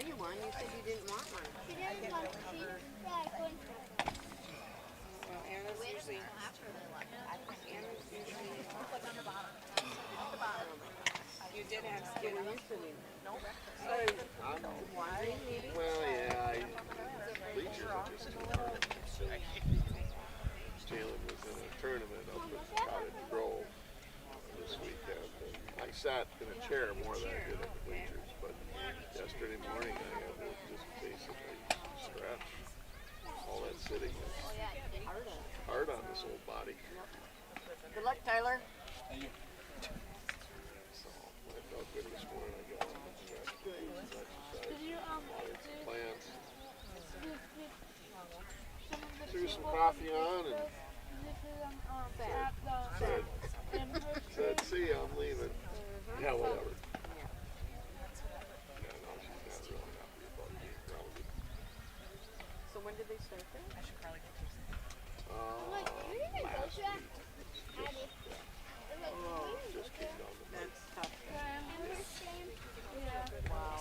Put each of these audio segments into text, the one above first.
you one. You said you didn't want one. She didn't want to see. Yeah, I couldn't. Well, Anna's usually... You did have skin yesterday. No. Why? Well, yeah, bleachers are just too hard. Jalen was in a tournament up at Cottage Grove this weekend. And I sat in a chair more than I did at the bleachers, but yesterday morning I had to just basically stretch. All that sitting is hard on this old body. Good luck, Tyler. So I felt good this morning. I got on the stretch, exercise, plans. Threw some coffee on and said, see ya, I'm leaving. Yeah, whatever. Yeah, no, she's not really happy about being grounded. So when did they start there? I should probably get Last week. Just came down the pipe. That's tough. Wow.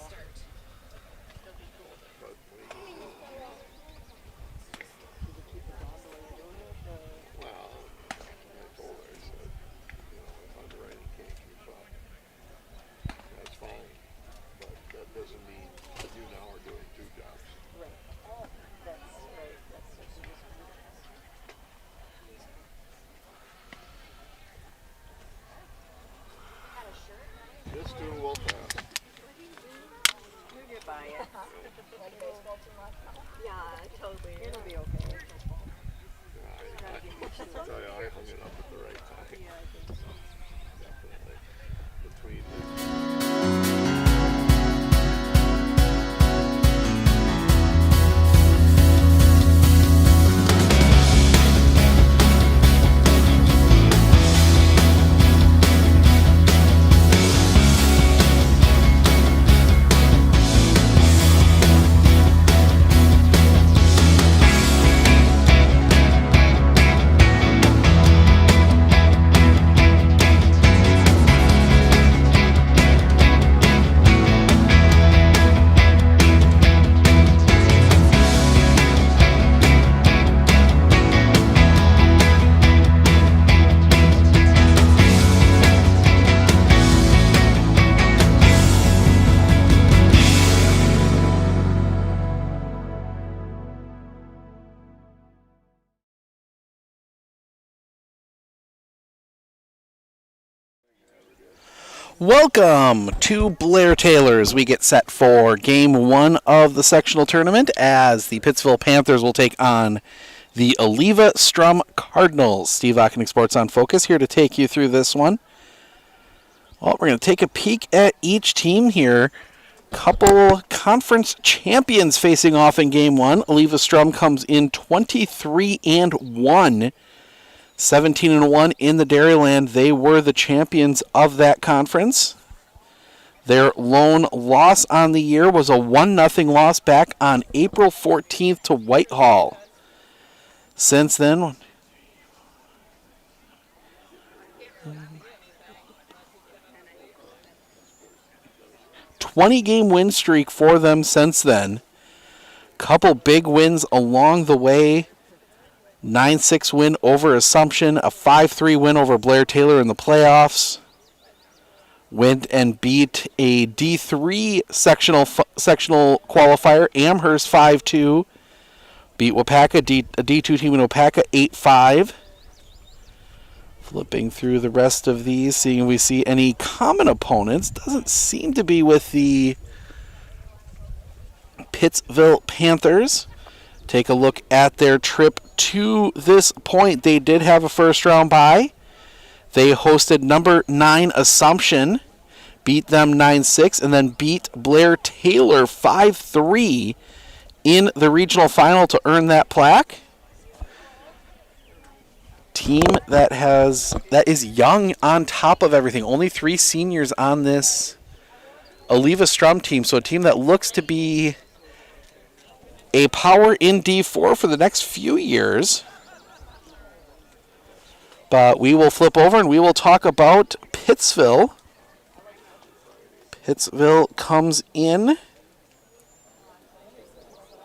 But well, I told her, I said, if underwriting can't keep up, that's fine. But that doesn't mean you now are doing two jobs. Right. That's right. That's what she just This too will pass. You get by it. Like baseball too much. Yeah, totally. It'll be okay. I tell you, I hung it up at the right time. Yeah, I think so. Definitely. Between Welcome to Blair Taylor's. We get set for Game 1 of the sectional tournament as the Pittsville Panthers will take on the Eleva-Strum Cardinals. Steve Ockenick, Sports on Focus, here to take you through this one. Well, we're going to take a peek at each team here. Couple conference champions facing off in Game 1. Eleva-Strum comes in 23-1. 17-1 in the Dairyland. They were the champions of that conference. Their lone loss on the year was a 1-0 loss back on April 14th to Whitehall. Since then, '20-game win streak for them since then. Couple big wins along the way. 9-6 win over Assumption, a 5-3 win over Blair Taylor in the playoffs. Went and beat a D3 sectional qualifier, Amherst 5-2. Beat Wapaka, a D2 team in Wapaka 8-5. Flipping through the rest of these, seeing if we see any common opponents. Doesn't seem to be with the Pittsville Panthers. Take a look at their trip to this point. They did have a first round bye. They hosted number 9 Assumption, beat them 9-6, and then beat Blair Taylor 5-3 in the regional final to earn that plaque. Team that is young on top of everything. Only 3 seniors on this Eleva-Strum team, so a team that looks to be a power in D4 for the next few years. But we will flip over and we will talk about Pittsville. Pittsville comes in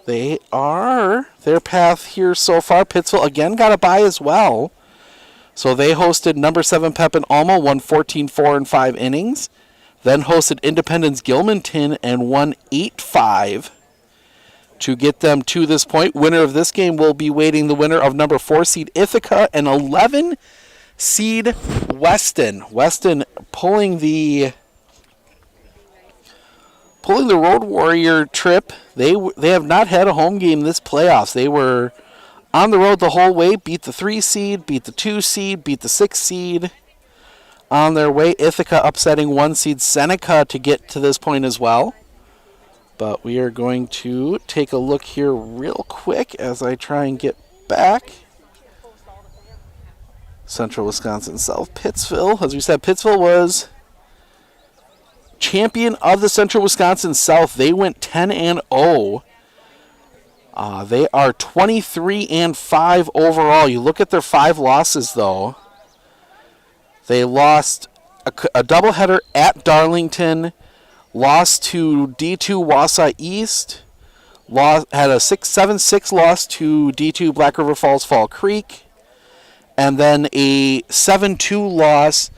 They are their path here so far. Pittsville again got a bye as well. So they hosted number 7 Pep and Alma, won 14-4 in 5 innings. Then hosted Independence Gilmanton and won 8-5 to get them to this point. Winner of this game will be waiting the winner of number 4 seed Ithica and 11 seed Weston. Weston pulling the Road Warrior trip. They have not had a home game this playoffs. They were on the road the whole way, beat the 3 seed, beat the 2 seed, beat the 6 seed. On their way, Ithica upsetting 1 seed Seneca to get to this point as well. But we are going to take a look here real quick as I try and get back. Central Wisconsin South, Pittsville. As we said, Pittsville was champion of the Central Wisconsin South. They went 10-0. They are 23-5 overall. You look at their 5 losses, though. They lost a doubleheader at Darlington, lost to D2 Wausau East, had a 7-6 loss to D2 Black River Falls Fall Creek, and then a 7-2 loss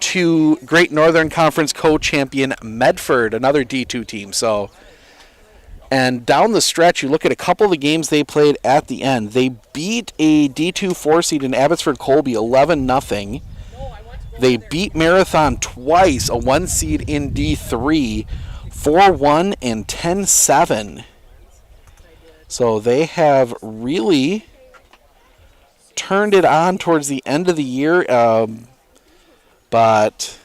to Great Northern Conference co-champion Medford, another D2 team. So, and down the stretch, you look at a couple of the games they played at the end. They beat a D2 4 seed in Abbotsford Colby 11-0. They beat Marathon twice, a 1 seed in D3, 4-1 and 10-7. So they have really turned it on towards the end of the year, but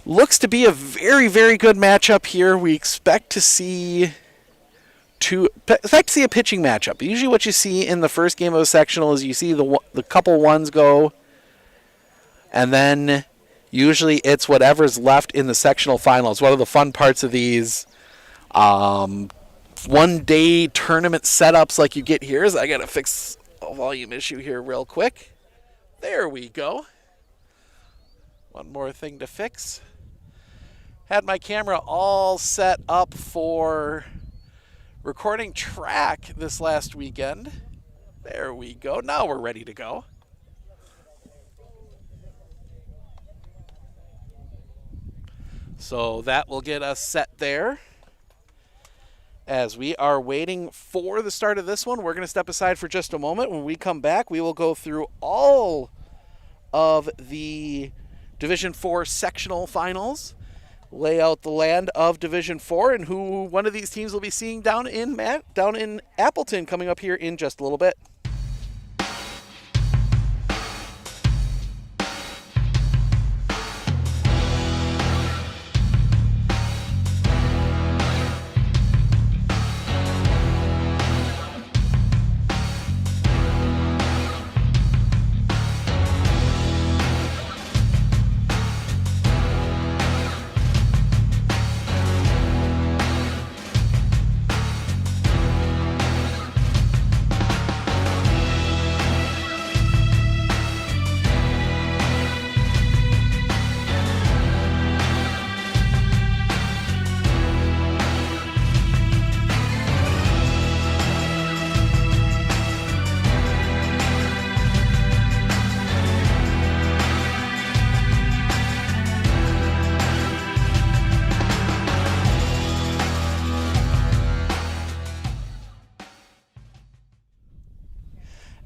looks to be a very, very good matchup here. We expect to see a pitching matchup. Usually what you see in the first game of a sectional is you see the couple ones go, and then usually it's whatever's left in the sectional finals. One of the fun parts of these one-day tournament setups like you get here is I got to fix a volume issue here real quick. There we go. One more thing to fix. Had my camera all set up for recording track this last weekend. There we go. Now we're ready to go. So that will get us set there. As we are waiting for the start of this one, we're going to step aside for just a moment. When we come back, we will go through all of the Division 4 sectional finals, lay out the land of Division 4, and who one of these teams will be seeing down in Appleton coming up here in just a little bit.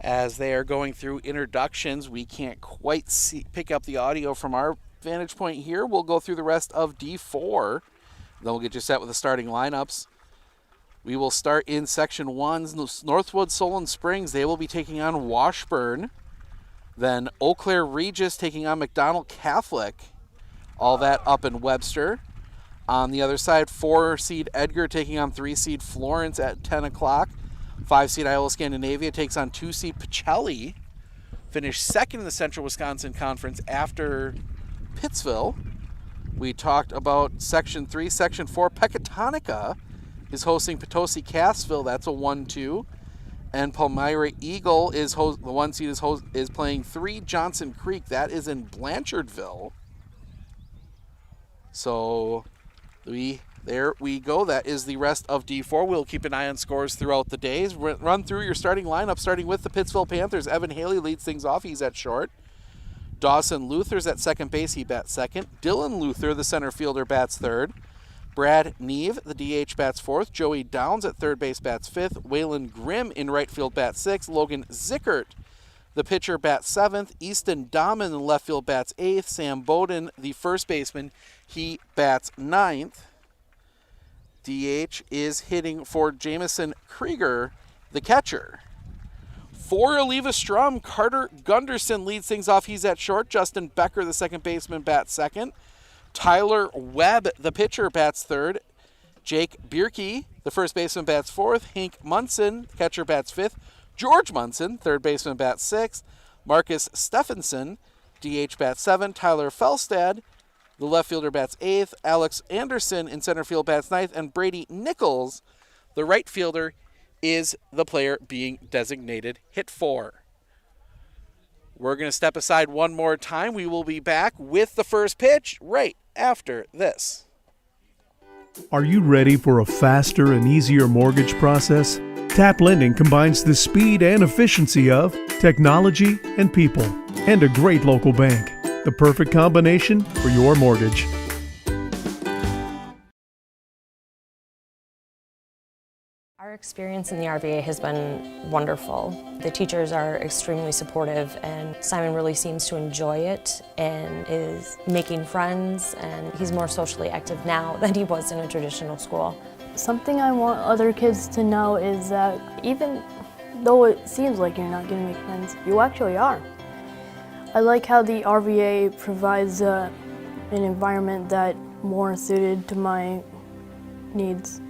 As they are going through introductions, we can't quite pick up the audio from our vantage point here. We'll go through the rest of D4. Then we'll get you set with the starting lineups. We will start in Section 1's Northwood Solon Springs. They will be taking on Washburn. Then Eau Claire Regis taking on McDonald Catholic. All that up in Webster. On the other side, 4 seed Edgar taking on 3 seed Florence at 10 o'clock. 5 seed Iowa Scandinavia takes on 2 seed Pacelli. Finished second in the Central Wisconsin Conference after Pittsville. We talked about Section 3. Section 4, Pecatonica is hosting Potosi Cassville. That's a 1-2. And Palmyra Eagle is the 1 seed is playing 3 Johnson Creek. That is in Blanchardville. So we There we go. That is the rest of D4. We'll keep an eye on scores throughout the days. Run through your starting lineup, starting with the Pittsville Panthers. Evan Haley leads things off. He's at short. Dawson Luther's at second base. He bats second. Dylan Luther, the center fielder, bats third. Brad Neve, the DH, bats fourth. Joey Downs at third base bats fifth. Waylon Grimm in right field bats sixth. Logan Zickert, the pitcher, bats seventh. Easton Dahman in the left field bats eighth. Sam Bowden, the first baseman, he bats ninth. DH is hitting for Jamison Krieger, the catcher. For Eleva-Strum, Carter Gunderson leads things off. He's at short. Justin Becker, the second baseman, bats second. Tyler Webb, the pitcher, bats third. Jake Bierke, the first baseman, bats fourth. Hank Munson, catcher, bats fifth. George Munson, third baseman, bats sixth. Marcus Stephenson, DH, bats seventh. Tyler Felstad, the left fielder, bats eighth. Alex Anderson in center field bats ninth. And Brady Nichols, the right fielder, is the player being designated hit for. We're going to step aside one more time. We will be back with the first pitch right after this. Are you ready for a faster and easier mortgage process? Tap Lending combines the speed and efficiency of technology and people, and a great local bank. The perfect combination for your mortgage. Our experience in the RVA has been wonderful. The teachers are extremely supportive, and Simon really seems to enjoy it and is making friends, and he's more socially active now than he was in a traditional school. Something I want other kids to know is that even though it seems like you're not going to make friends, you actually are. I like how the RVA provides an environment that more suited to my needs.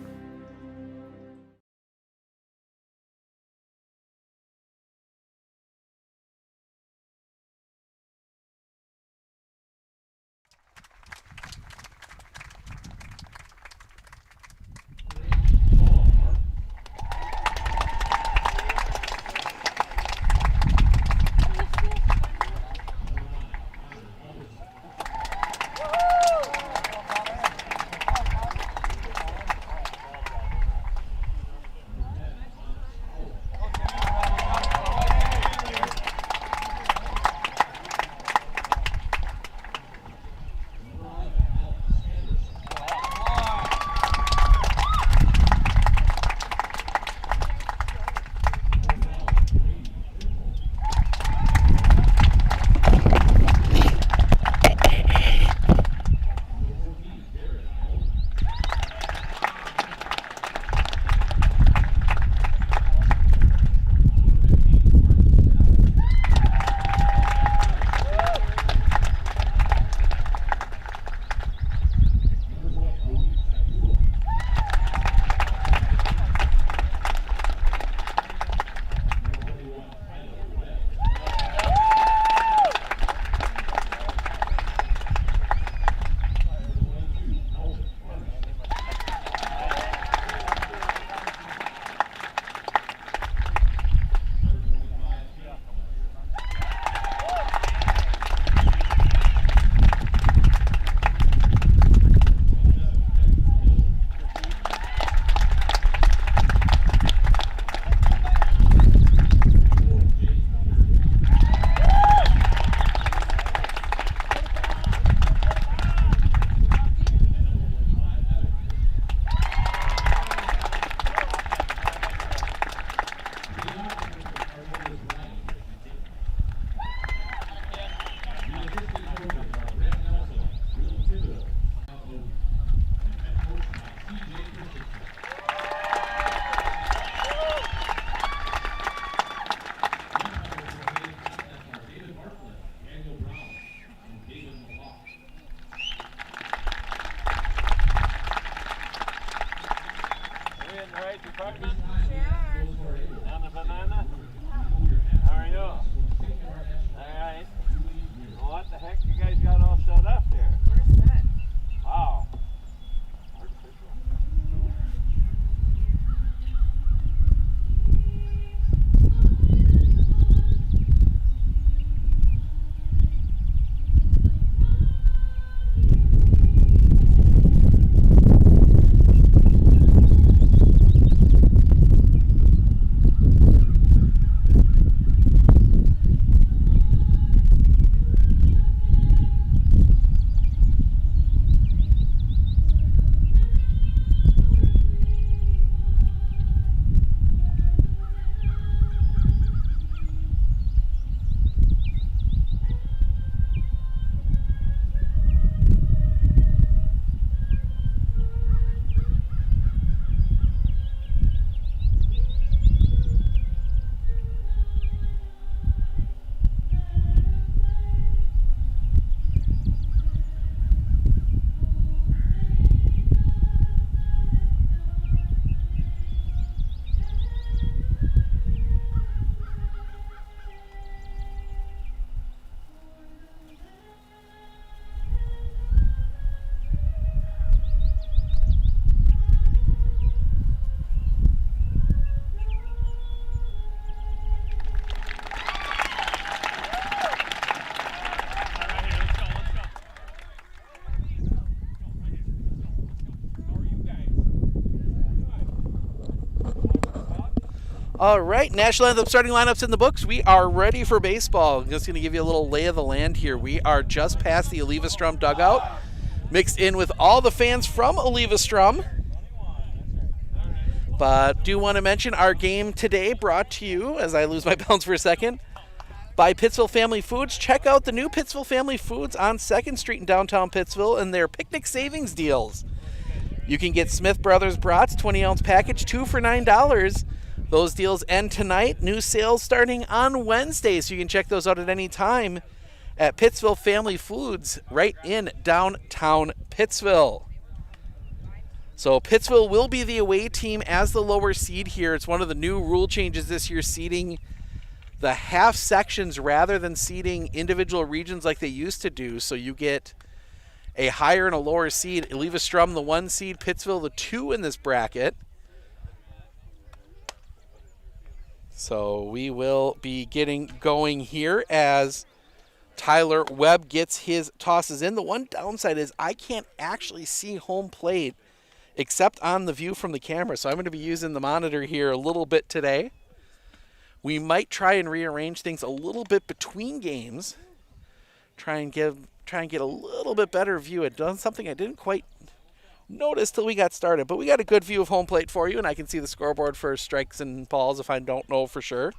All right, National Anthem starting lineups in the books. We are ready for baseball. I'm just going to give you a little lay of the land here. We are just past the Eleva-Strum dugout, mixed in with all the fans from Eleva-Strum. But do want to mention our game today brought to you, as I lose my balance for a second, by Pittsville Family Foods. Check out the new Pittsville Family Foods on 2nd Street in downtown Pittsville and their picnic savings deals. You can get Smith Brothers Brats 20-ounce package, 2 for $9. Those deals end tonight. New sales starting on Wednesday, so you can check those out at any time at Pittsville Family Foods right in downtown Pittsville. So Pittsville will be the away team as the lower seed here. It's one of the new rule changes this year, seeding the half sections rather than seeding individual regions like they used to do. So you get a higher and a lower seed. Eleva-Strum, the 1 seed, Pittsville, the 2 in this bracket. So we will be getting going here as Tyler Webb gets his tosses in. The one downside is I can't actually see home plate except on the view from the camera. So I'm going to be using the monitor here a little bit today. We might try and rearrange things a little bit between games. Try and get a little bit better view. It done something I didn't quite notice till we got started, but we got a good view of home plate for you, and I can see the scoreboard for strikes and balls if I don't know for sure.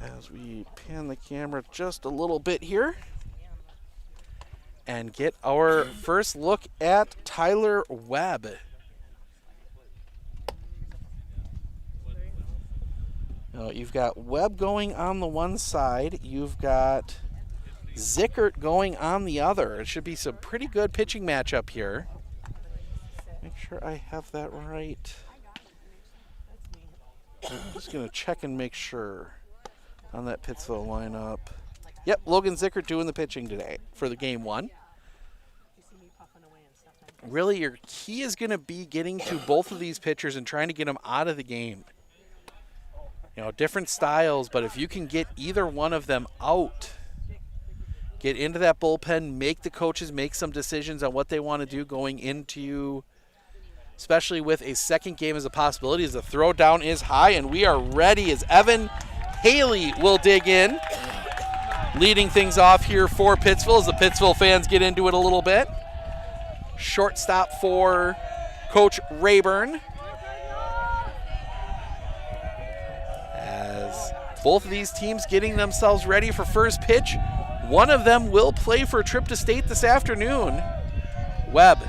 As we pan the camera just a little bit here and get our first look at Tyler Webb. Now, you've got Webb going on the one side. You've got Zickert going on the other. It should be some pretty good pitching matchup here. Make sure I have that right. I'm just going to check and make sure on that Pittsville lineup. Yep, Logan Zickert doing the pitching today for the game 1. Really, your key is going to be getting to both of these pitchers and trying to get them out of the game. You know, different styles, but if you can get either one of them out, get into that bullpen, make the coaches make some decisions on what they want to do going into, especially with a second game as a possibility, as the throw down is high, and we are ready as Evan Haley will dig in, leading things off here for Pittsville as the Pittsville fans get into it a little bit. Shortstop for Coach Rayburn. As both of these teams getting themselves ready for first pitch. One of them will play for a trip to state this afternoon. Webb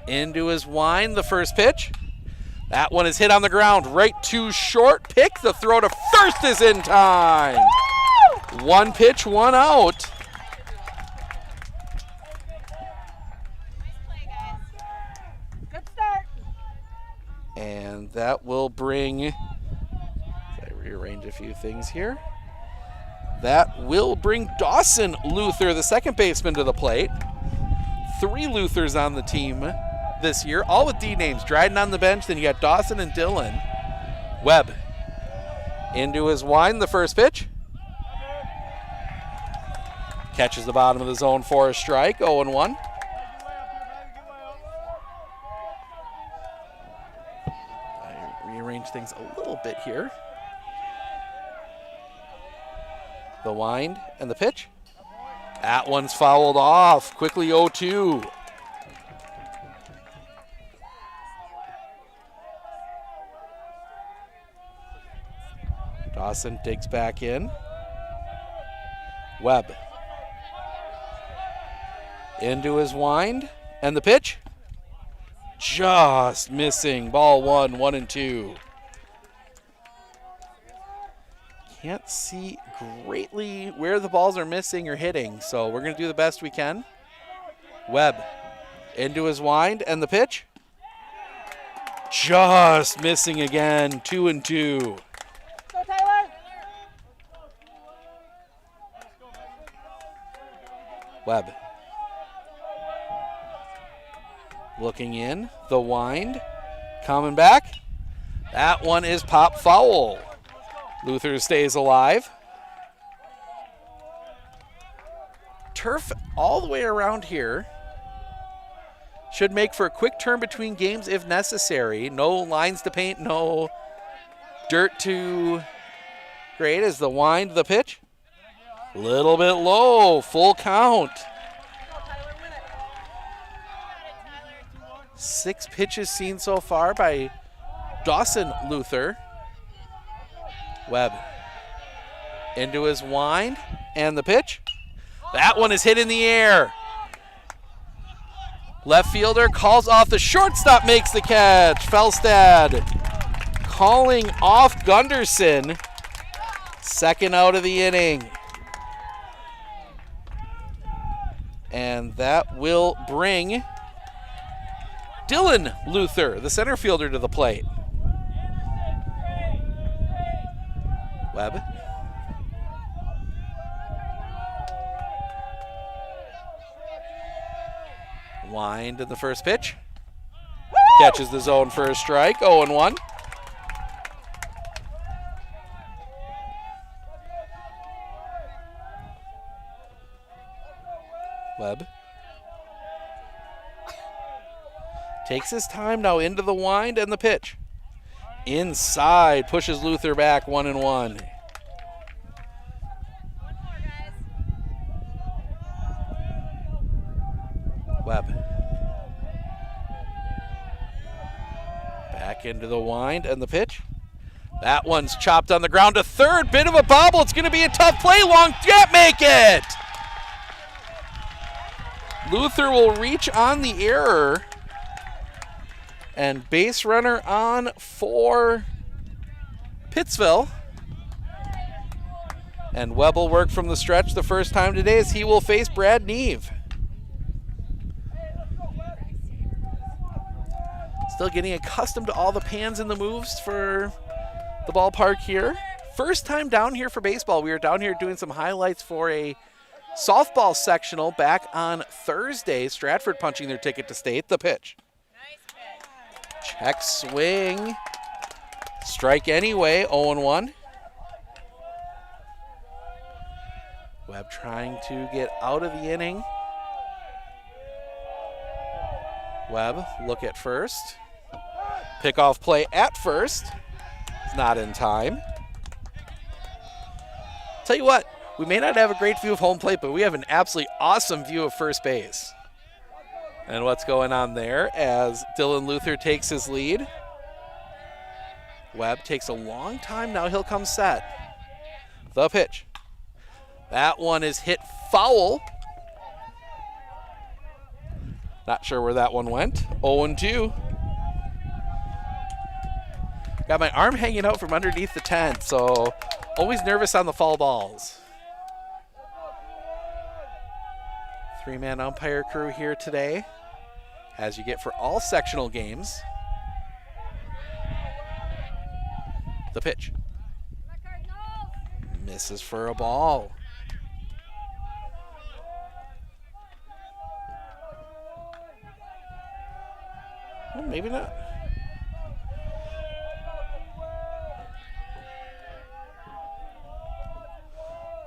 into his wind, the first pitch. That one is hit on the ground, right to short. Pick, the throw to first is in time. One pitch, one out. Good start. And that will bring, I rearrange a few things here. That will bring Dawson Luther, the second baseman, to the plate. 3 Luthers on the team this year, all with D names. Dryden on the bench, then you got Dawson and Dillon. Webb into his wind, the first pitch. Catches the bottom of the zone for a strike, 0-1. I rearrange things a little bit here. The wind and the pitch. That one's fouled off. Quickly 0-2. Dawson digs back in. Webb into his wind and the pitch. Just missing. Ball 1, 1-2. Can't see greatly where the balls are missing or hitting, so we're going to do the best we can. Webb into his wind and the pitch. Just missing again, 2-2. Go, Tyler. Webb looking in, the wind, coming back. That one is pop foul. Luther stays alive. Turf all the way around here Should make for a quick turn between games if necessary. No lines to paint, no dirt to grade as the wind, the pitch. Little bit low, full count. 6 pitches seen so far by Dawson Luther. Webb into his wind and the pitch. That one is hit in the air. Left fielder calls off the shortstop, makes the catch. Felstad calling off Gunderson. Second out of the inning. And that will bring Dylan Luther, the center fielder, to the plate. Webb. Wind in the first pitch. Catches the zone for a strike, 0-1. Webb. Takes his time now into the wind and the pitch. Inside, pushes Luther back, 1-1. Webb. Back into the wind and the pitch. That one's chopped on the ground to third. Bit of a bobble. It's going to be a tough play. Long, can't make it. Luther will reach on the error. And base runner on for Pittsville. And Webb will work from the stretch the first time today as he will face Brad Neve. Still getting accustomed to all the pans and the moves for the ballpark here. First time down here for baseball. We were down here doing some highlights for a softball sectional back on Thursday. Stratford punching their ticket to state. The pitch. Check swing. Strike anyway, 0-1. Webb trying to get out of the inning. Webb, look at first. Pickoff play at first. It's not in time. Tell you what, we may not have a great view of home plate, but we have an absolutely awesome view of first base. And what's going on there as Dylan Luther takes his lead. Webb takes a long time. Now he'll come set. The pitch. That one is hit foul. Not sure where that one went. 0-2. Got my arm hanging out from underneath the tent, so always nervous on the foul balls. 3-man umpire crew here today, as you get for all sectional games. The pitch. Misses for a ball. Well, maybe not.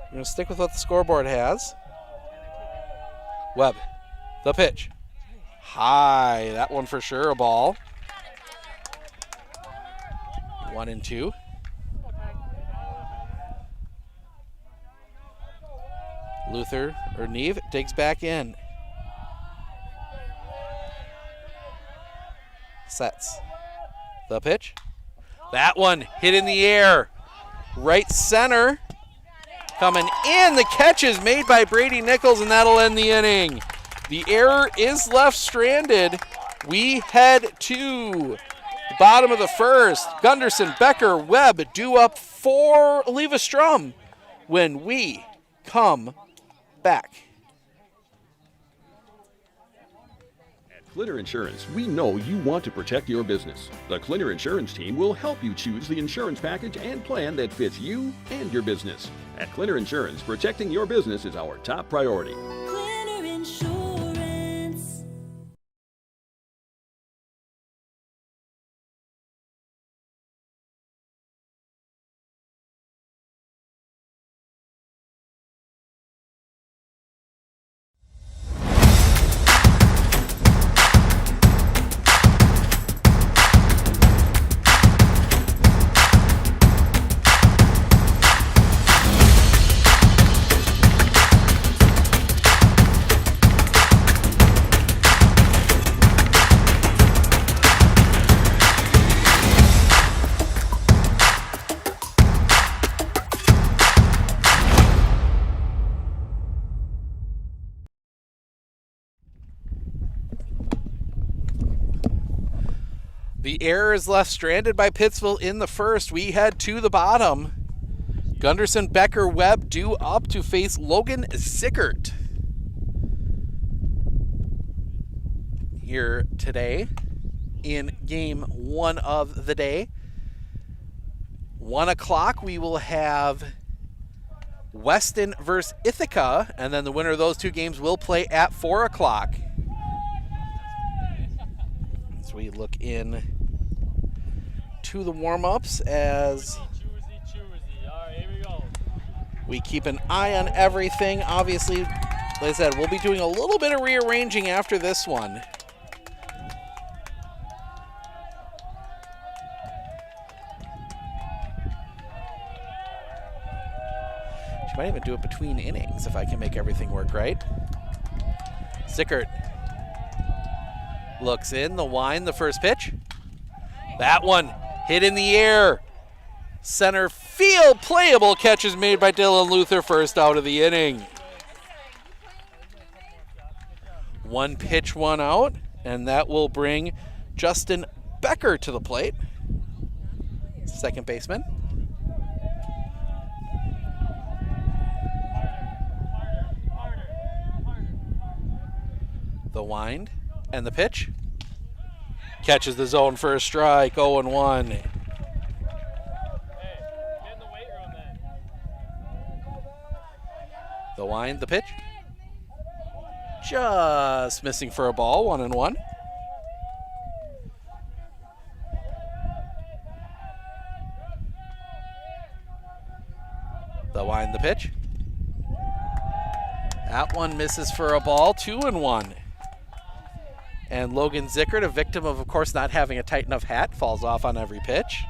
I'm going to stick with what the scoreboard has. Webb, the pitch. High, that one for sure, a ball. 1-2. Luther, or Neve, digs back in. Sets. The pitch. That one hit in the air. Right center. Coming in, the catch is made by Brady Nichols, and that'll end the inning. The error is left stranded. We head to the bottom of the first. Gunderson, Becker, Webb due up for Eleva-Strum when we come back. Clinner Insurance, we know you want to protect your business. The Clinner Insurance team will help you choose the insurance package and plan that fits you and your business. At Clinner Insurance, protecting your business is our top priority. Clinner Insurance. The error is left stranded by Pittsville in the first. We head to the bottom. Gunderson, Becker, Webb due up to face Logan Zickert here today in game 1 of the day. 1 o'clock, we will have Weston versus Ithica, and then the winner of those 2 games will play at 4 o'clock. As we look in to the warm-ups as we keep an eye on everything. Obviously, like I said, we'll be doing a little bit of rearranging after this one. She might even do it between innings if I can make everything work right. Zickert looks in, the wind, the first pitch. That one hit in the air. Center field, playable catch is made by Dylan Luther, first out of the inning. 1 pitch, 1 out, and that will bring Justin Becker to the plate, second baseman. The wind and the pitch. Catches the zone for a strike, 0-1. The wind, the pitch. Just missing for a ball, 1-1. The wind, the pitch. That one misses for a ball, 2-1. And Logan Zickert, a victim of course, not having a tight enough hat, falls off on every pitch.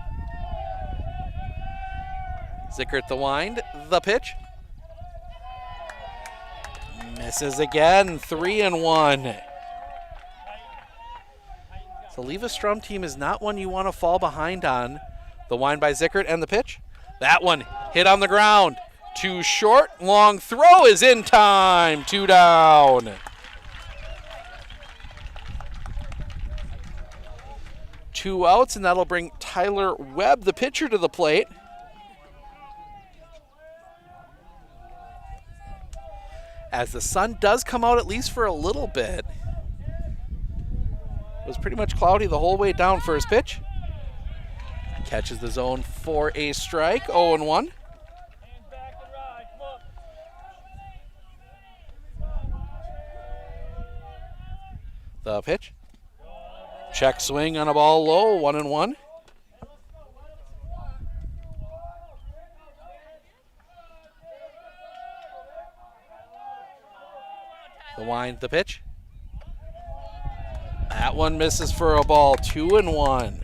Zickert, the wind, the pitch. Misses again, 3-1. The Eleva-Strum team is not one you want to fall behind on. The wind by Zickert and the pitch. That one hit on the ground. Too short, long throw is in time, 2 down. 2 outs, and that'll bring Tyler Webb, the pitcher, to the plate. As the sun does come out, at least for a little bit. It was pretty much cloudy the whole way down. First pitch. Catches the zone for a strike, 0-1. The pitch. Check swing on a ball low, 1-1. The wind, the pitch. That one misses for a ball, 2-1.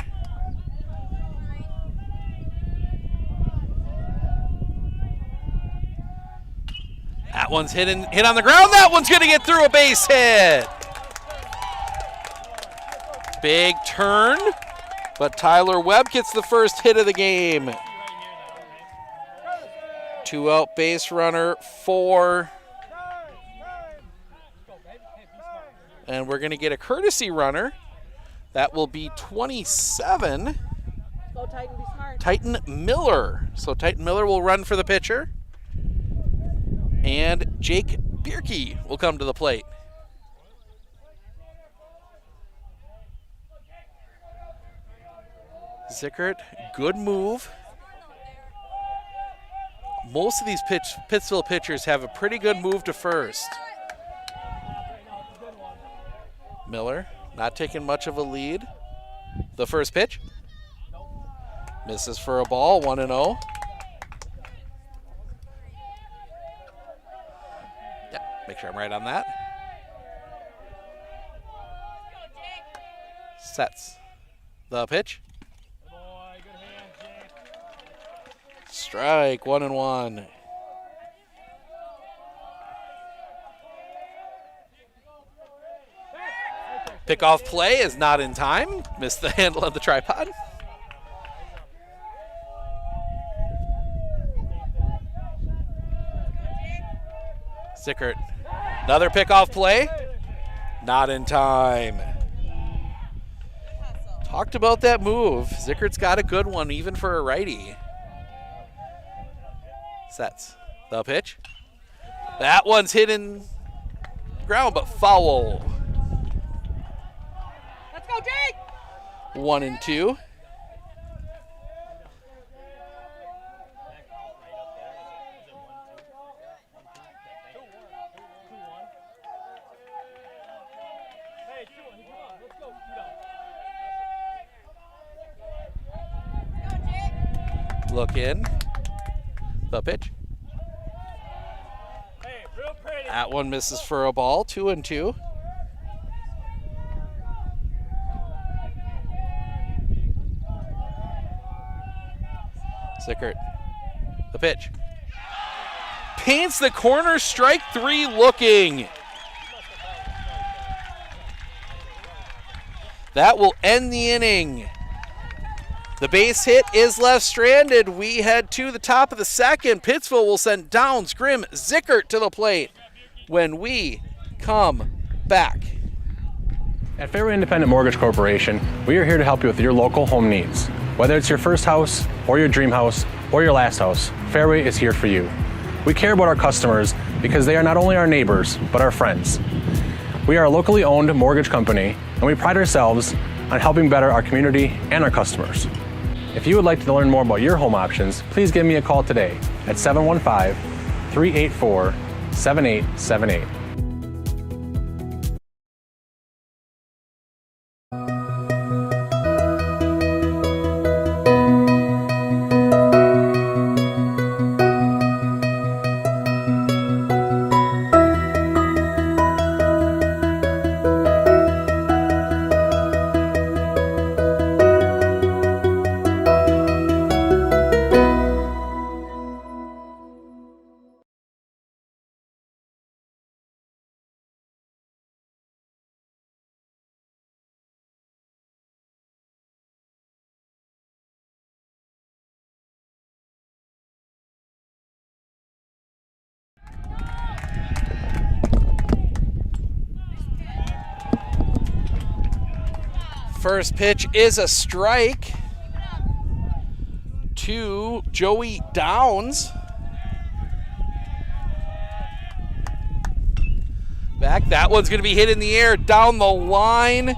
That one's hit on the ground. That one's going to get through, a base hit. Big turn, but Tyler Webb gets the first hit of the game. 2 out base runner, 4. And we're going to get a courtesy runner. That will be 27. Go Titan, be smart. Titan Miller. So Titan Miller will run for the pitcher. And Jake Bierke will come to the plate. Zickert, good move. Most of these Pittsville pitchers have a pretty good move to first. Miller not taking much of a lead. The first pitch. Misses for a ball, 1-0. Yeah, make sure I'm right on that. Sets the pitch. Strike, 1-1. Pickoff play is not in time. Missed the handle of the tripod. Zickert, another pickoff play. Not in time. Talked about that move. Zickert's got a good one, even for a righty. Sets. The pitch. That one's hit in ground, but foul. Let's go, Jake! 1-2. Look in. The pitch. That one misses for a ball. 2-2. Zickert. The pitch. Paints the corner. Strike 3 looking. That will end the inning. The base hit is left stranded. We head to the top of the second. Pittsville will send Downs, Grimm, Zickert to the plate when we come back. At Fairway Independent Mortgage Corporation, we are here to help you with your local home needs. Whether it's your first house, or your dream house, or your last house, Fairway is here for you. We care about our customers because they are not only our neighbors, but our friends. We are a locally owned mortgage company, and we pride ourselves on helping better our community and our customers. If you would like to learn more about your home options, please give me a call today at 715-384-7878. First pitch is a strike to Joey Downs. Back, that one's going to be hit in the air down the line.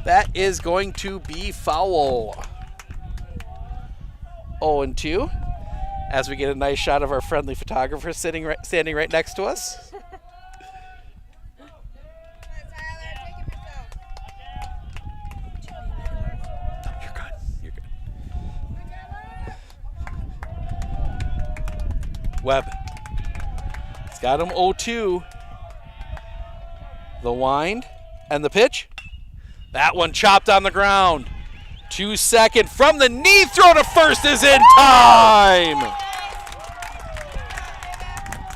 That is going to be foul. 0-2. As we get a nice shot of our friendly photographer standing right next to us. Webb. It's got him 0-2. The wind and the pitch. That one chopped on the ground. 2-2 from the knee throw to first is in time.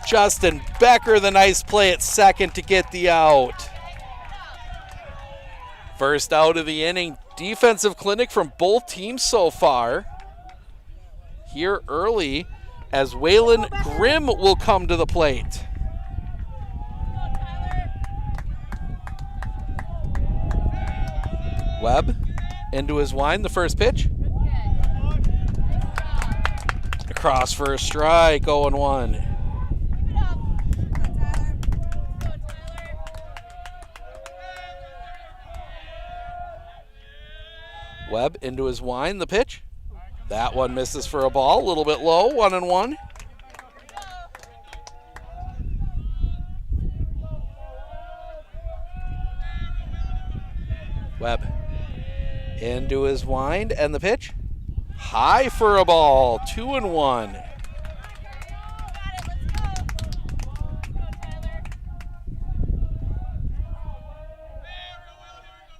Justin Becker, the nice play at second to get the out. First out of the inning. Defensive clinic from both teams so far. Here early, as Waylon Grimm will come to the plate. Webb into his wind, the first pitch. Across for a strike, 0-1. Webb into his wind, the pitch. That one misses for a ball, a little bit low, 1-1. Webb into his wind and the pitch. High for a ball, 2-1.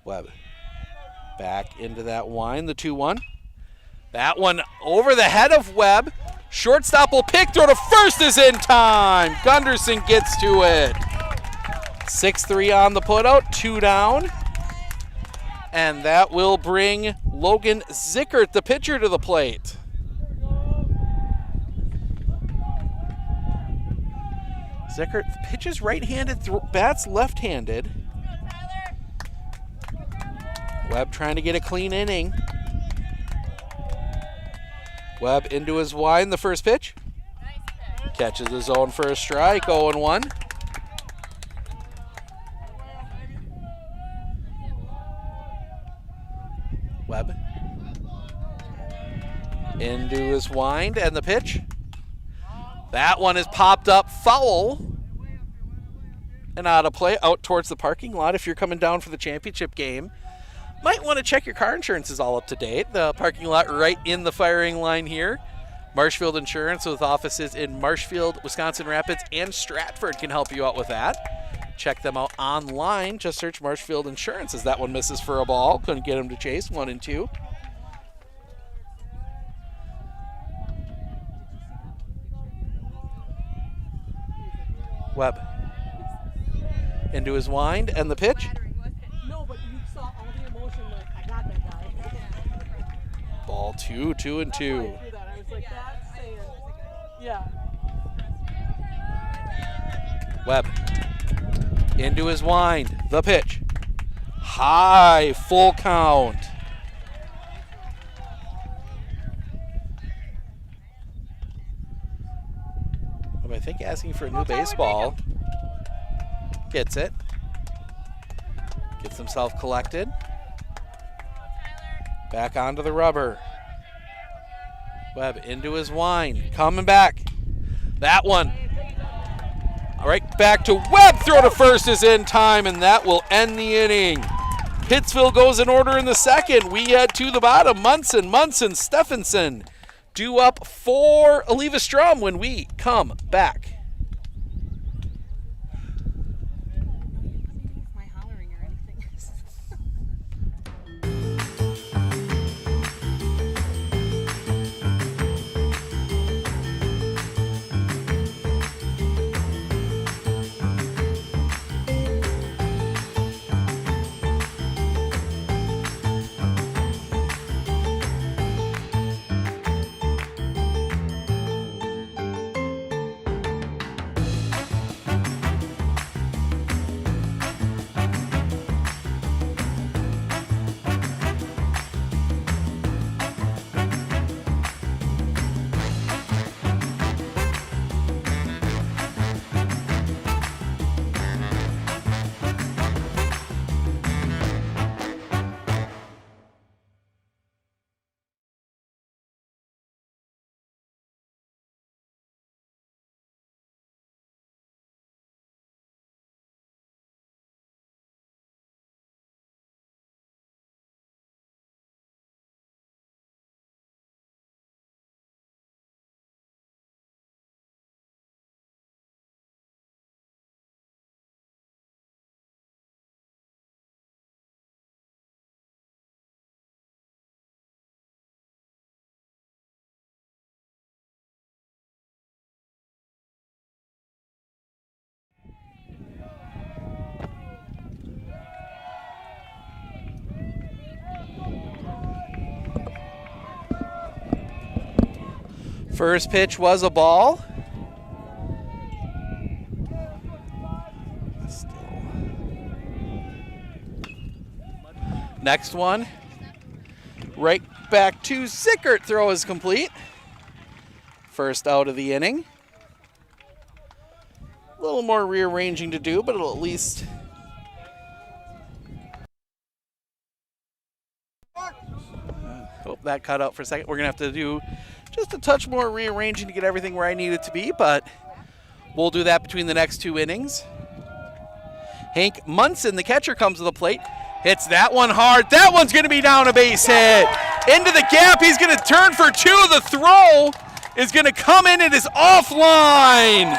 Webb back into that wind, the 2-1. That one over the head of Webb. Shortstop will pick, throw to first is in time. Gunderson gets to it. 6-3 on the putout, 2 down. And that will bring Logan Zickert, the pitcher, to the plate. Zickert pitches right-handed, bats left-handed. Webb trying to get a clean inning. Webb into his wind, the first pitch. Catches the zone for a strike, 0-1. Webb into his wind and the pitch. That one is popped up foul and out of play, out towards the parking lot. If you're coming down for the championship game, might want to check your car insurance is all up to date. The parking lot right in the firing line here. Marshfield Insurance with offices in Marshfield, Wisconsin Rapids, and Stratford can help you out with that. Check them out online. Just search Marshfield Insurance as that one misses for a ball. Couldn't get him to chase, 1-2. Webb into his wind and the pitch. No, but you saw all the emotion. Like, I got that guy. Ball 2, 2-2. That's why I threw that. I was like, that's saying, yeah. Webb into his wind, the pitch. High, full count. I think asking for a new baseball. Gets it. Gets himself collected. Back onto the rubber. Webb into his wind. Coming back. That one. Right back to Webb. Throw to first is in time, and that will end the inning. Pittsville goes in order in the second. We head to the bottom. Munson, Stephenson. Due up for Eleva-Strum when we come back. My hollering or anything. First pitch was a ball. Next one, right back to Zickert. Throw is complete. First out of the inning. A little more rearranging to do, but it'll at least... Hope that cut out for a second. We're going to have to do just a touch more rearranging to get everything where I need it to be, but we'll do that between the next two innings. Hank Munson, the catcher, comes to the plate. Hits that one hard. That one's going to be down a base hit. Into the gap. He's going to turn for two. The throw is going to come in. It is offline.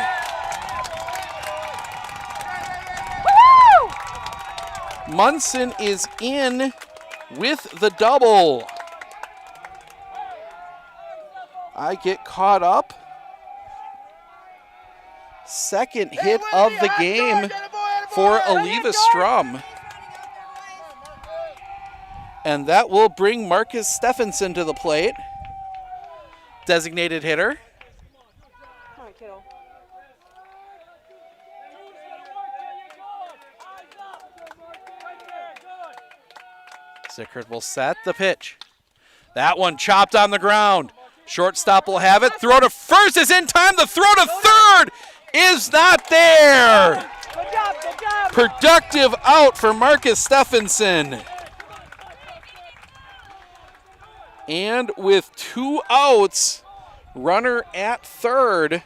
Munson is in with the double. I get caught up. Second hit of the game for Eleva-Strum. And that will bring Marcus Stephenson to the plate. Designated hitter. Come on, kiddo. Zickert will set the pitch. That one chopped on the ground. Shortstop will have it. Throw to first is in time. The throw to third is not there. Good job, good job. Productive out for Marcus Stephenson. And with 2 outs, runner at third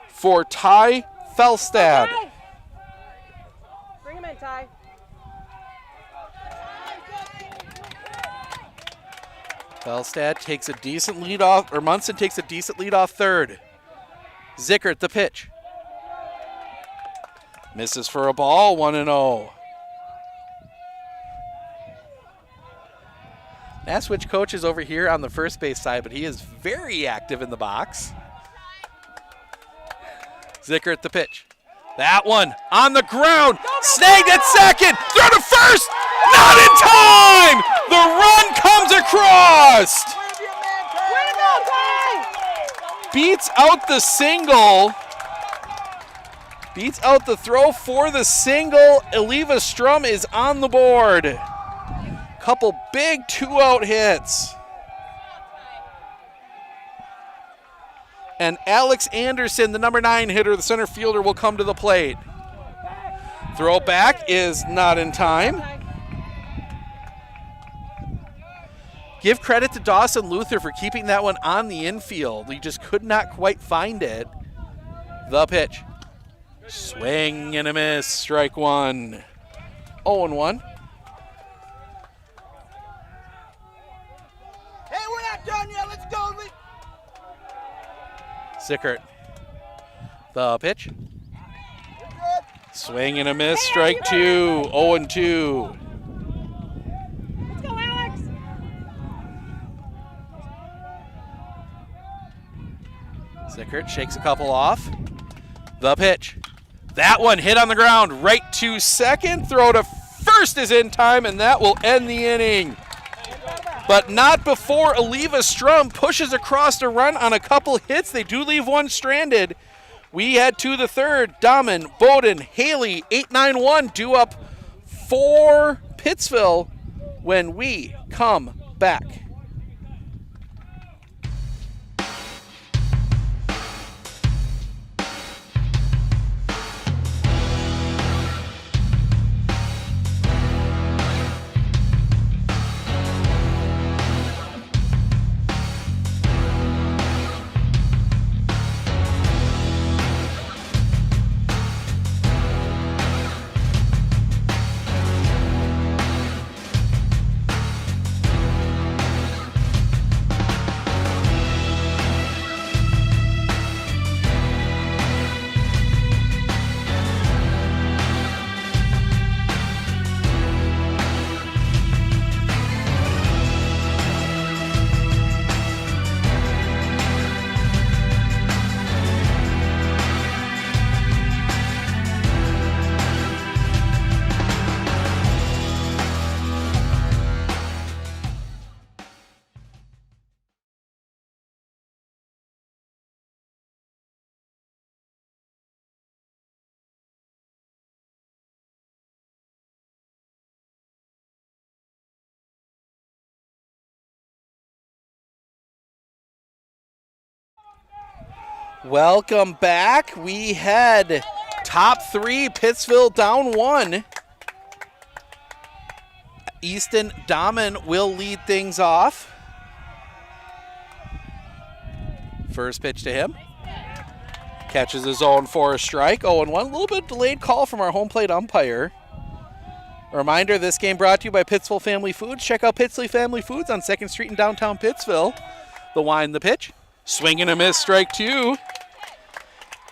for Ty Felstad. Bring him in, Ty. Felstad takes a decent lead off, or Munson takes a decent lead off third. Zickert the pitch. Misses for a ball, 1-0. Nashwich coach is over here on the first base side, but he is very active in the box. Zickert the pitch. That one on the ground, snagged at second, throw to first, not in time! The run comes across! Beats out the single. Beats out the throw for the single. Eleva-Strum is on the board. Couple big 2-out hits. And Alex Anderson, the number 9 hitter, the center fielder, will come to the plate. Throw back is not in time. Give credit to Dawson Luther for keeping that one on the infield. He just could not quite find it. The pitch. Swing and a miss. Strike one. 0-1. Hey, we're not done yet. Let's go. Zickert. The pitch. Swing and a miss. Strike two. 0-2. Let's go, Alex. Zickert shakes a couple off. The pitch. That one hit on the ground right to second. Throw to first is in time, and that will end the inning. But not before Eleva-Strum pushes across the run on a couple hits. They do leave one stranded. We head to the third. Dahmen, Bowden, Haley, 8-9-1 due up for Pittsville when we come back. Welcome back. We had top three, Pittsville down 1. Easton Dahmen will lead things off. First pitch to him. Catches his own for a strike. 0-1. A little bit delayed call from our home plate umpire. A reminder, this game brought to you by Pittsville Family Foods. Check out Pittsville Family Foods on 2nd Street in downtown Pittsville. The wind, the pitch. Swing and a miss, strike two.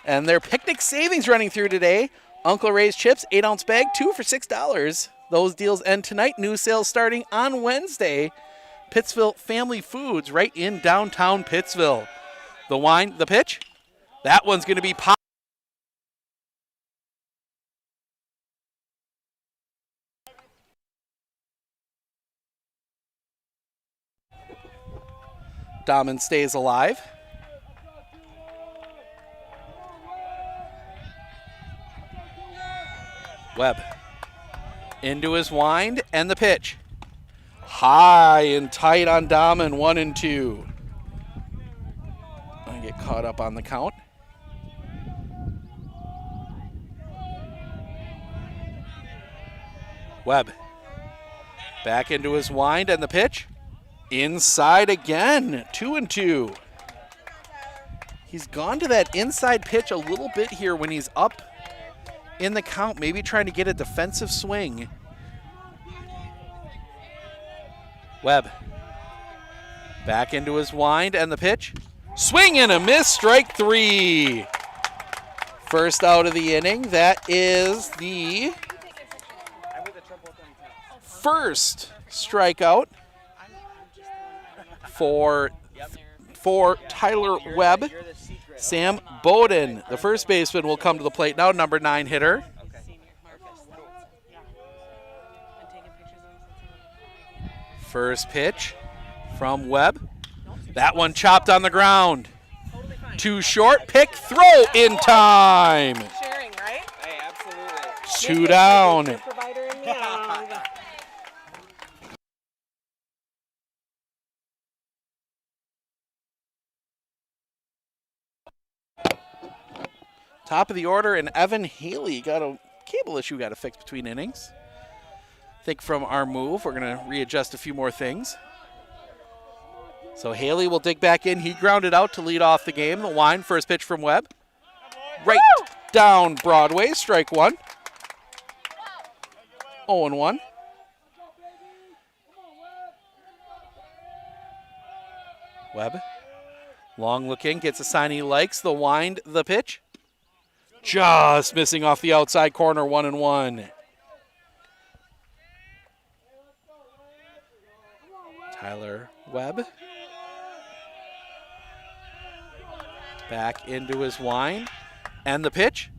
And their picnic savings running through today. Uncle Ray's chips, 8-ounce bag, 2 for $6. Those deals end tonight. New sales starting on Wednesday. Pittsville Family Foods right in downtown Pittsville. The wind, the pitch. That one's going to be pop. Dahmen stays alive. Webb. Into his wind and the pitch. High and tight on Dahman, 1-2. I get caught up on the count. Webb. Back into his wind and the pitch. Inside again, 2-2. He's gone to that inside pitch a little bit here when he's up in the count, maybe trying to get a defensive swing. Webb. Back into his wind and the pitch. Swing and a miss, strike 3. First out of the inning. That is the first strikeout for Tyler Webb. Sam Bowden, the first baseman, will come to the plate now, number 9 hitter. First pitch from Webb. That one chopped on the ground. Too short, pick, throw in time. Sharing, right? Hey, absolutely. 2 down. Provider and young. Top of the order, and Evan Haley got a cable issue got to fix between innings. I think from our move, we're going to readjust a few more things. So Haley will dig back in. He grounded out to lead off the game. The wind, first pitch from Webb. Right down Broadway, strike 1. 0-1. Webb, long looking, gets a sign he likes. The wind, the pitch. Just missing off the outside corner, 1-1. Tyler Webb. Back into his wind. And the pitch.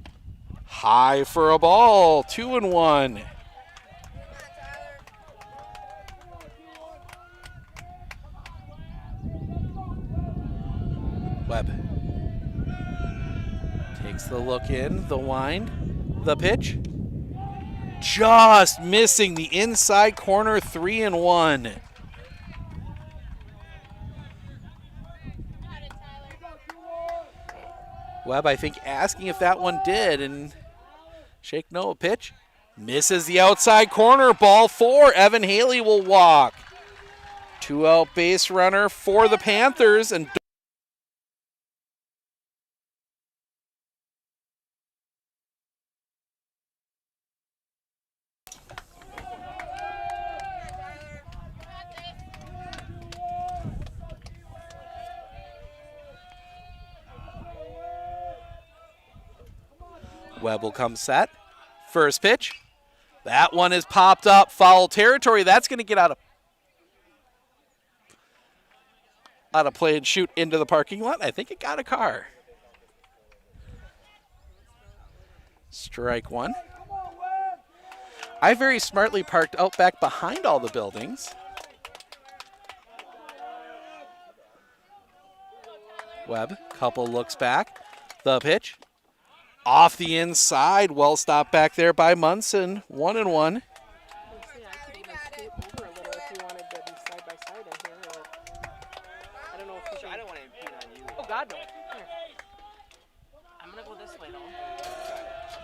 High for a ball, 2-1. Webb takes the look in, the wind, the pitch. Just missing the inside corner, 3-1. Webb, I think, asking if that one did, and shake no, pitch. Misses the outside corner, ball 4. Evan Haley will walk. 2-out base runner for the Panthers, and Webb will come set. First pitch. That one is popped up. Foul territory. That's going to get out of play and shoot into the parking lot. I think it got a car. Strike 1. I very smartly parked out back behind all the buildings. Webb, couple looks back. The pitch. Off the inside, well stopped back there by Munson, 1-1. I could even scoot over a little if you wanted to be side by side in here. Or, I don't know if you should. I don't want to impede on you. Oh, God, no. Here. I'm going to go this way, though.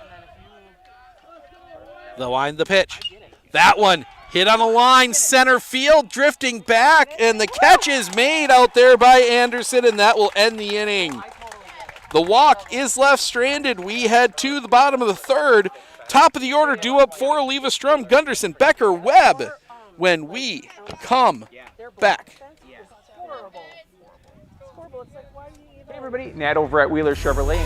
And then if you... The line, the pitch. That one hit on the line, center field, drifting back, and the catch is made out there by Anderson, and that will end the inning. The walk is left stranded. We head to the bottom of the third. Top of the order due up for Eleva-Strum, Gunderson, Becker, Webb when we come back. Hey everybody, Nat over at Wheeler Chevrolet.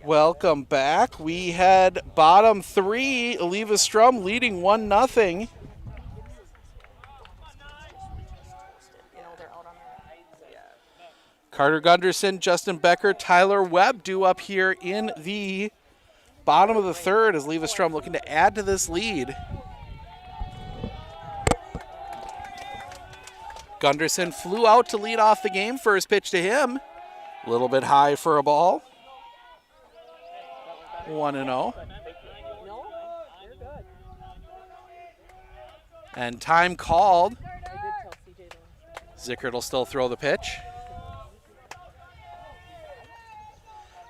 Welcome back. We had bottom 3, Eleva-Strum leading 1-0. Carter Gunderson, Justin Becker, Tyler Webb due up here in the bottom of the third as Eleva-Strum looking to add to this lead. Gunderson flew out to lead off the game. First pitch to him. A little bit high for a ball. 1-0. And time called. Zickert will still throw the pitch.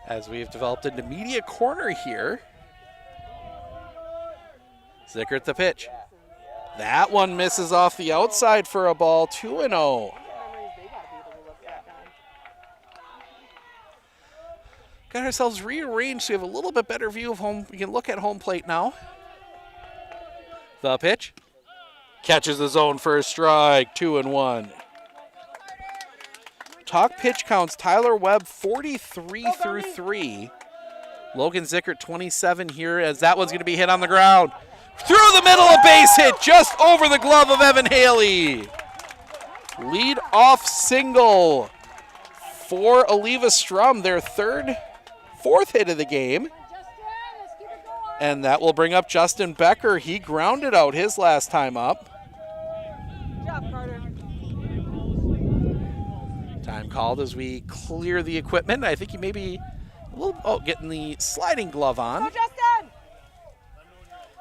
As we've developed into media corner here. Zickert the pitch. That one misses off the outside for a ball, 2-0. Got ourselves rearranged so we have a little bit better view of home. We can look at home plate now. The pitch. Catches the zone for a strike, 2-1. Talk pitch counts, Tyler Webb 43 through 3. Logan Zickert 27 here as that one's going to be hit on the ground. Through the middle, a base hit just over the glove of Evan Haley. Lead off single for Eleva-Strum, their fourth hit of the game. And that will bring up Justin Becker. He grounded out his last time up. Good job, Carter. Time called as we clear the equipment. I think he may be a little, getting the sliding glove on. Go, Justin!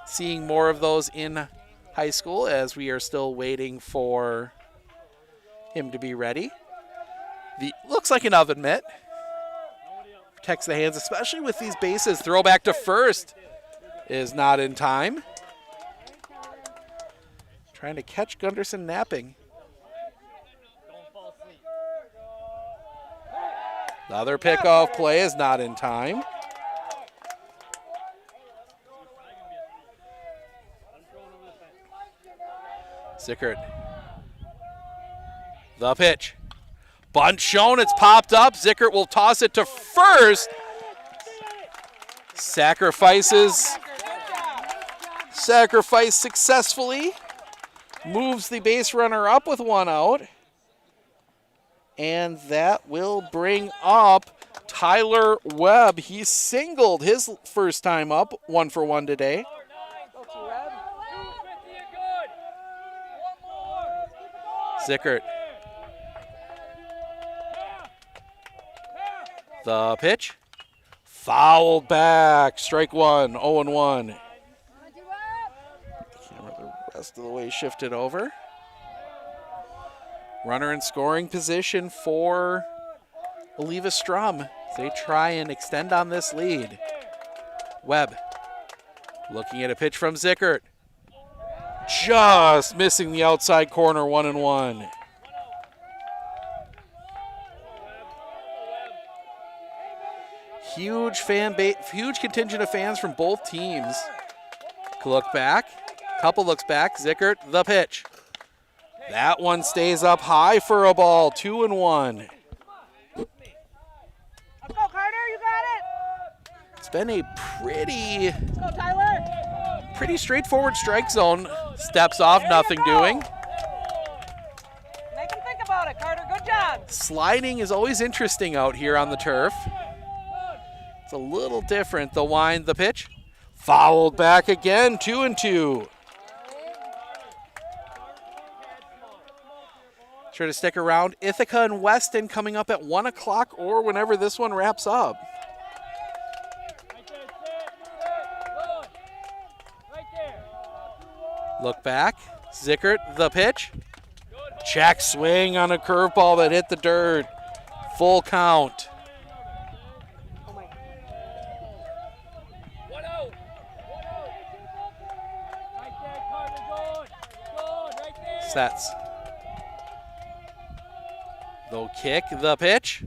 Seeing more of those in high school as we are still waiting for him to be ready. Looks like an oven mitt. Protects the hands, especially with these bases. Throwback to first is not in time. Trying to catch Gunderson napping. Another pickoff play is not in time. Zickert. The pitch. Bunt shown, it's popped up. Zickert will toss it to first. Sacrifice successfully. Moves the base runner up with 1 out. And that will bring up Tyler Webb. He singled his first time up, 1 for 1 today. Zickert. The pitch. Fouled back. Strike 1, 0-1. Camera the rest of the way shifted over. Runner in scoring position for Eleva-Strum. They try and extend on this lead. Webb looking at a pitch from Zickert. Just missing the outside corner, 1-1. Huge huge contingent of fans from both teams. Look back, couple looks back. Zickert, the pitch. That one stays up high for a ball, 2-1. Let's go, Carter, you got it. It's been a Let's go, Tyler. pretty straightforward strike zone. Steps off, nothing doing. Make him think about it, Carter. Good job. Sliding is always interesting out here on the turf. It's a little different. The wind, the pitch. Fouled back again, 2-2. Sure to stick around. Ithica and Weston coming up at 1 o'clock or whenever this one wraps up. Look back. Zickert, the pitch. Check swing on a curveball that hit the dirt. Full count. Sets. Low kick, the pitch.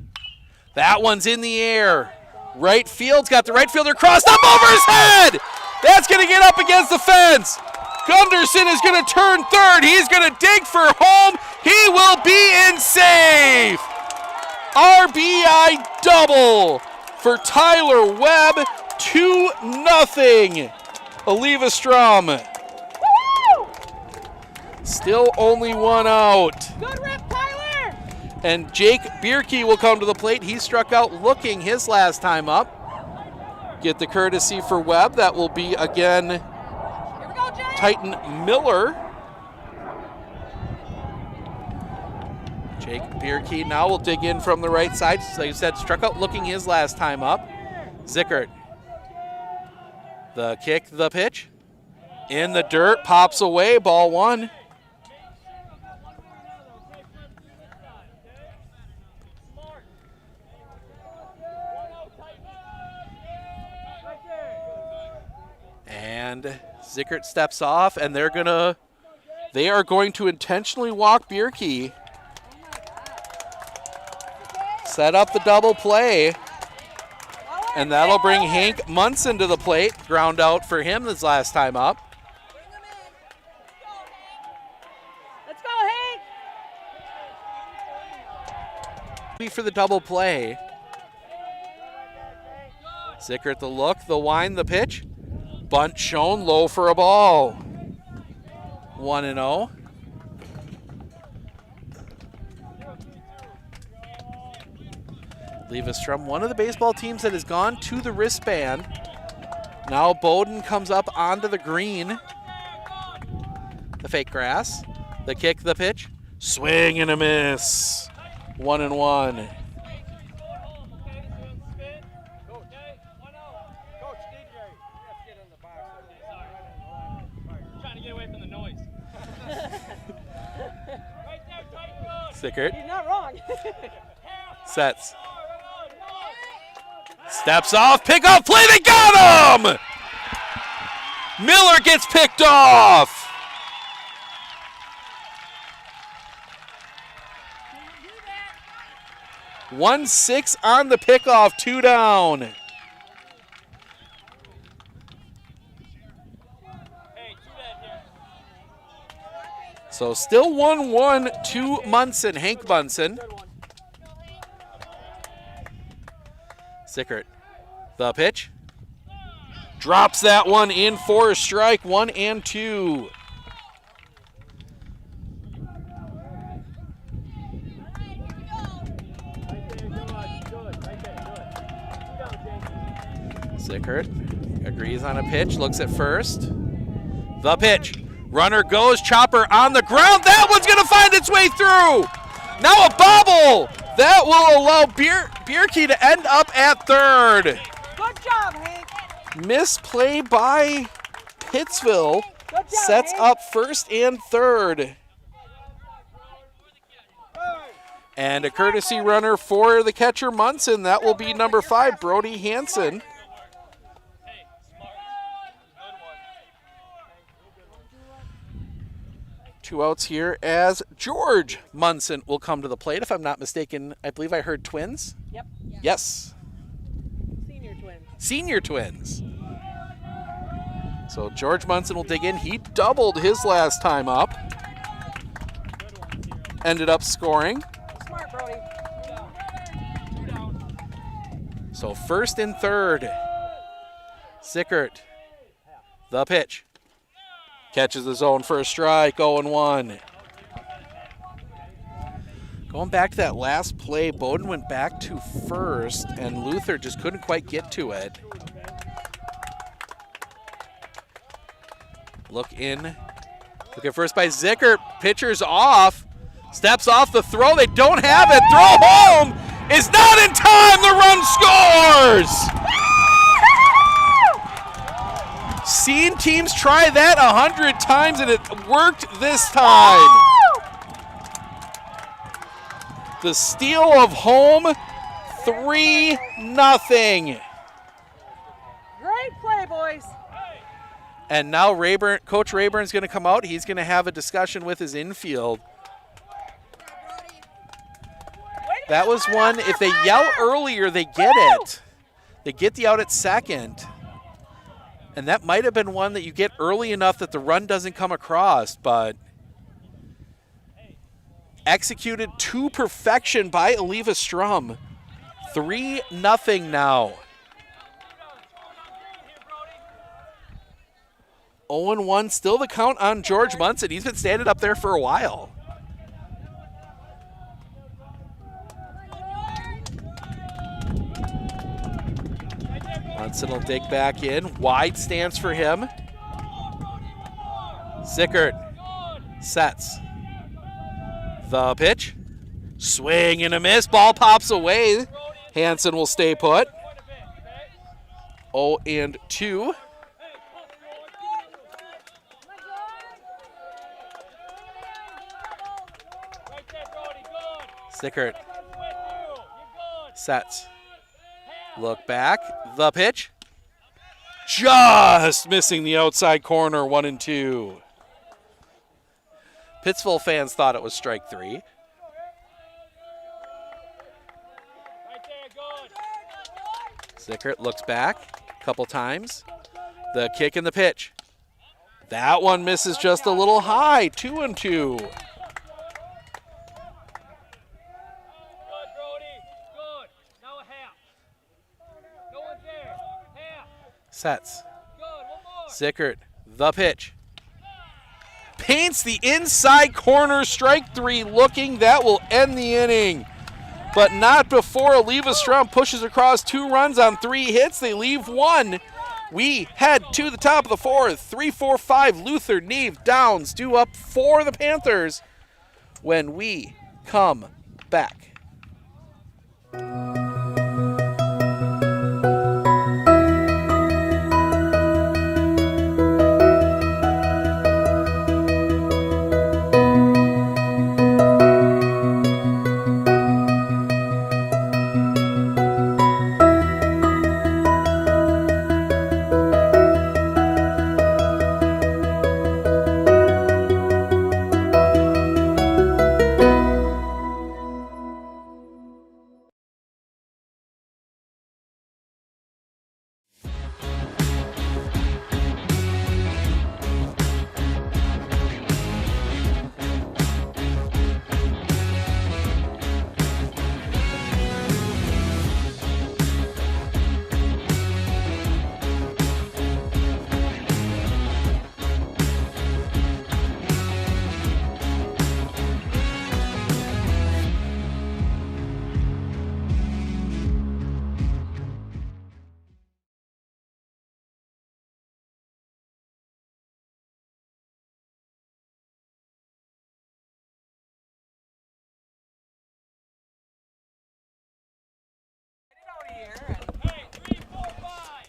That one's in the air. Right field's got the right fielder crossed up over his head. That's going to get up against the fence. Gunderson is going to turn third. He's going to dig for home. He will be in safe. RBI double for Tyler Webb, 2-0. Eleva-Strum. Still only one out. Good rip, Tyler! And Jake Bierke will come to the plate. He struck out looking his last time up. Get the courtesy for Webb. That will be again Titan Miller. Jake Bierke now will dig in from the right side. Like I said, struck out looking his last time up. Zickert. The kick, the pitch. In the dirt, pops away, ball one. And Zickert steps off, and they are going to intentionally walk Bierke. Set up the double play, and that'll bring Hank Munson to the plate. Ground out for him this last time up. Let's go, Hank! For the double play. Zickert the look, the wind, the pitch. Bunt shown, low for a ball. 1-0. Eleva-Strum, one of the baseball teams that has gone to the wristband. Now Bowden comes up onto the green. The fake grass. The kick, the pitch. Swing and a miss. 1-1. Zickert. He's not wrong. Sets. Steps off, pick off play, they got him! Miller gets picked off. – 1-6 on the pickoff, 2 down. So still 1-1 to Munson, Hank Munson. Zickert, the pitch. Drops that one in for a strike, 1-2. Zickert agrees on a pitch, looks at first. The pitch. Runner goes, chopper on the ground. That one's going to find its way through. Now a bobble. That will allow Bierke to end up at third. Good job, Hank. Misplay by Pittsville. Good job, Sets Hank. up first and third. And a courtesy runner for the catcher Munson. That will be number 5, Brody Hansen. Two outs here as George Munson will come to the plate. If I'm not mistaken, I believe I heard twins. Yep. Yes. Senior twins. Senior twins. So George Munson will dig in. He doubled his last time up. Ended up scoring. Smart, Brody. So first and third. Zickert. The pitch. Catches the zone for a strike, 0-1. Going back to that last play, Bowden went back to first, and Luther just couldn't quite get to it. Look in. Look at first by Zickert. Pitcher's off. Steps off the throw. They don't have it. Throw home is not in time. The run scores. Seen teams try that 100 times, and it worked this time. The steal of home, 3-0. Great play, boys. And now Coach Rayburn's going to come out. He's going to have a discussion with his infield. That was one, if they yell earlier, they get it. They get the out at second. And that might have been one that you get early enough that the run doesn't come across, but executed to perfection by Eleva-Strum. 3-0 now. 0-1, still the count on George Munson. He's been standing up there for a while. Munson will dig back in. Wide stance for him. Sickert sets. The pitch. Swing and a miss. Ball pops away. Hansen will stay put. 0-2. Sickert sets. Look back. The pitch. Just missing the outside corner. 1-2. Pittsville fans thought it was strike 3. Sickert looks back a couple times. The kick and the pitch. That one misses just a little high. 2-2. Sets. Sickert, the pitch. Paints the inside corner, strike 3 looking. That will end the inning. But not before Eleva-Strum pushes across 2 runs on 3 hits. They leave 1. We head to the top of the 4th. 3-4-5, Luther, Neve, Downs due up for the Panthers when we come back.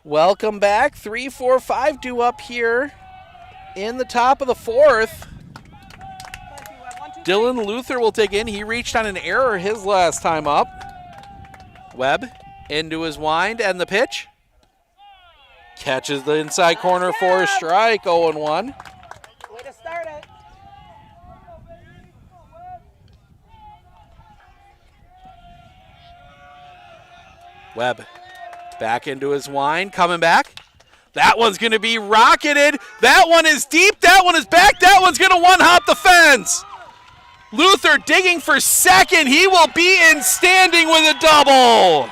Welcome back. 3-4-5 due up here in the top of the 4th. Dylan Luther will take in. He reached on an error his last time up. Webb into his wind and the pitch. Catches the inside corner for a strike. 0-1. Way to start it. Webb back into his wind, coming back. That one's going to be rocketed. That one is deep. That one is back. That one's going to one-hop the fence. Luther digging for second. He will be in standing with a double.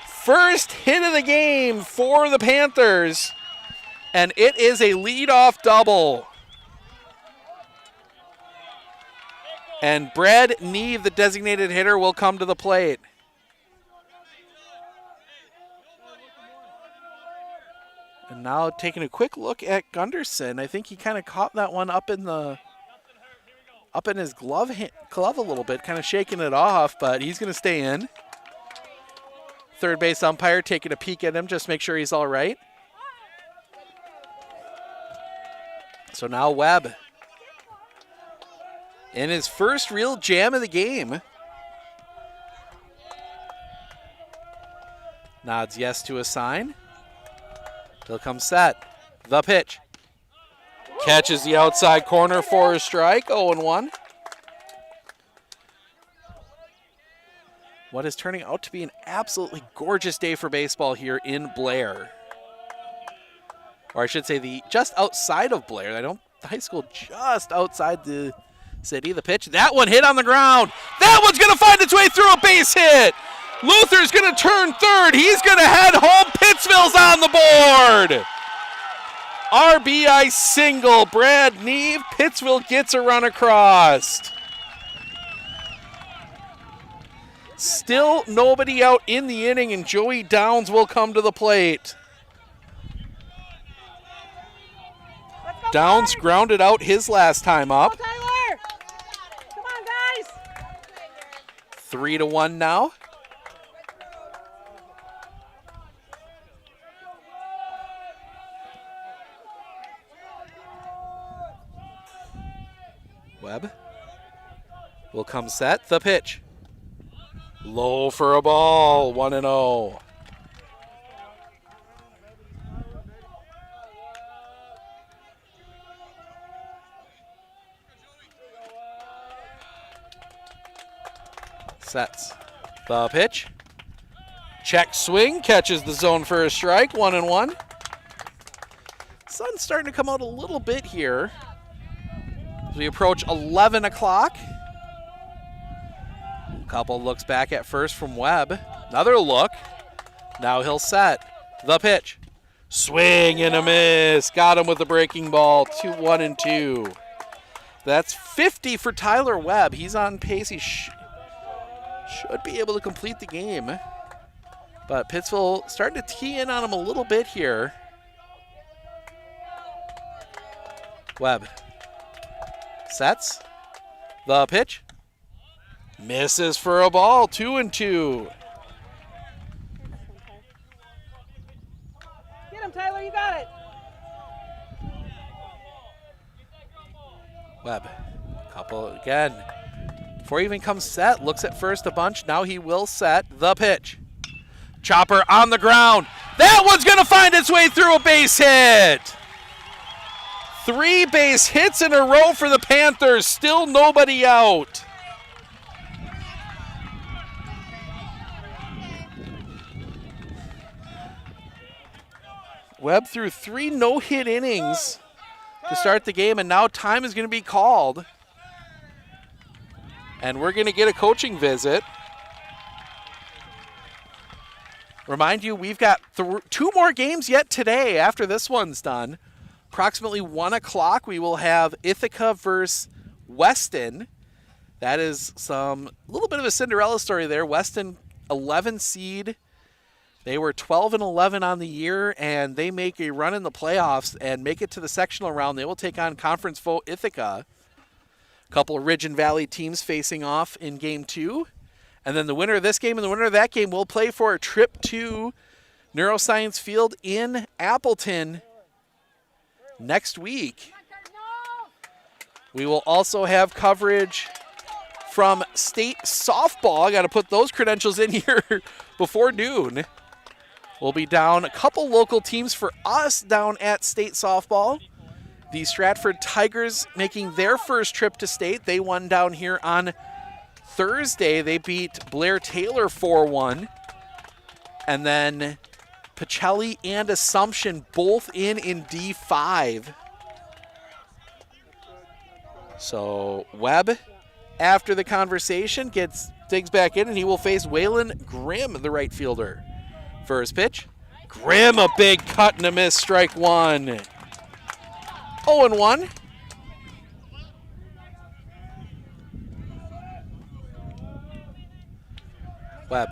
First hit of the game for the Panthers, and it is a leadoff double. And Brad Neve, the designated hitter, will come to the plate. And now taking a quick look at Gunderson. I think he kind of caught that one up in his glove a little bit, kind of shaking it off, but he's going to stay in. Third base umpire taking a peek at him, just make sure he's all right. So now Webb in his first real jam of the game. Nods yes to a sign. He'll come set. The pitch. Catches the outside corner for a strike. 0-1. What is turning out to be an absolutely gorgeous day for baseball here in Blair. Or I should say just outside of Blair. The high school just outside the city. The pitch. That one hit on the ground. That one's going to find its way through a base hit. Luther's going to turn third. He's going to head home. Pittsville's on the board. RBI single. Brad Neve. Pittsville gets a run across. Still nobody out in the inning, and Joey Downs will come to the plate. Downs grounded out his last time up. Go, Tyler! Come on, guys! 3-1 now. Webb will come set. The pitch. Low for a ball. 1-0. Sets the pitch. Check swing, catches the zone for a strike. 1-1. Sun's starting to come out a little bit here as we approach 11 o'clock. Couple looks back at first from Webb. Another look. Now he'll set the pitch. Swing and a miss. Got him with the breaking ball. 2-1-2. That's 50 for Tyler Webb. He's on pace. He should be able to complete the game. But Pittsville starting to tee in on him a little bit here. Webb sets the pitch. Misses for a ball. 2-2. Get him, Tyler. You got it. Webb, couple again. Before he even comes set, looks at first a bunch. Now he will set the pitch. Chopper on the ground. That one's going to find its way through a base hit. 3 base hits in a row for the Panthers. Still nobody out. Webb threw 3 no-hit innings to start the game, and now time is going to be called. And we're going to get a coaching visit. Remind you, we've got 2 more games yet today after this one's done. Approximately 1 o'clock, we will have Ithica versus Weston. That is a little bit of a Cinderella story there. Weston, 11 seed. They were 12-11 on the year, and they make a run in the playoffs and make it to the sectional round. They will take on conference foe Ithica. A couple of Ridge and Valley teams facing off in Game 2. And then the winner of this game and the winner of that game will play for a trip to Neuroscience Field in Appleton next week. We will also have coverage from state softball. I got to put those credentials in here before noon. We'll be down a couple local teams for us down at state softball. The Stratford Tigers making their first trip to state. They won down here on Thursday. They beat Blair Taylor 4-1. And then Pacelli and Assumption both in D5. So Webb, after the conversation, digs back in, and he will face Waylon Grimm, the right fielder. First pitch. Grimm, a big cut and a miss, strike 1. 0-1. Webb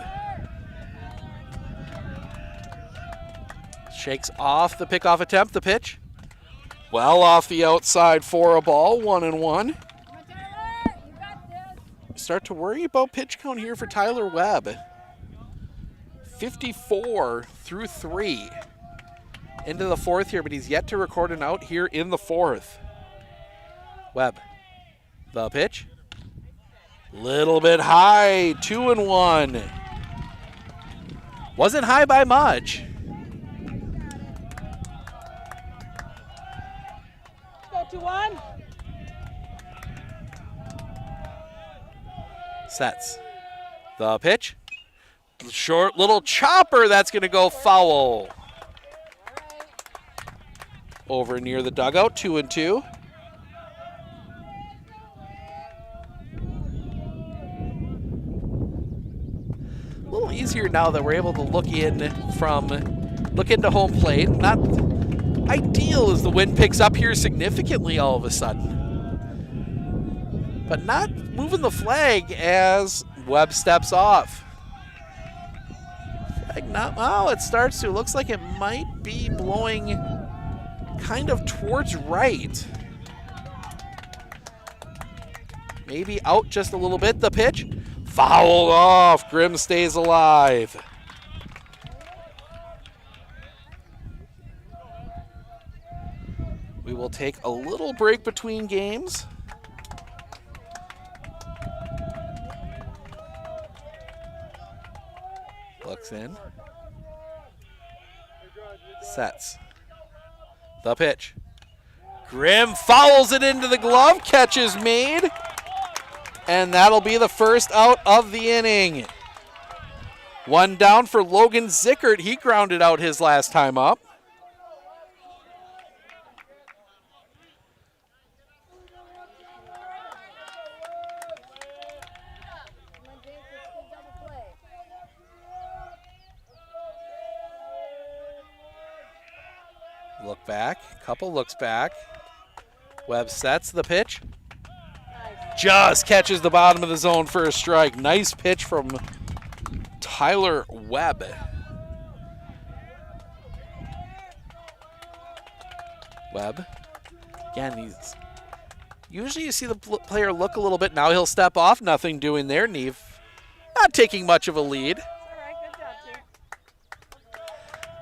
shakes off the pickoff attempt. The pitch. Well off the outside for a ball. 1-1. Start to worry about pitch count here for Tyler Webb. 54 through 3 into the 4th here, but he's yet to record an out here in the 4th. Webb, the pitch. Little bit high, 2-1. Wasn't high by much. Go 2-1. Sets the pitch. Short little chopper, that's going to go foul. Over near the dugout, 2-2. A little easier now that we're able to look into home plate. Not ideal as the wind picks up here significantly all of a sudden. But not moving the flag as Webb steps off. Flag not, oh, it starts to. Looks like it might be blowing kind of towards right. Maybe out just a little bit. The pitch. Fouled off. Grimm stays alive. We will take a little break between games. Looks in. Sets. The pitch. Grimm fouls it into the glove. Catch is made. And that'll be the first out of the inning. One down for Logan Zickert. He grounded out his last time up. Look back, couple looks back. Webb sets the pitch. Just catches the bottom of the zone for a strike. Nice pitch from Tyler Webb. Webb, again, usually you see the player look a little bit. Now he'll step off, nothing doing there. Neve not taking much of a lead.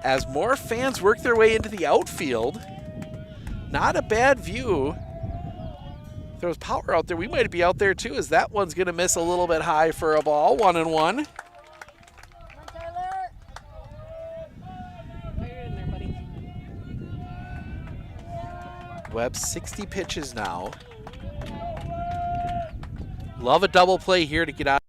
As more fans work their way into the outfield, not a bad view. If there was power out there, we might be out there too, as that one's going to miss a little bit high for a ball. 1-1. Webb 60 pitches now. Love a double play here to get out.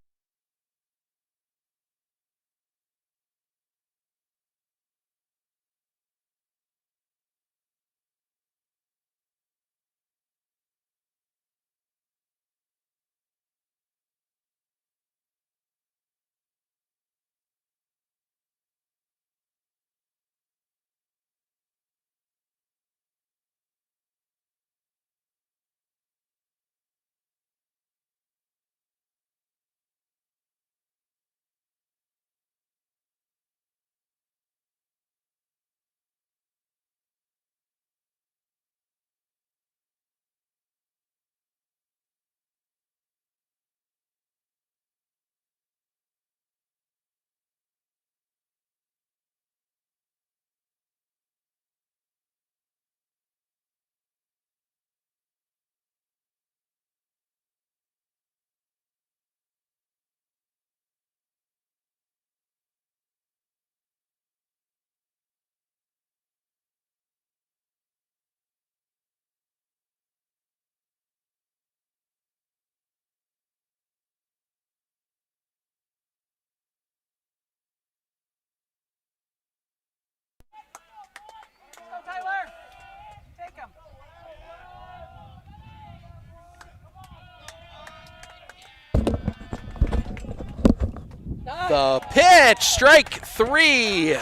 The pitch, strike 3.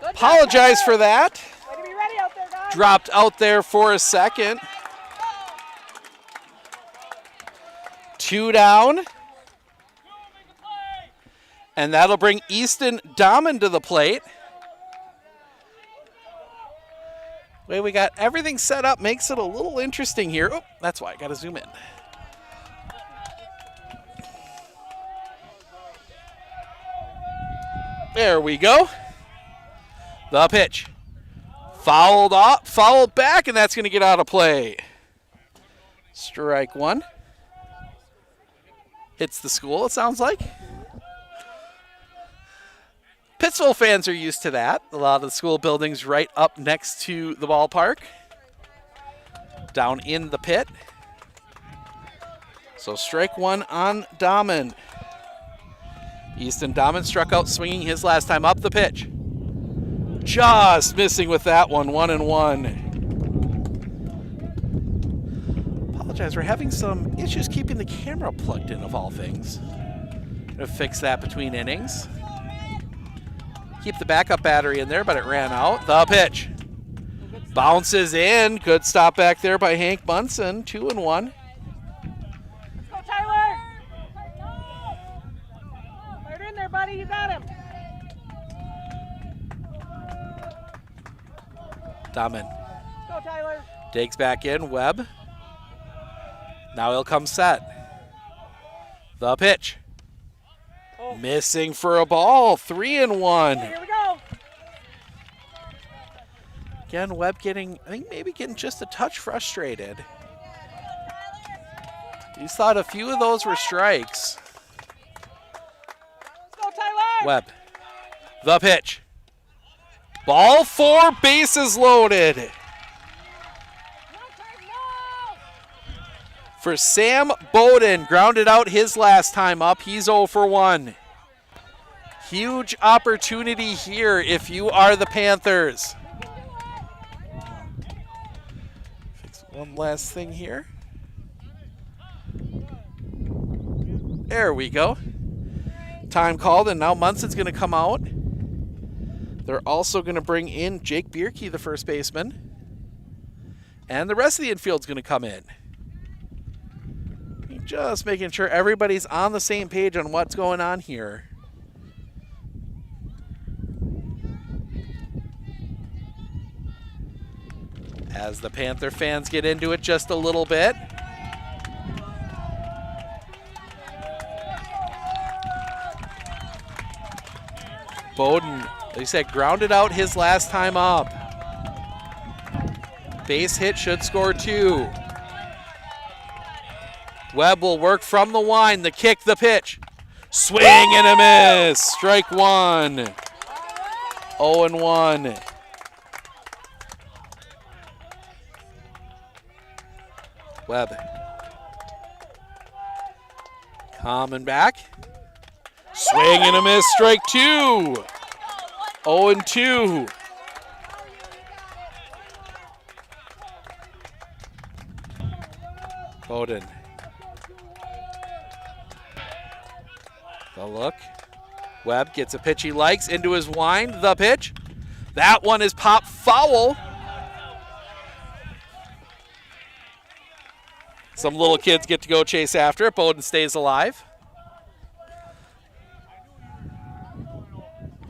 Apologize for that. Dropped out there for a second. 2 down. And that'll bring Easton Dahman to the plate. The way we got everything set up makes it a little interesting here. Oh, that's why I got to zoom in. There we go. The pitch. Fouled off, fouled back, and that's going to get out of play. Strike 1. Hits the school, it sounds like. Pittsville fans are used to that. A lot of the school buildings right up next to the ballpark. Down in the pit. So strike 1 on Dahman. Easton Dahman struck out swinging his last time up. The pitch. Just missing with that one. 1-1. Apologize, we're having some issues keeping the camera plugged in, of all things. Gonna fix that between innings. Keep the backup battery in there, but it ran out. The pitch. Bounces in. Good stop back there by Hank Munson. 2-1. Go, Tyler! Right in there, buddy. You got him. Dahmen Go, Tyler. digs back in. Webb. Now he'll come set. The pitch. Oh. Missing for a ball. 3-1. Here we go. Again, Webb maybe getting just a touch frustrated. He thought a few of those were strikes. Go, Tyler. Webb. The pitch. Ball 4, bases loaded. For Sam Bowden, grounded out his last time up. He's 0 for 1. Huge opportunity here if you are the Panthers. Fix one last thing here. There we go. Time called, and now Munson's going to come out. They're also going to bring in Jake Bierke, the first baseman. And the rest of the infield's going to come in. Just making sure everybody's on the same page on what's going on here. As the Panther fans get into it just a little bit. Bowden, they said, grounded out his last time up. Base hit, should score 2. Webb will work from the line, the kick, the pitch. Swing and a miss. Strike 1. 0-1. Webb. Coming back. Swing and a miss. Strike 2. 0-2. Bowden. The look. Webb gets a pitch he likes into his wind. The pitch. That one is popped foul. Some little kids get to go chase after it. Bowden stays alive.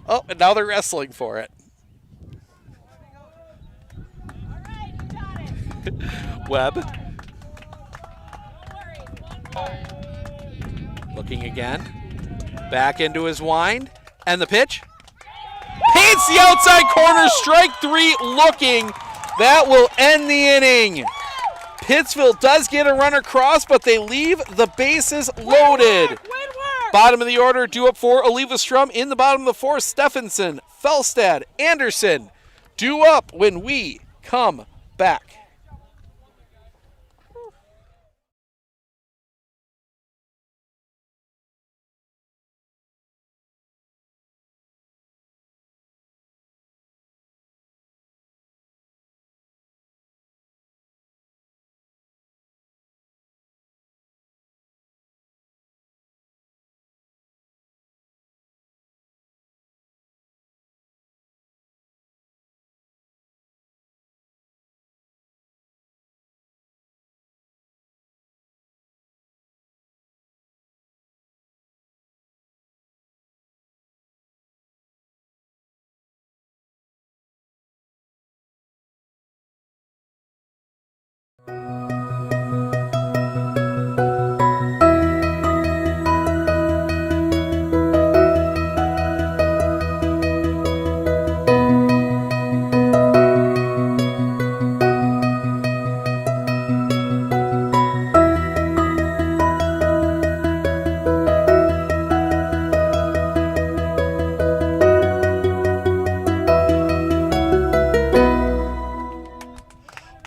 Oh, and now they're wrestling for it. Webb. Looking again. Back into his wind. And the pitch. Paints the outside corner. Strike 3 looking. That will end the inning. Pittsville does get a run across, but they leave the bases loaded. Bottom of the order, due up for Eleva-Strum. In the bottom of the 4th, Stephenson, Felstad, Anderson. Due up when we come back.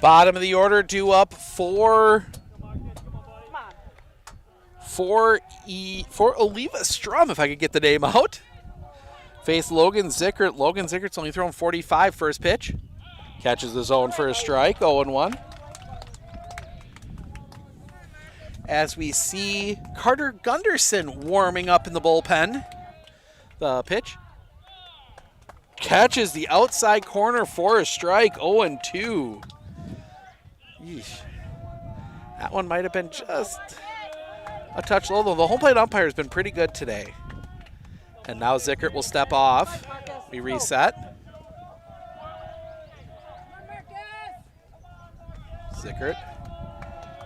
Bottom of the order, due up for Eleva-Strum, if I could get the name out. Face Logan Zickert. Logan Zickert's only thrown 45 first pitch. Catches the zone for a strike, 0-1. as we see Carter Gunderson warming up in the bullpen. The pitch. Catches the outside corner for a strike, 0-2. Yeesh. That one might have been just a touch low, though. The home plate umpire has been pretty good today. And now Zickert will step off. We reset. Zickert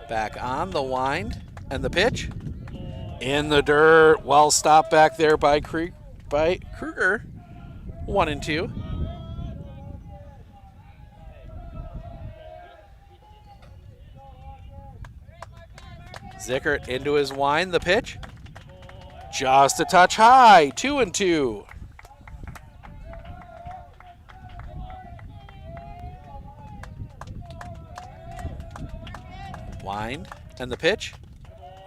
back on the wind and the pitch. In the dirt. Well stopped back there by Kruger. 1-2. Zickert into his wind, the pitch. Just a touch high, 2-2. Wind and the pitch.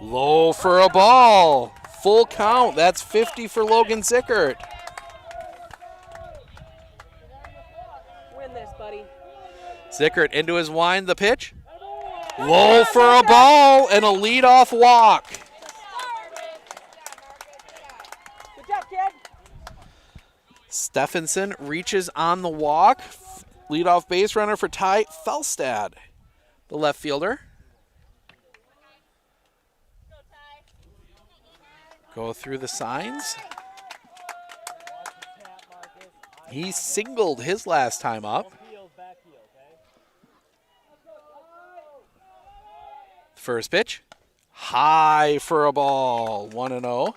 Low for a ball. Full count. That's 50 for Logan Zickert. Win this, buddy. Zickert into his wind, the pitch. Low for a ball and a leadoff walk. Good job, kid. Stephenson reaches on the walk. Leadoff base runner for Ty Felstad, the left fielder. Go through the signs. He singled his last time up. First pitch. High for a ball. 1-0.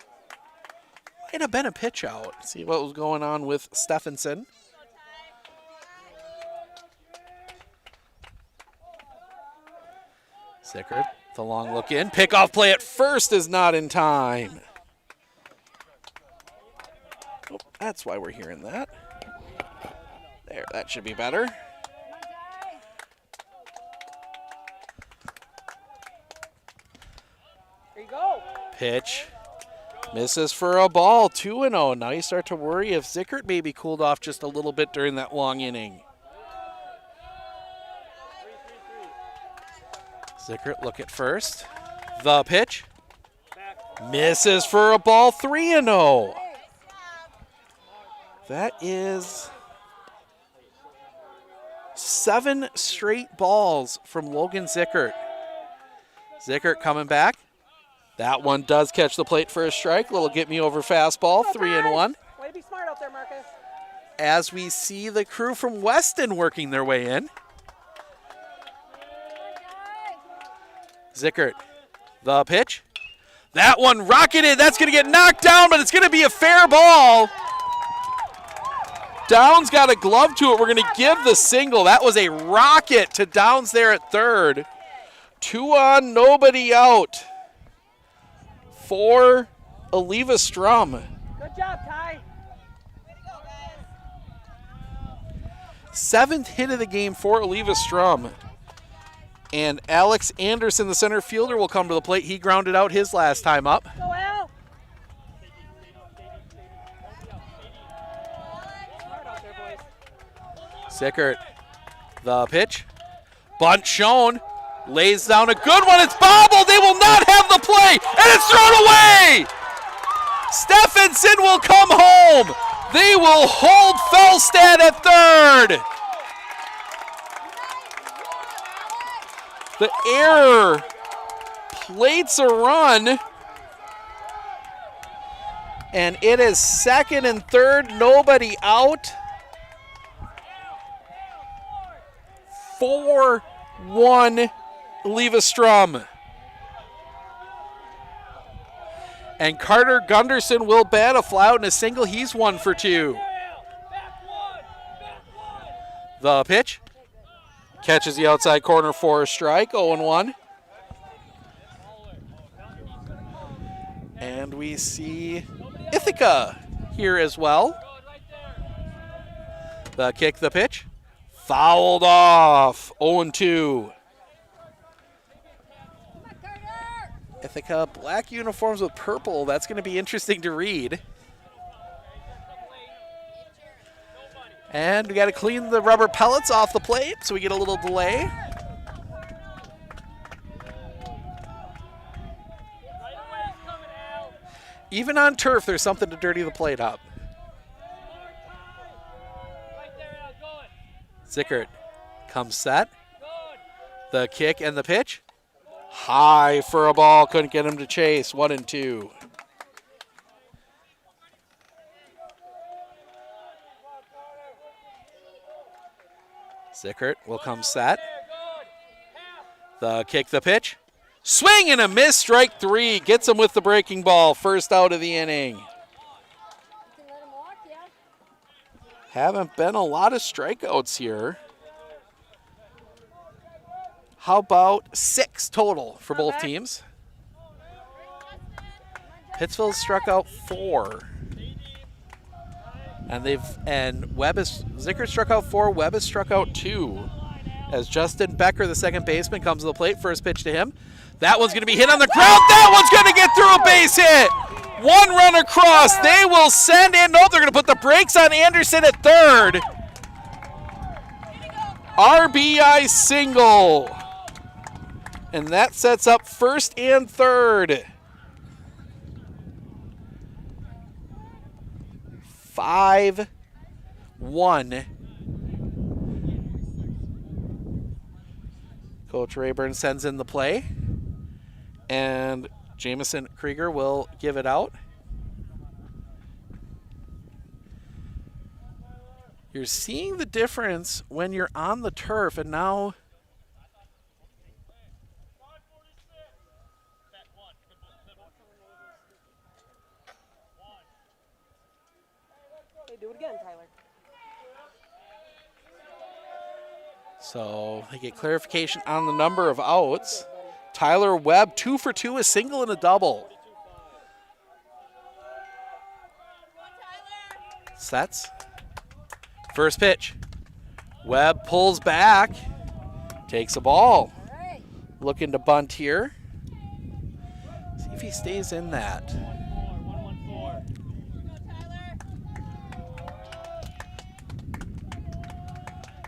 Might have been a pitch out. See what was going on with Stephenson. Zickert, the long look in. Pickoff play at first is not in time. Oh, that's why we're hearing that. There, that should be better. There you go. Pitch. Misses for a ball, 2-0. Now you start to worry if Zickert maybe cooled off just a little bit during that long inning. Zickert look at first. The pitch. Misses for a ball, 3-0. That is 7 straight balls from Logan Zickert. Zickert coming back. That one does catch the plate for a strike. Little get me over fastball, 3-1. Way to be smart out there, Marcus. As we see the crew from Weston working their way in. Zickert, the pitch. That one rocketed. That's going to get knocked down, but it's going to be a fair ball. Downs got a glove to it. We're going to give the single. That was a rocket to Downs there at third. 2 on, nobody out for Eleva-Strum. Good job, Ty. 7th hit of the game for Eleva-Strum. And Alex Anderson, the center fielder, will come to the plate. He grounded out his last time up. Go, Al. Zickert, the pitch. Bunt shown. Lays down a good one. It's bobbled. They will not have the play. And it's thrown away. Stephenson will come home. They will hold Felstad at third. The error plates a run. And it is second and third. Nobody out. 4-1 Eleva-Strum. And Carter Gunderson will bat a fly out in a single. He's 1 for 2. The pitch. Catches the outside corner for a strike. 0-1. And we see Ithica here as well. The kick, the pitch. Fouled off. 0-2. Ithica, black uniforms with purple. That's going to be interesting to read. And we got to clean the rubber pellets off the plate, so we get a little delay. Even on turf, there's something to dirty the plate up. Zickert comes set. The kick and the pitch. High for a ball. Couldn't get him to chase. 1-2. Zickert will come set. The kick, the pitch. Swing and a miss. Strike 3. Gets him with the breaking ball. First out of the inning. Haven't been a lot of strikeouts here. How about 6 total for both teams? Pittsville struck out 4. Zickert struck out 4, Webb has struck out 2. As Justin Becker, the second baseman, comes to the plate. First pitch to him. That one's going to be hit on the ground. That one's going to get through a base hit. 1 run across. They will send in. Nope, they're going to put the brakes on Anderson at third. RBI single. And that sets up first and third. 5-1. Coach Rayburn sends in the play. And Jamison Krieger will give it out. You're seeing the difference when you're on the turf, and now Hey, do it again, Tyler. so they get clarification on the number of outs. Tyler Webb, 2 for 2, a single and a double. Sets. First pitch. Webb pulls back. Takes a ball. Looking to bunt here. See if he stays in that.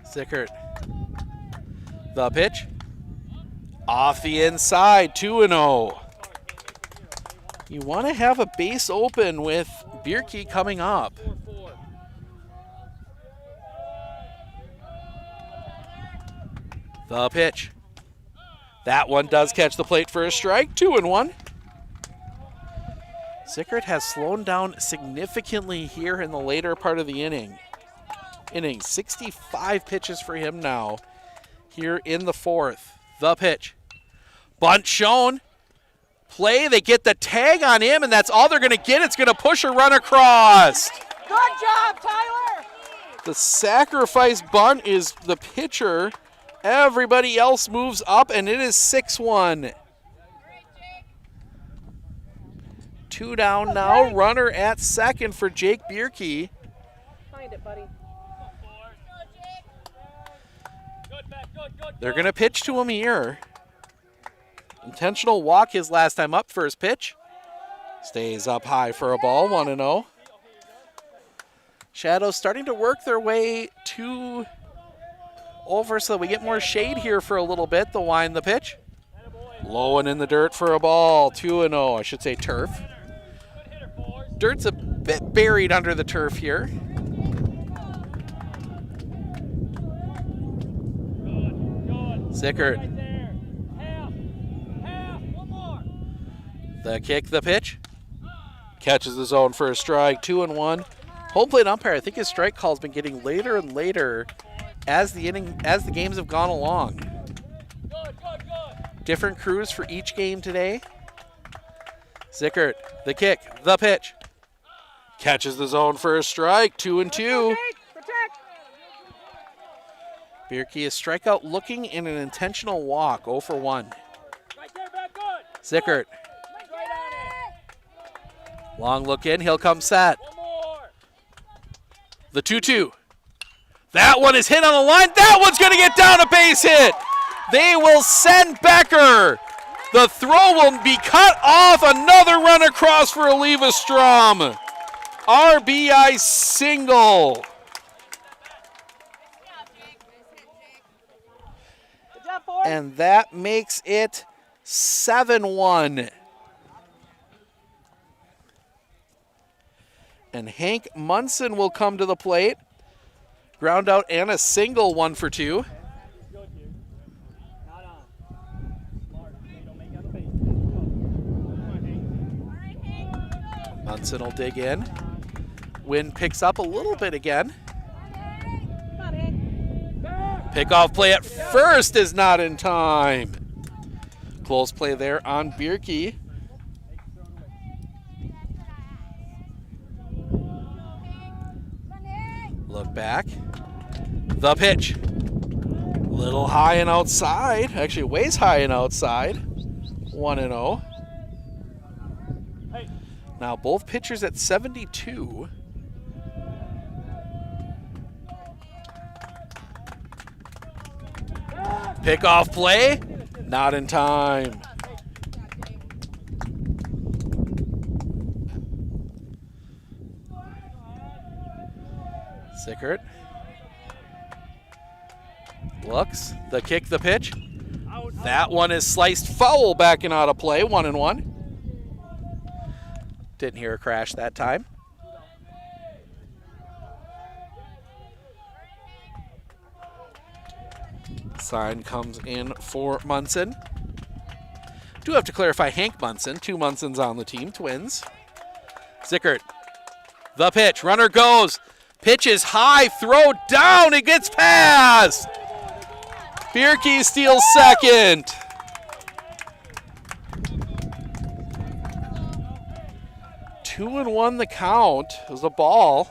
Zickert. The pitch. Off the inside, 2-0. You want to have a base open with Bierke coming up. The pitch. That one does catch the plate for a strike, 2-1. Zickert has slowed down significantly here in the later part of the inning. 65 pitches for him now here in the 4th. The pitch. Bunt shown. Play, they get the tag on him, and that's all they're going to get. It's going to push a run across. Good job, Tyler! The sacrifice bunt is the pitcher. Everybody else moves up, and it is 6-1. 2 down now. Runner at second for Jake Bierke. Find it, buddy. They're going to pitch to him here. Intentional walk his last time up. First pitch. Stays up high for a ball, 1-0. Shadows starting to work their way to over so that we get more shade here for a little bit. They'll wind the pitch. Low and in the dirt for a ball, 2-0. I should say turf. Dirt's a bit buried under the turf here. Zickert. The kick, the pitch. Catches the zone for a strike, 2-1. Home plate umpire, I think his strike call's been getting later and later as the games have gone along. Different crews for each game today. Zickert, the kick, the pitch. Catches the zone for a strike, 2-2. Bierke is strikeout looking in an intentional walk, 0 for 1. Zickert. Long look in, he'll come set. The 2-2. That one is hit on the line. That one's going to get down a base hit. They will send Becker. The throw will be cut off. Another run across for Eleva-Strum. RBI single. And that makes it 7-1. And Hank Munson will come to the plate. Ground out and a single, 1 for 2. Munson will dig in. Wind picks up a little bit again. Pickoff play at first is not in time. Close play there on Bierke. Look back. The pitch. Little high and outside. Actually, ways high and outside. 1-0. Now both pitchers at 72. Pickoff play. Not in time. Sickert looks, the kick, the pitch. That one is sliced foul, backing out of play, 1-1. Didn't hear a crash that time. Sign comes in for Munson. Do have to clarify Hank Munson, 2 Munsons on the team, twins. Sickert, the pitch, runner goes. Pitch is high, throw down, it gets past. Bierke steals second. Two and 1 the count. It was a ball.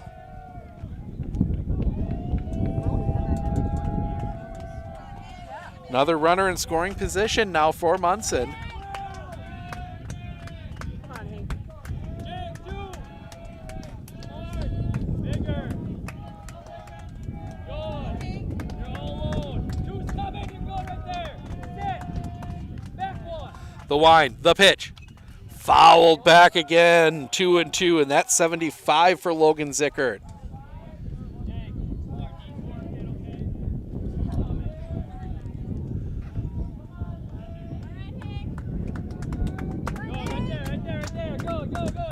Another runner in scoring position now for Munson. The wind, the pitch. Fouled back again, 2-2, and that's 75 for Logan Sickert.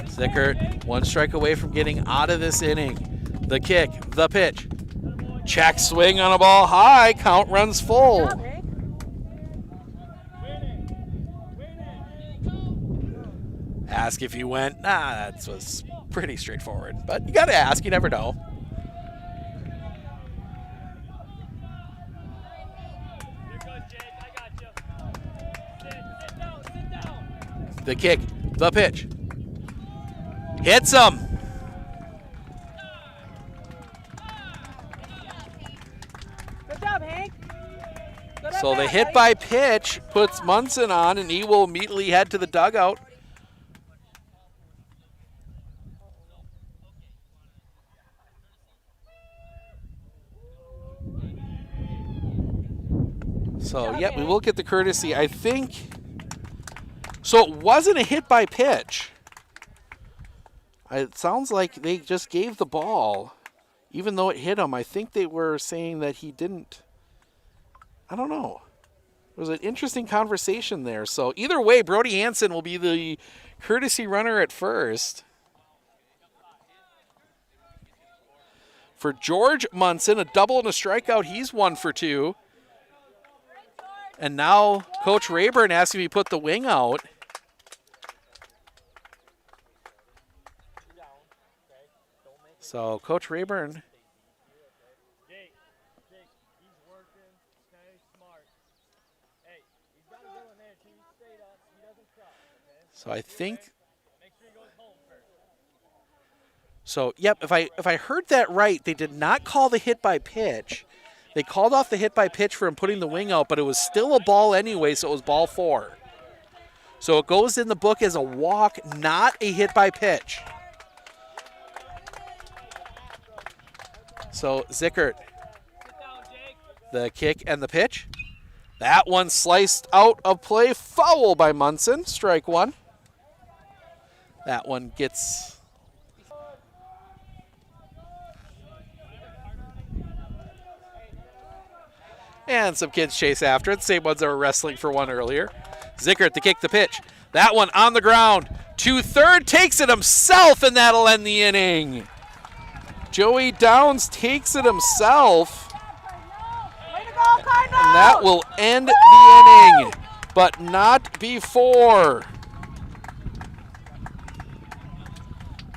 Sickert, 1 strike away from getting out of this inning. The kick, the pitch. Check swing on a ball high, count runs full. Ask if you went. Nah, that was pretty straightforward. But you got to ask. You never know. The kick. The pitch. Hits him. Good job, Hank. So the hit by pitch puts Munson on, and he will immediately head to the dugout. So, yeah, we will get the courtesy, I think. So it wasn't a hit by pitch. It sounds like they just gave the ball, even though it hit him. I think they were saying that he didn't. I don't know. It was an interesting conversation there. So either way, Brody Hansen will be the courtesy runner at first. For George Munson, a double and a strikeout. He's 1 for 2. And now Coach Rayburn asked if he put the wing out. So Coach Rayburn. So I think. So yep, if I heard that right, they did not call the hit by pitch. They called off the hit by pitch for him putting the wing out, but it was still a ball anyway, so it was ball 4. So it goes in the book as a walk, not a hit by pitch. So Sickert, the kick and the pitch. That one sliced out of play, foul by Munson, strike 1. That one gets... And some kids chase after it. Same ones that were wrestling for one earlier. Sickert, the kick, the pitch. That one on the ground. to third, takes it himself, and that'll end the inning. Joey Downs takes it himself. And that will end the inning, but not before.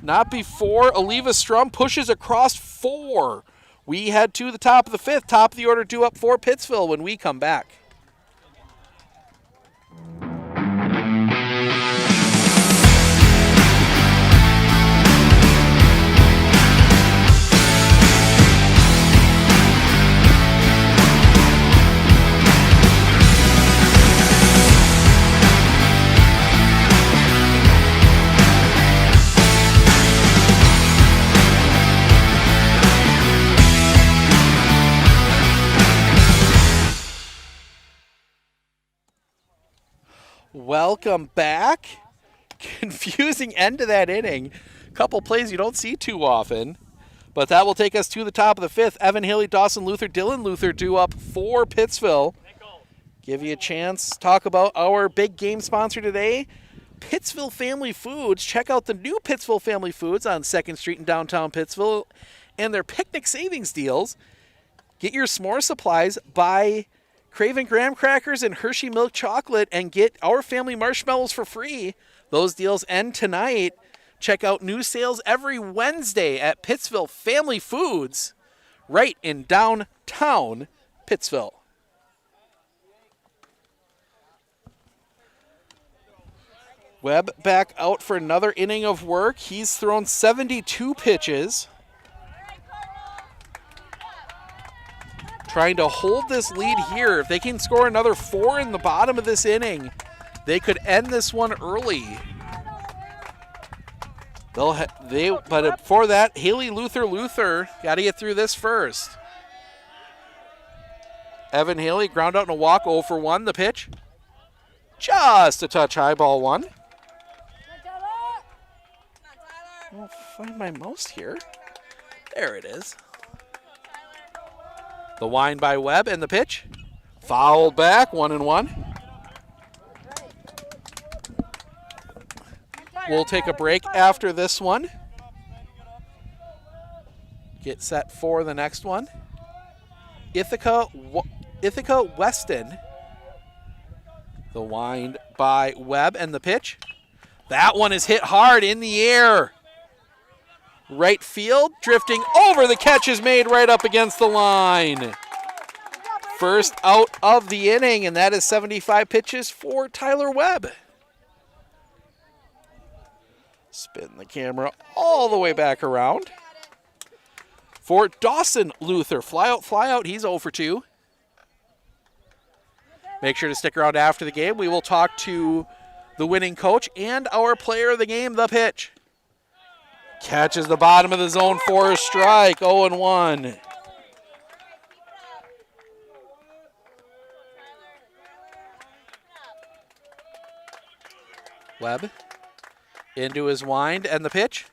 Not before Eleva-Strum pushes across 4. We head to the top of the 5th. Top of the order due up for Pittsville when we come back. Welcome back. Confusing end to that inning. Couple plays you don't see too often. But that will take us to the top of the 5th. Evan Haley, Dawson Luther, Dylan Luther due up for Pittsville. Give you a chance to talk about our big game sponsor today, Pittsville Family Foods. Check out the new Pittsville Family Foods on 2nd Street in downtown Pittsville and their picnic savings deals. Get your s'more supplies, buy Craven Graham Crackers and Hershey Milk Chocolate, and get our family marshmallows for free. Those deals end tonight. Check out new sales every Wednesday at Pittsville Family Foods, right in downtown Pittsville. Webb back out for another inning of work. He's thrown 72 pitches. Trying to hold this lead here. If they can score another 4 in the bottom of this inning, they could end this one early. But before that, Haley Luther got to get through this first. Evan Haley ground out in a walk, 0 for 1. The pitch, just a touch high, ball 1. I'll find my mouse here. There it is. The wind by Webb, and the pitch fouled back, 1-1. We'll take a break after this one. Get set for the next one. Ithica Weston. The wind by Webb, and the pitch. That one is hit hard in the air. Right field, drifting over. The catch is made right up against the line. First out of the inning, and that is 75 pitches for Tyler Webb. Spin the camera all the way back around. For Dawson Luther, fly out, he's 0 for 2. Make sure to stick around after the game. We will talk to the winning coach and our player of the game. The pitch. Catches the bottom of the zone for a strike, 0-1. Webb into his wind, and the pitch.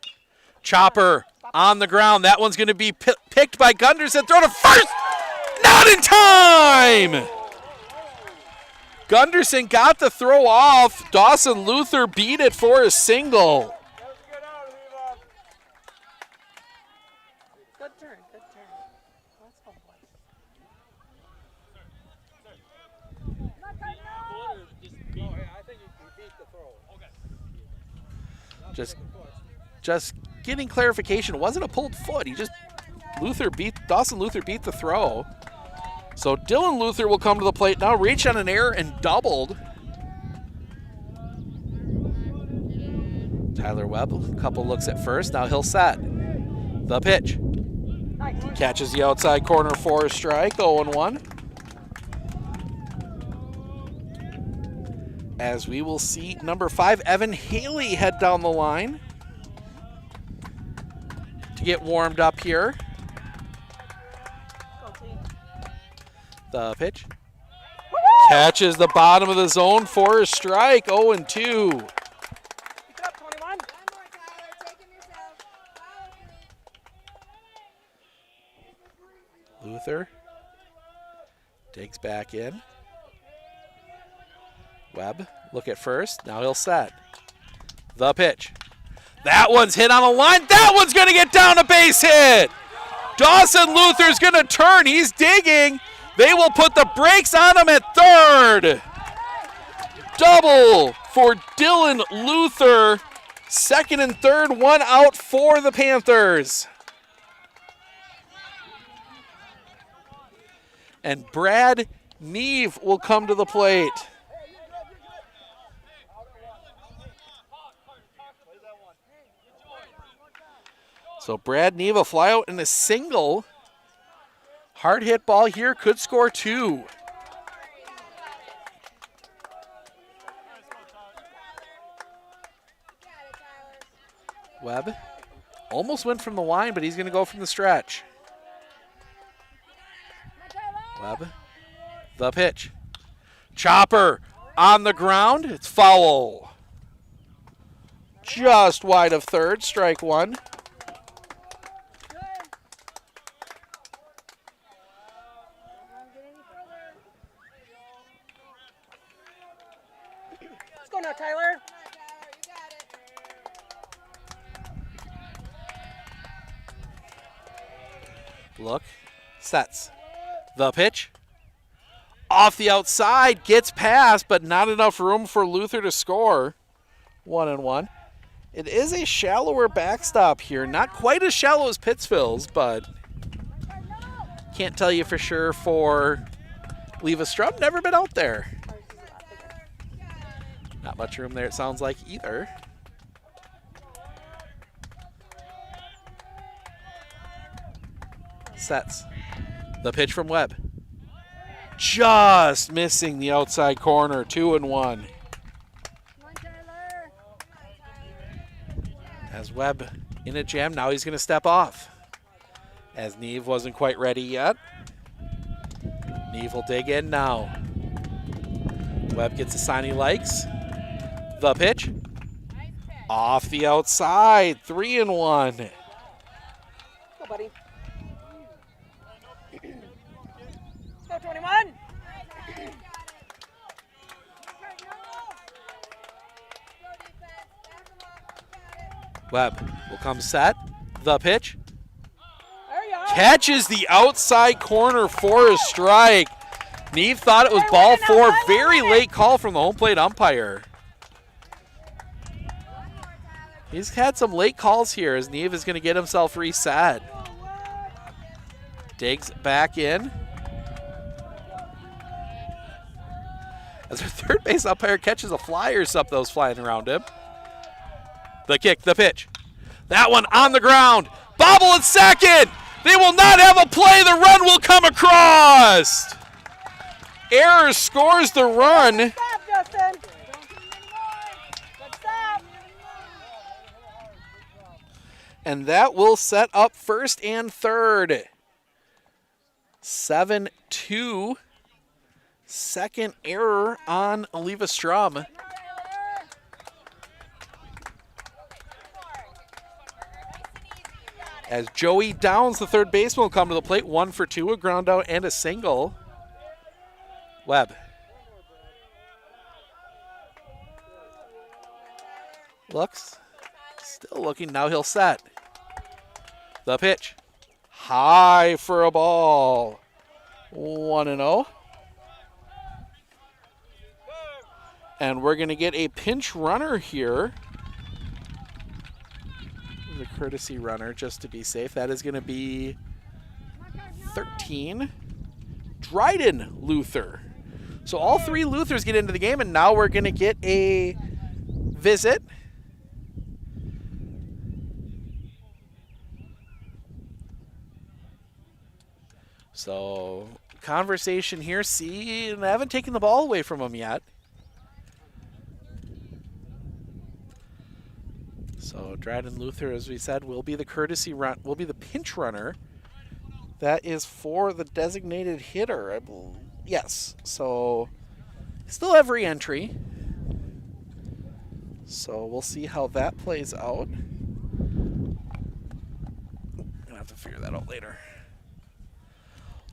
Chopper on the ground. That one's going to be picked by Gunderson. Throw to first. Not in time. Gunderson got the throw off. Dawson Luther beat it for a single. Just getting clarification. It wasn't a pulled foot. Dawson Luther beat the throw. So Dylan Luther will come to the plate now, reached on an error and doubled. Tyler Webb, a couple looks at first. Now he'll set. The pitch. Catches the outside corner for a strike, 0-1. As we will see number 5, Evan Haley, head down the line to get warmed up here. The pitch. Catches the bottom of the zone for a strike, 0-2. Luther digs back in. Webb, look at first. Now he'll set. The pitch. That one's hit on a line. That one's going to get down, a base hit. Dawson Luther's going to turn. He's digging. They will put the brakes on him at third. Double for Dylan Luther. Second and third, one out for the Panthers. And Brad Neve will come to the plate. So Brad Neve, a fly out and a single. Hard hit ball here, could score 2. Webb almost went from the line, but he's going to go from the stretch. Webb, the pitch. Chopper on the ground. It's foul. Just wide of third, strike 1. Let's go now, Tyler. Look, sets. The pitch. Off the outside, gets past, but not enough room for Luther to score. 1-1. It is a shallower backstop here. Not quite as shallow as Pittsville's, but can't tell you for sure for Eleva-Strum. Never been out there. Not much room there, it sounds like, either. Sets. The pitch from Webb. Just missing the outside corner. 2-1. As Webb in a jam, now he's going to step off. As Neve wasn't quite ready yet. Neve will dig in now. Webb gets a sign he likes. The pitch. Off the outside. 3-1. Go, buddy. Go, 21. Webb will come set. The pitch. There you are. Catches the outside corner for a strike. Neve thought it was ball 4. Very late call from the home plate umpire. He's had some late calls here as Neve is going to get himself reset. Digs back in. As our third base umpire catches a fly or something that was flying around him. The kick, the pitch. That one on the ground. Bobble at second. They will not have a play. The run will come across. Error scores the run. Stop, Justin. Good stop. And that will set up first and third. 7-2. Second error on Eleva-Strum. As Joey Downs, the third baseman, will come to the plate. 1 for 2, a ground out and a single. Webb. Looks. Still looking. Now he'll set. The pitch. High for a ball. 1-0. And we're going to get a pinch runner here. The courtesy runner, just to be safe. That is going to be 13. Dryden Luther. So all 3 Luthers get into the game, and now we're going to get a visit. So conversation here. See, and I haven't taken the ball away from him yet. So Dryden Luther, as we said, will be the courtesy run, will be the pinch runner. That is for the designated hitter, I believe. Yes. So still have re-entry. So we'll see how that plays out. I'm gonna have to figure that out later.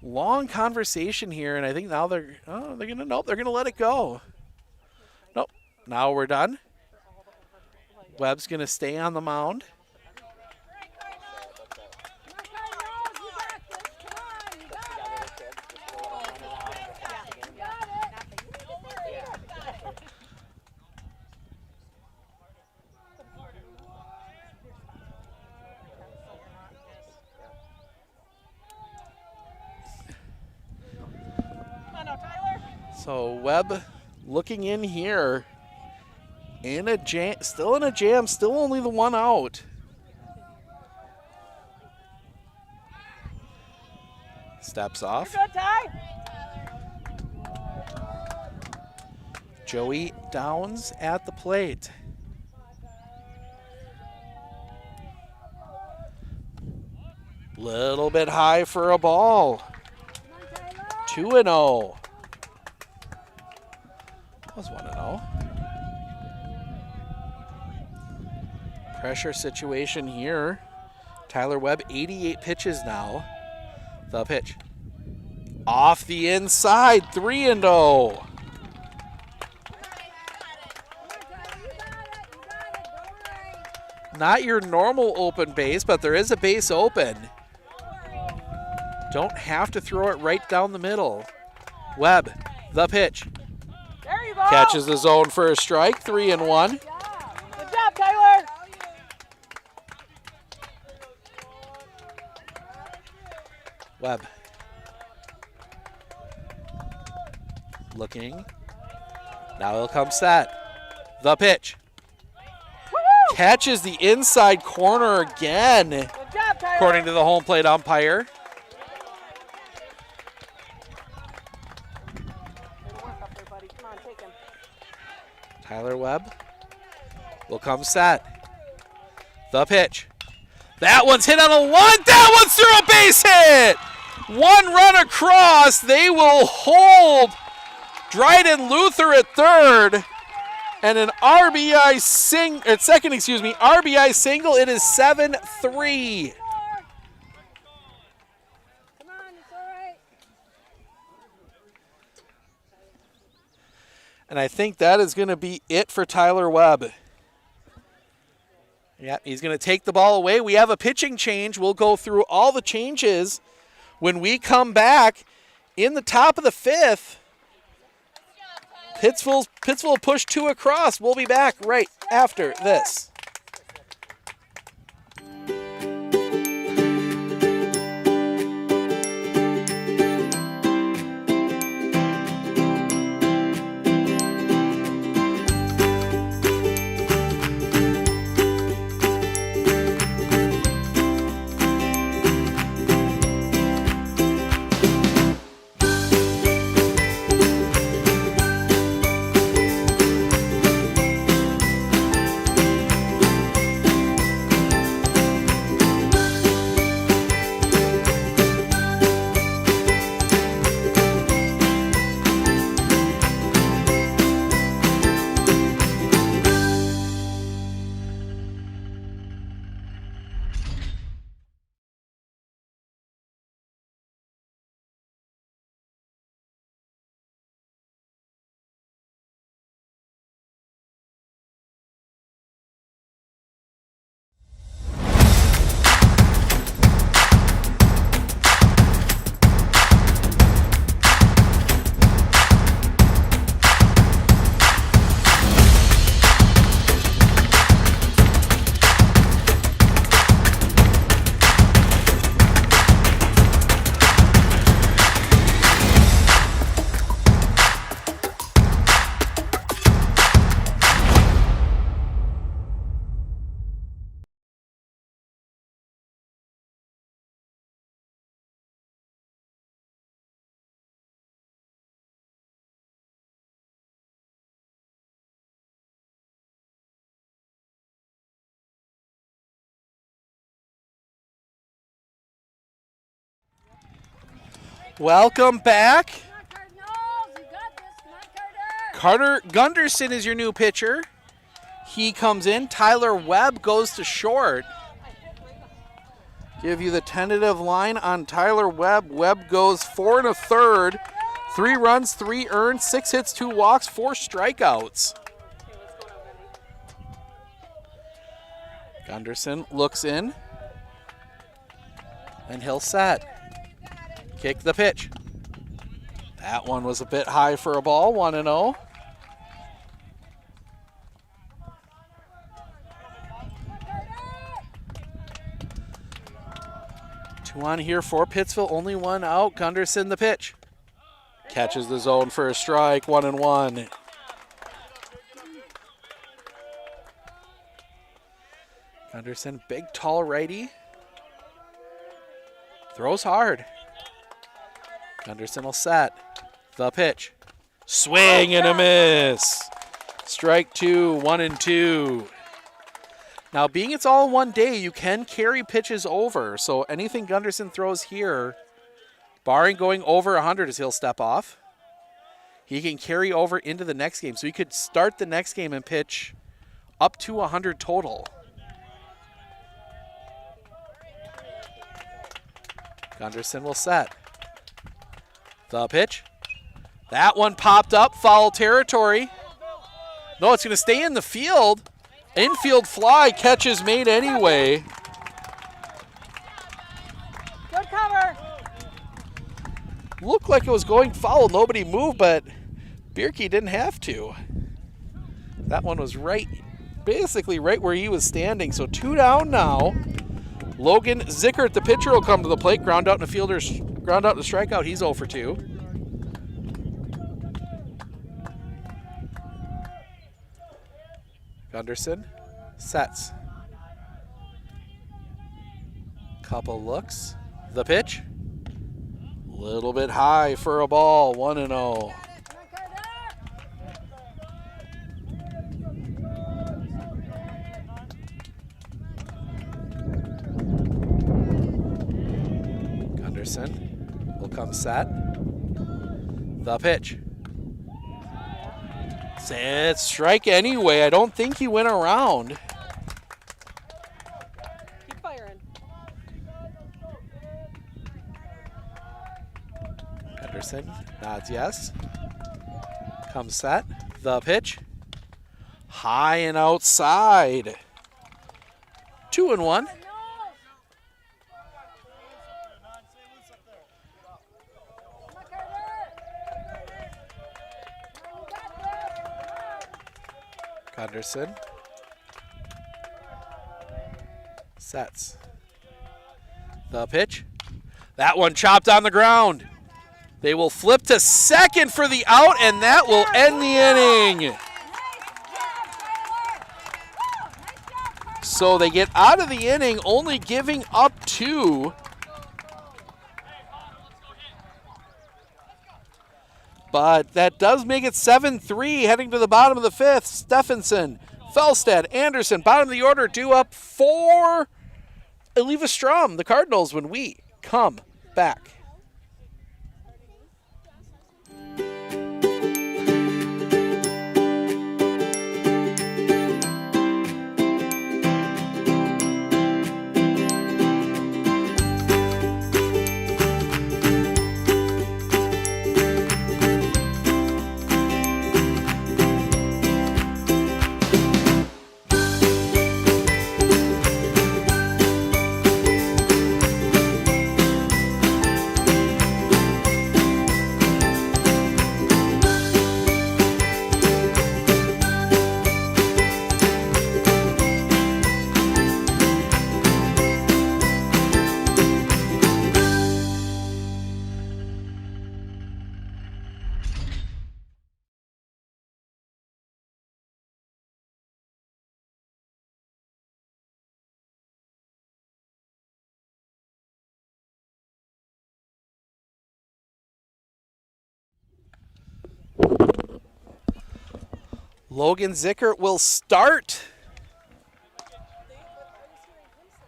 Long conversation here, and I think now they're gonna let it go. Nope. Now we're done. Webb's going to stay on the mound. So Webb looking in here, in a jam, still only the one out. Steps off. You're good, Ty. Joey Downs at the plate. Little bit high for a ball. 2-0. That was 1-0. Pressure situation here. Tyler Webb, 88 pitches now. The pitch. Off the inside, 3-0. Not your normal open base, but there is a base open. Don't have to throw it right down the middle. Webb, the pitch. There you go. Catches the zone for a strike, 3-1. Good job, Tyler. Webb. Looking. Now he'll come set. The pitch. Woo-hoo! Catches the inside corner again, Good job, Tyler. according to the home plate umpire. Good work up there, buddy. Come on, take him. Tyler Webb will come set. The pitch. That one's hit on a one. That one's through a base hit. One run across. They will hold Dryden Luther at third. And an RBI RBI single. It is 7-3. Come on, it's all right. And I think that is going to be it for Tyler Webb. Yeah, he's going to take the ball away. We have a pitching change. We'll go through all the changes when we come back in the top of the fifth. Pittsville pushed 2 across. We'll be back right after this. Welcome back. Carter Gunderson is your new pitcher. He comes in. Tyler Webb goes to short. Give you the tentative line on Tyler Webb. Webb goes 4 1/3. 3 runs, 3 earned, 6 hits, 2 walks, 4 strikeouts. Gunderson looks in. And he'll set. Kick the pitch. That one was a bit high for a ball, 1-0. Two on here for Pittsville, only one out. Gunderson the pitch. Catches the zone for a strike, 1-1. Gunderson, big, tall righty. Throws hard. Gunderson will set. The pitch. Swing and a miss. Strike two, 1-2. Now, being it's all in one day, you can carry pitches over. So anything Gunderson throws here, barring going over 100 as he'll step off, he can carry over into the next game. So he could start the next game and pitch up to 100 total. Gunderson will set. The pitch. That one popped up, foul territory. No, it's going to stay in the field. Infield fly, catch is made anyway. Good cover. Looked like it was going foul. Nobody moved, but Bierke didn't have to. That one was right, basically right where he was standing. So 2 down now. Logan Zickert, the pitcher, will come to the plate. Ground out and a strikeout. He's 0 for 2. Gunderson sets. Couple looks. The pitch. Little bit high for a ball. 1-0. Gunderson will come set. The pitch. It's strike anyway. I don't think he went around. Keep firing. Gunderson nods yes. Comes set. The pitch. High and outside. 2-1. Gunderson sets. The pitch. That one chopped on the ground. They will flip to second for the out, and that will end the inning. So they get out of the inning only giving up 2. But that does make it 7-3 heading to the bottom of the 5th. Stephenson, Felstad, Anderson, bottom of the order, due up for Eleva-Strum, the Cardinals, when we come back. Logan Zickert will start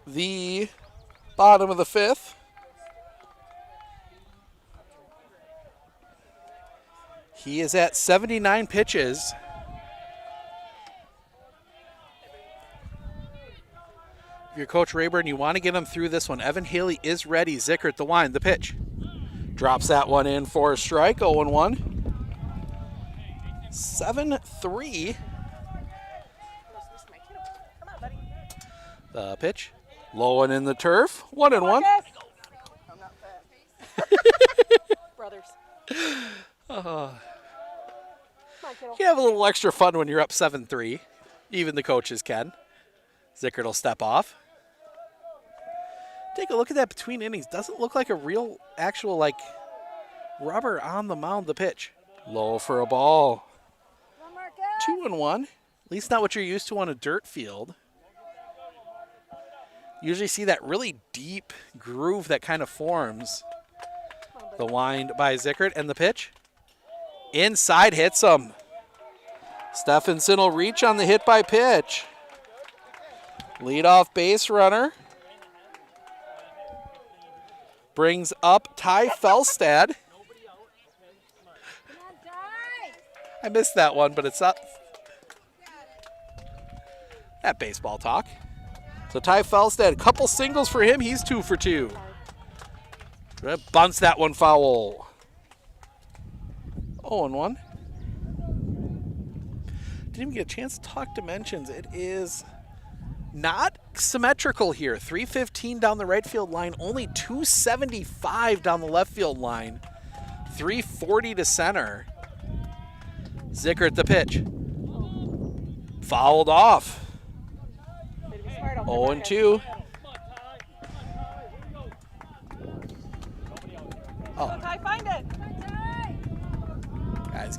the bottom of the 5th. He is at 79 pitches. If you're Coach Rayburn, you want to get him through this one. Evan Haley is ready. Zickert, the wind, the pitch. Drops that one in for a strike, 0-1. 7-3. The pitch. Low and in the turf. 1-1. Brothers. You can have a little extra fun when you're up 7-3. Even the coaches can. Zickert will step off. Take a look at that between innings. Doesn't look like a real, actual, like, rubber on the mound, the pitch. Low for a ball. 2-1. At least not what you're used to on a dirt field. Usually see that really deep groove that kind of forms. The wind by Zickert and the pitch. Inside hits him. Stephenson will reach on the hit by pitch. Leadoff base runner. Brings up Ty Felstad. I missed that one, but it's not that baseball talk. So Ty Felstad, a couple singles for him. He's 2 for 2. Bunts that one foul. 0-1. Didn't even get a chance to talk dimensions. It is not symmetrical here. 315 down the right field line, only 275 down the left field line. 340 to center. Zickert the pitch. Fouled off. 0-2. Oh. Find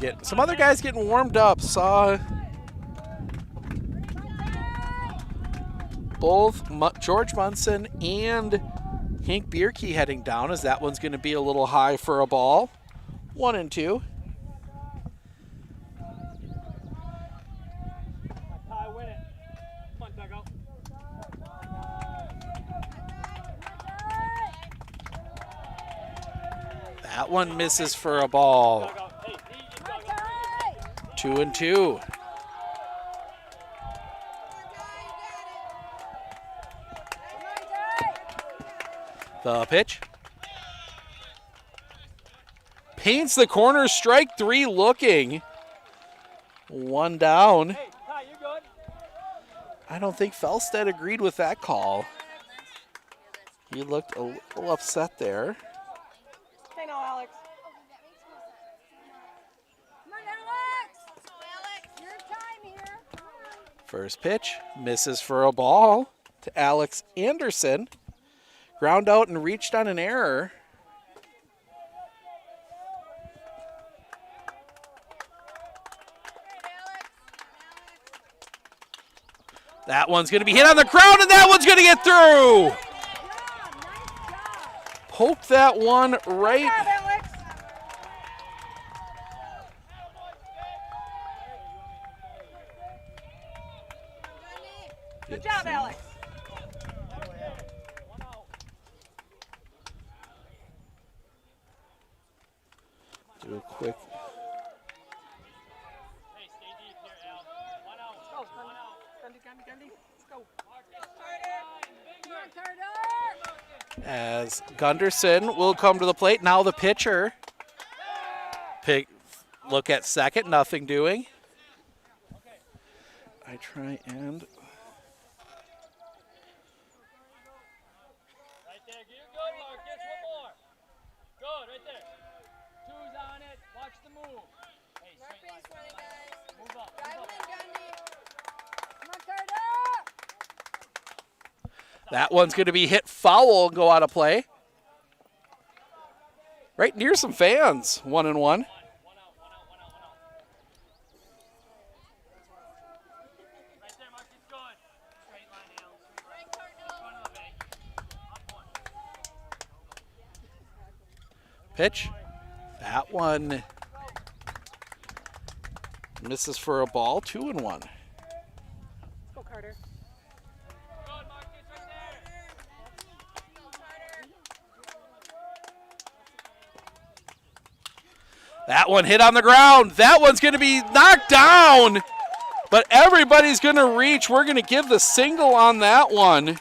it. Some other guys getting warmed up. Saw both George Munson and Hank Bierke heading down, as that one's going to be a little high for a ball. 1-2. That one misses for a ball. 2-2. The pitch. Paints the corner, strike 3 looking. 1 down. I don't think Felstad agreed with that call. He looked a little upset there. Hey, no, Alex. Come on, Alex. Alex, your time here. First pitch misses for a ball to Alex Anderson. Ground out and reached on an error. That one's going to be hit on the ground, and that one's going to get through. Poke that one right. Good job, Alex. Do a quick. As Gunderson will come to the plate. Now the pitcher. Look at second, nothing doing. I try and. Right there, you're good, Marcus. One more. Good, right there. Two's on it. Watch the move. Hey, straight line. Move up. Drive Move him up. in, Gundy. Come on, Carter. That one's going to be hit foul and go out of play. Right near some fans. 1-1. Pitch. That one misses for a ball. 2-1. Go, Carter. That one hit on the ground. That one's going to be knocked down, but everybody's going to reach. We're going to give the single on that one. Good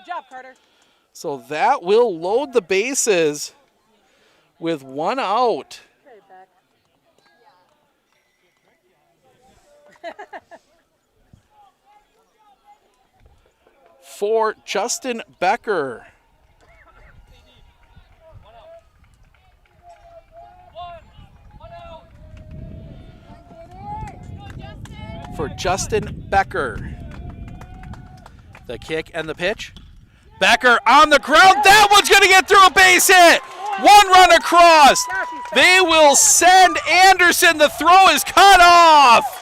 job, Carter. So that will load the bases with 1 out. Okay, back. for Justin Becker. For Justin Becker. The kick and the pitch. Becker on the ground. That one's going to get through a base hit. 1 run across. They will send Anderson. The throw is cut off.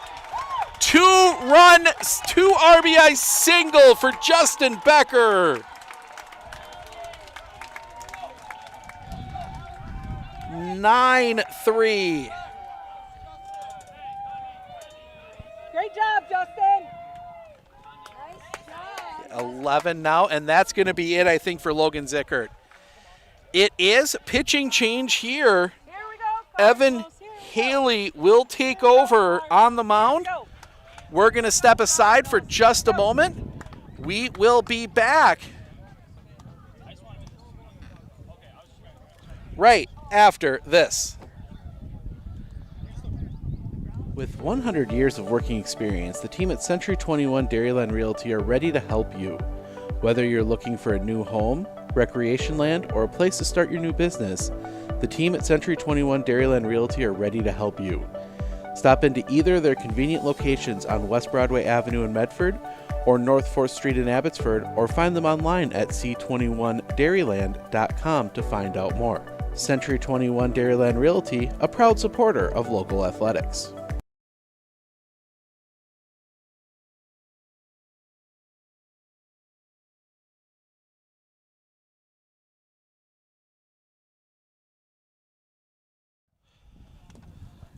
2-run, 2 RBI single for Justin Becker. 9-3. Great job, Justin. 11 now, and that's going to be it, I think, for Logan Zickert. It is pitching change here. Evan Haley will take over on the mound. We're going to step aside for just a moment. We will be back right after this. With 100 years of working experience, the team at Century 21 Dairyland Realty are ready to help you. Whether you're looking for a new home, recreation land, or a place to start your new business, the team at Century 21 Dairyland Realty are ready to help you. Stop into either of their convenient locations on West Broadway Avenue in Medford or North 4th Street in Abbotsford, or find them online at c21dairyland.com to find out more. Century 21 Dairyland Realty, a proud supporter of local athletics.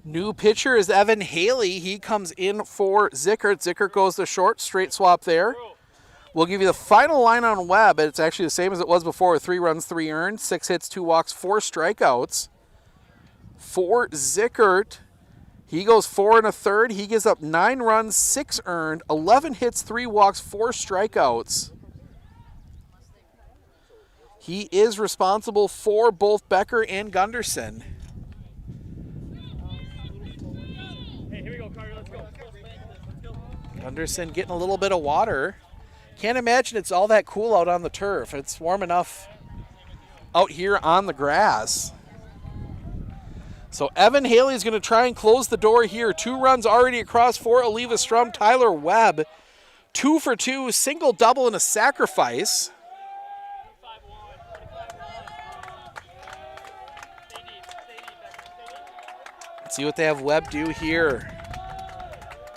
New pitcher is Evan Haley. He comes in for Zickert. Zickert goes to short, straight swap there. We'll give you the final line on Webb. It's actually the same as it was before. 3 runs, 3 earned, 6 hits, 2 walks, 4 strikeouts. For Zickert, he goes 4 1/3. He gives up 9 runs, 6 earned, 11 hits, 3 walks, 4 strikeouts. He is responsible for both Becker and Gunderson. Gunderson getting a little bit of water. Can't imagine it's all that cool out on the turf. It's warm enough out here on the grass. So Evan Haley is going to try and close the door here. 2 runs already across for Eleva-Strum. Tyler Webb, 2 for 2, single, double, and a sacrifice. Let's see what they have Webb do here.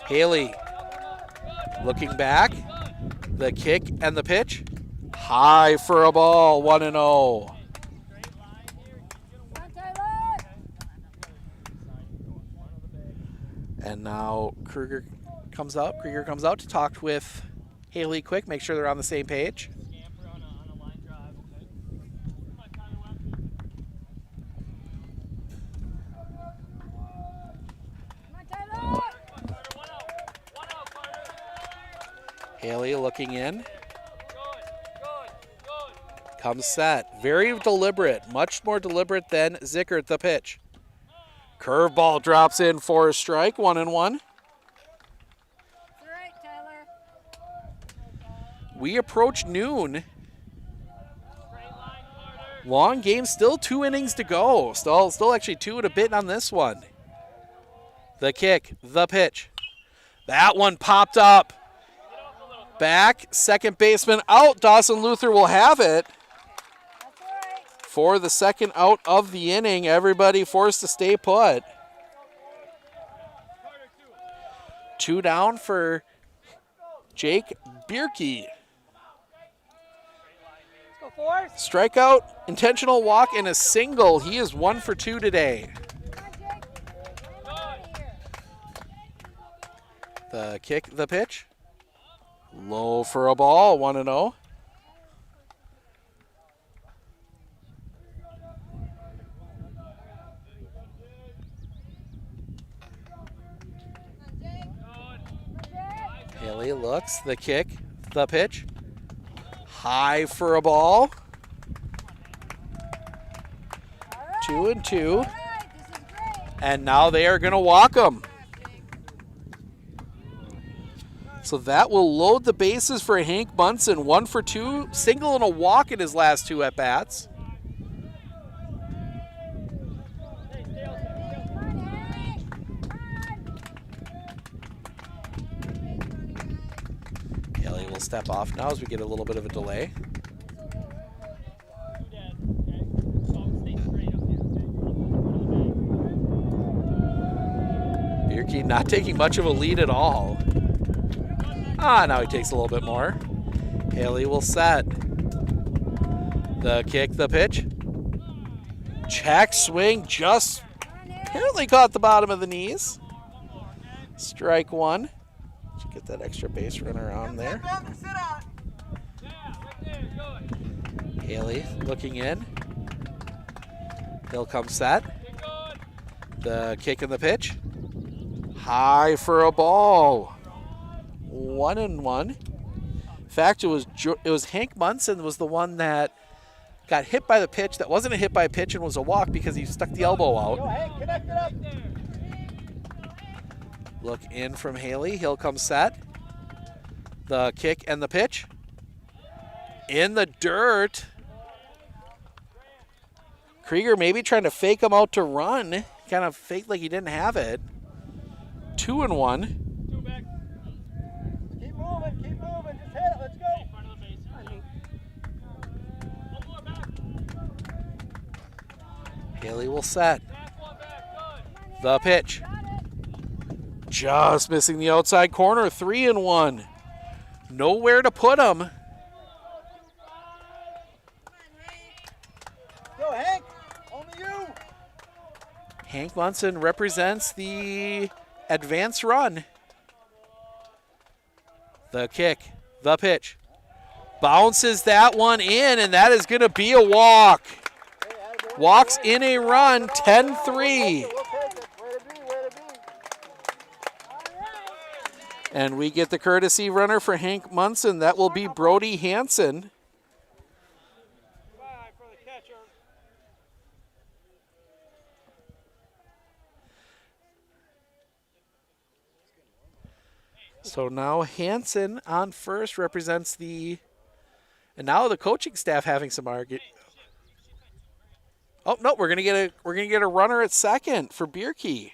Haley looking back, the kick and the pitch. High for a ball, 1-0. And now Krieger comes out to talk with Haley quick, make sure they're on the same page. Haley looking in. Comes set. Very deliberate. Much more deliberate than Zickert, the pitch. Curveball drops in for a strike. 1-1. We approach noon. Long game. Still 2 innings to go. Still actually 2 and a bit on this one. The kick. The pitch. That one popped up. Back, second baseman out. Dawson Luther will have it for the second out of the inning. Everybody forced to stay put. 2 down for Jake Bierke. Strikeout, intentional walk, and a single. He is 1 for 2 today. The kick, the pitch. Low for a ball, 1-0. Haley looks, the kick, the pitch. High for a ball. 2-2. And now they are going to walk him. So that will load the bases for Hank Munson. 1 for 2, single and a walk in his last 2 at-bats. Haley will step off now as we get a little bit of a delay. Bierke not taking much of a lead at all. Now he takes a little bit more. Haley will set. The kick, the pitch. Check swing, just apparently caught the bottom of the knees. Strike 1. Should get that extra base runner on there. Haley looking in. He'll come set. The kick and the pitch. High for a ball. 1-1. In fact, it was Hank Munson was the one that got hit by the pitch. That wasn't a hit by a pitch and was a walk because he stuck the elbow out. Go, Hank, connect it up. Look in from Haley. He'll come set. The kick and the pitch. In the dirt. Krieger maybe trying to fake him out to run. Kind of faked like he didn't have it. 2-1. Keep moving, just hit it, let's go. Haley will set. The pitch. Just missing the outside corner. 3-1. Nowhere to put him. Go, Hank. Only you. Hank Munson represents the advance run. The kick. The pitch. Bounces that one in, and that is going to be a walk. Walks in a run, 10-3. And we get the courtesy runner for Hank Munson. That will be Brody Hansen. So now Hansen on first represents the, and now the coaching staff having some argument. Oh no, we're gonna get a runner at second for Bierke.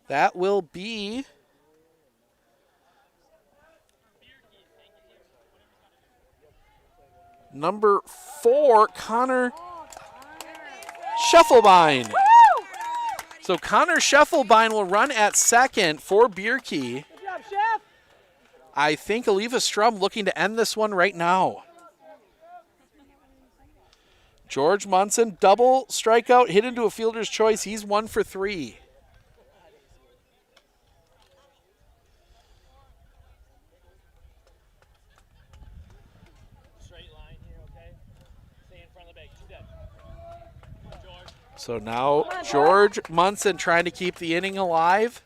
That will be number 4, Connor Scheffelbein. So Connor Scheffelbein will run at second for Bierke. Good job, Chef. I think Eleva-Strum looking to end this one right now. George Munson, double strikeout, hit into a fielder's choice. He's 1 for 3. Straight line here, okay? Stay in front of the bag. Two dead. George. So now George Munson trying to keep the inning alive.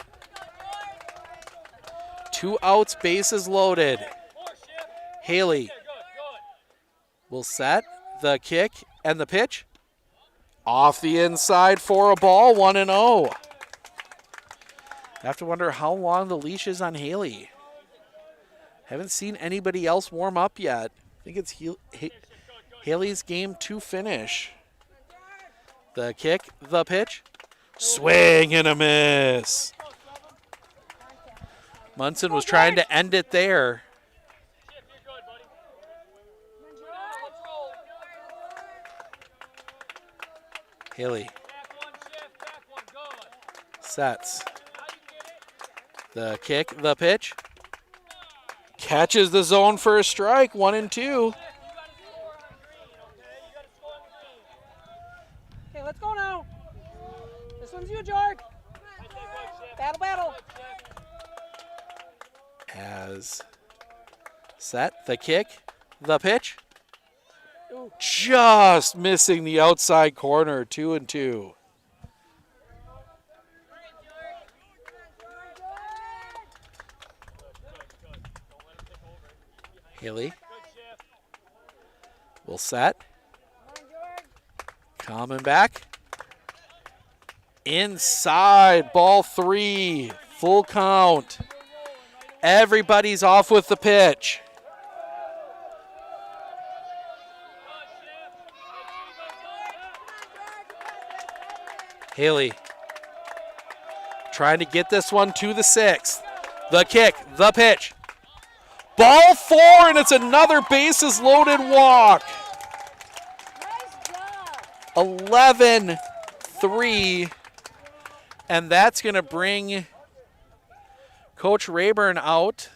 2 outs, bases loaded. Haley will set the kick and the pitch. Off the inside for a ball, 1-0. Have to wonder how long the leash is on Haley. Haven't seen anybody else warm up yet. I think it's Haley's game to finish. The kick, the pitch. Swing and a miss. Munson was trying to end it there. Haley sets. The kick, the pitch. Catches the zone for a strike, 1-2. Okay, let's go now. This one's you, George. Battle. As set, the kick, the pitch. Just missing the outside corner, 2-2. Haley will set. Coming back. Inside, ball 3, full count. Everybody's off with the pitch. Haley trying to get this one to the 6th. The kick, the pitch. Ball 4, and it's another bases loaded walk. 11-3, and that's going to bring Coach Rayburn out.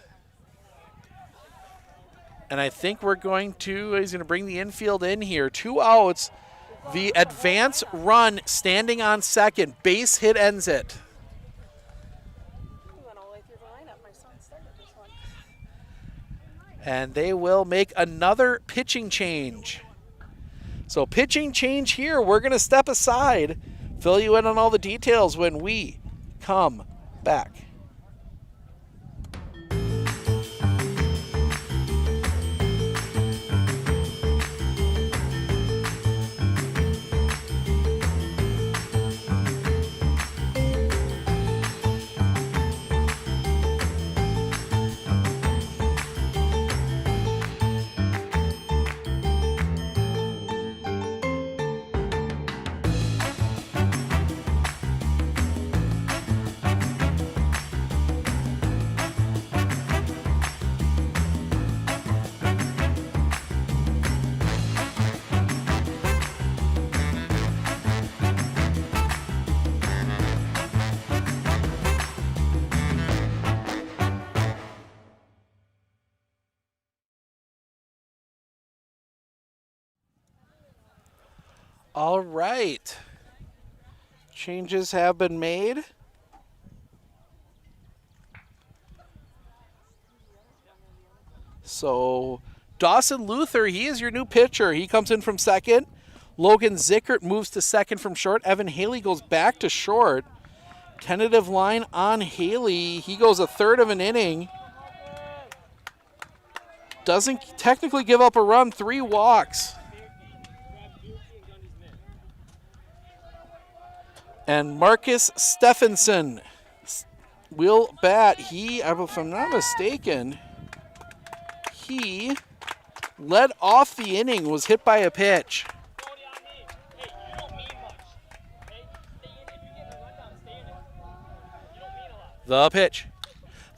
And I think he's going to bring the infield in here. 2 outs. The advance run standing on second. Base hit ends it. And they will make another pitching change. So pitching change here. We're going to step aside, fill you in on all the details when we come back. All right. Changes have been made. So Dawson Luther, he is your new pitcher. He comes in from second. Logan Zickert moves to second from short. Evan Haley goes back to short. Tentative line on Haley. He goes a third of an inning. Doesn't technically give up a run, 3 walks. And Marcus Stephenson will bat. He, if I'm not mistaken, he led off the inning, was hit by a pitch. The pitch.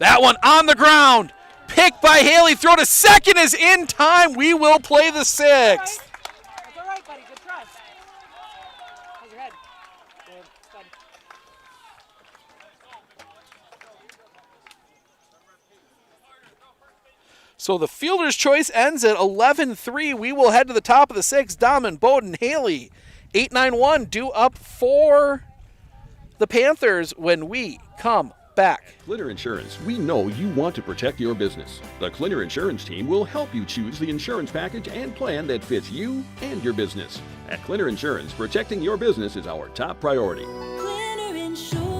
That one on the ground. Picked by Haley. Throw to second is in time. We will play the 6th. That's all right, buddy. Good try. How's your head? Good. So the fielder's choice ends at 11-3. We will head to the top of the 6th. Dahman, Bowden, Haley, 8-9-1 due up for the Panthers when we come back. Clinner Insurance, we know you want to protect your business. The Clinner Insurance team will help you choose the insurance package and plan that fits you and your business. At Clinner Insurance, protecting your business is our top priority. Clinner Insurance.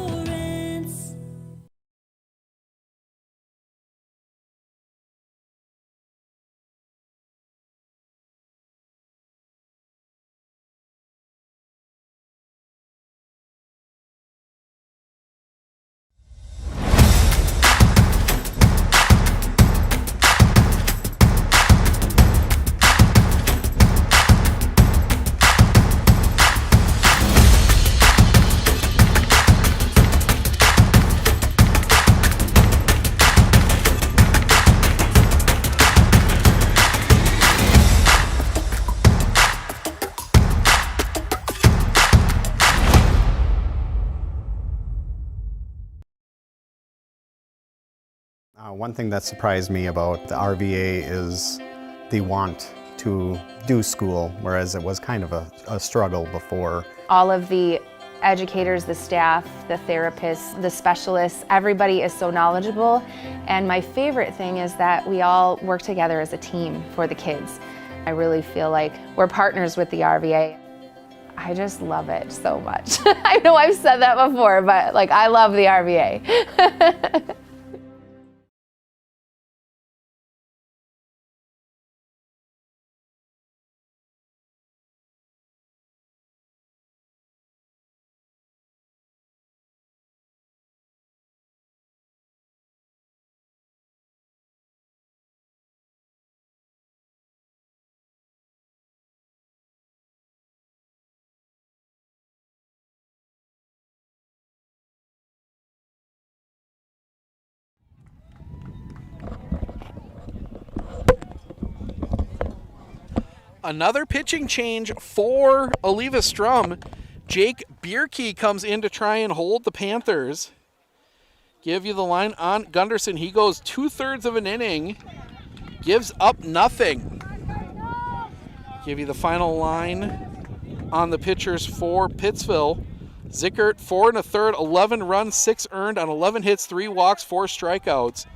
One thing that surprised me about the RVA is the want to do school, whereas it was kind of a struggle before. All of the educators, the staff, the therapists, the specialists, everybody is so knowledgeable. And my favorite thing is that we all work together as a team for the kids. I really feel like we're partners with the RVA. I just love it so much. I know I've said that before, but like I love the RVA. Another pitching change for Eleva-Strum. Jake Bierke comes in to try and hold the Panthers. Give you the line on Gunderson. He goes 2/3 of an inning. Gives up nothing. Give you the final line on the pitchers for Pittsville. Zickert, 4 1/3, 11 runs, 6 earned on 11 hits, 3 walks, 4 strikeouts.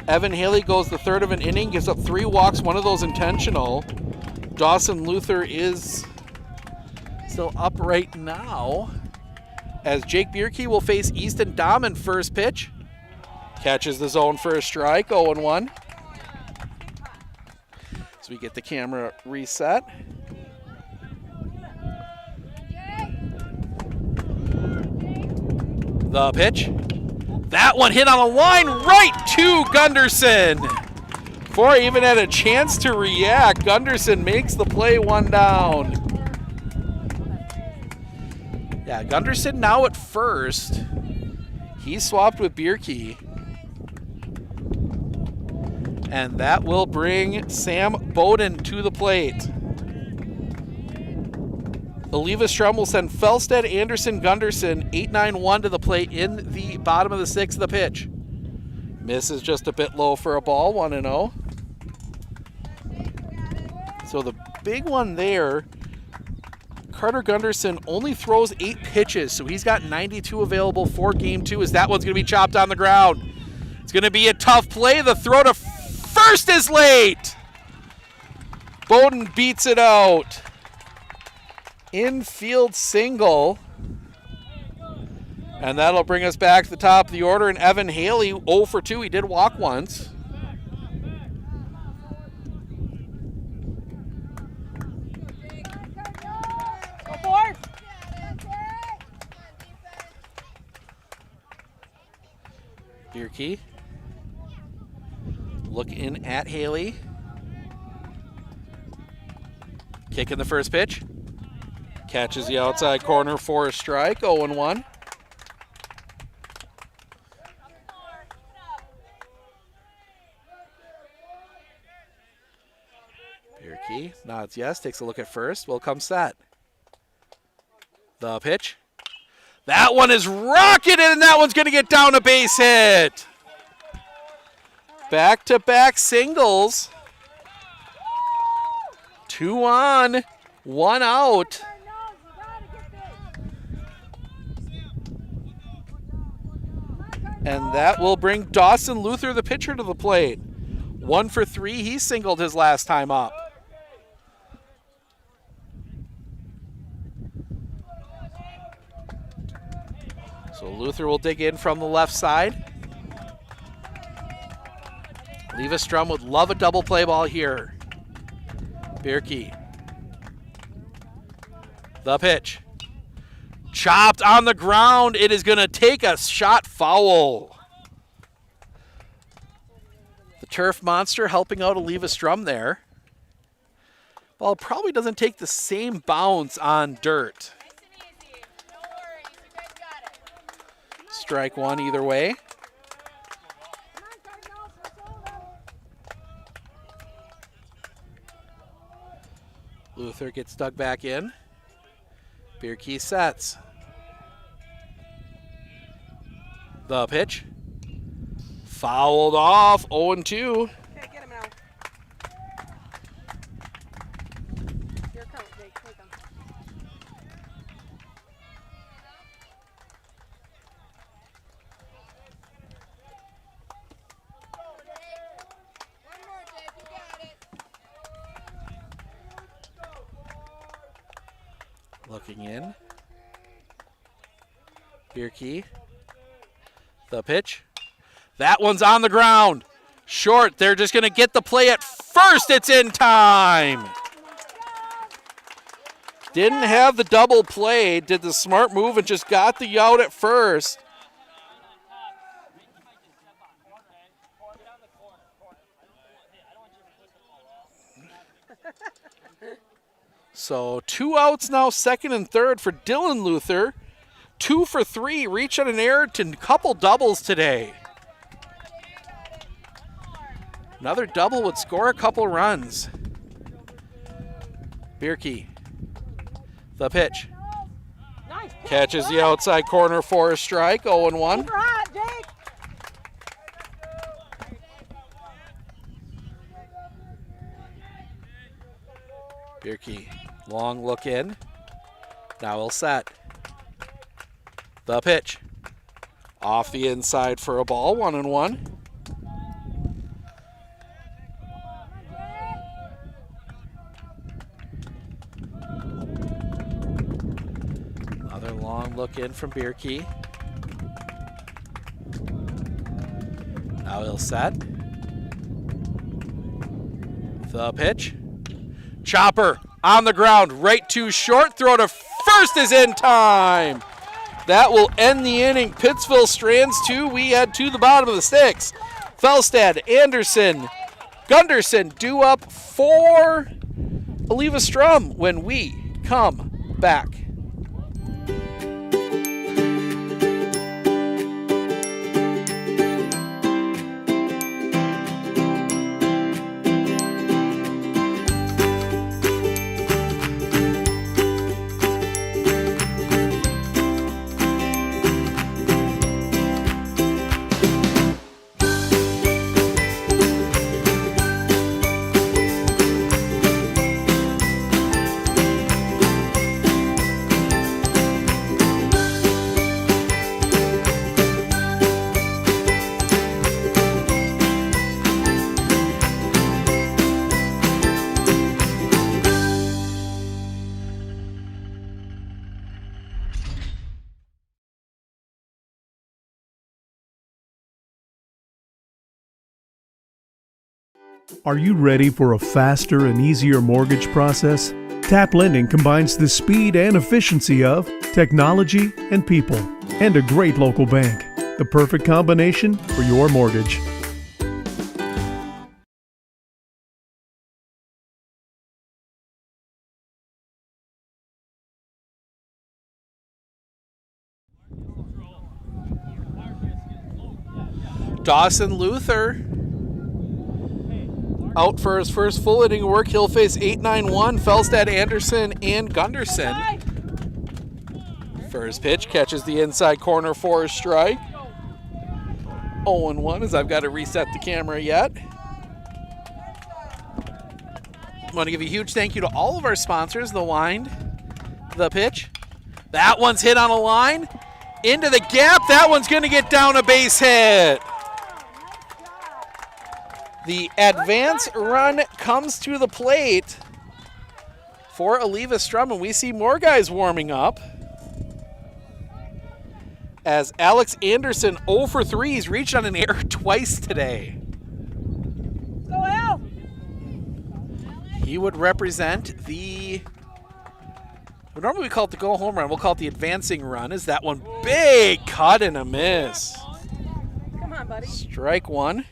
Evan Haley goes the 1/3 of an inning, gives up 3 walks, 1 of those intentional. Dawson Luther is still up right now as Jake Bierke will face Easton Dahman first pitch. Catches the zone for a strike, 0-1. So we get the camera reset. The pitch. That one hit on a line right to Gunderson. Before he even had a chance to react, Gunderson makes the play, 1 down. Yeah, Gunderson now at first. He swapped with Bierke. And that will bring Sam Bowden to the plate. Eleva-Strum will send Felstead, Anderson, Gunderson, 8-9-1 to the plate in the bottom of the 6th. The pitch. Misses just a bit low for a ball, 1-0. So the big one there, Carter Gunderson only throws 8 pitches, so he's got 92 available for game 2 as that one's going to be chopped on the ground. It's going to be a tough play. The throw to first is late. Bowden beats it out. Infield single. And that'll bring us back to the top of the order. And Evan Haley, 0 for 2. He did walk once. Go for it. Bierke. Look in at Haley. Kicking the first pitch. Catches the outside corner for a strike, 0-1. Bierke nods yes, takes a look at first. Will come set. The pitch. That one is rocketed, and that one's going to get down a base hit. Back-to-back singles. 2 on, 1 out. And that will bring Dawson Luther, the pitcher, to the plate. 1 for 3. He singled his last time up. So Luther will dig in from the left side. Eleva-Strum would love a double play ball here. Bierke. The pitch. Chopped on the ground. It is going to take a shot foul. The turf monster helping out Eleva-Strum there. Ball probably doesn't take the same bounce on dirt. Strike 1 either way. Luther gets dug back in. Bierke sets. The pitch. Fouled off, 0-2. Okay, get him now. Here comes Jake. Take him. One more, Jake. You got it. Looking in. Bierke. The pitch. That one's on the ground. Short. They're just going to get the play at first. It's in time. Didn't have the double play. Did the smart move and just got the out at first. So 2 outs now, 2nd and 3rd for Dylan Luther. 2 for 3, reach on an error to a couple doubles today. Another double would score a couple runs. Bierke. The pitch. Catches the outside corner for a strike. 0-1. Super hot, Jake. Bierke, long look in. Now he'll set. The pitch. Off the inside for a ball, 1-1. Another long look in from Bierke. Now he'll set. The pitch. Chopper on the ground, right to short. Throw to first is in time. That will end the inning. Pittsville strands 2. We head to the bottom of the sticks. Felstad, Anderson, Gunderson due up for Eleva-Strum when we come back. Are you ready for a faster and easier mortgage process? Tap Lending combines the speed and efficiency of technology and people, and a great local bank. The perfect combination for your mortgage. Dawson Luther out for his first full inning of work. He'll face 8-9-1, Felstad, Anderson, and Gunderson. First pitch catches the inside corner for a strike. 0-1 as I've got to reset the camera yet. I want to give a huge thank you to all of our sponsors. The wind, the pitch. That one's hit on a line. Into the gap. That one's going to get down a base hit. The advance run comes to the plate for Eleva-Strum, and we see more guys warming up. As Alex Anderson 0 for 3, he's reached on an error twice today. Go Al! He would represent the, normally we call it the go home run, we'll call it the advancing run. Is that one big cut and a miss? Come on, buddy. Strike one.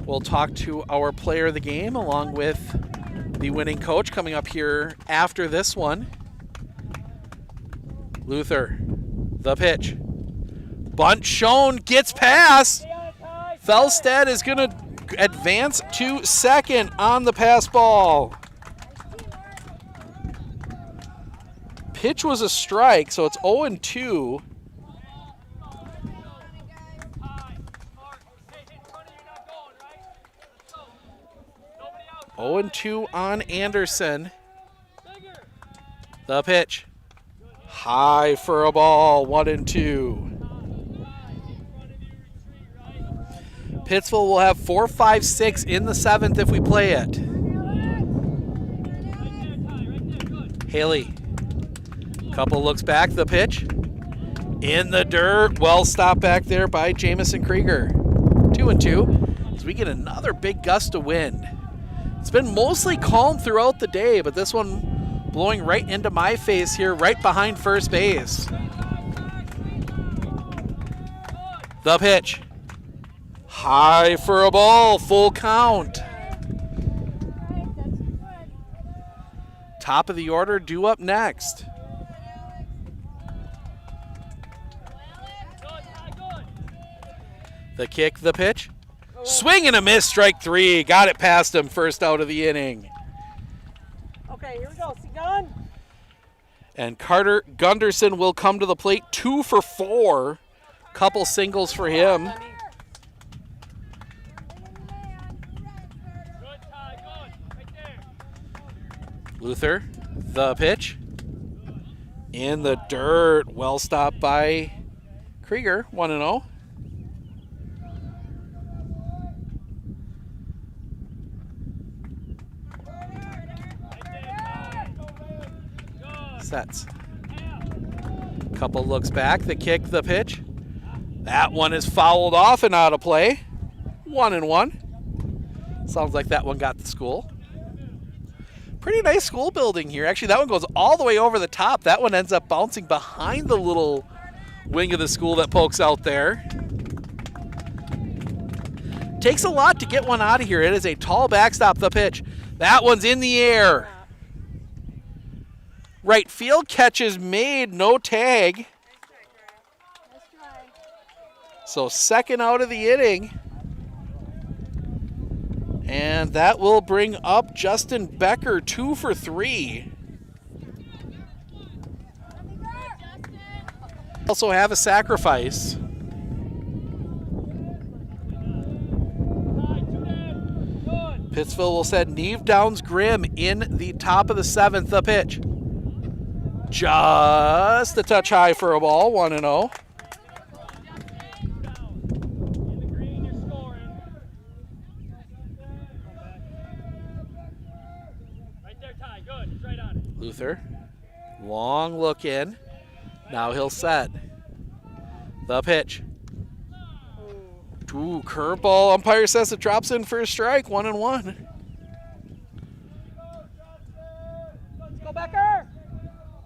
We'll talk to our player of the game along with the winning coach coming up here after this one. Luther, the pitch. Bunt shown, gets past. Felstad is going to advance to second on the pass ball. Pitch was a strike, so it's 0-2. 0-2 on Anderson. The pitch. High for a ball, 1-2. Pittsville will have 4, 5, 6 in the 7th if we play it. Haley. Couple looks back, the pitch. In the dirt. Well stopped back there by Jamison Krieger. 2-2 as we get another big gust of wind. It's been mostly calm throughout the day, but this one blowing right into my face here, right behind first base. The pitch. High for a ball, full count. Top of the order due up next. The kick, the pitch. Swing and a miss, strike 3. Got it past him, first out of the inning. Okay, here we go. See gun. And Carter Gunderson will come to the plate, 2 for 4. Couple singles for him. Luther, the pitch. In the dirt, well stopped by Krieger, 1-0. Sets. Couple looks back, the kick, the pitch. That one is fouled off and out of play. 1-1. Sounds like that one got the school. Pretty nice school building here. Actually, that one goes all the way over the top. That one ends up bouncing behind the little wing of the school that pokes out there. Takes a lot to get one out of here. It is a tall backstop, the pitch. That one's in the air. Right field catch is made, no tag. So second out of the inning. And that will bring up Justin Becker, 2 for 3. Also have a sacrifice. Pittsville will send Neve Downs Grimm in the top of the 7th, the pitch. Just a touch high for a ball, 1-0. Luther, long look in. Now he'll set. The pitch. Ooh, curveball. Umpire says it drops in for a strike. 1-1. Let's go, Becker.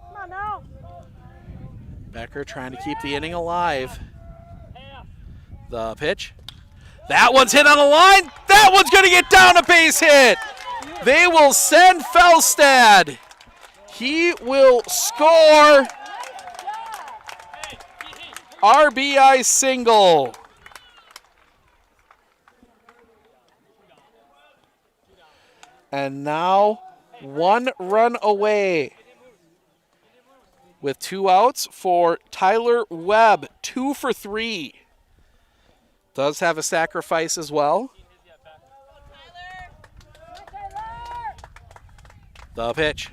Come on now. Becker trying to keep the inning alive. The pitch. That one's hit on the line. That one's going to get down, a base hit. They will send Felstad. He will score. RBI single. And now 1 run away. With 2 outs for Tyler Webb, 2 for 3. Does have a sacrifice as well. The pitch.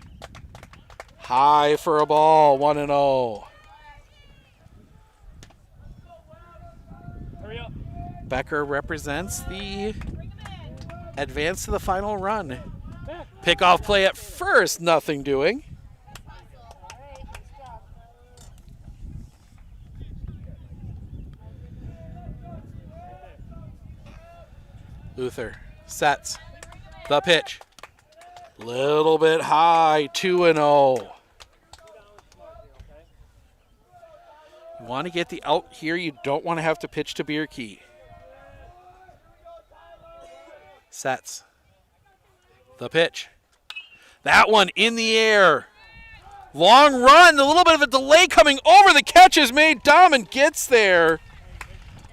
High for a ball, 1-0. Becker represents the advance to the final run. Pickoff play at first, nothing doing. Luther sets the pitch. Little bit high, 2-0. You want to get the out here. You don't want to have to pitch to Bierke. Sets the pitch. That one in the air. Long run, a little bit of a delay coming over. The catch is made. Dahman gets there.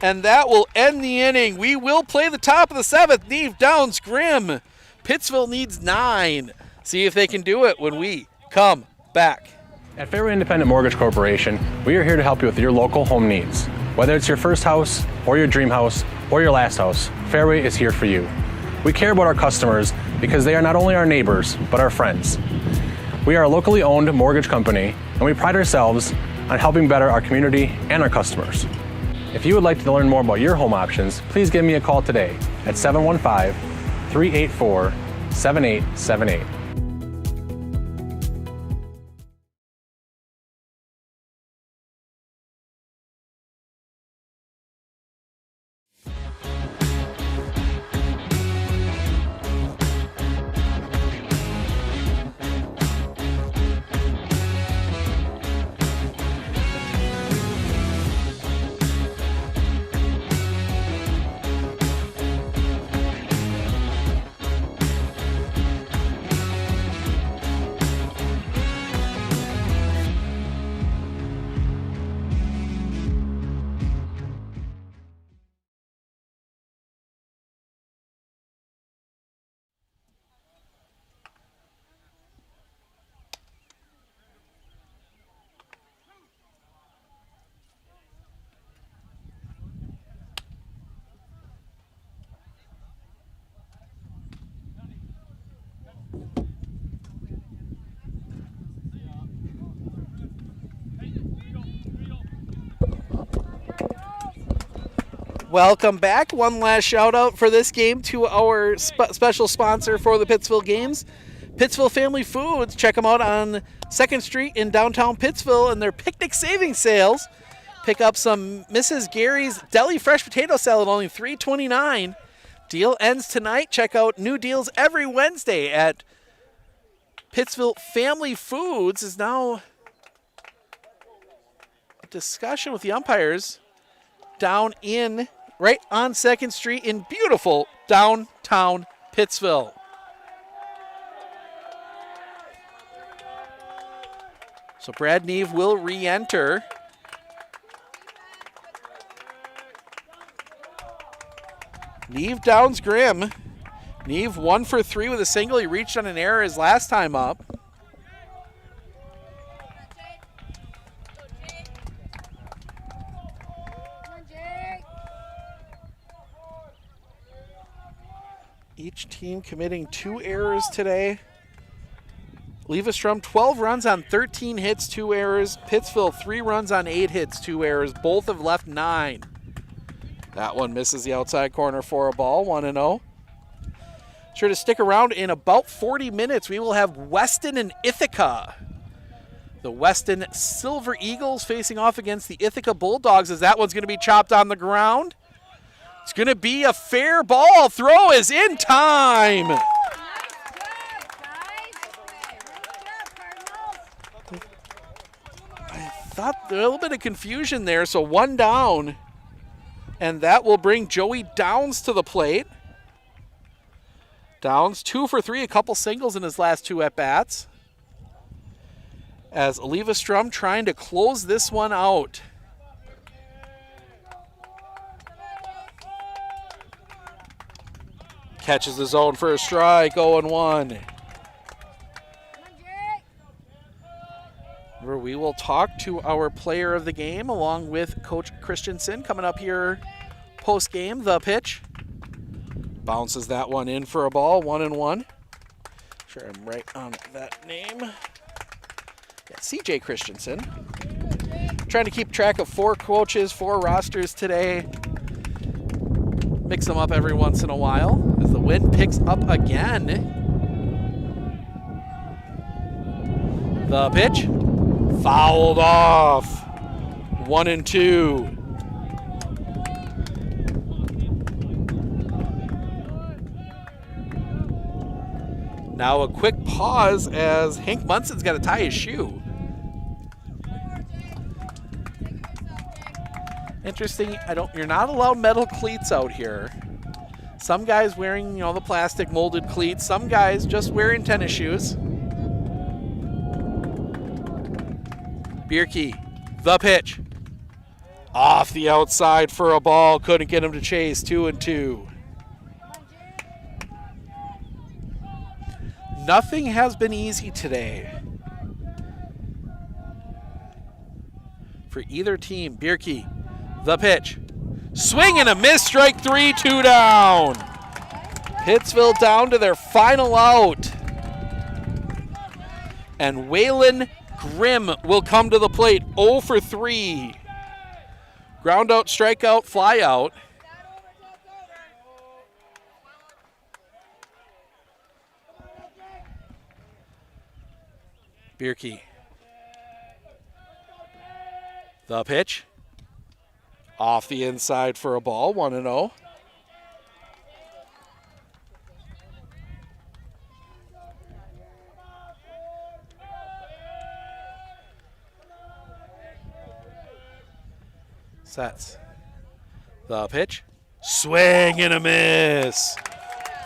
And that will end the inning. We will play the top of the 7th. Neve Downs Grimm. Pittsville needs 9. See if they can do it when we come back. At Fairway Independent Mortgage Corporation, we are here to help you with your local home needs. Whether it's your first house, or your dream house, or your last house, Fairway is here for you. We care about our customers because they are not only our neighbors, but our friends. We are a locally owned mortgage company, and we pride ourselves on helping better our community and our customers. If you would like to learn more about your home options, please give me a call today at 715-384-7878. Welcome back. One last shout out for this game to our special sponsor for the Pittsville games, Pittsville Family Foods. Check them out on 2nd Street in downtown Pittsville and their picnic savings sales. Pick up some Mrs. Gary's Deli Fresh Potato Salad, only $3.29. Deal ends tonight. Check out new deals every Wednesday at Pittsville Family Foods. Is now a discussion with the umpires down in right on 2nd Street in beautiful downtown Pittsville. So Brad Neve will re-enter. Neve downs Grimm. Neve 1 for 3 with a single. He reached on an error his last time up. Each team committing 2 errors today. Eleva-Strum 12 runs on 13 hits, 2 errors. Pittsville 3 runs on 8 hits, 2 errors. Both have left 9. That one misses the outside corner for a ball, 1-0. Sure to stick around. In about 40 minutes, we will have Weston and Ithica. The Weston Silver Eagles facing off against the Ithica Bulldogs, as that one's going to be chopped on the ground. It's going to be a fair ball. Throw is in time. I thought a little bit of confusion there, so 1 down. And that will bring Joey Downs to the plate. Downs 2 for 3, a couple singles in his last 2 at-bats. As Eleva-Strum trying to close this one out. Catches the zone for a strike, 0-1. We will talk to our player of the game along with Coach Christensen coming up here post-game. The pitch. Bounces that one in for a ball, 1-1. Sure I'm right on that name. Yeah, CJ Christensen. Trying to keep track of 4 coaches, 4 rosters today. Mix them up every once in a while as the wind picks up again. The pitch. Fouled off. 1-2. Now a quick pause as Hank Munson's got to tie his shoe. Interesting, you're not allowed metal cleats out here. Some guys wearing, the plastic molded cleats. Some guys just wearing tennis shoes. Bierke, the pitch. Off the outside for a ball. Couldn't get him to chase. 2-2. Nothing has been easy today for either team. Bierke, the pitch. Swing and a miss. Strike 3, 2 down. Pittsville down to their final out. And Waylon Grimm will come to the plate. 0 for 3. Ground out, strikeout, fly out. Bierke. The pitch. Off the inside for a ball, 1-0. Sets. The pitch. Swing and a miss.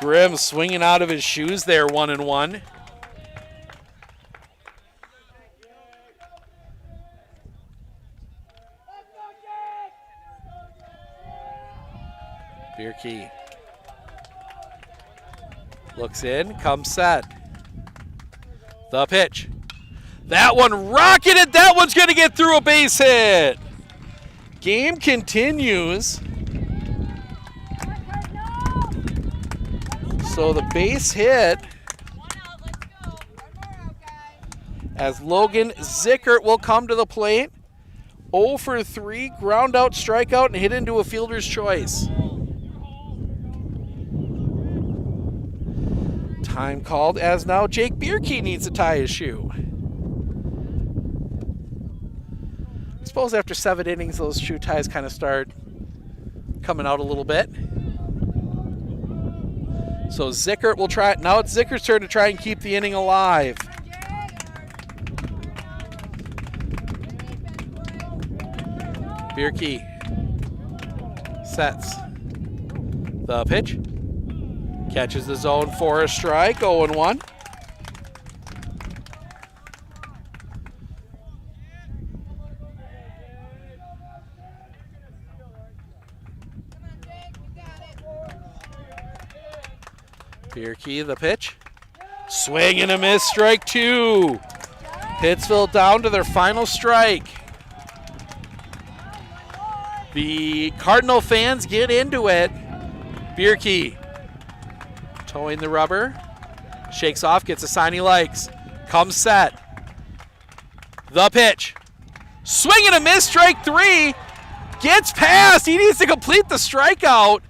Grimm swinging out of his shoes there, 1-1. Bierke looks in, comes set. The pitch. That one rocketed. That one's going to get through a base hit. Game continues. So the base hit as Logan Zickert will come to the plate. 0 for 3, ground out, strikeout, and hit into a fielder's choice. Time called as now Jake Bierke needs to tie his shoe. I suppose after 7 innings, those shoe ties kind of start coming out a little bit. So Zickert will try it. Now it's Zickert's turn to try and keep the inning alive. Bierke sets the pitch. Catches the zone for a strike, 0-1. Bierke, the pitch. Swing and a miss, strike 2. Pittsville down to their final strike. The Cardinal fans get into it. Bierke towing the rubber. Shakes off, gets a sign he likes. Comes set. The pitch. Swing and a miss, strike 3. Gets past. He needs to complete the strikeout.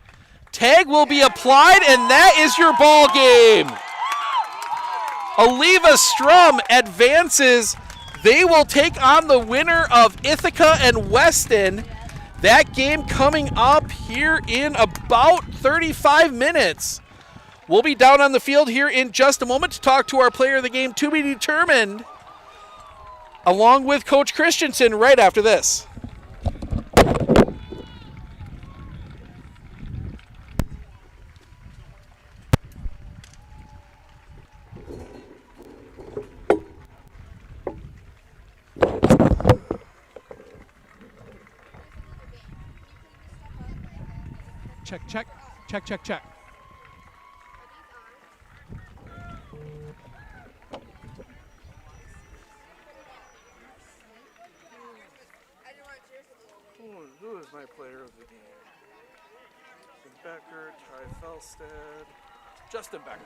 Tag will be applied, and that is your ball game. Eleva-Strum advances. They will take on the winner of Ithica and Weston. That game coming up here in about 35 minutes. We'll be down on the field here in just a moment to talk to our player of the game to be determined, along with Coach Christensen right after this. Check, check, check, check, check. Who is my player of the game? Becker, Ty Felstead, Justin Becker.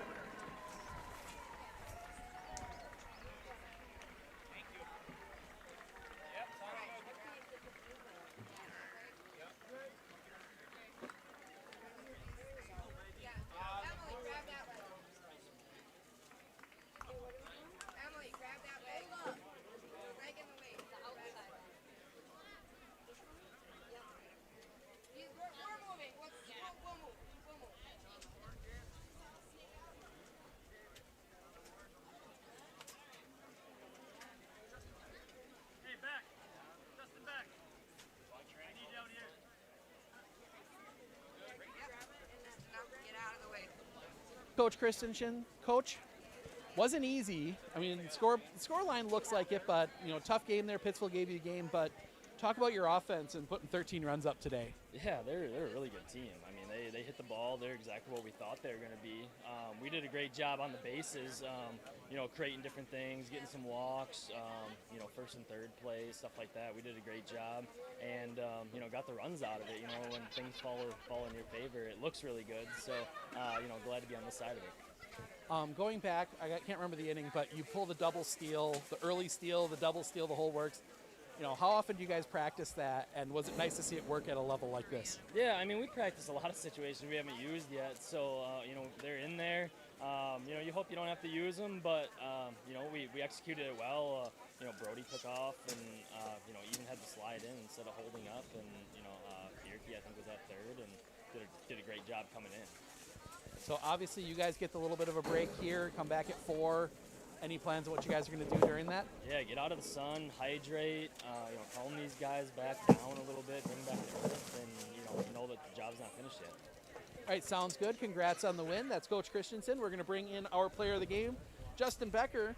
Coach Christensen, Coach, wasn't easy. I mean, the score line looks like it, but tough game there. Pittsville gave you the game, but talk about your offense and putting 13 runs up today. Yeah, they're a really good team. I mean, they hit the ball. They're exactly what we thought they were going to be. We did a great job on the bases, creating different things, getting some walks, first and third place, stuff like that. We did a great job and, got the runs out of it. When things fall in your favor, it looks really good. So, glad to be on this side of it. Going back, I can't remember the inning, but you pull the double steal, the early steal, the double steal, the whole works. How often do you guys practice that, and was it nice to see it work at a level like this? Yeah, I mean, we practice a lot of situations we haven't used yet, so, they're in there. You hope you don't have to use them, but, we executed it well. Brody took off and, even had to slide in instead of holding up, and, Bierke, I think, was at third and did a great job coming in. So, obviously, you guys get a little bit of a break here, come back at 4. Any plans on what you guys are going to do during that? Yeah, get out of the sun, hydrate, calm these guys back down a little bit, bring back the earth, and know that the job's not finished yet. All right, sounds good. Congrats on the win. That's Coach Christensen. We're going to bring in our player of the game, Justin Becker.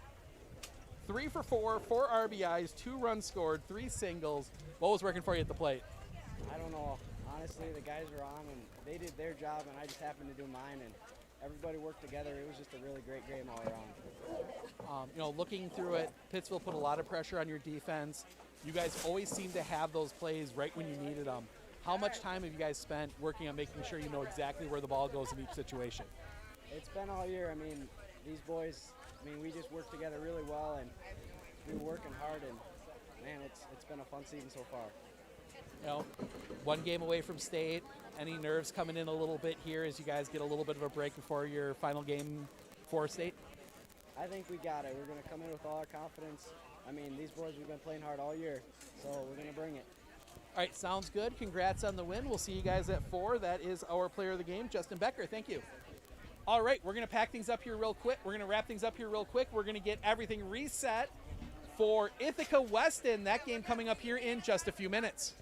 3 for 4, 4 RBIs, 2 runs scored, 3 singles. What was working for you at the plate? I don't know. Honestly, the guys were on, and they did their job, and I just happened to do mine, and everybody worked together. It was just a really great game all around. Looking through it, Pittsville put a lot of pressure on your defense. You guys always seem to have those plays right when you needed them. How much time have you guys spent working on making sure you know exactly where the ball goes in each situation? It's been all year. I mean, these boys, we just work together really well, and we were working hard, and man, it's been been a fun season so far. You know, one game away from state. Any nerves coming in a little bit here as you guys get a little bit of a break before your final game for state? I think we got it. We're going to come in with all our confidence. I mean, these boys, we've been playing hard all year, so we're going to bring it. All right, sounds good. Congrats on the win. We'll see you guys at 4. That is our player of the game, Justin Becker. Thank you. All right, we're going to pack things up here real quick. We're going to wrap things up here real quick. We're going to get everything reset for Ithica Weston. That game coming up here in just a few minutes.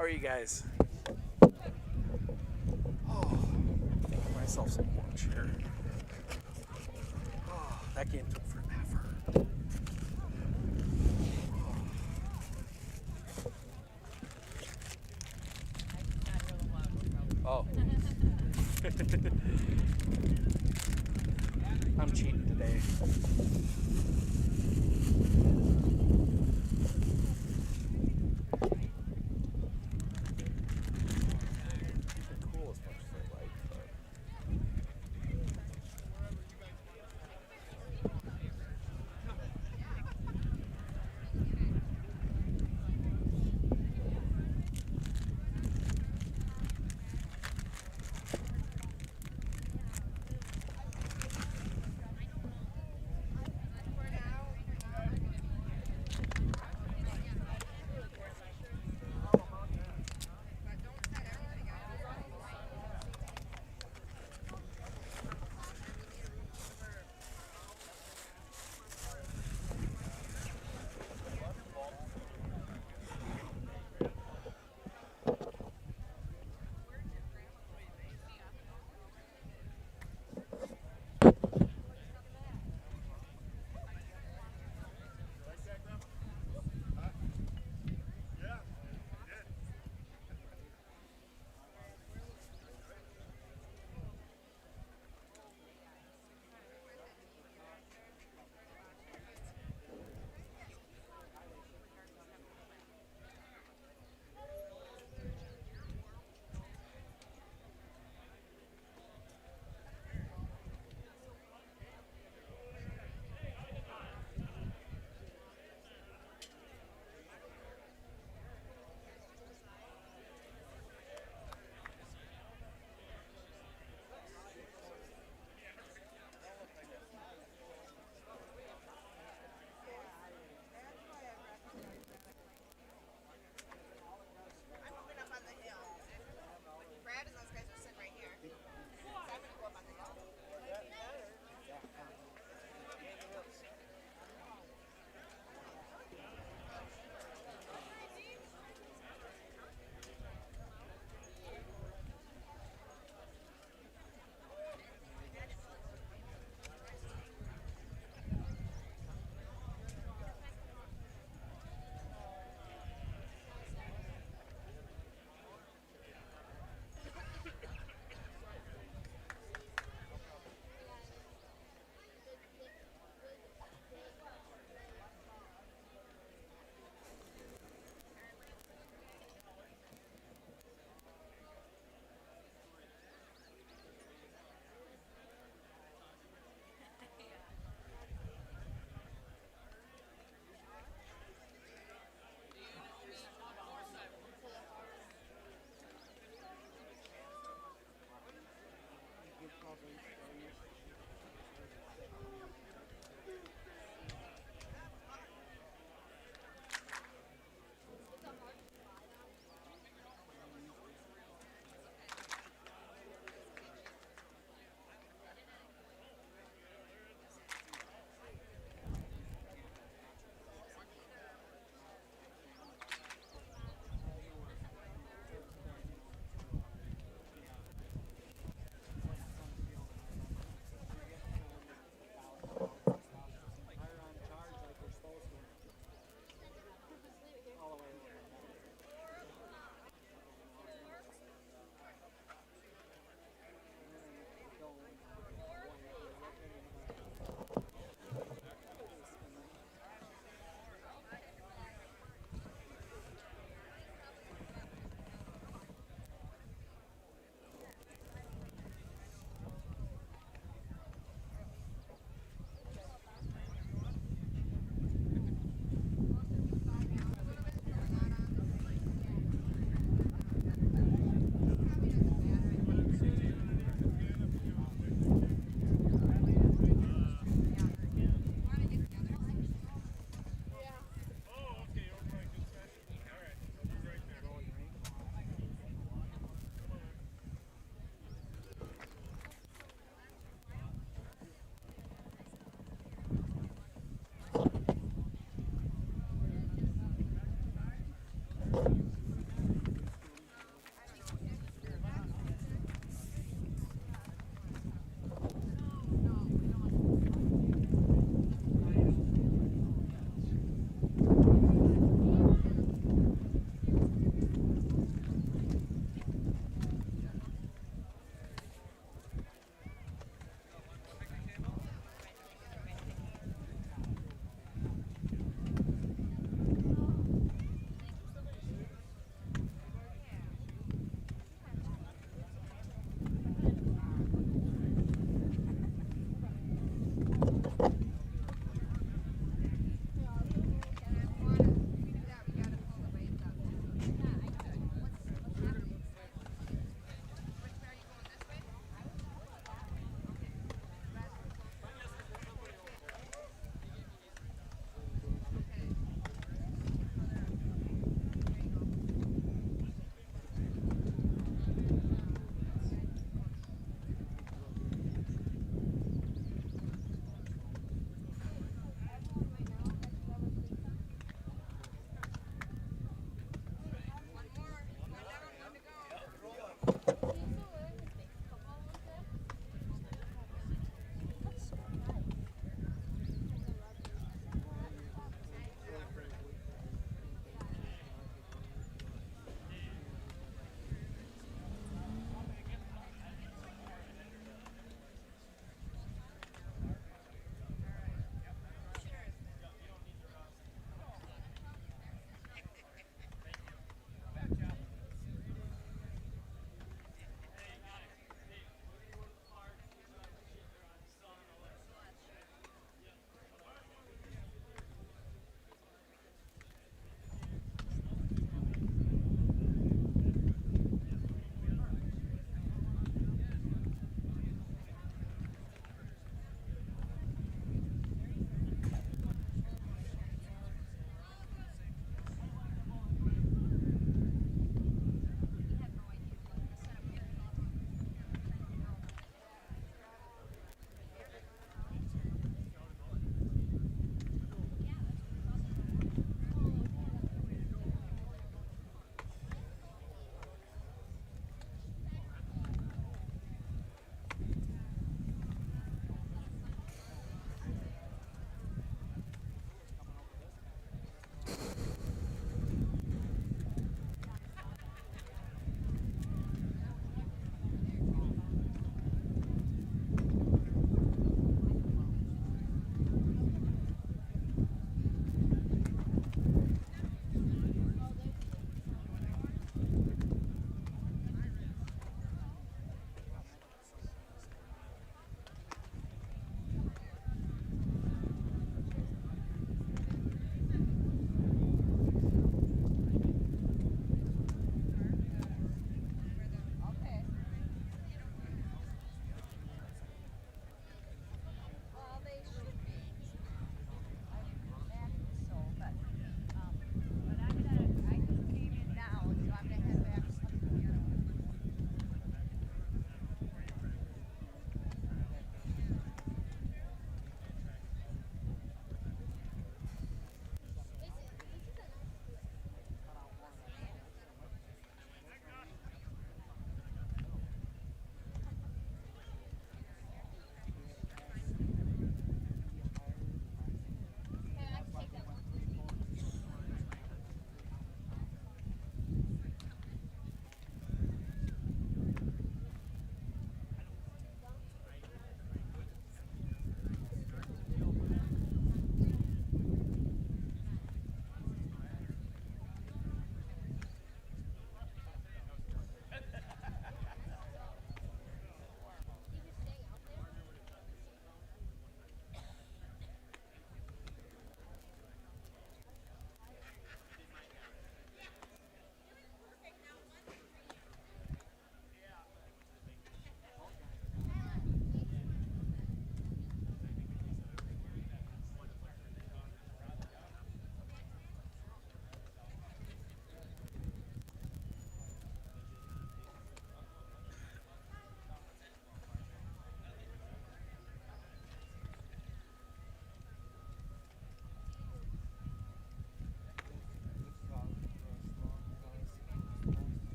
How are you guys? Oh, make myself some lunch here. Oh, that game took forever. Oh. I'm cheating today.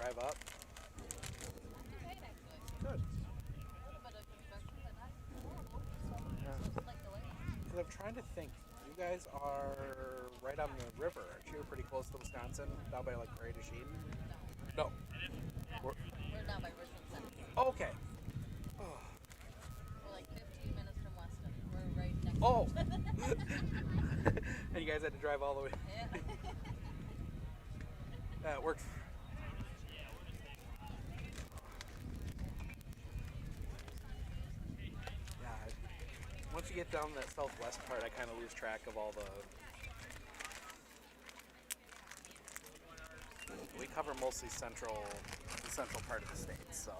drive up? Good. Because I'm trying to think. You guys are right on the river, aren't you? Pretty close to Wisconsin, down by like Prairie du Chien? No. We're down by Richmond Center. Okay. We're like 15 minutes from Weston. We're right next Oh! to each other. And you guys had to drive all the way. Yeah. It worked. Yeah. Once you get down that southwest part, I kind of lose track of all the. We cover mostly the central part of the state, so.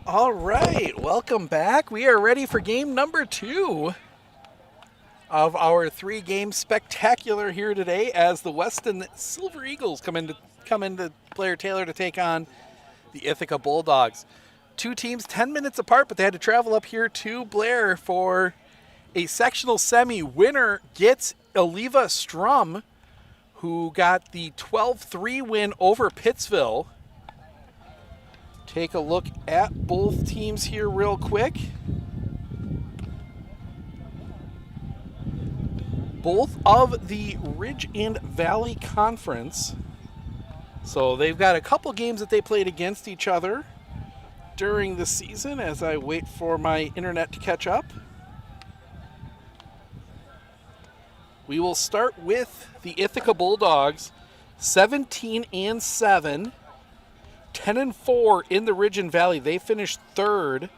All right, welcome back. We are ready for game number 2 of our 3-game spectacular here today as the Weston Silver Eagles come into Blair Taylor to take on the Ithica Bulldogs. 2 teams 10 minutes apart, but they had to travel up here to Blair for a sectional semi. Winner gets Eleva-Strum, who got the 12-3 win over Pittsville. Take a look at both teams here real quick. Both of the Ridge and Valley Conference. So they've got a couple games that they played against each other during the season as I wait for my internet to catch up. We will start with the Ithica Bulldogs, 17-7. 10-4 in the Ridge and Valley. They finished 3rd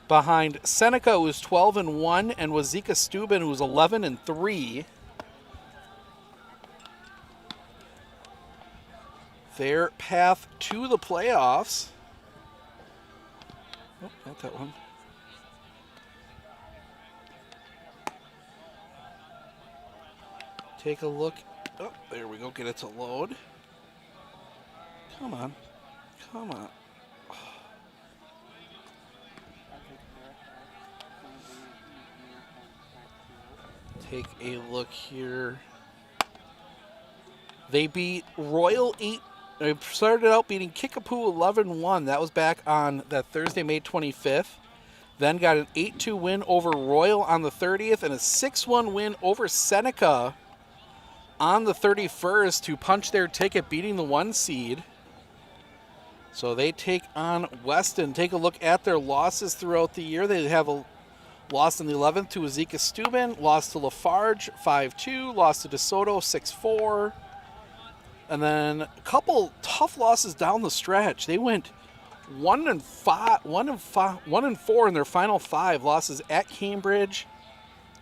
behind Seneca, who was 12-1, and Weston Steuben, who was 11-3. Their path to the playoffs. Oh, not that one. Take a look. Oh, there we go. Get it to load. Come on. Come on. Take a look here. They beat Royal 8. They started out beating Kickapoo 11-1. That was back on that Thursday, May 25th. Then got an 8-2 win over Royal on the 30th and a 6-1 win over Seneca on the 31st to punch their ticket, beating the 1 seed. So they take on Weston. Take a look at their losses throughout the year. They have a loss in the 11th to Weston Steuben, lost to Lafarge 5-2, lost to DeSoto 6-4, and then a couple tough losses down the stretch. They went 1-4 in their final 5 losses at Cambridge,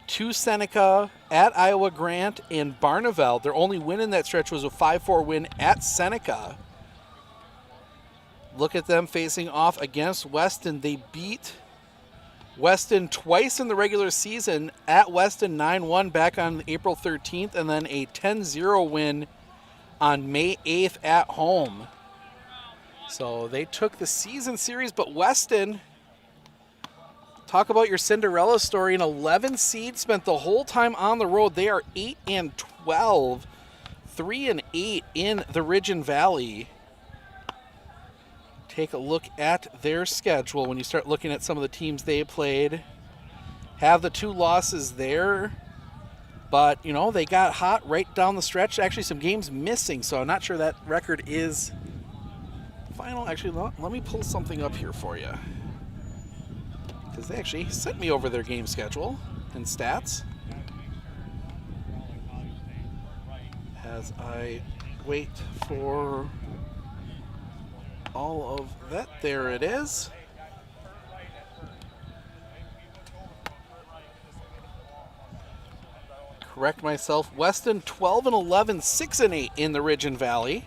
to Seneca, at Iowa Grant, and Barneveld. Their only win in that stretch was a 5-4 win at Seneca. Look at them facing off against Weston. They beat Weston twice in the regular season at Weston 9-1 back on April 13th, and then a 10-0 win on May 8th at home. So they took the season series, but Weston, talk about your Cinderella story. An 11 seed, spent the whole time on the road. They are 8-12, 3-8 in the Ridge and Valley. Take a look at their schedule when you start looking at some of the teams they played. Have the 2 losses there, but you know, they got hot right down the stretch. Actually, some games missing, so I'm not sure that record is final. Actually, let me pull something up here for you, because they actually sent me over their game schedule and stats as I wait for all of that. There it is. Correct myself. Weston 12-11, 6-8 in the Ridge and Valley.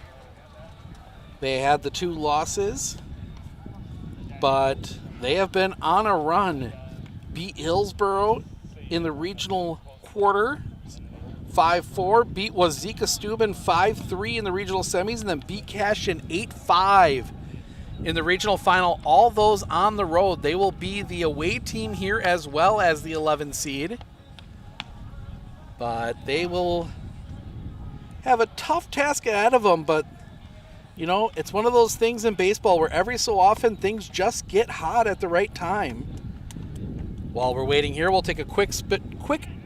They had the 2 losses, but they have been on a run. Beat Hillsboro in the regional quarter 5-4, beat Weston Steuben 5-3 in the regional semis, and then beat Cashion 8-5 in the regional final. All those on the road. They will be the away team here as well as the 11 seed. But they will have a tough task ahead of them. But, you know, it's one of those things in baseball where every so often things just get hot at the right time. While we're waiting here, we'll take a quick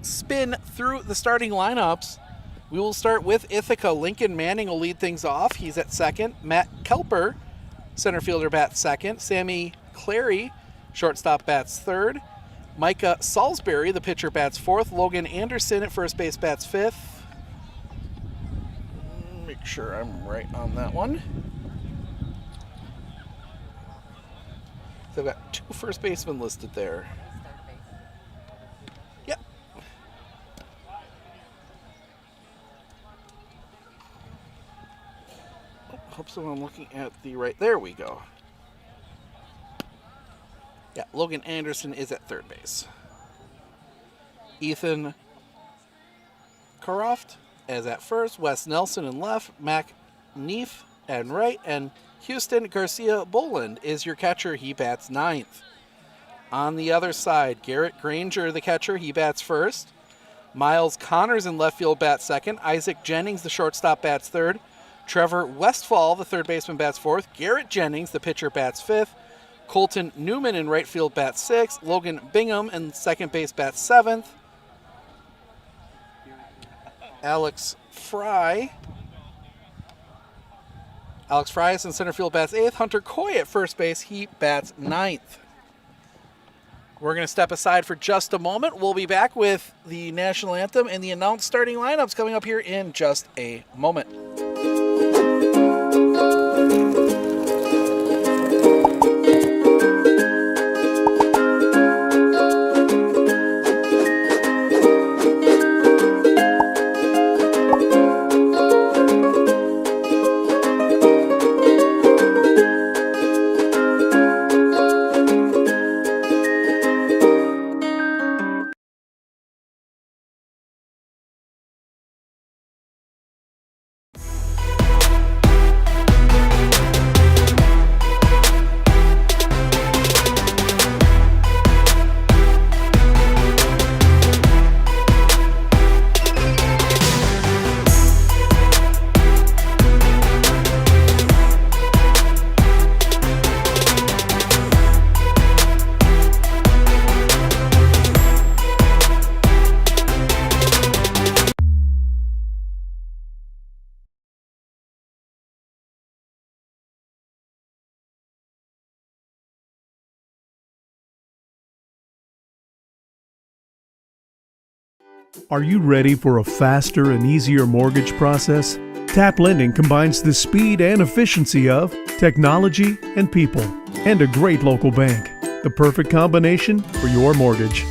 spin through the starting lineups. We will start with Ithica. Lincoln Manning will lead things off. He's at second. Matt Kelper, center fielder, bats second. Sammy Clary, shortstop, bats third. Micah Salisbury, the pitcher, bats fourth. Logan Anderson at first base, bats fifth. Make sure I'm right on that one. So I've got 2 first basemen listed there. Yep. Hope so. I'm looking at the right. There we go. Yeah, Logan Anderson is at third base. Ethan Karoft is at first. Wes Nelson in left. Mac Neef at right. And Houston Garcia Boland is your catcher. He bats ninth. On the other side, Garrett Granger, the catcher, he bats first. Miles Connors in left field bats second. Isaac Jennings, the shortstop, bats third. Trevor Westfall, the third baseman, bats fourth. Garrett Jennings, the pitcher, bats fifth. Colton Newman in right field bats sixth. Logan Bingham in second base bats seventh. Alex Fry is in center field, bats eighth. Hunter Coy at first base, he bats ninth. We're going to step aside for just a moment. We'll be back with the national anthem and the announced starting lineups coming up here in just a moment. Are you ready for a faster and easier mortgage process? Tap Lending combines the speed and efficiency of technology and people, and a great local bank. The perfect combination for your mortgage.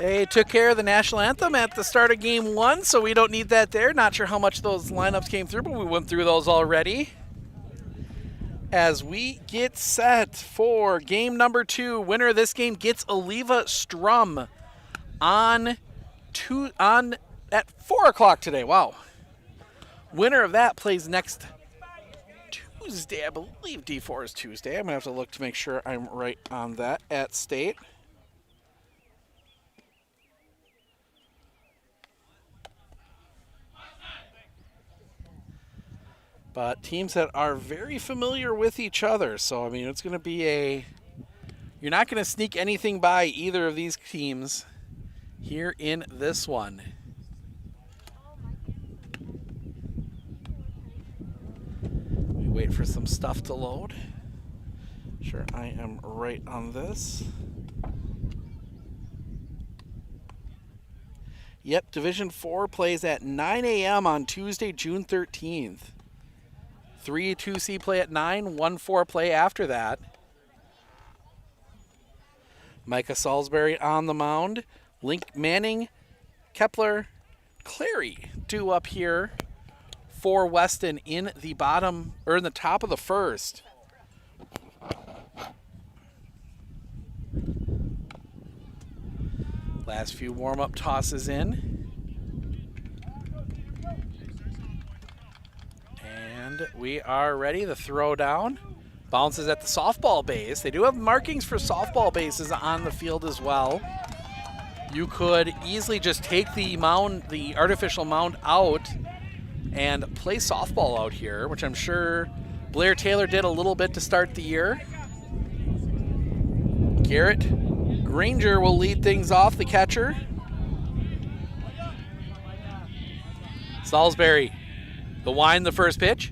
They took care of the national anthem at the start of game 1, so we don't need that there. Not sure how much those lineups came through, but we went through those already. As we get set for game number 2, winner of this game gets Eleva-Strum on at 4 o'clock today. Wow. Winner of that plays next Tuesday. I believe D4 is Tuesday. I'm going to have to look to make sure I'm right on that at state. But teams that are very familiar with each other. So, I mean, it's going to be you're not going to sneak anything by either of these teams here in this one. We wait for some stuff to load. Sure, I am right on this. Yep, Division 4 plays at 9 a.m. on Tuesday, June 13th. 3-2C play at 9, 1-4 play after that. Micah Salisbury on the mound. Link Manning, Kepler, Clary due up here for Weston in the top of the first. Last few warm-up tosses in. And we are ready. The throw down bounces at the softball base. They do have markings for softball bases on the field as well. You could easily just take the artificial mound out and play softball out here, which I'm sure Blair Taylor did a little bit to start the year. Garrett Granger will lead things off, the catcher. Salisbury, the wind, the first pitch.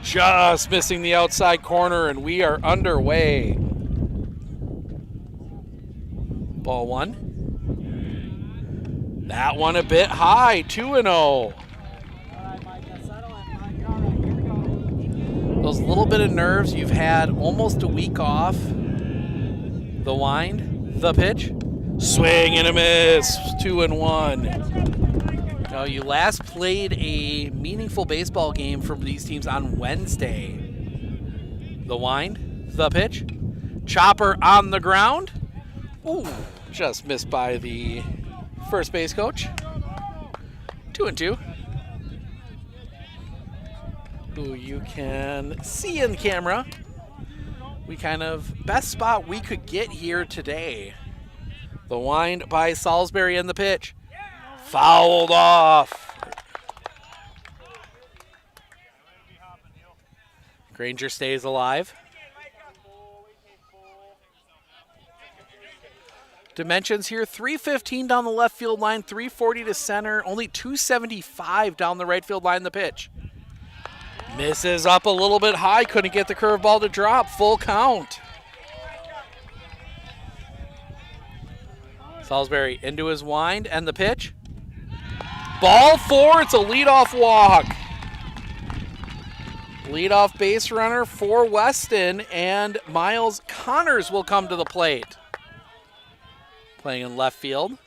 Just missing the outside corner, and we are underway. Ball 1. That one a bit high, 2-0. Those little bit of nerves, you've had almost a week off. The wind, the pitch, swing and a miss, 2-1. Now, you last played a meaningful baseball game from these teams on Wednesday. The wind, the pitch, chopper on the ground. Ooh, just missed by the first base coach. 2-2. Who you can see in camera. Best spot we could get here today. The wind by Salisbury and the pitch. Fouled off. Granger stays alive. Dimensions here, 315 down the left field line, 340 to center, only 275 down the right field line, the pitch. Misses up a little bit high, couldn't get the curveball to drop, full count. Salisbury into his wind and the pitch. Ball 4, it's a leadoff walk. Leadoff base runner for Weston, and Miles Connors will come to the plate. Playing in left field.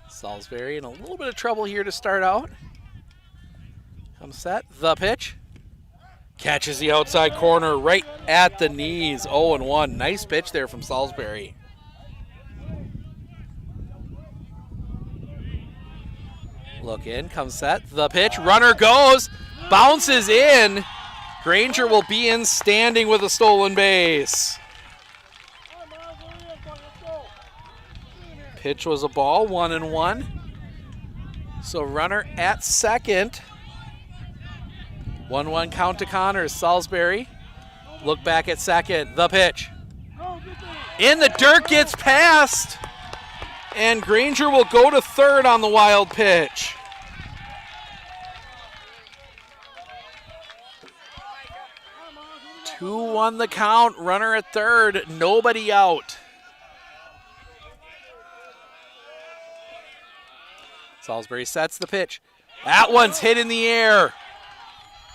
Salisbury in a little bit of trouble here to start out. Comes set, the pitch. Catches the outside corner right at the knees, 0-1. Nice pitch there from Salisbury. Look in, comes set, the pitch. Runner goes, bounces in. Granger will be in standing with a stolen base. Pitch was a ball, 1-1. So runner at second. 1-1 count to Connors. Salisbury, look back at second. The pitch. In the dirt, gets past. And Granger will go to third on the wild pitch. Two-1 the count. Runner at third. Nobody out. Salisbury sets the pitch. That one's hit in the air.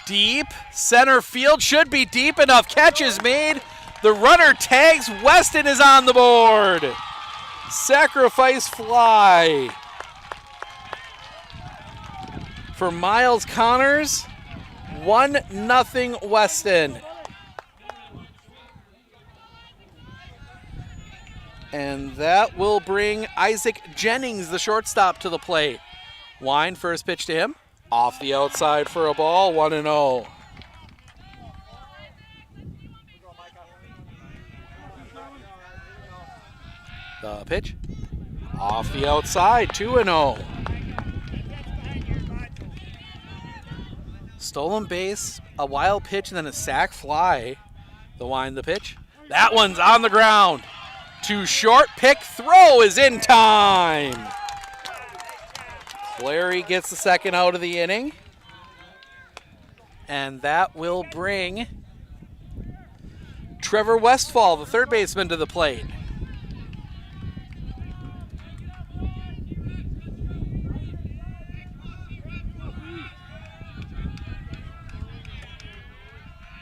Deep. Center field should be deep enough. Catch is made. The runner tags. Weston is on the board. Sacrifice fly for Miles Connors. 1-0 Weston. And that will bring Isaac Jennings, the shortstop, to the plate. Wine, first pitch to him. Off the outside for a ball, 1-0. The pitch. Off the outside, 2-0. Stolen base, a wild pitch, and then a sac fly. The Wine, the pitch. That one's on the ground. Too short, pick, throw is in time. Clary gets the second out of the inning. And that will bring Trevor Westfall, the third baseman, to the plate.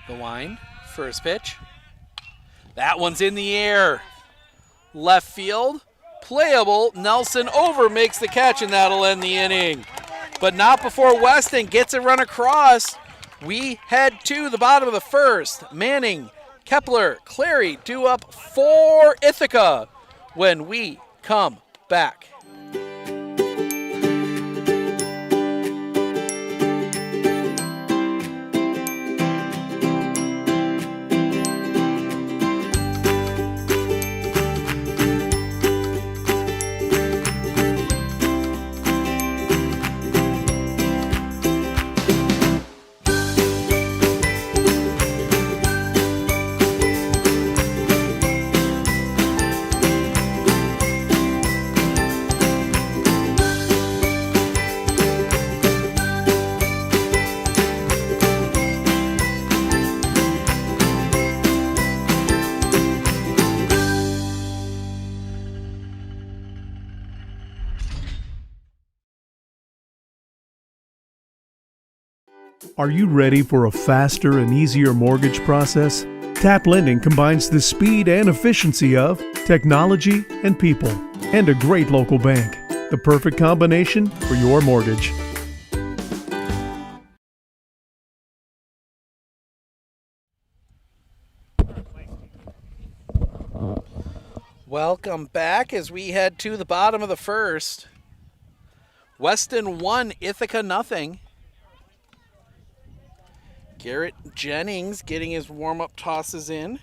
The Wine, first pitch. That one's in the air. Left field, playable. Nelson over makes the catch, and that'll end the inning. But not before Weston gets a run across. We head to the bottom of the first. Manning, Kepler, Clary due up for Ithica when we come back. Are you ready for a faster and easier mortgage process? Tap Lending combines the speed and efficiency of technology and people, and a great local bank. The perfect combination for your mortgage. Welcome back as we head to the bottom of the first. Weston 1, Ithica 0. Garrett Jennings getting his warm-up tosses in.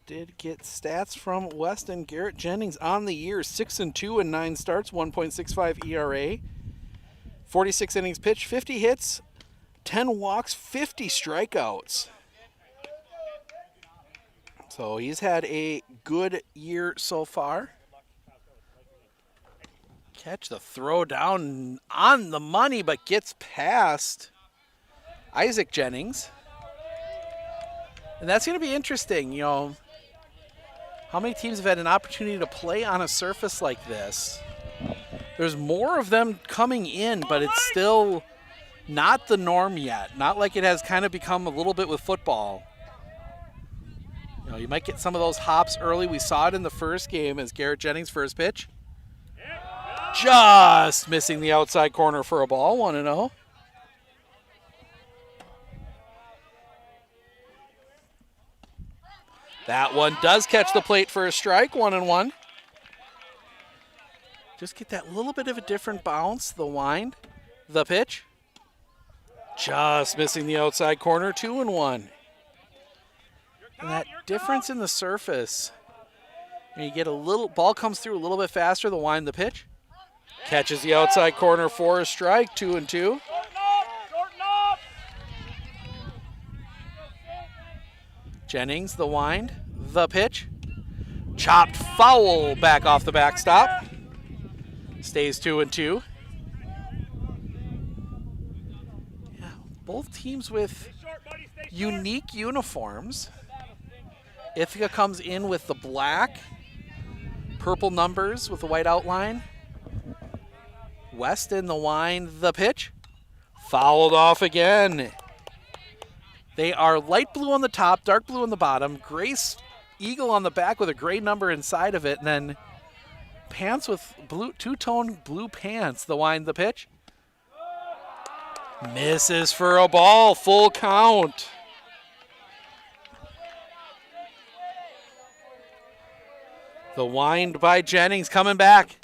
Did get stats from Weston. Garrett Jennings on the year, 6-2 in 9 starts, 1.65 ERA. 46 innings pitched, 50 hits, 10 walks, 50 strikeouts. So he's had a good year so far. Catch the throw down on the money, but gets past Isaac Jennings. And that's going to be interesting, you know. How many teams have had an opportunity to play on a surface like this? There's more of them coming in, but it's still not the norm yet. Not like it has kind of become a little bit with football. You know, you might get some of those hops early. We saw it in the first game as Garrett Jennings' first pitch. Just missing the outside corner for a ball, 1-0. That one does catch the plate for a strike, 1-1. Just get that little bit of a different bounce, the wind, the pitch. Just missing the outside corner, 2-1. And that difference in the surface, when you get a little, ball comes through a little bit faster, the wind, the pitch. Catches the outside corner for a strike, 2-2. Jennings, the wind, the pitch. Chopped foul back off the backstop. Stays 2-2. Yeah, both teams with unique uniforms. Ithica comes in with the black, purple numbers with the white outline. Weston, the wind, the pitch. Fouled off again. They are light blue on the top, dark blue on the bottom, gray eagle on the back with a gray number inside of it, and then pants with blue, two-tone blue pants. The wind, the pitch. Misses for a ball, full count. The wind by Jennings coming back.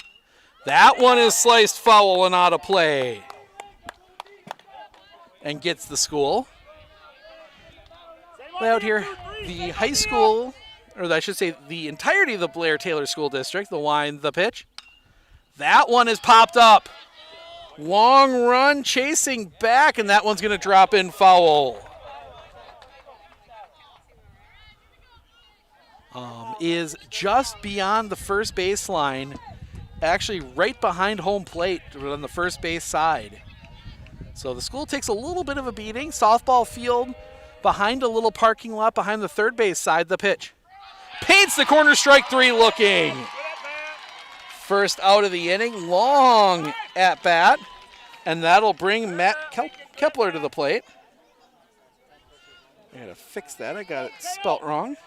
That one is sliced foul and out of play. And gets the school. Out here, the high school, or I should say the entirety of the Blair Taylor School District, the wind, the pitch. That one is popped up. Long run chasing back, and that one's going to drop in foul. Is just beyond the first baseline, actually right behind home plate on the first base side. So the school takes a little bit of a beating. Softball field behind a little parking lot behind the third base side, the pitch. Paints the corner, strike three looking. First out of the inning, long at bat, and that'll bring Matt Kepler to the plate. I gotta fix that, I got it spelt wrong.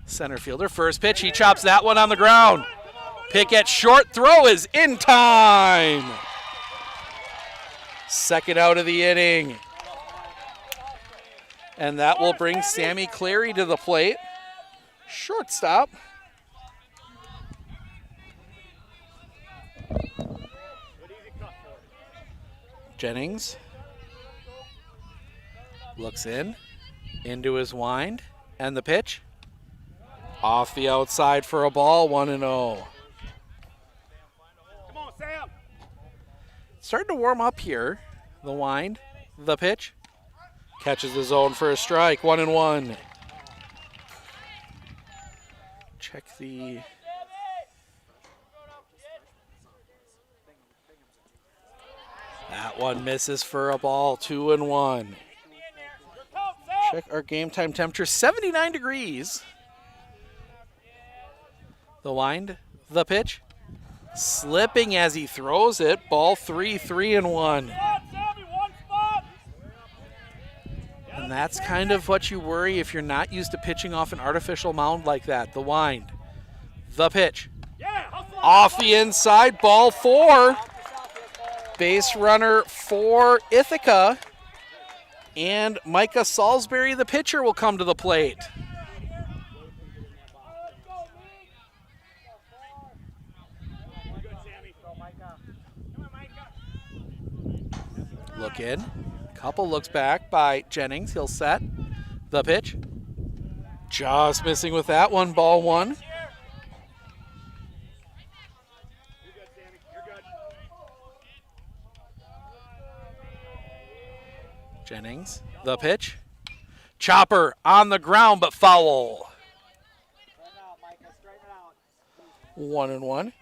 Center fielder, first pitch, he chops that one on the ground. Pick at short, throw is in time. Second out of the inning. And that will bring Sammy Clary to the plate. Shortstop. Jennings looks into his wind, and the pitch. Off the outside for a ball, 1-0. Come on, Sam. Starting to warm up here. The wind, the pitch. Catches the zone for a strike, 1-1. Check the... That one misses for a ball, 2-1. Check our game time temperature, 79 degrees. The wind, the pitch. Slipping as he throws it. Ball 3-1. And that's kind of what you worry if you're not used to pitching off an artificial mound like that. The wind, the pitch. Off the inside, ball 4. Base runner for Ithica. And Micah Salisbury, the pitcher, will come to the plate. Look in. Couple looks back by Jennings. He'll set. The pitch. Just missing with that one. Ball 1. Jennings. The pitch. Chopper on the ground, but foul. 1-1.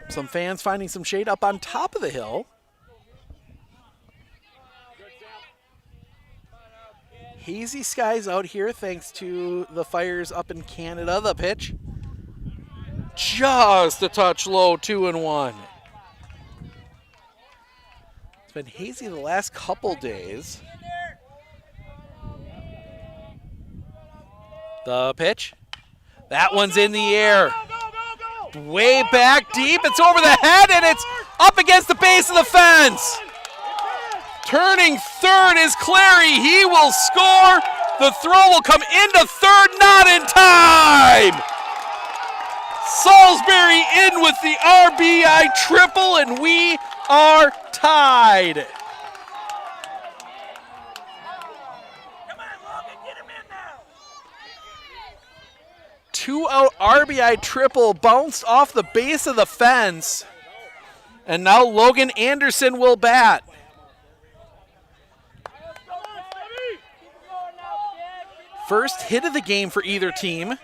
Some fans finding some shade up on top of the hill. Hazy skies out here thanks to the fires up in Canada. The pitch. Just a touch low, 2-1. It's been hazy the last couple days. The pitch. That one's in the air. Way back deep, it's over the head, and it's up against the base of the fence. Turning third is Clary. He will score. The throw will come into third, not in time. Salisbury in with the RBI triple, and we are tied. 2-out RBI triple bounced off the base of the fence. And now Logan Anderson will bat. First hit of the game for either team.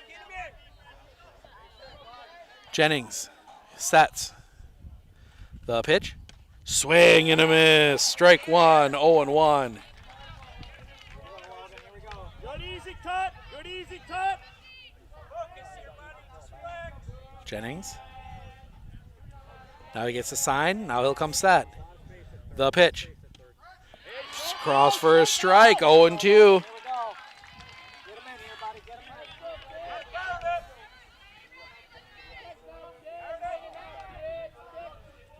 Jennings sets. The pitch. Swing and a miss. Strike 1, 0-1. Jennings. Now he gets a sign. Now he'll come set. The pitch. Cross for a strike. 0-2.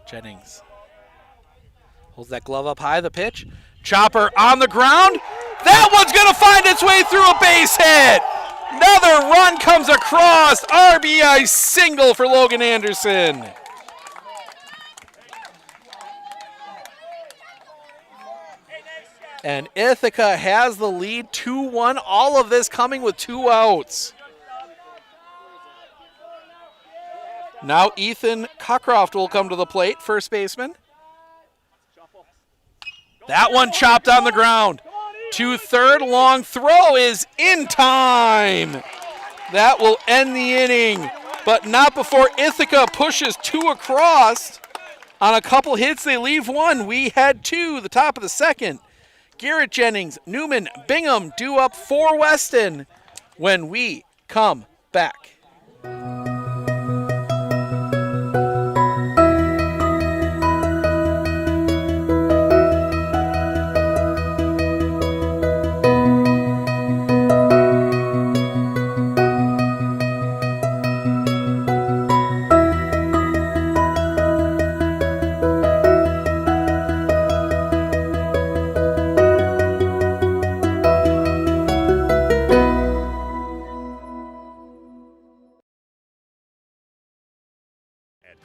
Jennings holds that glove up high. The pitch. Chopper on the ground. That one's going to find its way through a base hit. Another run comes across. RBI single for Logan Anderson. And Ithica has the lead 2-1. All of this coming with 2 outs. Now Ethan Cockcroft will come to the plate, first baseman. That one chopped on the ground. To third, long throw is in time. That will end the inning, but not before Ithica pushes 2 across. On a couple hits, they leave 1. We had 2, the top of the second. Garrett Jennings, Newman, Bingham due up for Weston when we come back.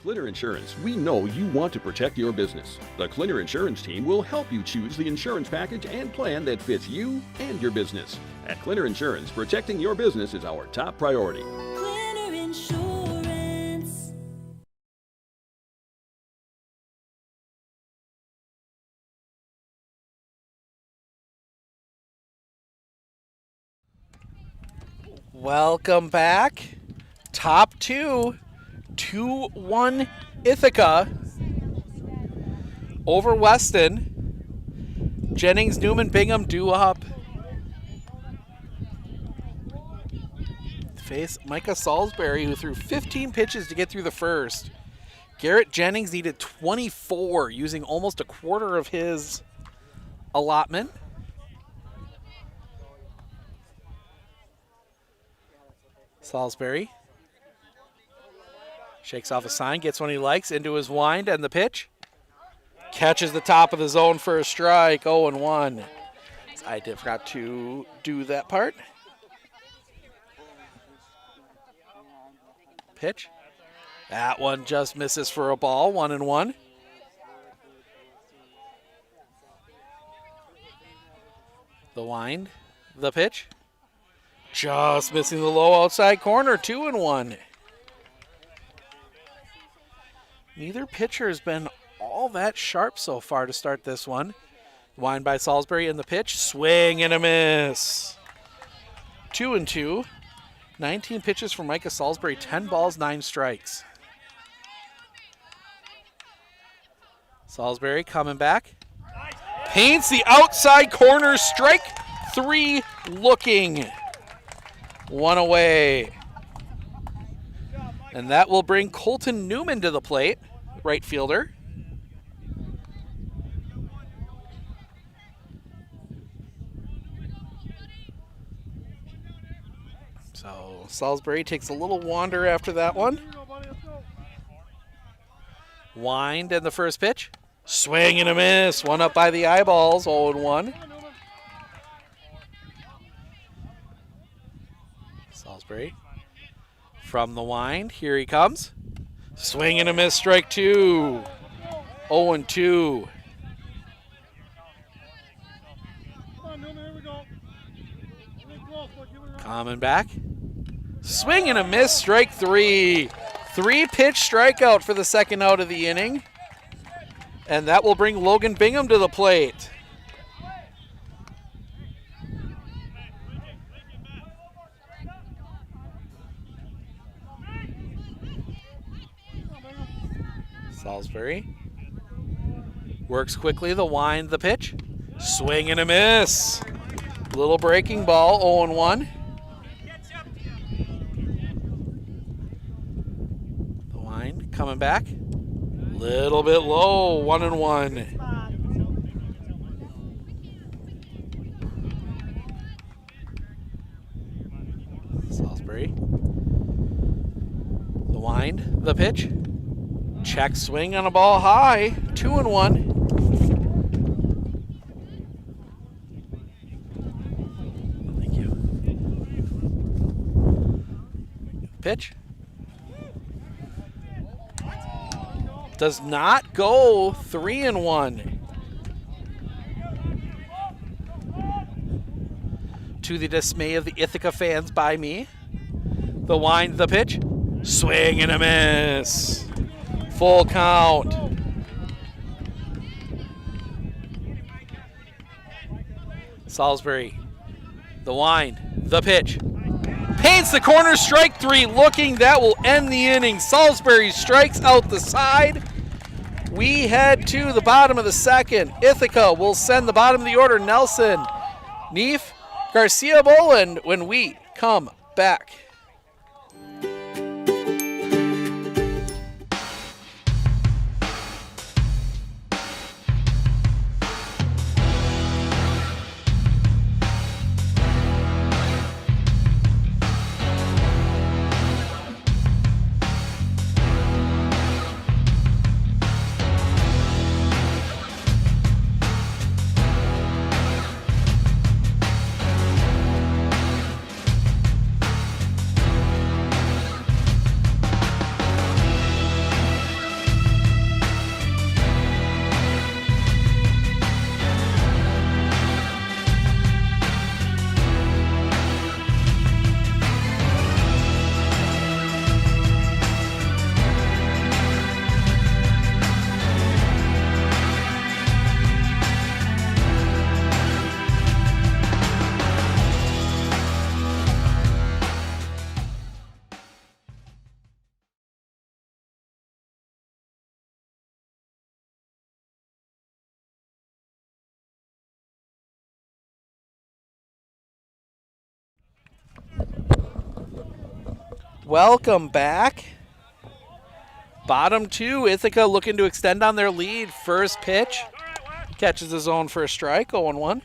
Clinner Insurance, we know you want to protect your business. The Clinner Insurance team will help you choose the insurance package and plan that fits you and your business. At Clinner Insurance, protecting your business is our top priority. Clinner Insurance. Welcome back. Top 2. 2-1 Ithica over Weston. Jennings, Newman, Bingham due up. Face Micah Salisbury, who threw 15 pitches to get through the first. Garrett Jennings needed 24, using almost a quarter of his allotment. Salisbury shakes off a sign, gets one he likes, into his wind, and the pitch. Catches the top of the zone for a strike, 0-1. I forgot to do that part. Pitch. That one just misses for a ball, 1-1. The wind, the pitch. Just missing the low outside corner, 2-1. Neither pitcher has been all that sharp so far to start this one. Wind by Salisbury in the pitch. Swing and a miss. 2-2. 19 pitches for Micah Salisbury. 10 balls, 9 strikes. Salisbury coming back. Paints the outside corner. Strike 3 looking. 1 away. And that will bring Colton Newman to the plate, right fielder. So Salisbury takes a little wander after that one. Wind and the first pitch. Swing and a miss. One up by the eyeballs, 0-1. Salisbury. From the wind, here he comes. Swing and a miss, strike 2. 0-2. Coming back. Swing and a miss, strike 3. 3-pitch strikeout for the second out of the inning. And that will bring Logan Bingham to the plate. Salisbury works quickly, the wind, the pitch. Swing and a miss. Little breaking ball, 0-1. coming back. Little bit low, 1-1. Salisbury. The wind, the pitch. Check swing on a ball high, 2-1. Thank you. Pitch. Does not go, 3-1. To the dismay of the Ithica fans by me. The wind, the pitch. Swing and a miss. Full count. Salisbury. The wind, the pitch. Paints the corner, strike 3 looking. That will end the inning. Salisbury strikes out the side. We head to the bottom of the second. Ithica will send the bottom of the order. Nelson, Neef, Garcia Boland when we come back. Welcome back. Bottom 2, Ithaca looking to extend on their lead. First pitch. Catches his own for a strike, 0-1.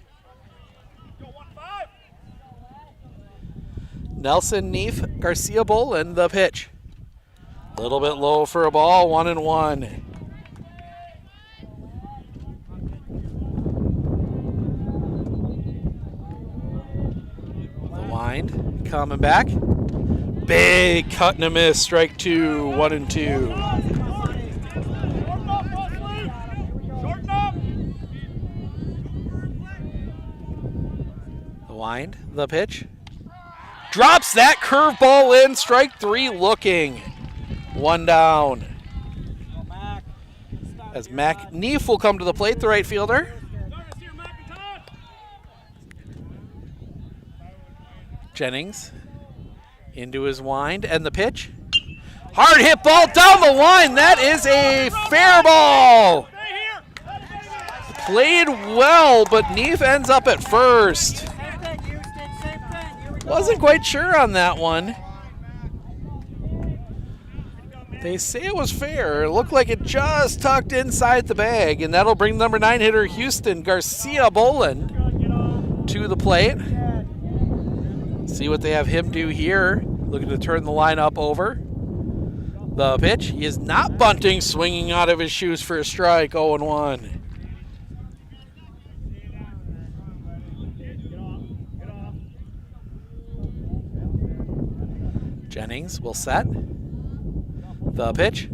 Nelson, Neef, Garcia Boland, the pitch. A little bit low for a ball, 1-1. The wind, coming back. Big cut and a miss, strike 2, 1-2. The wind, the pitch. Drops that curveball in, strike 3 looking. 1 down. As Mac Neef will come to the plate, the right fielder. Jennings into his wind, and the pitch. Hard hit ball down the line. That is a fair ball. Played well, but Neef ends up at first. Wasn't quite sure on that one. They say it was fair. It looked like it just tucked inside the bag, and that'll bring number 9 hitter Houston Garcia Boland to the plate. See what they have him do here. Looking to turn the lineup over. The pitch. He is not bunting, swinging out of his shoes for a strike, 0-1. Jennings will set. The pitch.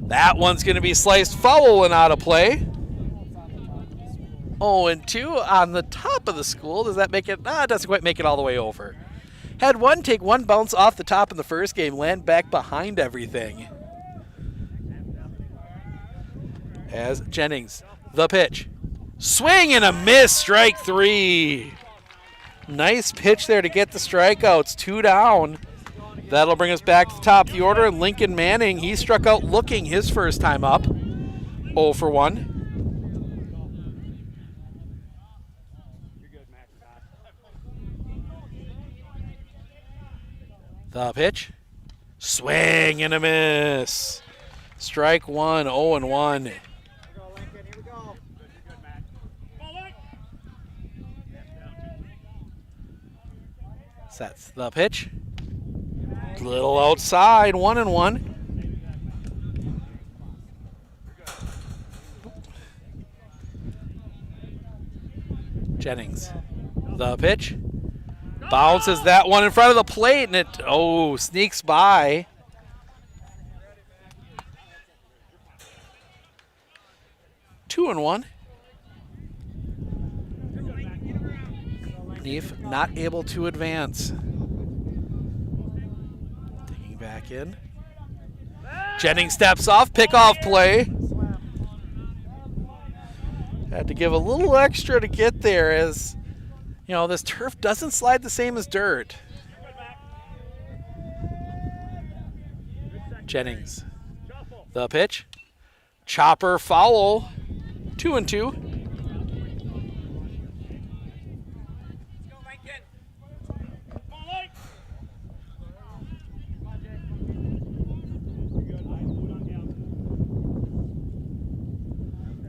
That one's going to be sliced foul and out of play. 0-2 on the top of the school. Does that make it? It doesn't quite make it all the way over. Had one take one bounce off the top in the first game, land back behind everything. As Jennings, the pitch. Swing and a miss, strike 3. Nice pitch there to get the strikeouts, 2 down. That'll bring us back to the top of the order. Lincoln Manning, he struck out looking his first time up. 0 for 1. The pitch. Swing and a miss. Strike one, 0-1. Sets the pitch. Little outside, 1-1. Jennings, the pitch. Bounces that one in front of the plate, and it, sneaks by. Two and one. Neef not able to advance. Taking back in. Jennings steps off, pickoff play. Had to give a little extra to get there, as you know, this turf doesn't slide the same as dirt. Jennings, the pitch. Chopper foul, 2-2.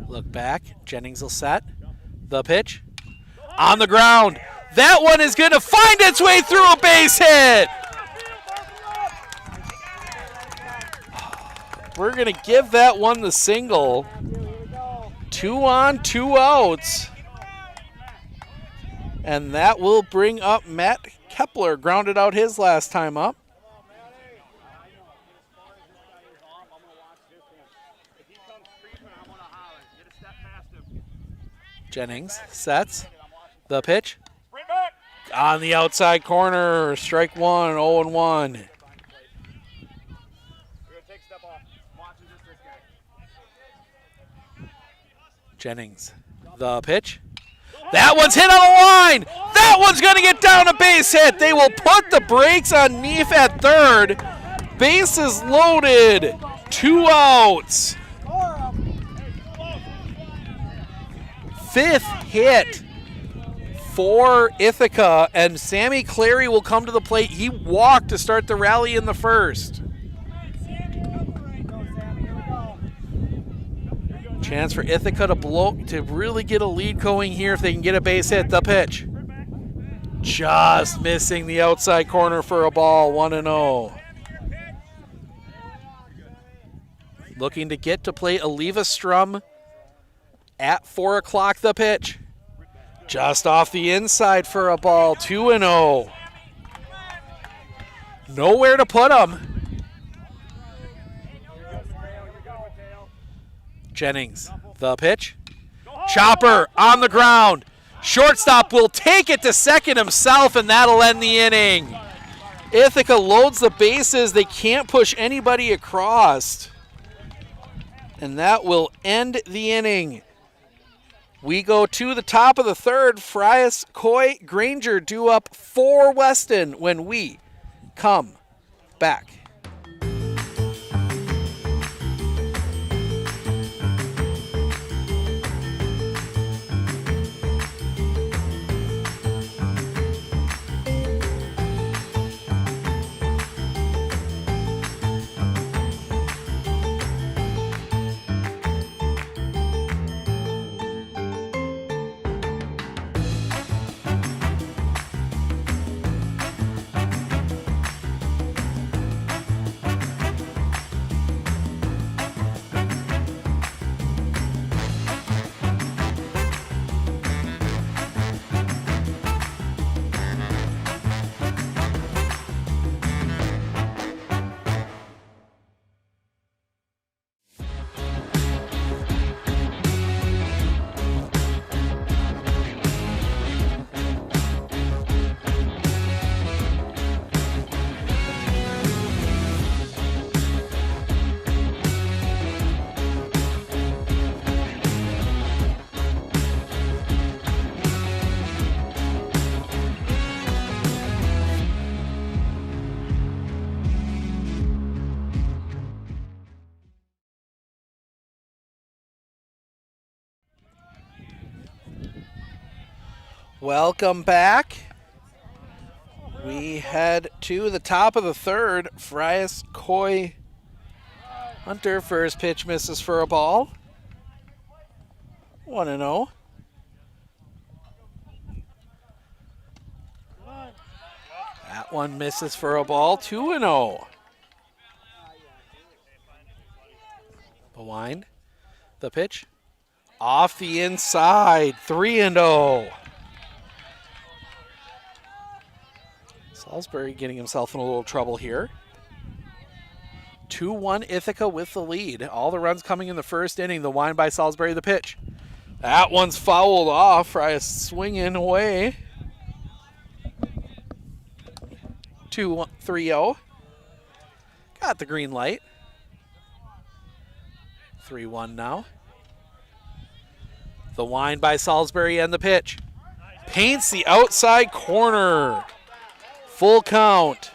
Look back, Jennings will set. The pitch, on the ground. That one is going to find its way through a base hit. We're going to give that one the single. 2 on, 2 outs. And that will bring up Matt Kepler, grounded out his last time up. Jennings sets the pitch. On the outside corner, strike one, 0-1. Jennings, the pitch. That one's hit on the line. That one's going to get down a base hit. They will put the brakes on Neef at third. Bases loaded, 2 outs. 5th hit for Ithica, and Sammy Clary will come to the plate. He walked to start the rally in the first. Chance for Ithica to really get a lead going here if they can get a base hit. The pitch. Just missing the outside corner for a ball, 1-0. Looking to get to play Eleva-Strum at 4 o'clock. The pitch. Just off the inside for a ball, 2-0. Nowhere to put him. Jennings, the pitch. Chopper on the ground. Shortstop will take it to second himself, and that'll end the inning. Ithica loads the bases. They can't push anybody across. And that will end the inning. We go to the top of the third. Frias, Coy, Granger due up for Weston when we come back. Welcome back. We head to the top of the third. Frias, Coy, Hunter, first pitch misses for a ball. 1-0. That one misses for a ball. 2-0. The wind. The pitch. Off the inside. 3-0. Salisbury getting himself in a little trouble here. 2-1 Ithica with the lead. All the runs coming in the first inning. The wind by Salisbury, the pitch. That one's fouled off. Fry is swinging away. 2-3-0. Got the green light. 3-1 now. The wind by Salisbury and the pitch. Paints the outside corner. Full count.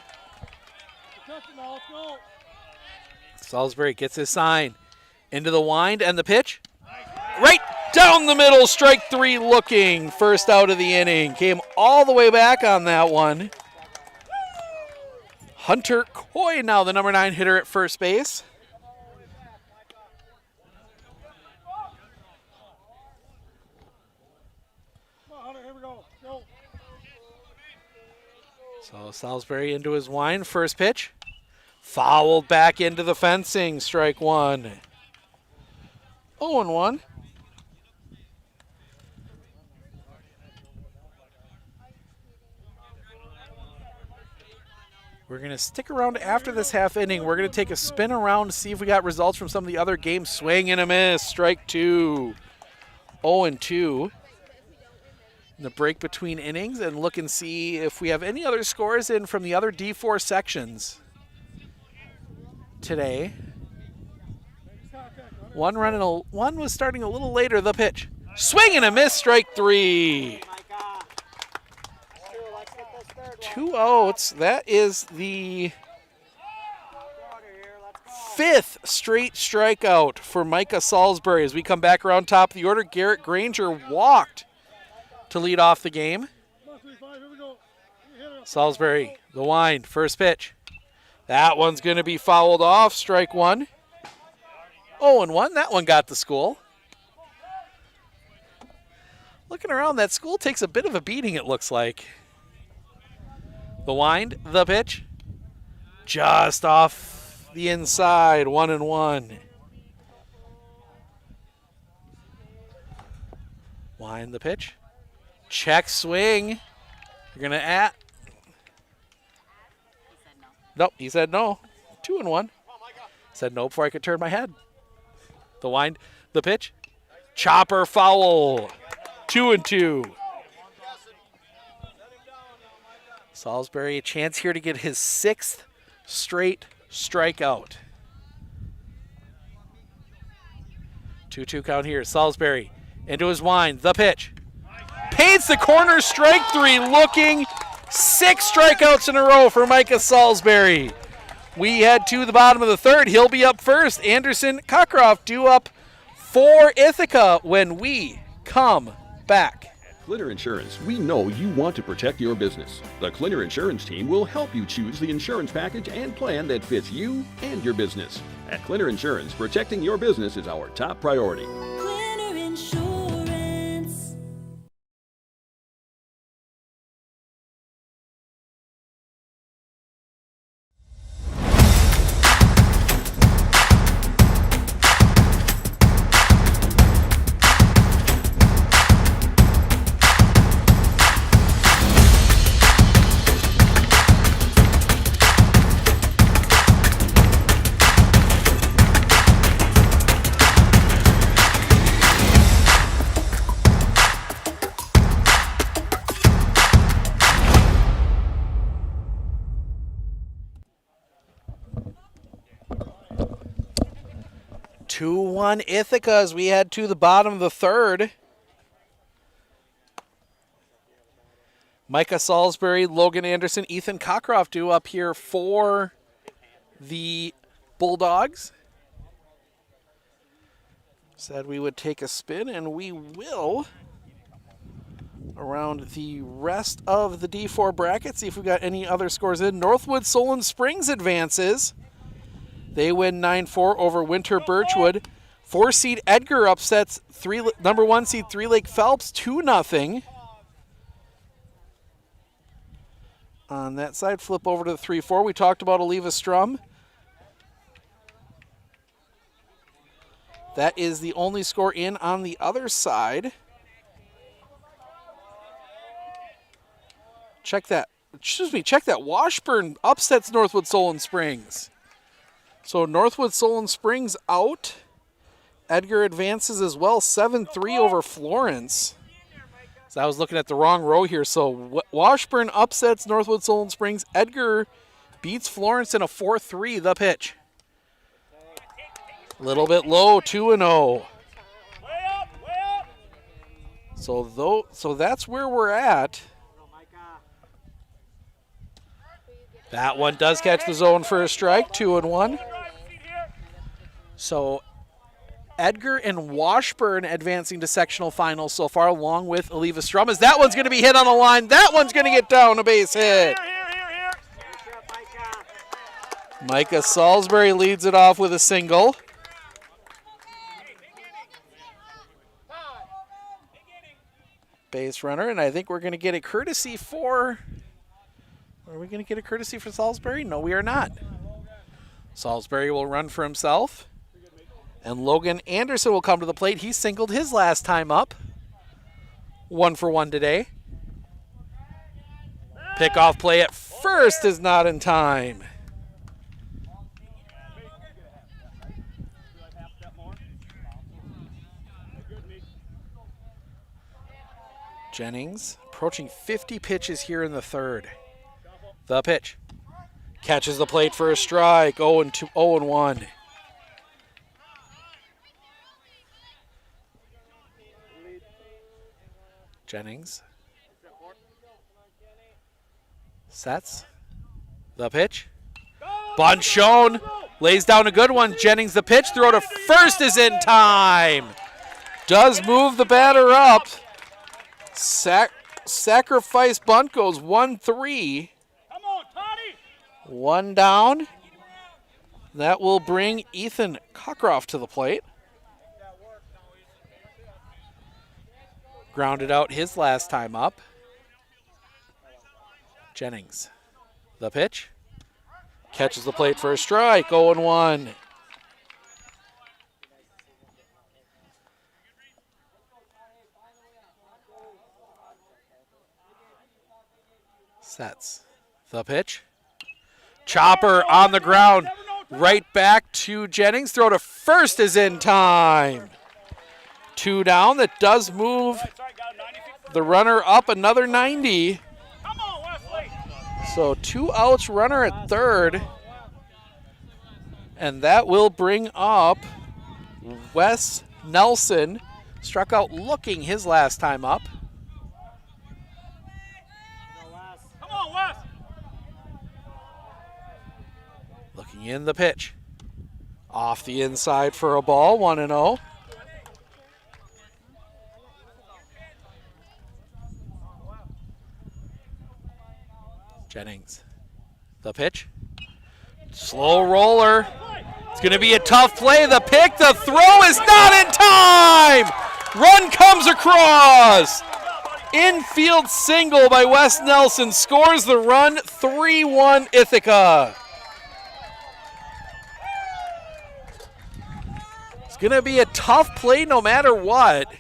Salisbury gets his sign. Into the wind and the pitch. Right down the middle, strike 3 looking. First out of the inning. Came all the way back on that one. Hunter Coy now the number 9 hitter at first base. So Salisbury into his wind, first pitch. Fouled back into the fencing, strike 1. 0-1. We're going to stick around after this half inning. We're going to take a spin around to see if we got results from some of the other games. Swing and a miss, strike 2. 0-2. In the break between innings, and look and see if we have any other scores in from the other D4 sections today. One was starting a little later. The pitch. Swing and a miss, strike 3. 2 outs. That is the 5th straight strikeout for Micah Salisbury. As we come back around top of the order, Garrett Granger walked to lead off the game. Salisbury, the wind, first pitch. That one's going to be fouled off, strike 1. 0-1, that one got the school. Looking around, that school takes a bit of a beating, it looks like. The wind, the pitch. Just off the inside, 1-1. Wind, the pitch. Check swing. You're going to at. Nope, he said no. 2-1. Said no before I could turn my head. The wind, the pitch. Chopper foul. 2-2. Salisbury, a chance here to get his 6th straight strikeout. 2-2 count here. Salisbury into his wind, the pitch. Paints the corner, strike 3 looking. 6 strikeouts in a row for Micah Salisbury. We head to the bottom of the 3rd. He'll be up first. Anderson Cockcroft due up for Ithaca when we come back. Clinner Insurance, we know you want to protect your business. The Clinner Insurance team will help you choose the insurance package and plan that fits you and your business. At Clinner Insurance, protecting your business is our top priority. Clinner Insurance. Ithaca as we head to the bottom of the 3rd. Micah Salisbury, Logan Anderson, Ethan Cockcroft due up here for the Bulldogs. Said we would take a spin, and we will around the rest of the D4 bracket. See if we got any other scores in. Northwood Solon Springs advances. They win 9-4 over Winter Birchwood. 4-seed Edgar upsets number 1 seed Three Lake Phelps 2-0. On that side, flip over to the 3-4. We talked about Eleva-Strum. That is the only score in on the other side. Check that. Check that. Washburn upsets Northwood Solon Springs. So Northwood Solon Springs out. Edgar advances as well, 7-3 over Florence. So I was looking at the wrong row here. So Washburn upsets Northwood Solon Springs. Edgar beats Florence in a 4-3. The pitch. A little bit low, 2-0. So that's where we're at. That one does catch the zone for a strike, 2-1. So Edgar and Washburn advancing to sectional finals so far, along with Eleva-Strum. As that one's going to be hit on the line. That one's going to get down, a base hit. Micah Salisbury leads it off with a single. Base runner, and I think we're going to get a courtesy for... Are we going to get a courtesy for Salisbury? No, we are not. Salisbury will run for himself. And Logan Anderson will come to the plate. He singled his last time up. 1-for-1 today. Pickoff play at first is not in time. Jennings approaching 50 pitches here in the third. The pitch. Catches the plate for a strike. 0-1. Jennings. Sets. The pitch. Bunt shown. Lays down a good one. Jennings the pitch. Throw to first is in time. Does move the batter up. Sacrifice bunt goes 1-3. One down. That will bring Ethan Cockcroft to the plate. Grounded out his last time up. Jennings. The pitch. Catches the plate for a strike. 0-1. Sets. The pitch. Chopper on the ground. Right back to Jennings. Throw to first is in time. 2 down. That does move the runner up another 90. So 2 outs, runner at third. And that will bring up Wes Nelson. Struck out looking his last time up. Looking in the pitch. Off the inside for a ball, 1-0. Jennings. The pitch. Slow roller. It's going to be a tough play. The pick, the throw is not in time. Run comes across. Infield single by Wes Nelson scores the run. 3-1 Ithica. It's going to be a tough play no matter what.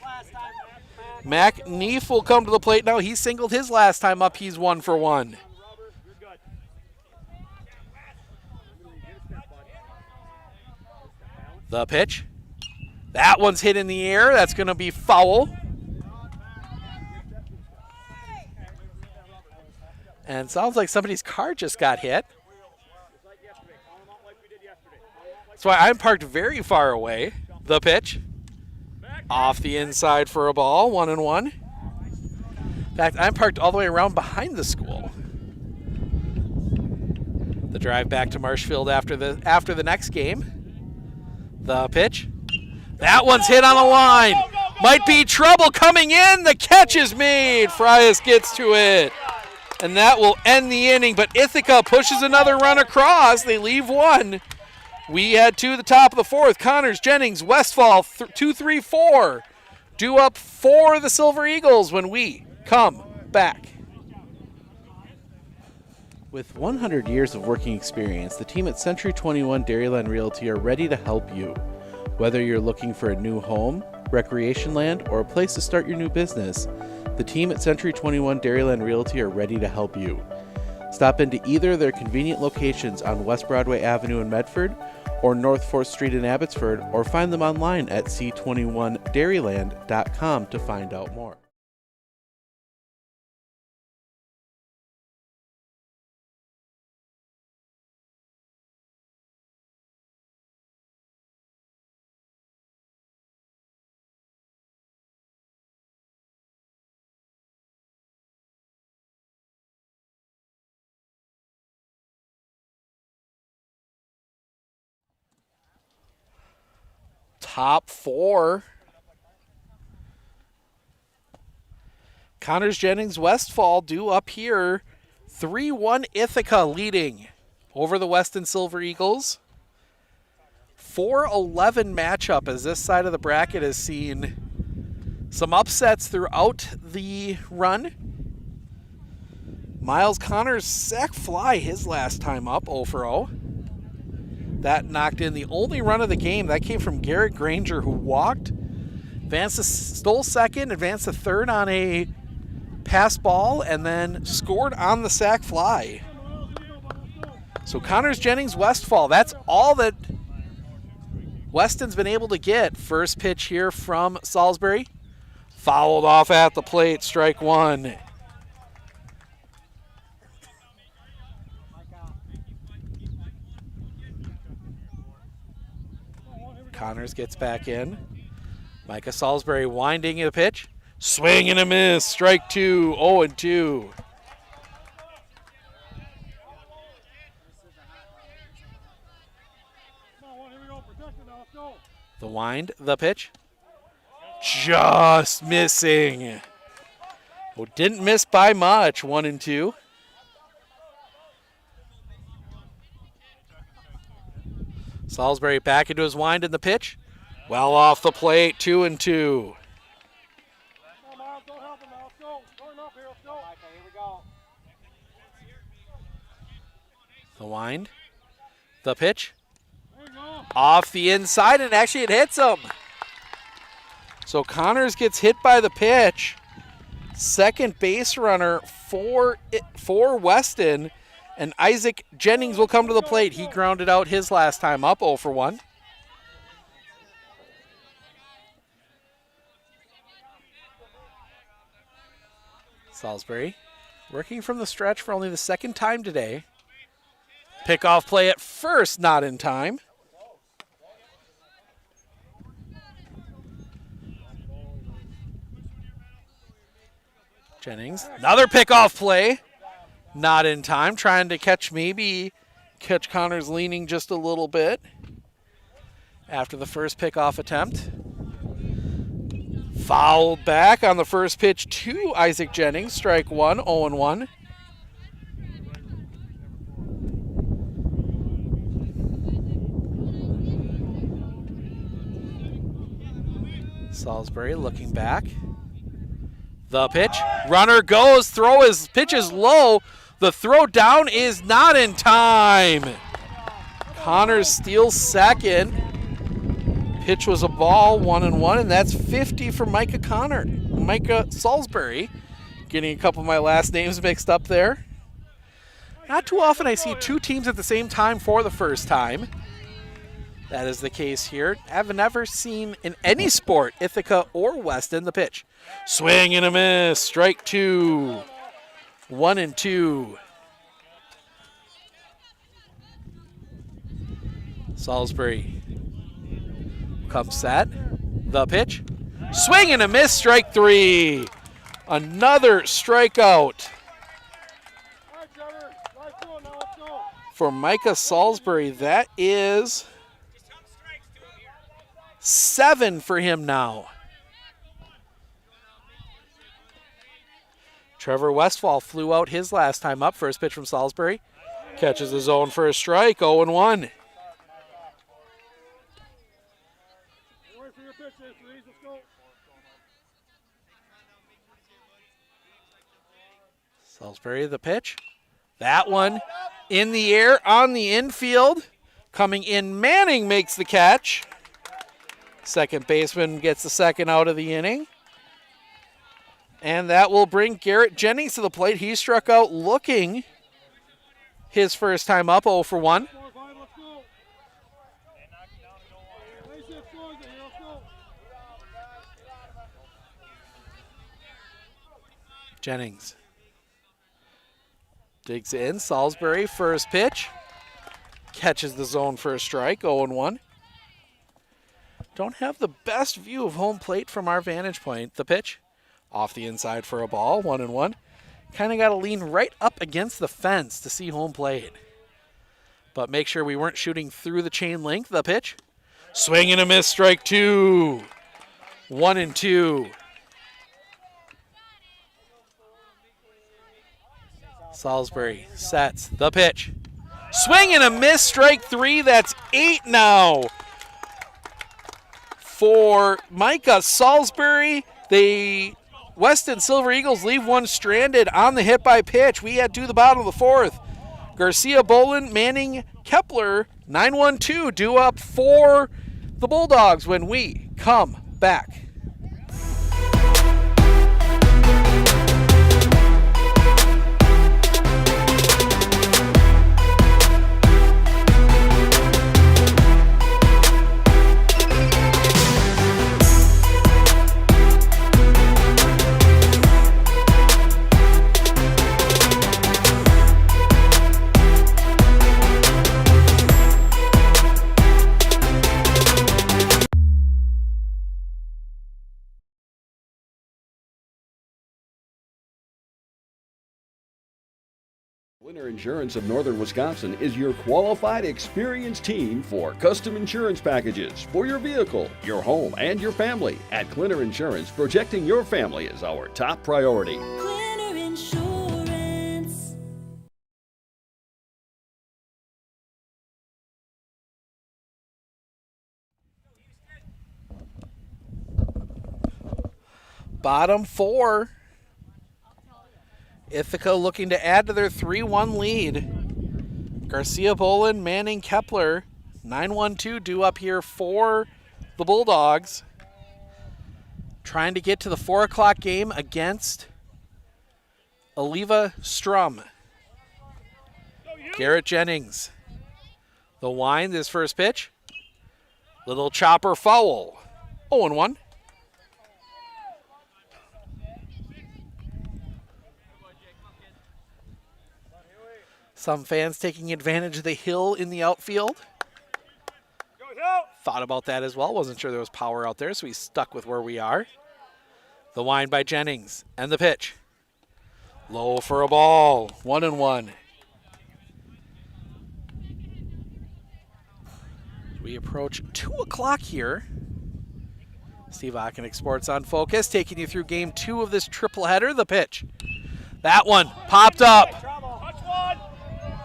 Mac Neef will come to the plate now. He singled his last time up. He's 1-for-1. The pitch. That one's hit in the air. That's going to be foul. And sounds like somebody's car just got hit. That's why I'm parked very far away. The pitch. Off the inside for a ball. 1-1. In fact, I'm parked all the way around behind the school. The drive back to Marshfield after the next game. The pitch. That one's hit on the line. Might be trouble coming in. The catch is made. Frias gets to it. And that will end the inning. But Ithaca pushes another run across. They leave one. We head to the top of the fourth. Connors, Jennings, Westfall, 2-3-4. Due up for the Silver Eagles when we come back. With 100 years of working experience, the team at Century 21 Dairyland Realty are ready to help you. Whether you're looking for a new home, recreation land, or a place to start your new business, the team at Century 21 Dairyland Realty are ready to help you. Stop into either of their convenient locations on West Broadway Avenue in Medford or North 4th Street in Abbotsford, or find them online at c21dairyland.com to find out more. Top four. Connors, Jennings, Westfall due up here. 3-1 Ithica leading over the Weston Silver Eagles. 4-11 matchup as this side of the bracket has seen some upsets throughout the run. Miles Connors sack fly his last time up, 0-for-0. That knocked in the only run of the game. That came from Garrett Granger, who walked, stole second, advanced to third on a pass ball, and then scored on the sack fly. So Connors, Jennings, Westfall, that's all that Weston's been able to get. First pitch here from Salisbury. Fouled off at the plate, strike one. Connors gets back in. Micah Salisbury winding the pitch. Swing and a miss. Strike two. 0-2. The wind, the pitch. Just missing. Oh, didn't miss by much. 1-2. Salisbury back into his wind in the pitch. Well off the plate, 2-2. The wind, the pitch. Off the inside, and actually it hits him. So Connors gets hit by the pitch. Second base runner for Weston. And Isaac Jennings will come to the plate. He grounded out his last time up, 0-for-1. Salisbury working from the stretch for only the second time today. Pickoff play at first, not in time. Jennings, another pickoff play. Not in time, trying to catch Connors leaning just a little bit after the first pickoff attempt. Fouled back on the first pitch to Isaac Jennings, strike one, 0-1. Salisbury looking back. The pitch, runner goes, pitch is low. The throw down is not in time. Connors steals second. Pitch was a ball, 1-1, and that's 50 for Micah Salisbury. Getting a couple of my last names mixed up there. Not too often I see two teams at the same time for the first time. That is the case here. I've never seen in any sport, Ithica or Weston, the pitch. Swing and a miss, strike two. 1-2. Salisbury comes set. The pitch. Swing and a miss, strike three. Another strikeout for Micah Salisbury. That is 7 for him now. Trevor Westfall flew out his last time up. First pitch from Salisbury. Catches the zone for a strike, 0-1. Salisbury, the pitch. That one in the air on the infield. Coming in, Manning makes the catch. Second baseman gets the second out of the inning. And that will bring Garrett Jennings to the plate. He struck out looking his first time up, 0 for 1. Jennings digs in. Salisbury, first pitch. Catches the zone for a strike, 0-1. Don't have the best view of home plate from our vantage point. The pitch off the inside for a ball, 1-1. Kind of got to lean right up against the fence to see home plate. But make sure we weren't shooting through the chain link. The pitch. Swing and a miss, strike 2. 1-2. Salisbury sets the pitch. Swing and a miss, strike 3. That's 8 now for Micah Salisbury. The Weston Silver Eagles leave one stranded on the hit by pitch. We head to the bottom of the fourth. Garcia Boland, Manning, Kepler, 9-1-2 due up for the Bulldogs when we come back. Winter Insurance of Northern Wisconsin is your qualified, experienced team for custom insurance packages for your vehicle, your home, and your family. At Clinner Insurance, protecting your family is our top priority. Clinner Insurance. Bottom 4. Ithica looking to add to their 3-1 lead. Garcia Boland, Manning, Kepler, 9-1-2 due up here for the Bulldogs. Trying to get to the 4 o'clock game against Eleva-Strum. Garrett Jennings. The wind, his first pitch. Little chopper foul. 0-1. Some fans taking advantage of the hill in the outfield. Thought about that as well. Wasn't sure there was power out there, so we stuck with where we are. The wind by Jennings and the pitch. Low for a ball. 1-1. We approach 2 o'clock here. Steve Ockenick Sports on Focus, taking you through game 2 of this triple header. The pitch. That one popped up.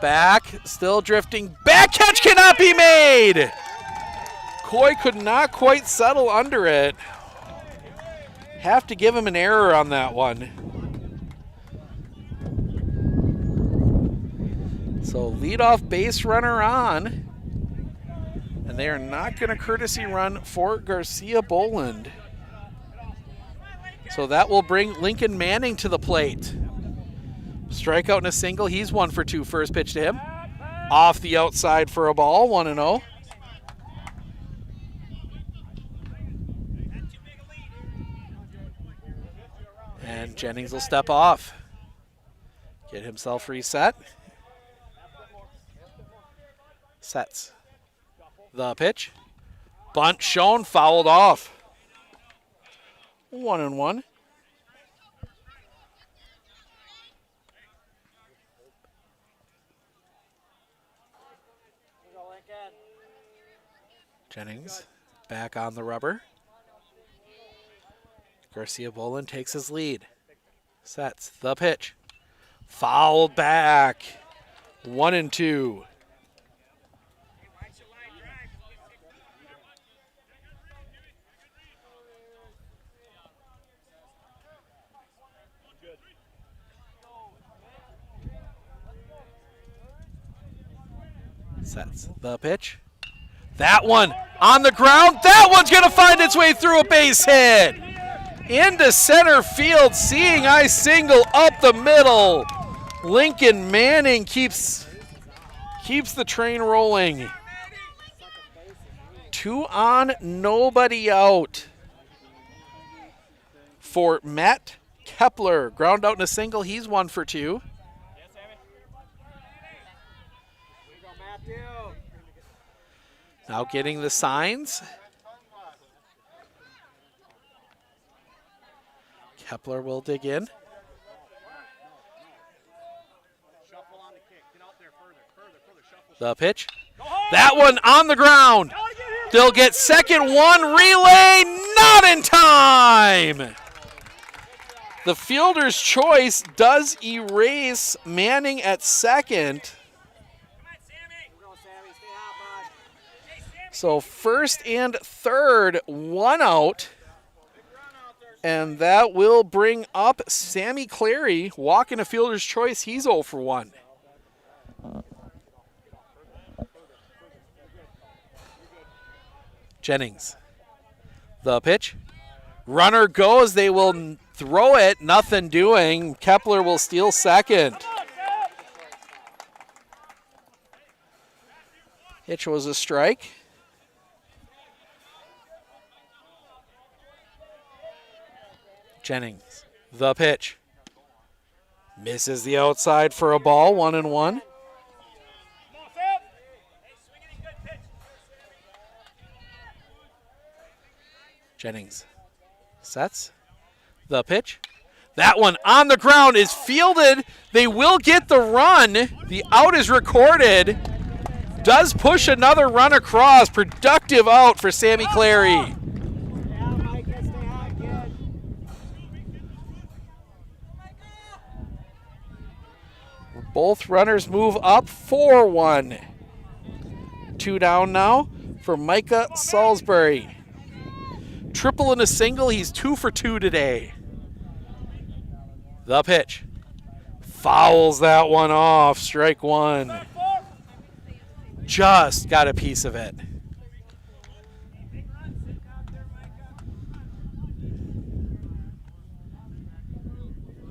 Back, still drifting. Back catch cannot be made. Coy could not quite settle under it. Have to give him an error on that one. So leadoff base runner on. And they are not going to courtesy run for Garcia Boland. So that will bring Lincoln Manning to the plate. Strikeout and a single. He's 1 for 2. First pitch to him. Off the outside for a ball. 1-0. And Jennings will step off. Get himself reset. Sets. The pitch. Bunt shown. Fouled off. 1-1. Jennings back on the rubber. Garcia Boland takes his lead. Sets the pitch. Fouled back. 1-2. Sets the pitch. That one on the ground. That one's going to find its way through a base hit. Into center field, seeing eye single up the middle. Lincoln Manning keeps the train rolling. 2 on, nobody out. For Matt Kepler, ground out in a single. He's 1 for 2. Now getting the signs. Kepler will dig in. The pitch. That one on the ground. They'll get second one. Relay not in time. The fielder's choice does erase Manning at second. So first and third, 1 out. And that will bring up Sammy Clary, walking a fielder's choice. He's 0 for 1. Jennings. The pitch. Runner goes. They will throw it. Nothing doing. Kepler will steal second. Hitch was a strike. Jennings, the pitch. Misses the outside for a ball, 1-1. Jennings sets the pitch. That one on the ground is fielded. They will get the run. The out is recorded. Does push another run across. Productive out for Sammy Clary. Both runners move up 4-1. 2 down now for Micah Salisbury. Triple and a single. He's 2 for 2 today. The pitch. Fouls that one off. Strike 1. Just got a piece of it.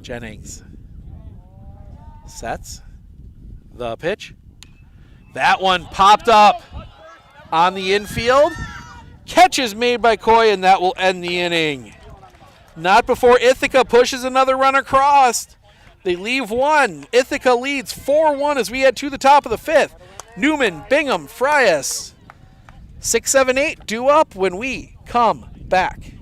Jennings sets the pitch. That one popped up on the infield. Catch is made by Coy, and that will end the inning. Not before Ithica pushes another run across. They leave 1. Ithica leads 4-1 as we head to the top of the 5th. Newman, Bingham, Frias. 6, 7, 8 due up when we come back.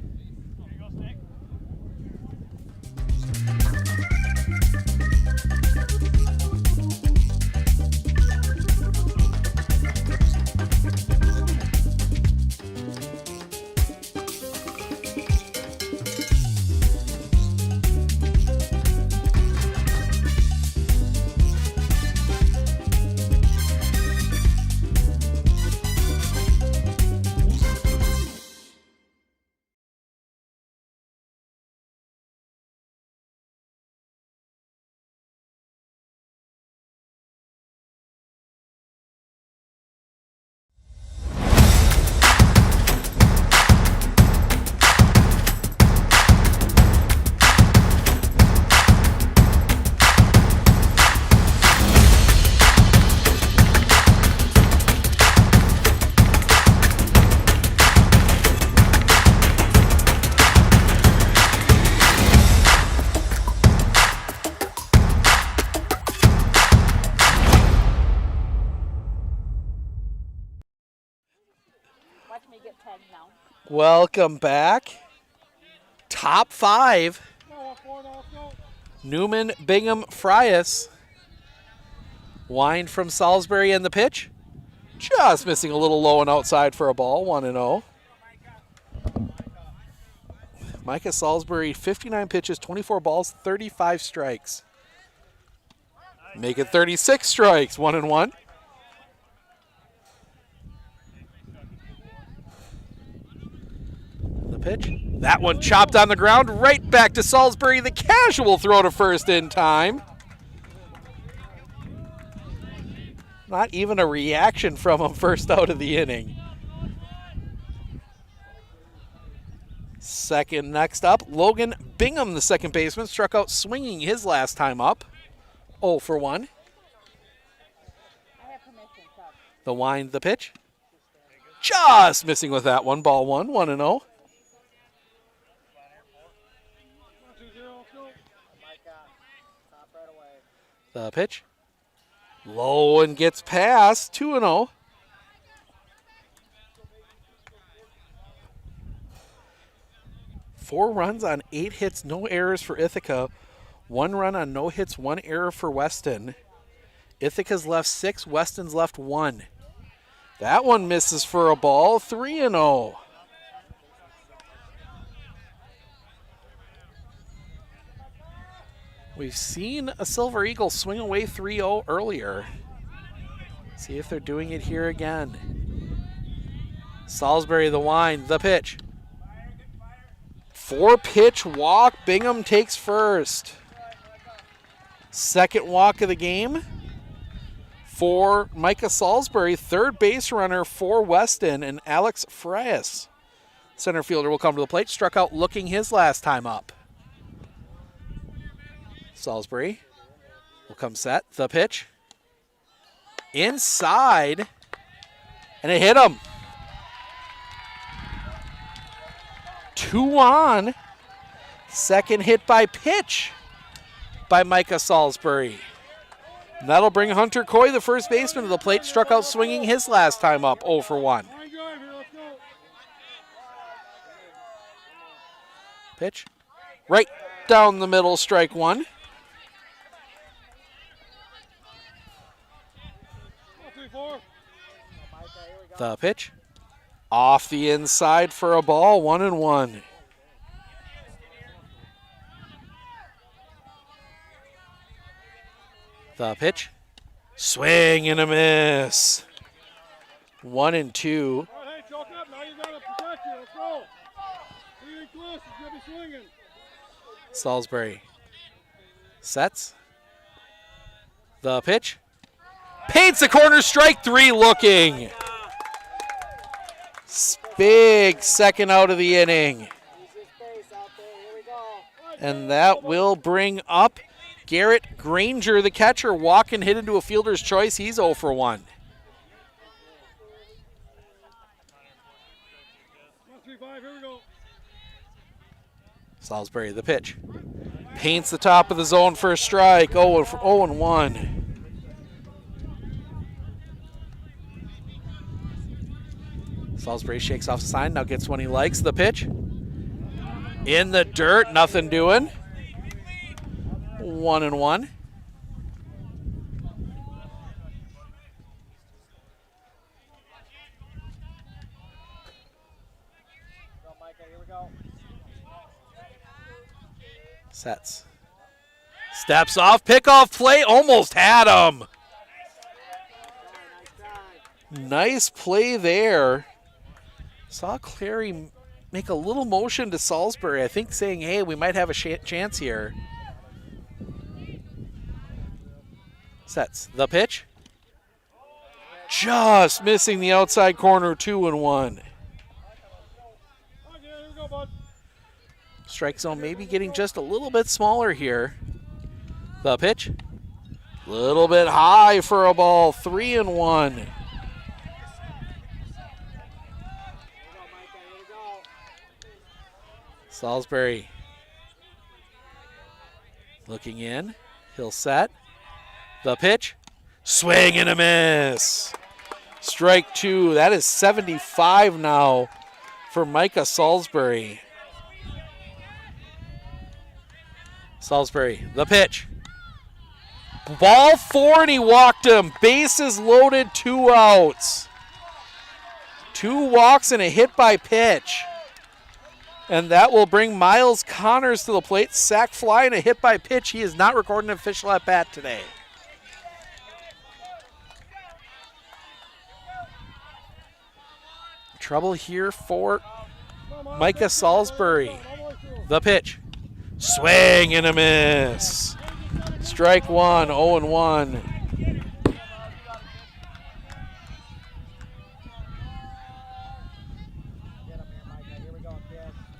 Welcome back. Top 5. Newman, Bingham, Frias. Wind from Salisbury and the pitch. Just missing a little low and outside for a ball, 1-0. Micah Salisbury, 59 pitches, 24 balls, 35 strikes. Make it 36 strikes, 1-1. The pitch. That one chopped on the ground, right back to Salisbury. The casual throw to first in time. Not even a reaction from him first out of the inning. Second next up, Logan Bingham, the second baseman, struck out swinging his last time up. 0 for 1. The wind, the pitch. Just missing with that one. Ball 1, 1-0. The pitch. Low and gets past. 2-0. Four runs on 8 hits, no errors for Ithica. 1 run on no hits, 1 error for Weston. Ithaca's left 6, Weston's left 1. That one misses for a ball. 3-0. We've seen a Silver Eagle swing away 3-0 earlier. See if they're doing it here again. Salisbury, the wind, the pitch. 4-pitch walk. Bingham takes first. Second walk of the game for Micah Salisbury. Third base runner for Weston and Alex Frias. Center fielder will come to the plate. Struck out looking his last time up. Salisbury will come set. The pitch. Inside. And it hit him. 2 on. Second hit by pitch by Micah Salisbury. And that'll bring Hunter Coy, the first baseman, to the plate. Struck out swinging his last time up. 0 for 1. Pitch. Right down the middle, strike 1. The pitch. Off the inside for a ball. 1-1. The pitch. Swing and a miss. 1-2. Salisbury sets. The pitch. Paints the corner, strike 3 looking. Big second out of the inning. And that will bring up Garrett Granger, the catcher. Walk and hit into a fielder's choice. He's 0 for 1. Salisbury, the pitch. Paints the top of the zone for a strike. 0-1. Salisbury shakes off the sign, now gets one he likes. The pitch. In the dirt, nothing doing. 1-1. Sets. Steps off, pickoff play, almost had him. Nice play there. Saw Clary make a little motion to Salisbury, I think saying, hey, we might have a chance here. Sets. The pitch. Just missing the outside corner. 2-1. Strike zone maybe getting just a little bit smaller here. The pitch. Little bit high for a ball. 3-1. Salisbury looking in. He'll set. The pitch. Swing and a miss. Strike 2. That is 75 now for Micah Salisbury. Salisbury, the pitch. Ball 4 and he walked him. Bases loaded, 2 outs. 2 walks and a hit by pitch. And that will bring Miles Connors to the plate. Sack fly and a hit by pitch. He is not recording an official at bat today. Trouble here for Micah Salisbury. The pitch. Swing and a miss. Strike 1, 0-1.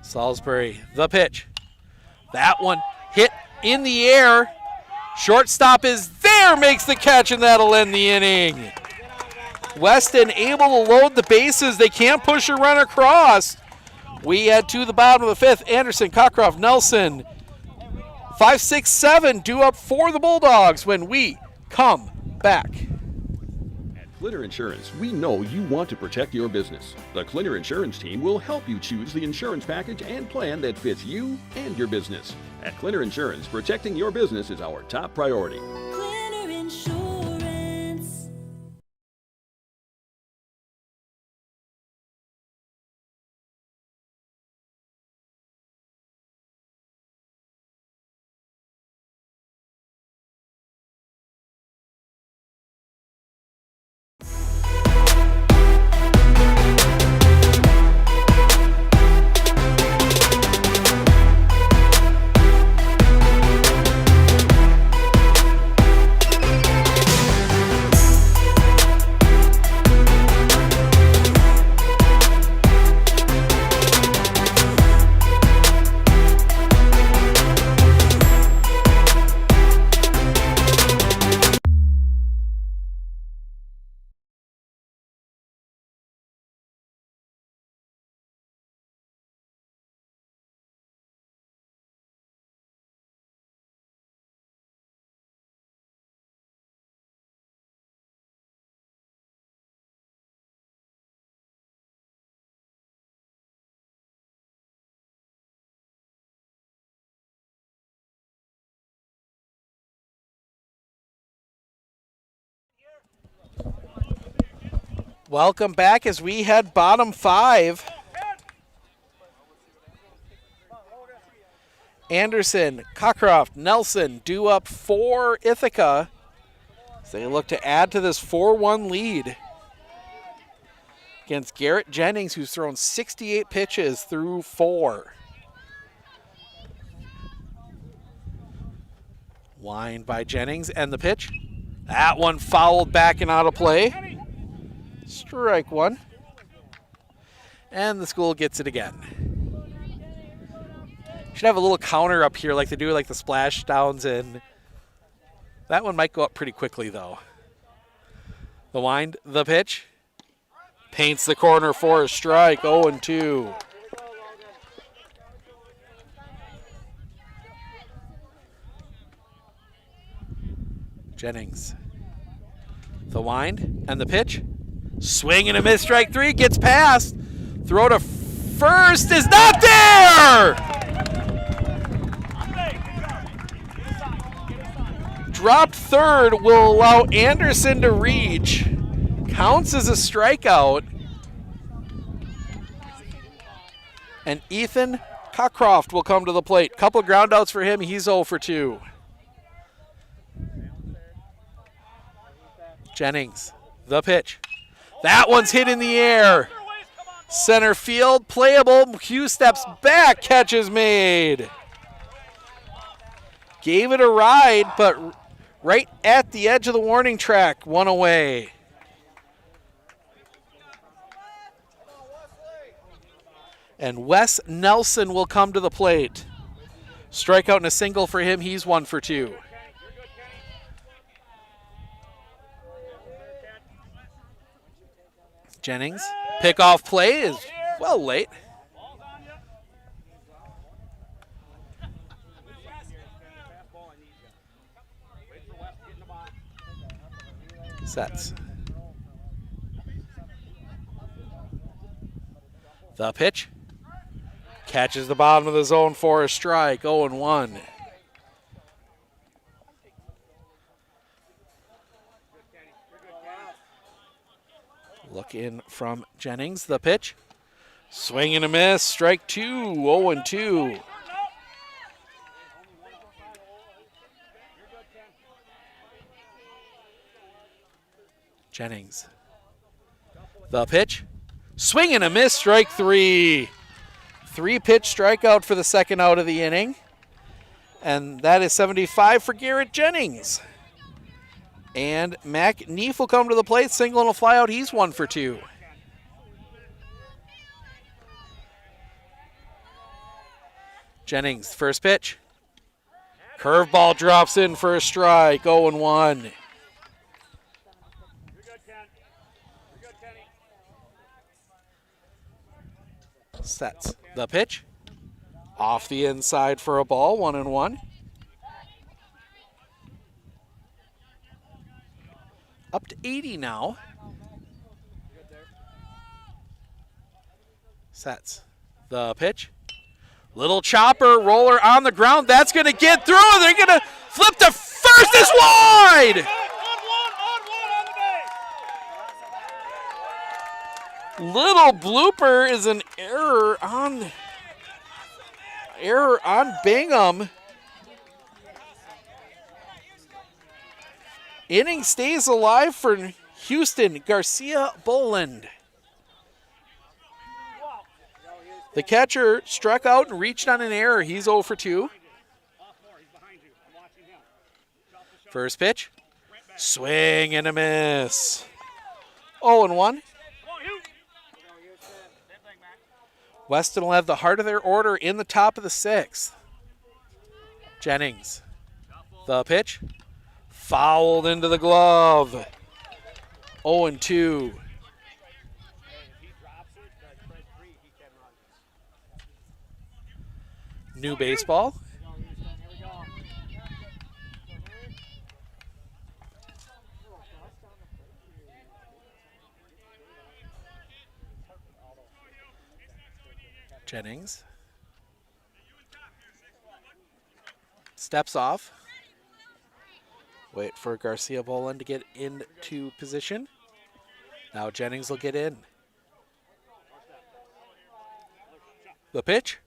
Salisbury, the pitch. That one hit in the air. Shortstop is there, makes the catch, and that'll end the inning. Weston able to load the bases. They can't push a run across. We head to the bottom of the fifth. Anderson, Cockcroft, Nelson. 5, 6, 7 due up for the Bulldogs when we come back. Clinner Insurance, we know you want to protect your business. The Clinner Insurance team will help you choose the insurance package and plan that fits you and your business. At Clinner Insurance, protecting your business is our top priority. Clinner Insurance. Welcome back as we head bottom 5. Anderson, Cockcroft, Nelson due up for Ithica. So they look to add to this 4-1 lead against Garrett Jennings, who's thrown 68 pitches through 4. Wind by Jennings, and the pitch. That one fouled back and out of play. Strike one. And the school gets it again. Should have a little counter up here like they do like the splash downs in. That one might go up pretty quickly though. The wind, the pitch. Paints the corner for a strike, 0-2. Jennings. The wind and the pitch. Swing and a miss, strike 3, gets past. Throw to first is not there! Dropped third will allow Anderson to reach. Counts as a strikeout. And Ethan Cockcroft will come to the plate. Couple ground outs for him, he's 0 for 2. Jennings, the pitch. That one's hit in the air. Center field, playable. Hughes steps back, catch is made. Gave it a ride, but right at the edge of the warning track, one away. And Wes Nelson will come to the plate. Strikeout and a single for him, he's 1 for 2. Jennings, pickoff play is well late. Sets. The pitch. Catches the bottom of the zone for a strike, 0-1. Look in from Jennings, the pitch. Swing and a miss, strike 2, 0-2. Jennings, the pitch. Swing and a miss, strike 3. 3-pitch strikeout for the second out of the inning. And that is 75 for Garrett Jennings. And Mac Neef will come to the plate, single and a flyout. He's 1 for 2. Jennings, first pitch. Curveball drops in for a strike, 0-1. Sets the pitch. Off the inside for a ball, 1-1. Up to 80 now. Sets the pitch. Little chopper, roller on the ground. That's going to get through. They're going to flip to first. Is wide. Little blooper is an error on Bingham. Inning stays alive for Houston. Garcia Boland. The catcher struck out and reached on an error. He's 0 for 2. First pitch. Swing and a miss. 0-1. Weston will have the heart of their order in the top of the 6th. Jennings. The pitch. Fouled into the glove. 0-2. New baseball. Jennings. Steps off. Wait for Garcia Boland to get into position. Now Jennings will get in. The pitch.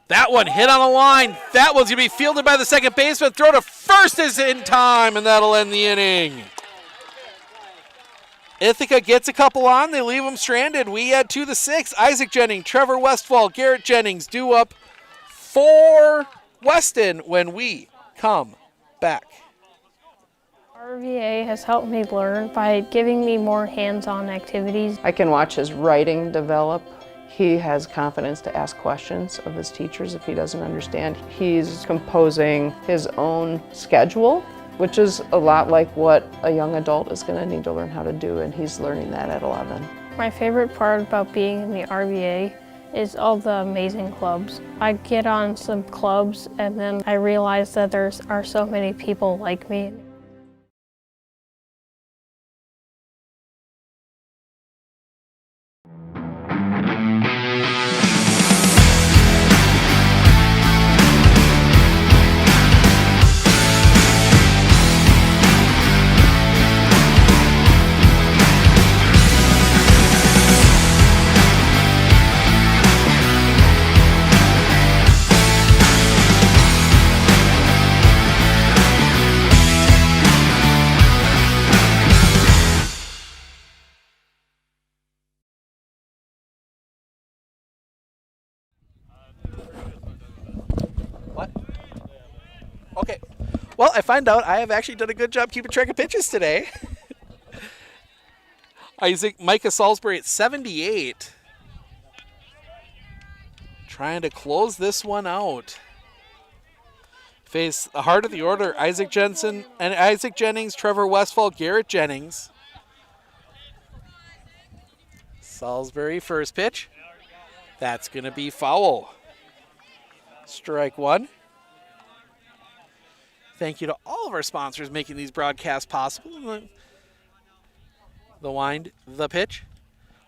That one hit on the line. That one's going to be fielded by the second baseman. Throw to first is in time, and that'll end the inning. Ithica gets a couple on. They leave them stranded. We add 2 to 6. Isaac Jennings, Trevor Westfall, Garrett Jennings due up for Weston when we come back. RVA has helped me learn by giving me more hands-on activities. I can watch his writing develop. He has confidence to ask questions of his teachers if he doesn't understand. He's composing his own schedule, which is a lot like what a young adult is going to need to learn how to do, and he's learning that at 11. My favorite part about being in the RVA is all the amazing clubs. I get on some clubs and then I realize that there are so many people like me. Okay. Well, I find out I have actually done a good job keeping track of pitches today. Micah Salisbury at 78. Trying to close this one out. Face the heart of the order, Isaac Jennings, Trevor Westfall, Garrett Jennings. Salisbury, first pitch. That's going to be foul. Strike 1. Thank you to all of our sponsors making these broadcasts possible. The wind, the pitch.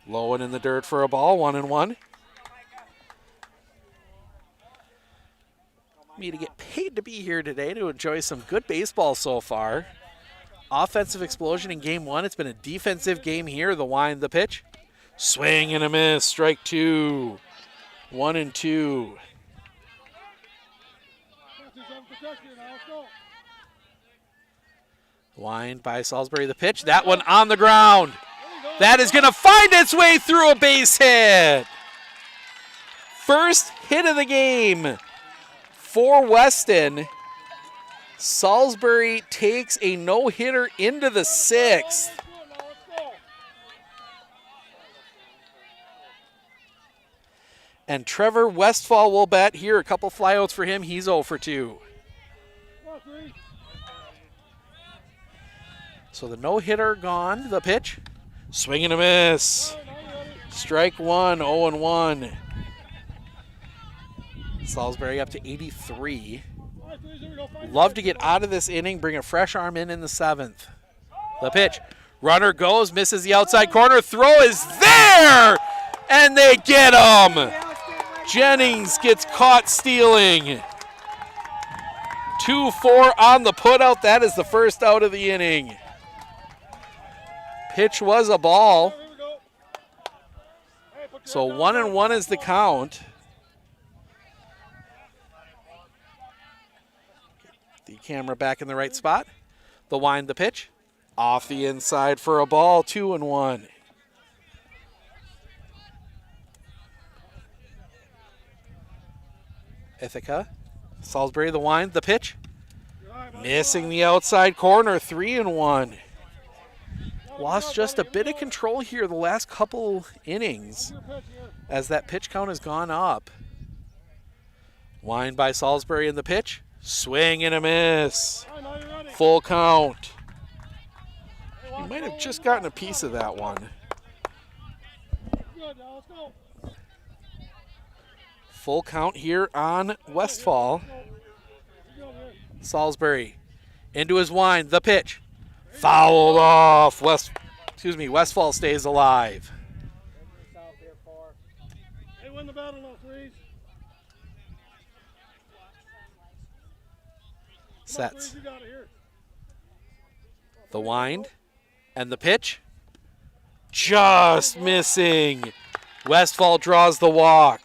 Low and in the dirt for a ball, 1-1. Me to get paid to be here today to enjoy some good baseball so far. Offensive explosion in game 1. It's been a defensive game here. The wind, the pitch. Swing and a miss, strike 2. 1-2. Wind by Salisbury, the pitch. That one on the ground. That is going to find its way through a base hit. First hit of the game for Weston. Salisbury takes a no-hitter into the 6th. And Trevor Westfall will bat here. A couple flyouts for him. He's 0 for 2. So the no-hitter gone. The pitch. Swing and a miss. Strike 1, 0-1. Salisbury up to 83. Love to get out of this inning, bring a fresh arm in the 7th. The pitch. Runner goes, misses the outside corner. Throw is there! And they get him! Jennings gets caught stealing. 2-4 on the putout. That is the first out of the inning. Pitch was a ball. So 1-1 is the count. The camera back in the right spot. The wind, the pitch. Off the inside for a ball, 2-1. Ithica. Salisbury, the wind, the pitch. Missing the outside corner, 3-1. Lost just a bit of control here the last couple innings as that pitch count has gone up. Wind by Salisbury in the pitch. Swing and a miss. Full count. He might have just gotten a piece of that one. Full count here on Westfall. Salisbury into his wind, the pitch. Fouled off. Westfall stays alive. They win the battle now, Freeze. Sets. The wind and the pitch. Just missing. Westfall draws the walk.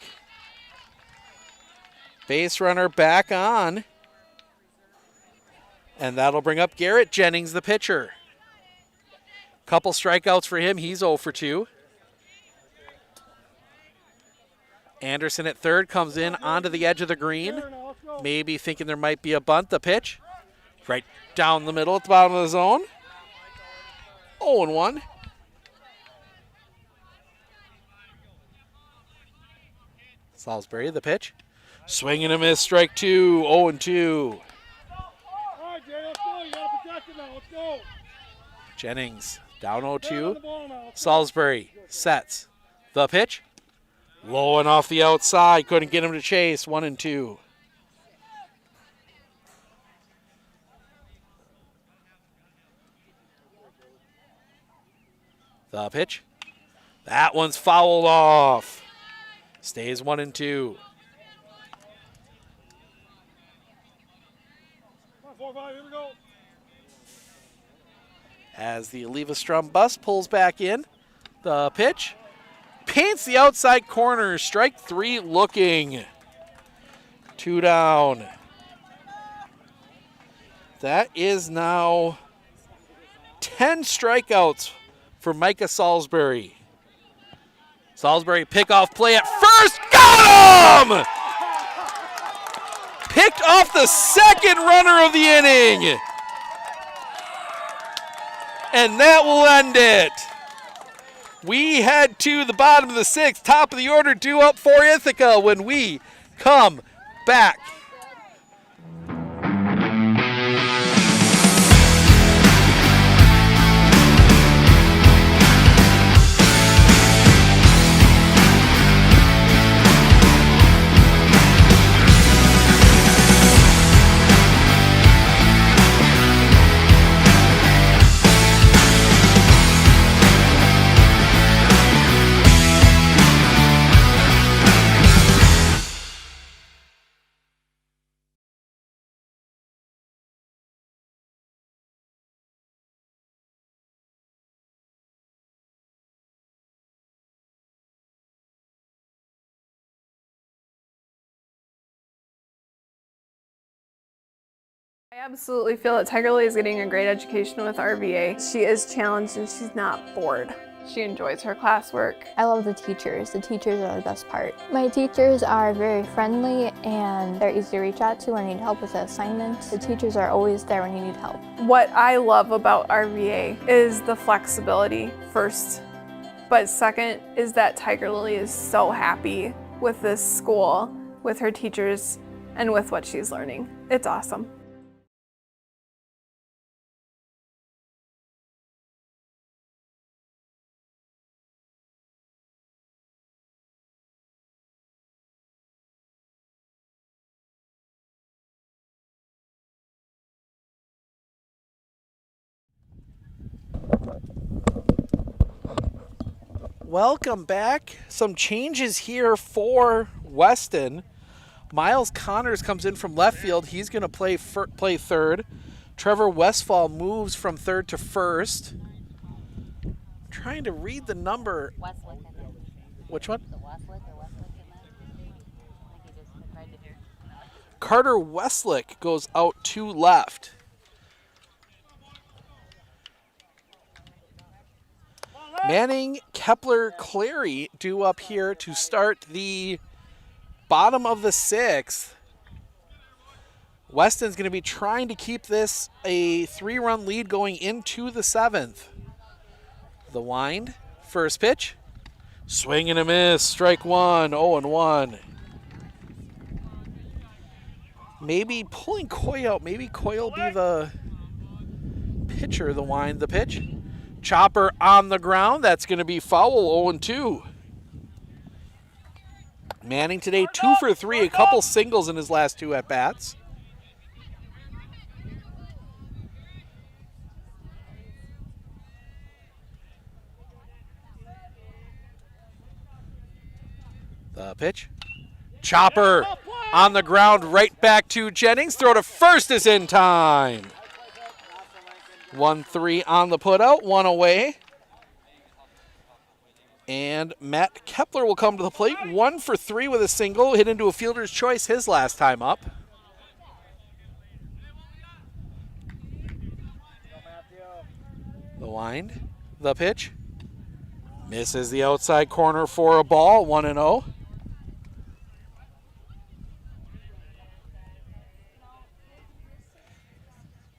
Base runner back on. And that'll bring up Garrett Jennings, the pitcher. Couple strikeouts for him. He's 0 for 2. Anderson at third comes in onto the edge of the green. Maybe thinking there might be a bunt. The pitch. Right down the middle at the bottom of the zone. 0-1. Salisbury, the pitch. Swing and a miss, strike 2, 0-2. Jennings down 0-2. Salisbury sets. The pitch. Low and off the outside. Couldn't get him to chase. 1-2. The pitch. That one's fouled off. Stays 1-2. 4-5, here we go. As the Eleva-Strum bus pulls back in, the pitch paints the outside corner. Strike 3 looking. 2 down. That is now 10 strikeouts for Micah Salisbury. Salisbury pickoff play at first. Got him! Picked off the second runner of the inning. And that will end it. We head to the bottom of the 6th, top of the order, due up for Ithica when we come back. I absolutely feel that Tiger Lily is getting a great education with RVA. She is challenged and she's not bored. She enjoys her classwork. I love the teachers. The teachers are the best part. My teachers are very friendly and they're easy to reach out to when I need help with the assignments. The teachers are always there when you need help. What I love about RVA is the flexibility first, but second is that Tiger Lily is so happy with this school, with her teachers, and with what she's learning. It's awesome. Welcome back. Some changes here for Weston. Miles Connors comes in from left field. He's going to play third. Trevor Westfall moves from third to first. I'm trying to read the number. Westlick, I think. Which one? The Westlick or Westlick in that? I think he just tried to hear. Carter Westlick goes out to left. Manning, Kepler, Clary due up here to start the bottom of the sixth. Weston's going to be trying to keep this a 3-run lead going into the seventh. The wind, first pitch, swing and a miss, strike one, 0-1. Maybe pulling Coy out, maybe Coy will be the pitcher, the wind, the pitch. Chopper on the ground. That's going to be foul, 0-2. Manning today 2 for 3, a couple singles in his last 2 at-bats. The pitch. Chopper on the ground, right back to Jennings. Throw to first is in time. 1-3 on the putout, 1 away. And Matt Kepler will come to the plate, 1 for 3 with a single, hit into a fielder's choice his last time up. The wind, the pitch. Misses the outside corner for a ball, 1-0.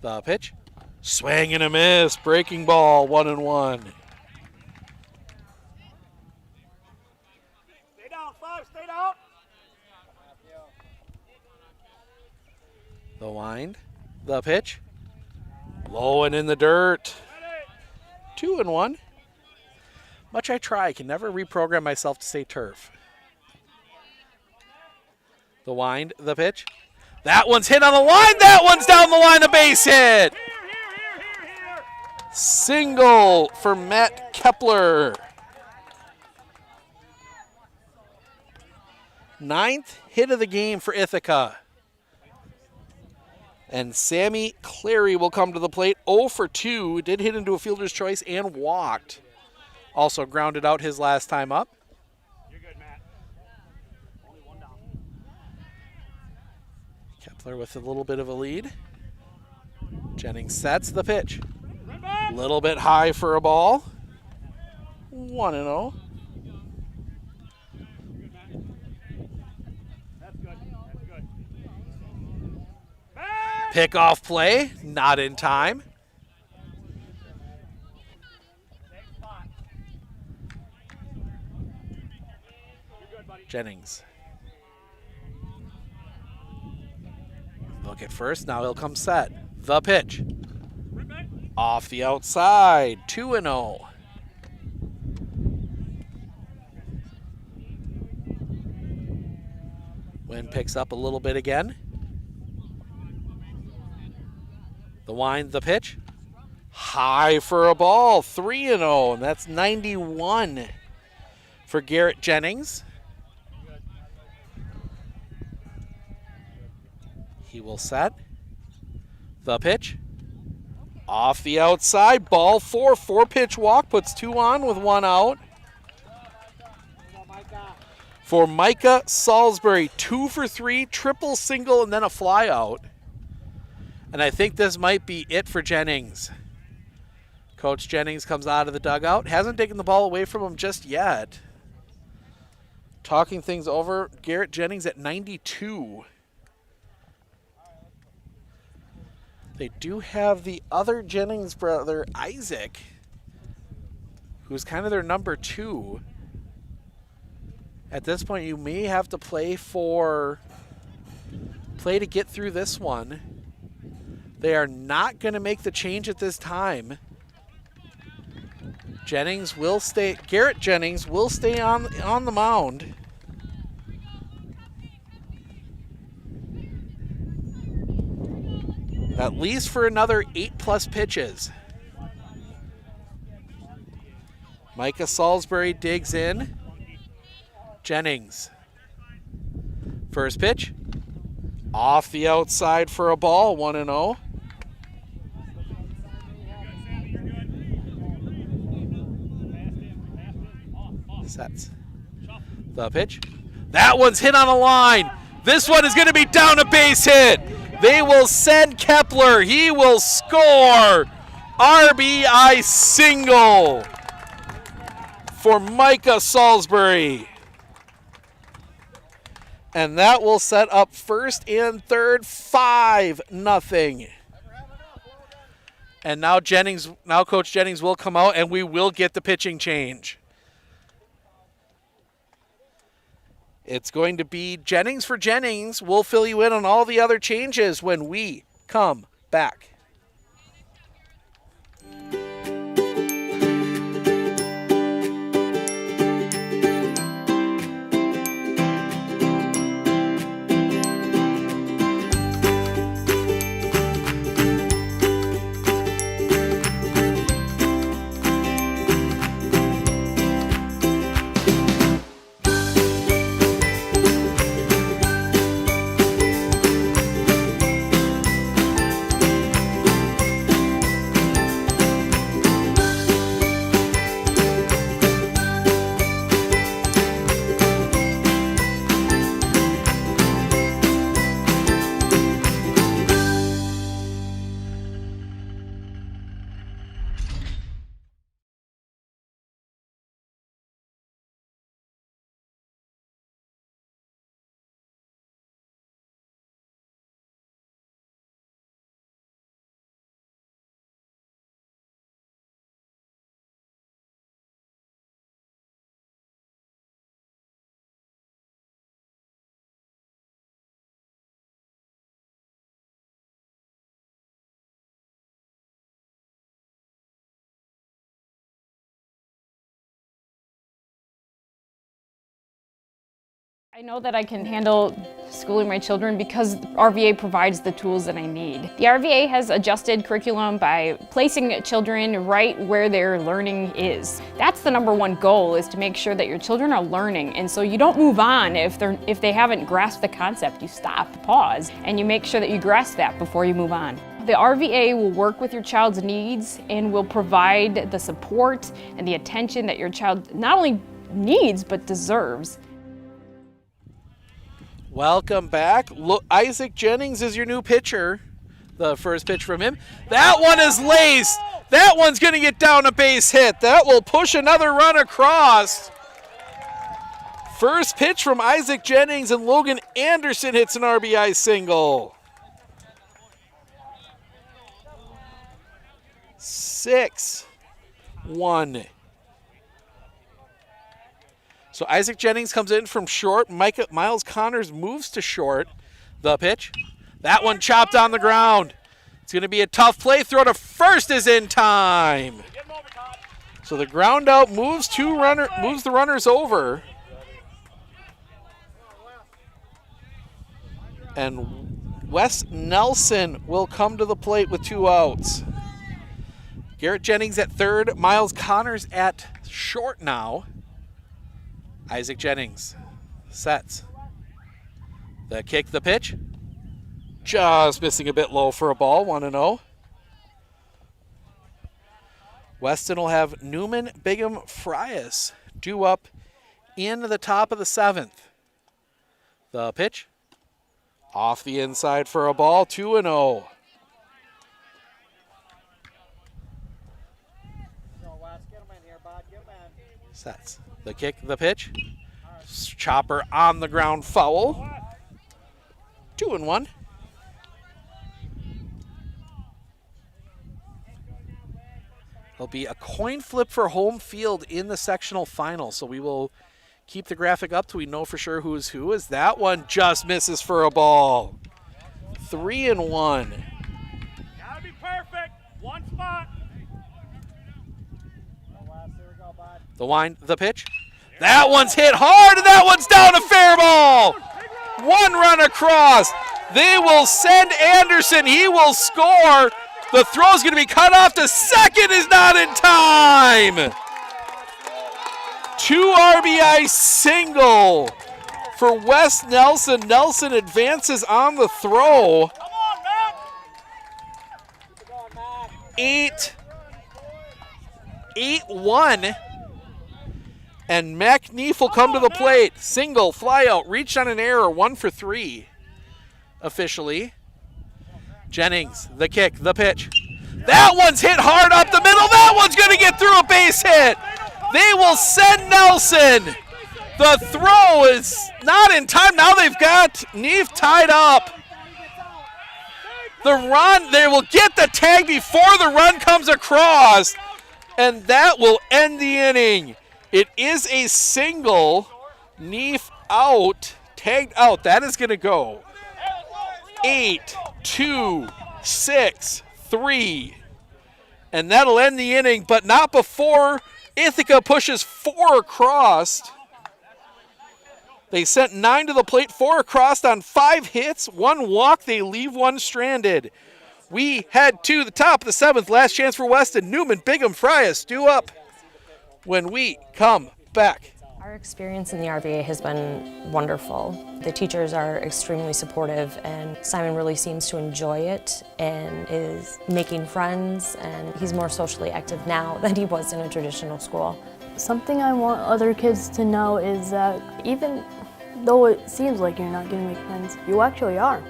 The pitch. Swing and a miss, breaking ball, 1-1. Stay down, Fox, stay down. The wind, the pitch. Low and in the dirt. 2-1. Much I try, I can never reprogram myself to say turf. The wind, the pitch. That one's hit on the line, that one's down the line, a base hit. Single for Matt Kepler. 9th hit of the game for Ithica. And Sammy Clary will come to the plate, 0 for 2. Did hit into a fielder's choice and walked. Also grounded out his last time up. You're good, Matt. Only 1 down. Kepler with a little bit of a lead. Jennings sets the pitch. A little bit high for a ball. 1-0. That's good. That's good. Pickoff play, not in time. Jennings. Look at first, now he'll come set. The pitch. Off the outside, 2-0. Wind picks up a little bit again. The wind, the pitch. High for a ball, 3-0, and that's 91 for Garrett Jennings. He will set. The pitch. Off the outside, ball 4, 4-pitch walk, puts 2 on with 1 out. For Micah Salisbury, 2 for 3, triple, single, and then a fly out. And I think this might be it for Jennings. Coach Jennings comes out of the dugout. Hasn't taken the ball away from him just yet. Talking things over, Garrett Jennings at 92. They do have the other Jennings brother, Isaac, who's kind of their number 2. At this point, you may have to play to get through this one. They are not going to make the change at this time. Jennings will stay. Garrett Jennings will stay on the mound. At least for another 8+ pitches. Micah Salisbury digs in. Jennings. First pitch. Off the outside for a ball, 1-0. Sets. The pitch. That one's hit on a line. This one is going to be down a base hit. They will send Kepler. He will score. RBI single for Micah Salisbury. And that will set up first and third, 5-0. And now Coach Jennings will come out and we will get the pitching change. It's going to be Jennings for Jennings. We'll fill you in on all the other changes when we come back. I know that I can handle schooling my children because RVA provides the tools that I need. The RVA has adjusted curriculum by placing children right where their learning is. That's the #1 goal, is to make sure that your children are learning, and so you don't move on if they haven't grasped the concept. You stop, pause, and you make sure that you grasp that before you move on. The RVA will work with your child's needs and will provide the support and the attention that your child not only needs but deserves. Welcome back. Look, Isaac Jennings is your new pitcher. The first pitch from him. That one is laced. That one's going to get down a base hit. That will push another run across. First pitch from Isaac Jennings, and Logan Anderson hits an RBI single. 6-1. So Isaac Jennings comes in from short. Miles Connors moves to short. The pitch. That one chopped on the ground. It's going to be a tough play. Throw to first is in time. So the ground out moves the runners over. And Wes Nelson will come to the plate with 2 outs. Garrett Jennings at third. Miles Connors at short now. Isaac Jennings sets. The kick, the pitch. Just missing a bit low for a ball, 1-0. Weston will have Newman, Bigham, Frias due up in the top of the 7th. The pitch. Off the inside for a ball, 2-0. Sets. The kick, the pitch. Chopper on the ground, foul. 2-1. There'll be a coin flip for home field in the sectional final, so we will keep the graphic up till we know for sure who's who, as that one just misses for a ball. 3-1. Gotta be perfect. One spot. The wind, the pitch. That one's hit hard, and that one's down a fair ball. One run across. They will send Anderson. He will score. The throw's going to be cut off to second, is not in time. 2 RBI single for Wes Nelson. Nelson advances on the throw. 8-1. And McNeef will come to the plate. Single, fly out, reached on an error, 1 for 3 officially. Jennings, the kick, the pitch. That one's hit hard up the middle. That one's going to get through a base hit. They will send Nelson. The throw is not in time. Now they've got Neef tied up. The run, they will get the tag before the run comes across, and that will end the inning. It is a single. Neef out, tagged out. That is going to go 8-2-6-3. And that'll end the inning, but not before Ithica pushes 4 across. They sent 9 to the plate, 4 across on 5 hits, 1 walk. They leave 1 stranded. We head to the top of the 7th. Last chance for Weston. Newman, Bigham, Frias, due up when we come back. Our experience in the RVA has been wonderful. The teachers are extremely supportive, and Simon really seems to enjoy it and is making friends, and he's more socially active now than he was in a traditional school. Something I want other kids to know is that even though it seems like you're not going to make friends, you actually are.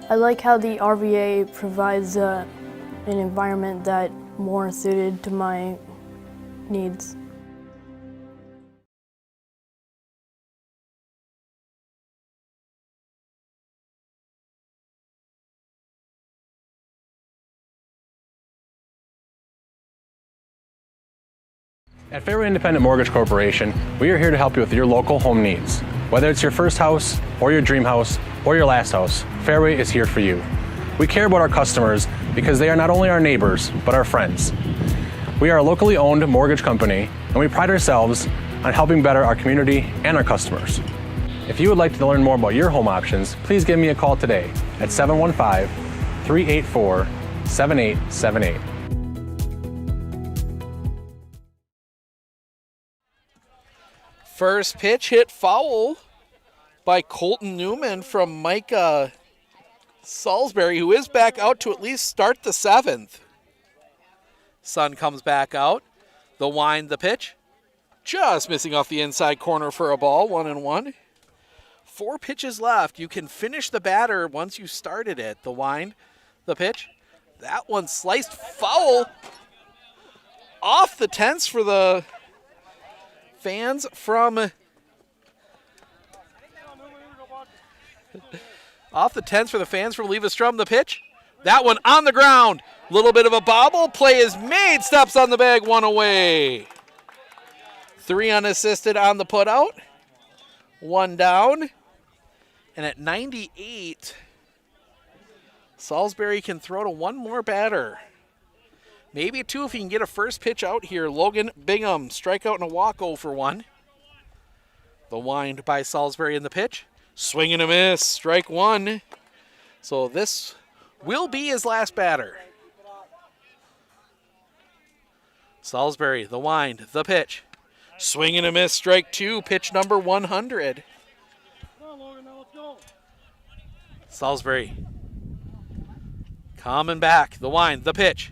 I like how the RVA provides an environment that more suited to my needs. At Fairway Independent Mortgage Corporation, we are here to help you with your local home needs. Whether it's your first house, or your dream house, or your last house, Fairway is here for you. We care about our customers because they are not only our neighbors, but our friends. We are a locally owned mortgage company, and we pride ourselves on helping better our community and our customers. If you would like to learn more about your home options, please give me a call today at 715-384-7878. First pitch hit foul by Colton Newman from Micah Salisbury, who is back out to at least start the 7th. Sun comes back out. The wind, the pitch. Just missing off the inside corner for a ball, 1-1. 4 pitches left. You can finish the batter once you started it. The wind, the pitch. That one sliced foul off the tense for the fans from off the tense for the fans from Eleva-Strum. The pitch, that one on the ground. Little bit of a bobble. Play is made. Steps on the bag. 1 away. 3 unassisted on the putout. 1 down. And at 98, Salisbury can throw to 1 more batter. Maybe 2 if he can get a first pitch out here. Logan Bingham, strikeout and a walk, 0 for 1. The wind by Salisbury in the pitch. Swing and a miss, strike 1. So this will be his last batter. Salisbury, the wind, the pitch. Swing and a miss, strike 2, pitch number 100. Salisbury coming back, the wind, the pitch.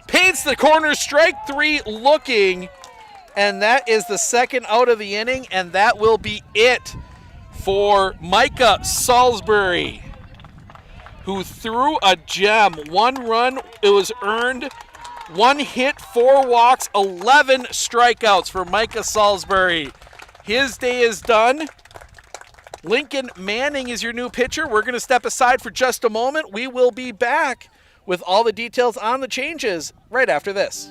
Paints the corner, strike 3 looking, and that is the 2nd out of the inning, and that will be it for Micah Salisbury, who threw a gem. 1 run, it was earned, 1 hit, 4 walks, 11 strikeouts for Micah Salisbury. His day is done. Lincoln Manning is your new pitcher. We're going to step aside for just a moment. We will be back with all the details on the changes right after this.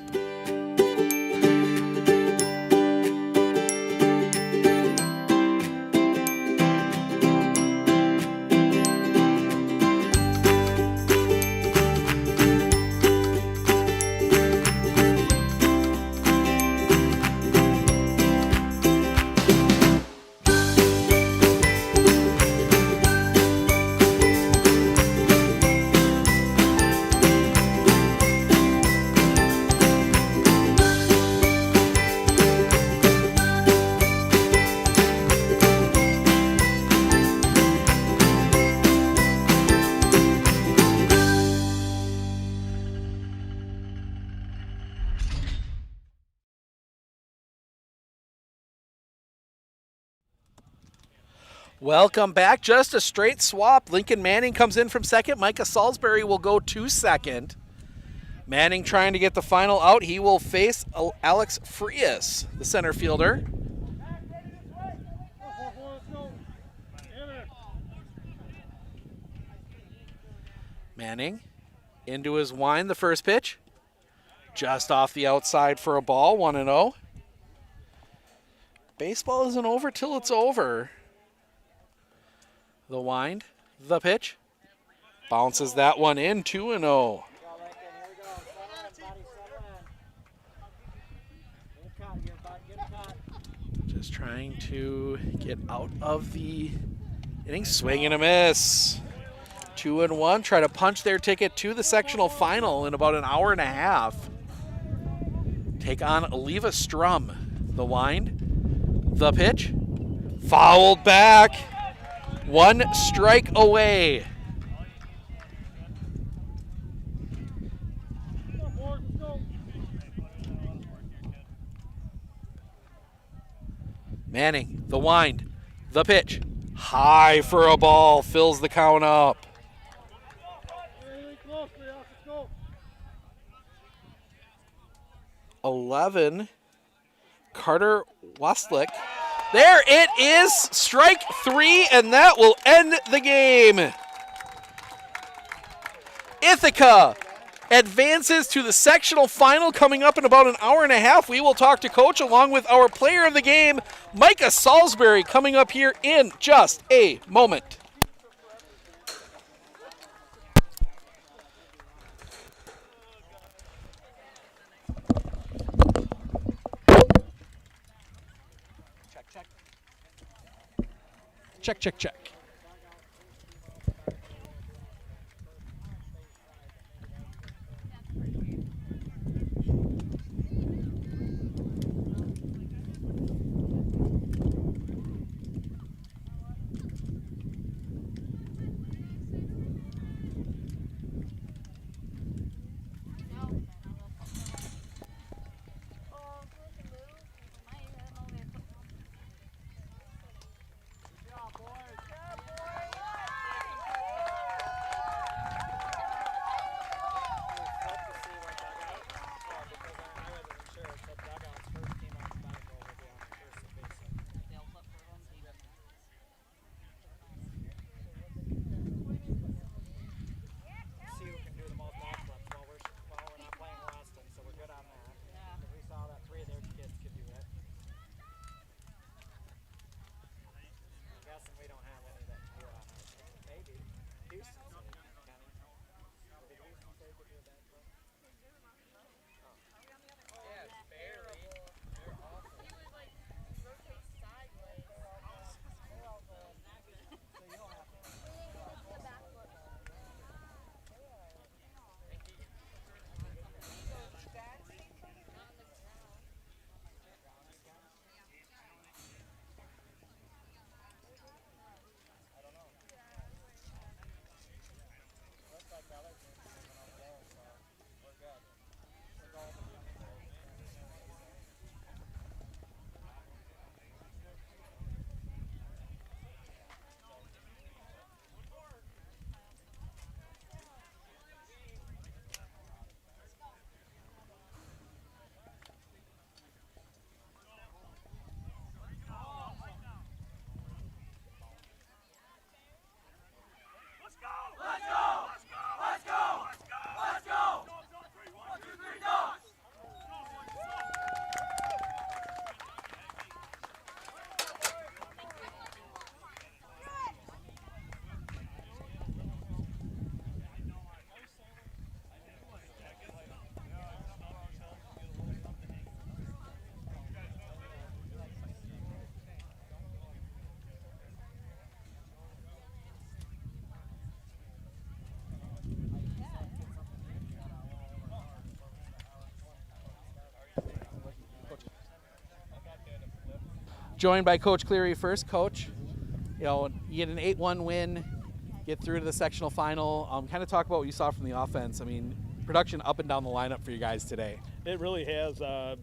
Welcome back. Just a straight swap. Lincoln Manning comes in from second. Micah Salisbury will go to second. Manning trying to get the final out. He will face Alex Frias, the center fielder. Manning into his wind, the first pitch. Just off the outside for a ball, 1-0. Baseball isn't over till it's over. The wind, the pitch. Bounces that one in, 2-0. Just trying to get out of the inning. Swing and a miss. 2-1. Try to punch their ticket to the sectional final in about an hour and a half. Take on Eleva-Strum. The wind, the pitch. Fouled back. 1 strike away. Manning, the wind, the pitch. High for a ball, fills the count up. $11, Carter Westlick. There it is, strike 3, and that will end the game. Ithica advances to the sectional final coming up in about an hour and a half. We will talk to Coach along with our player of the game, Micah Salisbury, coming up here in just a moment. Check, check, check. Joined by Coach Cleary first. Coach, you get an 8-1 win, get through to the sectional final. Kind of talk about what you saw from the offense. I mean, production up and down the lineup for you guys today. It really has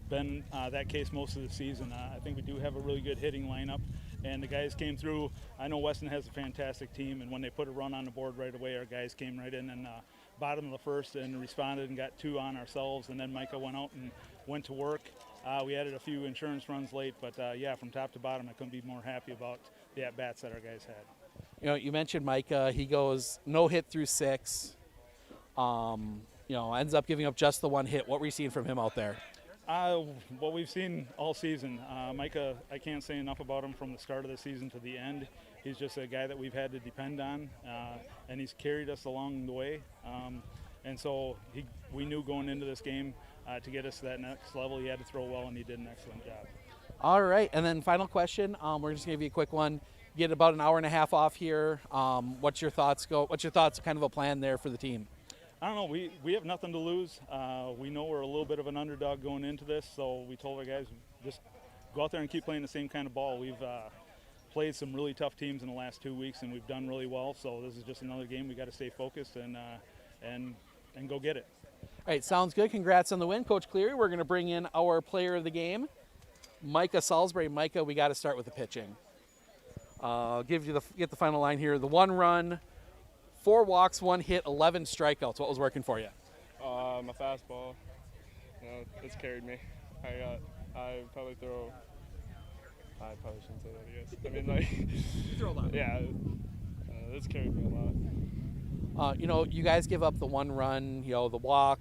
been that case most of the season. I think we do have a really good hitting lineup, and the guys came through. I know Weston has a fantastic team, and when they put a run on the board right away, our guys came right in and bottom of the first and responded and got 2 on ourselves, and then Micah went out and went to work. We added a few insurance runs late, but yeah, from top to bottom, I couldn't be more happy about the at-bats that our guys had. You know, you mentioned Micah. He goes no hit through 6. You know, ends up giving up just the 1 hit. What were you seeing from him out there? What we've seen all season. Micah, I can't say enough about him from the start of the season to the end. He's just a guy that we've had to depend on, and he's carried us along the way. And so we knew going into this game to get us to that next level, he had to throw well, and he did an excellent job. All right, and then final question. We're just going to give you a quick one. Get about an hour and a half off here. What's your thoughts? What's your thoughts? Kind of a plan there for the team? I don't know. We have nothing to lose. We know we're a little bit of an underdog going into this, so we told our guys just go out there and keep playing the same kind of ball. We've played some really tough teams in the last 2 weeks, and we've done really well. So this is just another game. We got to stay focused and go get it. All right, sounds good. Congrats on the win, Coach Cleary. We're going to bring in our player of the game, Micah Salisbury. Micah, we got to start with the pitching. I'll give you get the final line here. The 1 run, 4 walks, 1 hit, 11 strikeouts. What was working for you? My fastball. You know, it's carried me. I probably shouldn't say that, I guess. I mean, like, you throw a lot. Yeah, it's carried me a lot. You know, you guys give up the 1 run, you know, the walk,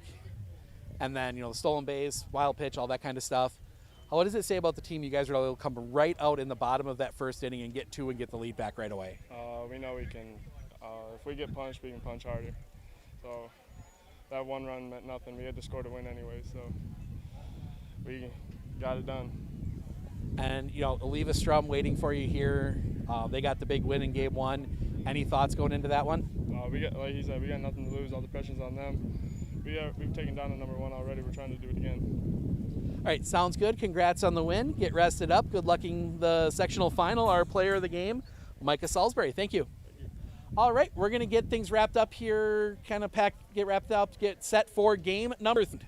and then, you know, the stolen base, wild pitch, all that kind of stuff. What does it say about the team? You guys are able to come right out in the bottom of that first inning and get 2 and get the lead back right away. We know we can. If we get punched, we can punch harder. So that 1 run meant nothing. We had to score to win anyway, so we got it done. And, you know, Eleva-Strum waiting for you here. They got the big win in game 1. Any thoughts going into that one? Like he said, we got nothing to lose. All the pressure's on them. We've taken down the number 1 already. We're trying to do it again. All right, sounds good. Congrats on the win. Get rested up. Good luck in the sectional final. Our player of the game, Micah Salisbury. Thank you. All right, we're going to get things wrapped up here, get wrapped up, get set for game number 3.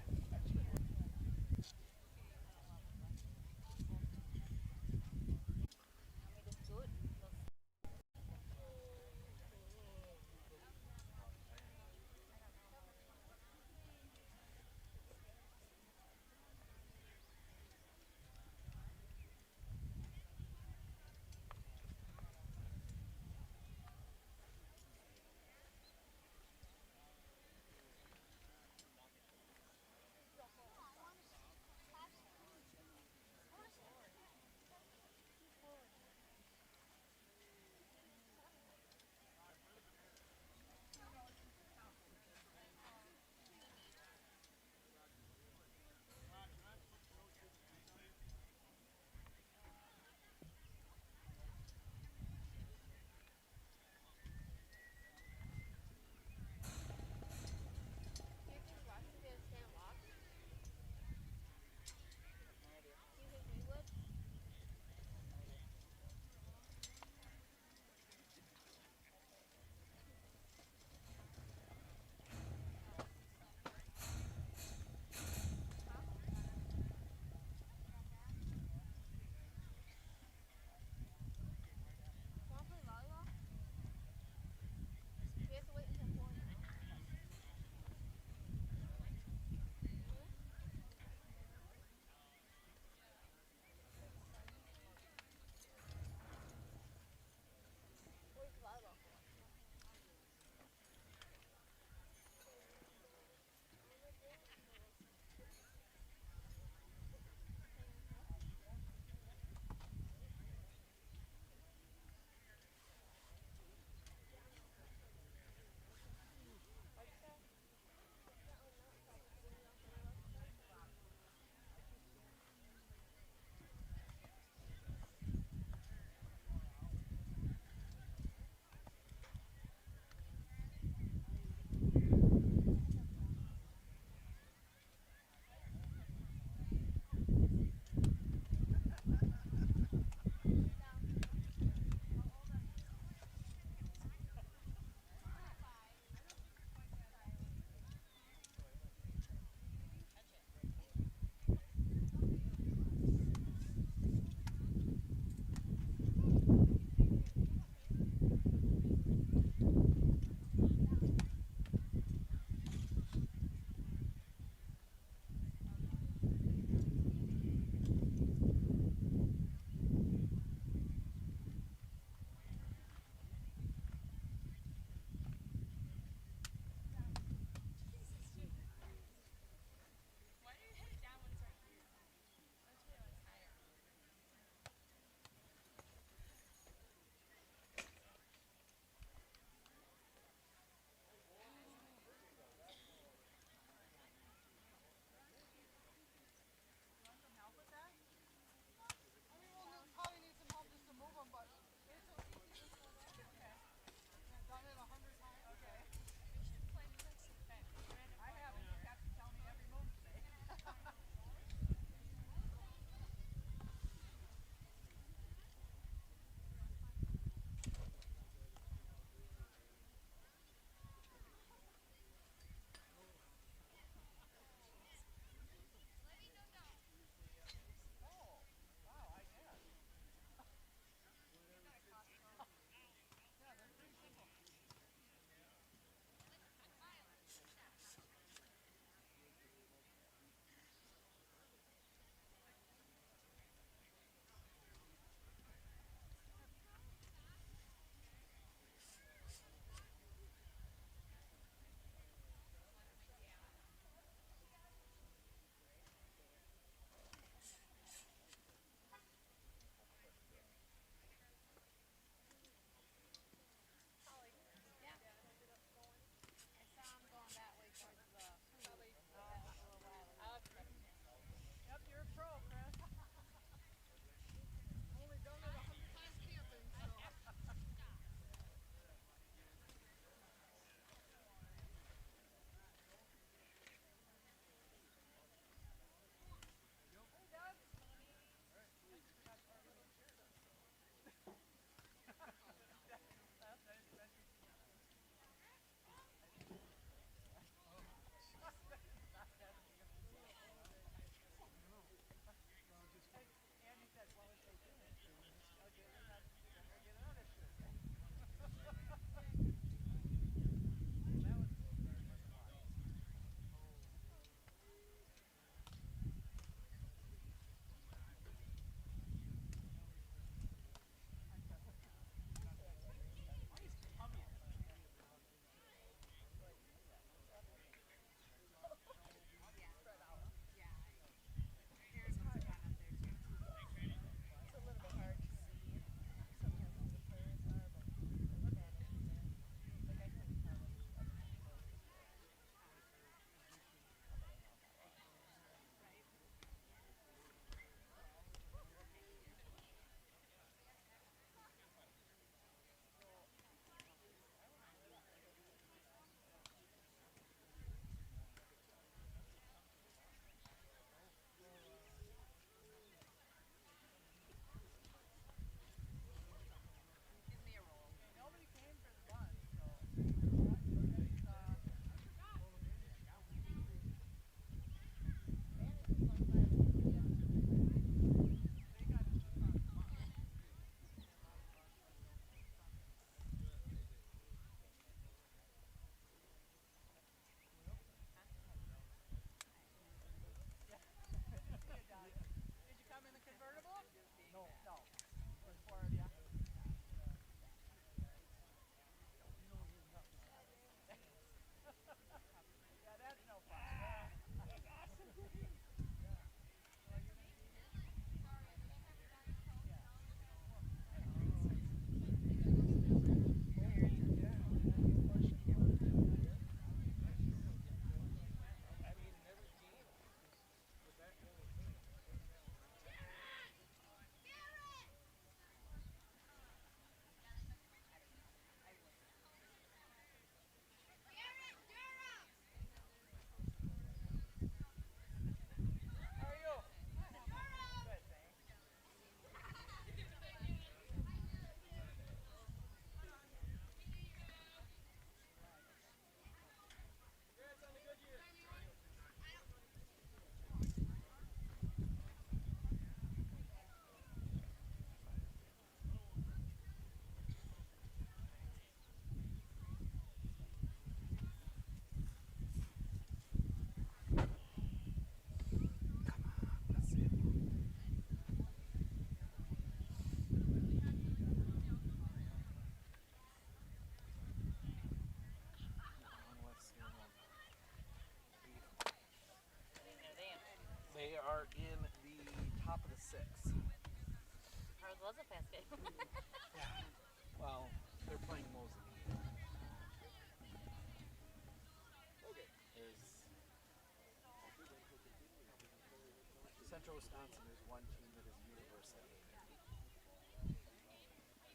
Central Wisconsin, there's one team that is universal.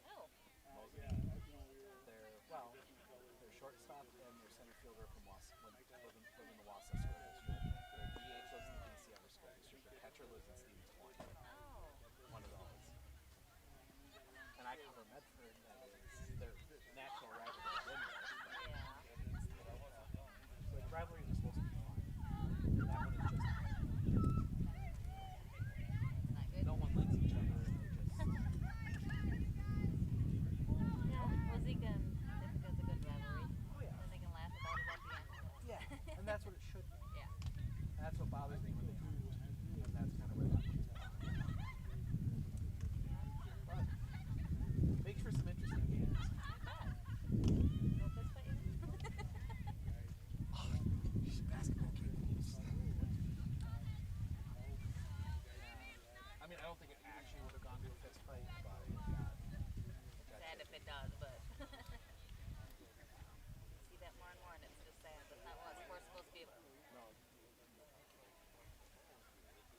Oh. Their shortstop and their center fielder from live in the Wausau School District. Their DH lives in the DC Upper School District. Their catcher lives in Stevens Point. Oh. One of those. And I cover Medford. That is their natural rival to win with. So the rivalries are supposed to be fun. That one is just no one likes each other. Ithica's a good rivalry. Oh yeah. And they can laugh about it at the end. Yeah, and that's what it should be. Yeah. That's what bothers me when they do, and that's kind of where that comes from. But makes for some interesting games. Basketball games. I mean, I don't think it actually would have gone to a fist fight, but Sad if it does, but see that more and more, and it's just sad. That's not what sports supposed to be about. No.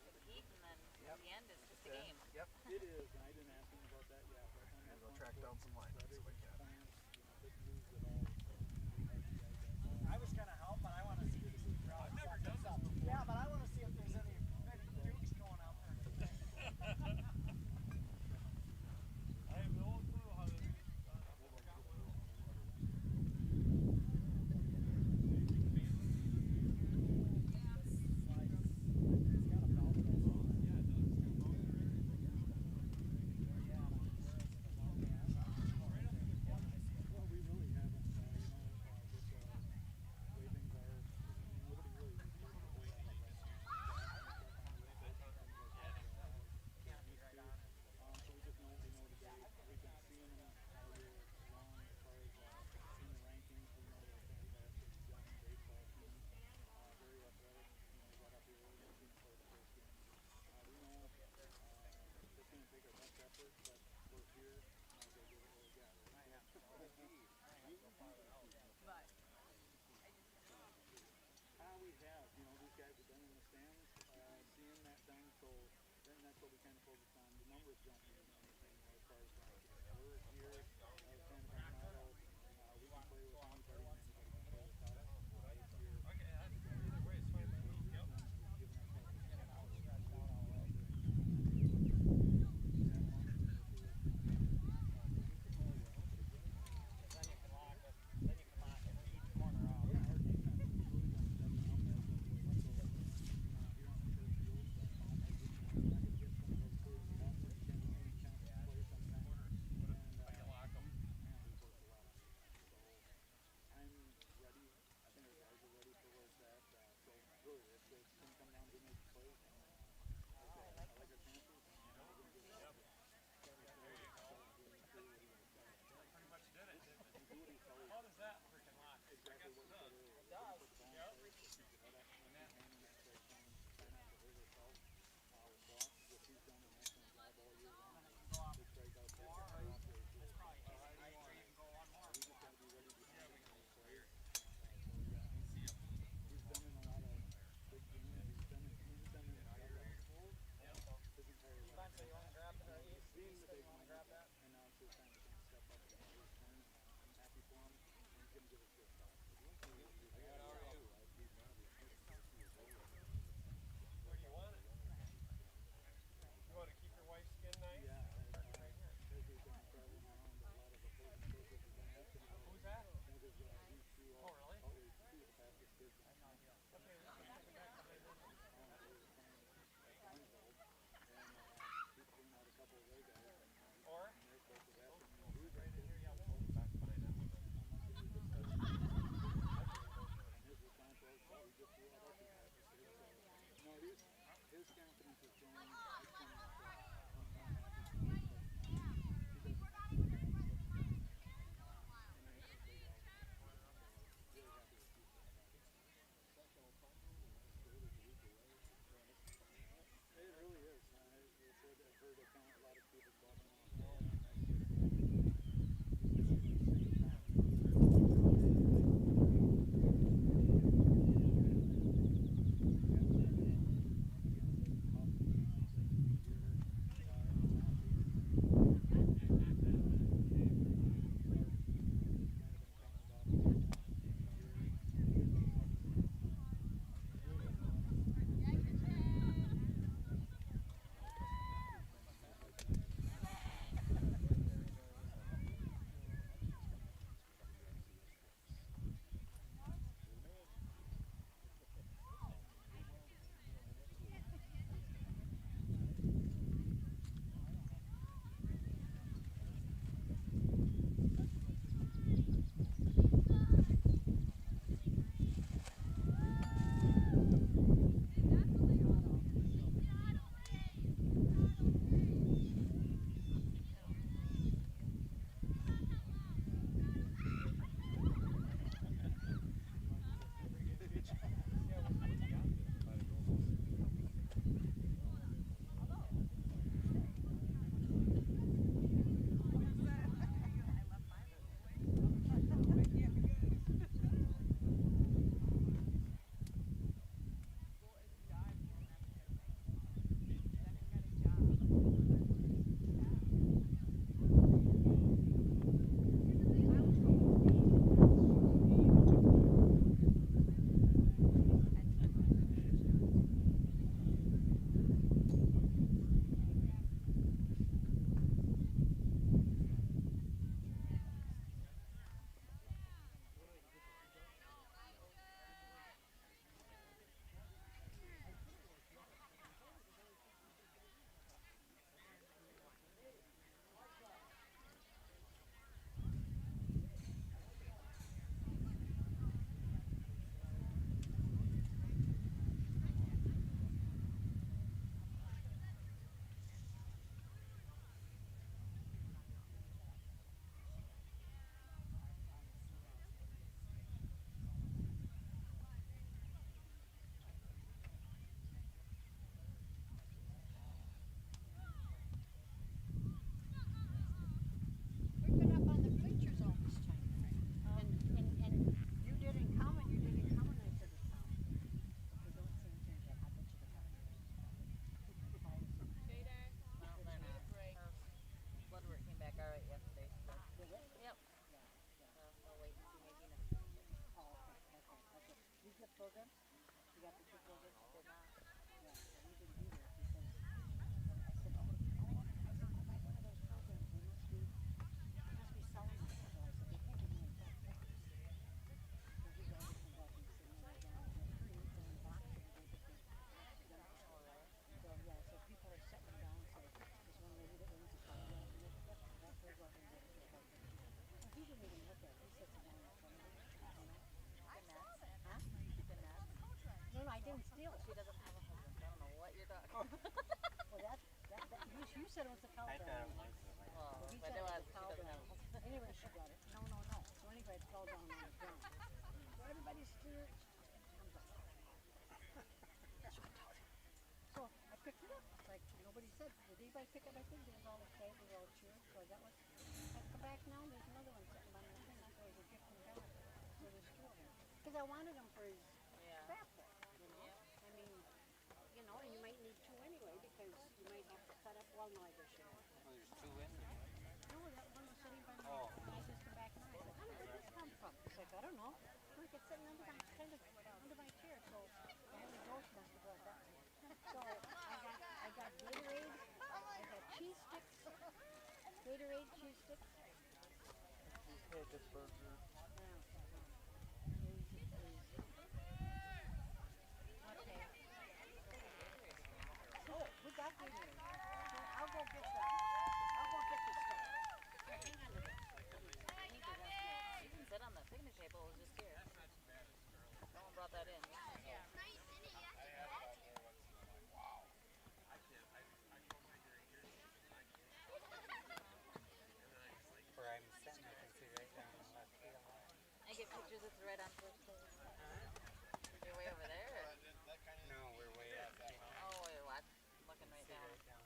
Compete, and then at the end, it's just a game. Yep. It is, and I didn't ask him about that yet. I'm going to go track down some lines so we can. I was going to help, but I want to see if the crowd sets this up. Yeah, but I want to see if there's any dukes going out there. I have no clue how to these guys have been in the stands, seeing that done, so then that's what we kind of focus on. The numbers don't mean anything as far as we're here, kind of an model, we can play with anybody and anybody can play with us. got the people that did not. Yeah, we didn't do that because I said, oh, if I one of those programs, they must be selling it. So I said, they can't give me a black box. So he got to come back and sit down and get food in the box and they get the so yeah, so people are sitting down. So there's one lady that owns a car lot, and that's her go ahead and get it. Well, he didn't even look at it. He sits down in front of it. You know? Huh? No, I didn't steal it. She doesn't have a husband. I don't know what you're talking about. Well, you said it was a cow dog. Well, he said it was a cow dog. Anyway, she got it. No. So anyway, it fell down on the ground. So everybody's still. So I picked it up. Like nobody said. Did anybody pick it? I think they was all excited. They were all cheering. So I got one. I come back now. There's another one sitting by my thing. That was a gift from God. So there's two of them. Because I wanted them for his birthday. You know. I mean, you know, and you might need two anyway because you might have to cut up. Well, no, I just shouldn't. Well, there's two in there. No, that one was sitting by my. And I just come back and I said, how did this come from? He's like, I don't know. Look, it's sitting under my under my chair. So the Holy Ghost must have brought that one. So I got Gatorade. I got cheese sticks. Gatorade cheese sticks. This burger. Okay. Oh, we got Gatorade. I'll go get that. I'll go get this stuff. Hang on to this. You can sit on the picnic table. It was just here. No one brought that in. Where I'm sitting, I can see right down on the left field. I get pictures. It's right on first base. You're way over there. Or? No, we're way up. Oh, you're what? Looking right down. Right down.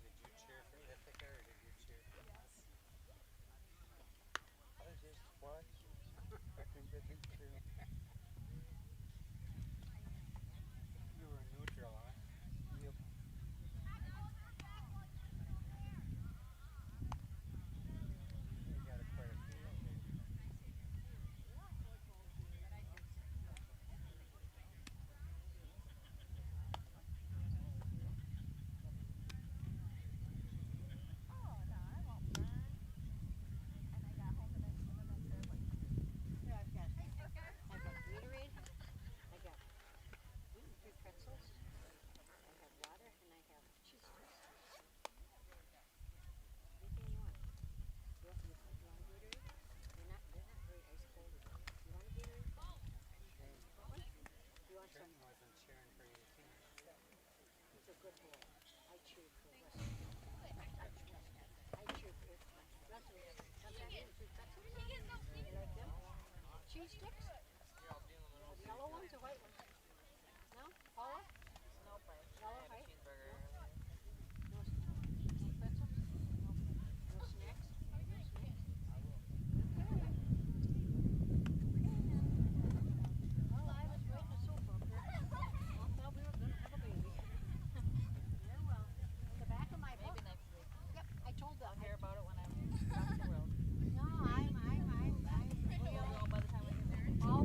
Did you cheer for Ithica or did you cheer for us? I just watched. I think I did too. You were neutral, huh? Yep. You got quite a field. Here, I've got Gatorade. I got gluten-free pretzels. I have water and I have cheese sticks. Anything you want. You want Gatorade? They're not very ice cold. You want a Gatorade? You want some? Trenton wasn't cheering for your team. He's a good boy. I cheered for Weston. I cheered for Weston. Sometimes gluten-free pretzels. You like them? Cheese sticks? Yellow ones or white ones? No? Paula? Nope, I Yellow, had a white? cheeseburger. No pretzels? No snacks? No snacks? Well, I was waiting a sofa up there. I thought we were going to have a baby. Yeah, well, in the back of my book. Maybe next week. Yep, I told them. I'll hear about it when I'm across the world. No, We'll know by the time we get there. all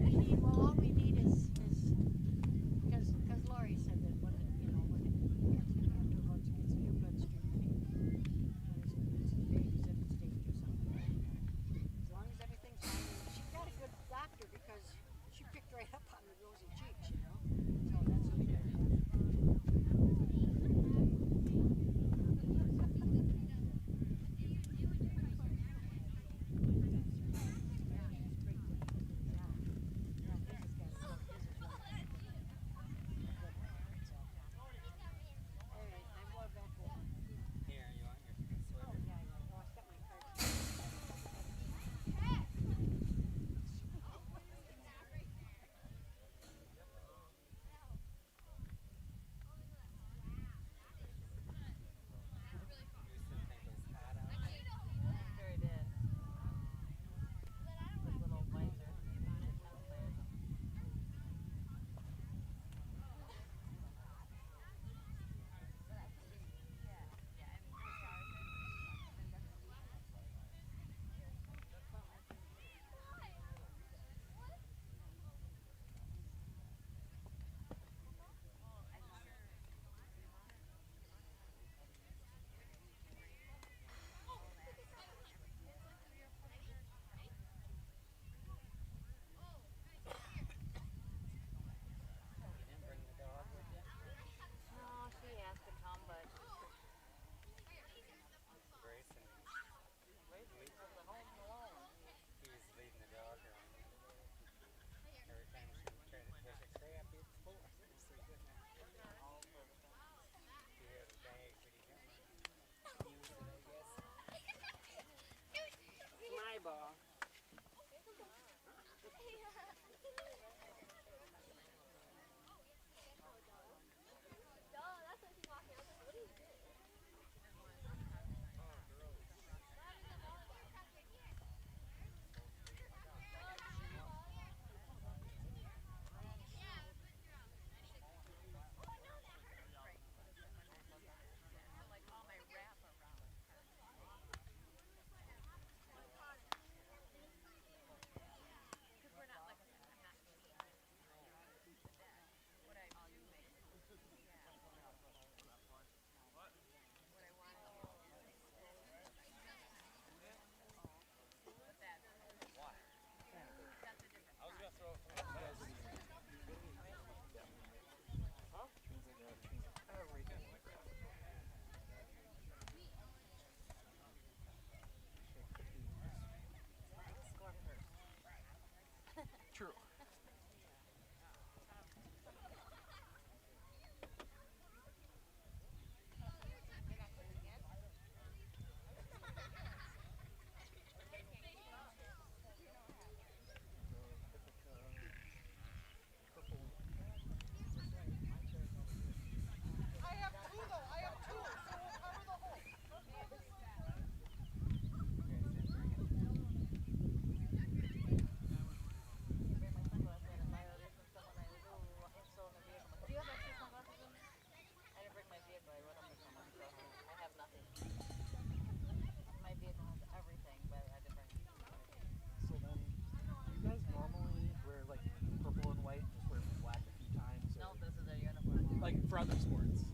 for other sports?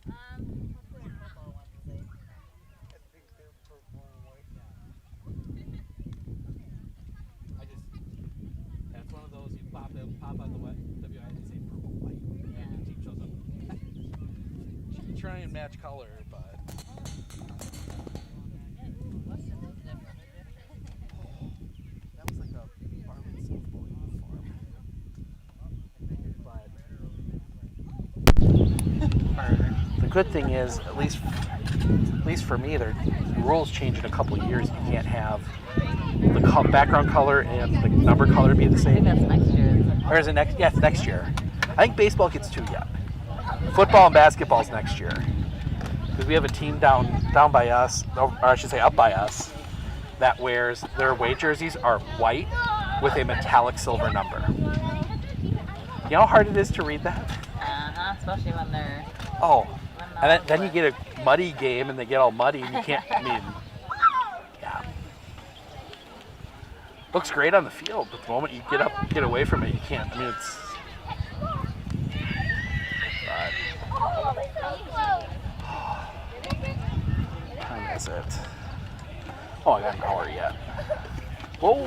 Let's do a football one today. That's one of those you pop on the WI, they say purple white. Yeah. And the team shows up. You can try and match color, but. That was like a Barman softball uniform. The good thing is, at least for me, the rules change in a couple of years. You can't have the background color and the number color be the same. I think that's next year. Or is it next? Yeah, it's next year. I think baseball gets 2 yet. Football and basketball's next year. Because we have a team down by us, or I should say up by us, that wears their away jerseys are white with a metallic silver number. You know how hard it is to read that? Especially when they're. Oh, and then you get a muddy game and they get all muddy and you can't. I mean, yeah. Looks great on the field, but the moment you get away from it, you can't. I mean, it's. What time is it? Oh, I got an hour yet. Whoa!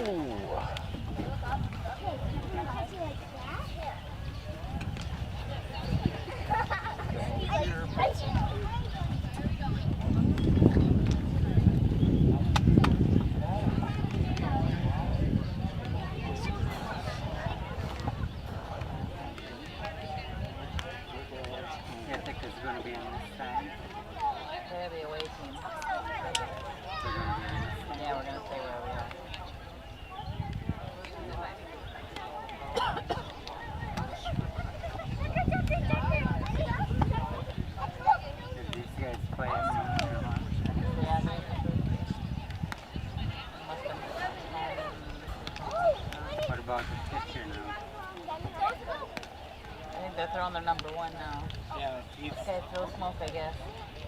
Ithica's going to be on this side. They're the away team. Yeah, we're going to stay where we are. Did these guys play us on their lunch? Yeah, What about the pitcher now? I think they're throwing their number 1 now. Yeah, Okay, throw smoke, I guess.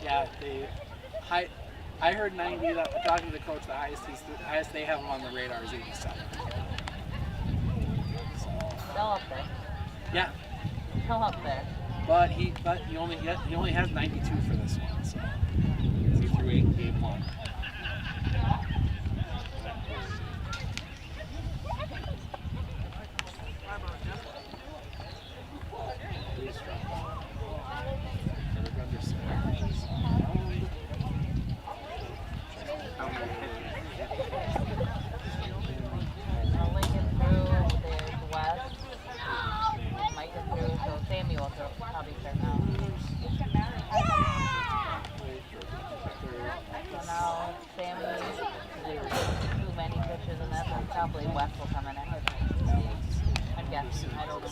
Yeah, I heard 90. Talking to the coach, the highest they have him on the radar is 87. Still up there. Yeah. Still up there. But he only has 92 for this one, so he threw 8 in game 1. Lincoln through, there's West. Mike is through, so Sammy will probably start now. So now Sammy, there's too many pitches and that, so probably West will come in ahead. I'm guessing. I don't know.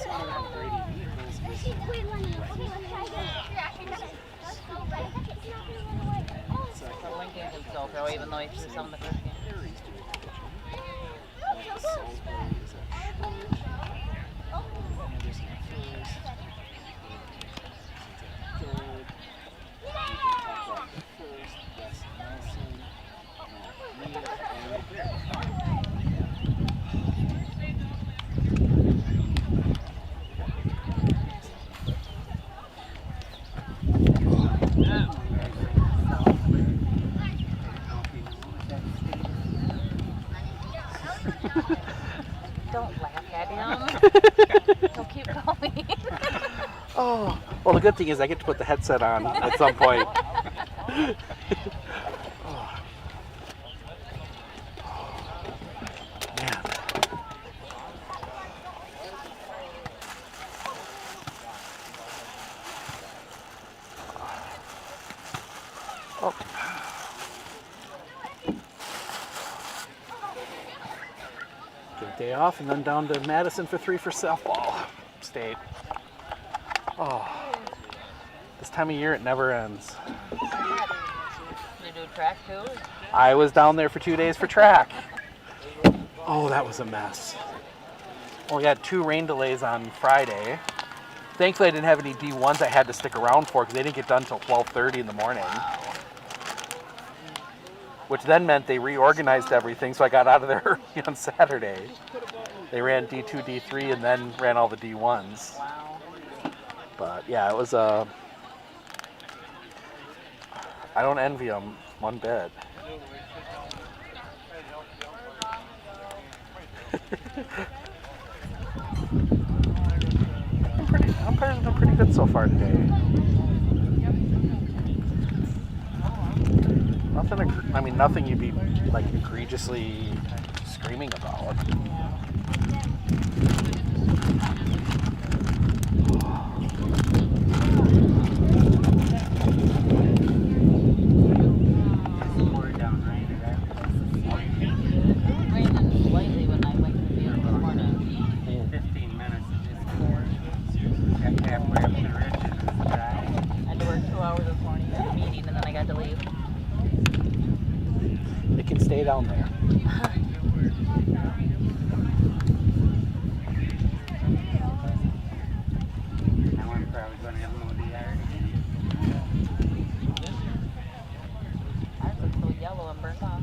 So Lincoln can still throw even though he threw some in the first game. Don't laugh at him. He'll keep going. Oh, well, the good thing is I get to put the headset on at some point. Oh. Man. Oh. Get a day off and then down to Madison for 3 for softball. State. Oh, this time of year it never ends. You do track too? I was down there for 2 days for track. Oh, that was a mess. Well, we had 2 rain delays on Friday. Thankfully, I didn't have any D1s I had to stick around for because they didn't get done until 12:30 in the morning. Which then meant they reorganized everything, so I got out of there early on Saturday. They ran D2, D3, and then ran all the D1s. Wow. But yeah, it was I don't envy them one bit. Umpires have been pretty good so far today. Nothing you'd be like egregiously screaming about. Raining lightly when I went to the field this morning. 15 minutes it just poured. Got halfway up the ridge and it was dry. I had to work 2 hours this morning at a meeting and then I got to leave. It can stay down there. Now I'm probably going to have mow the yard. Ours looks so yellow and burnt off.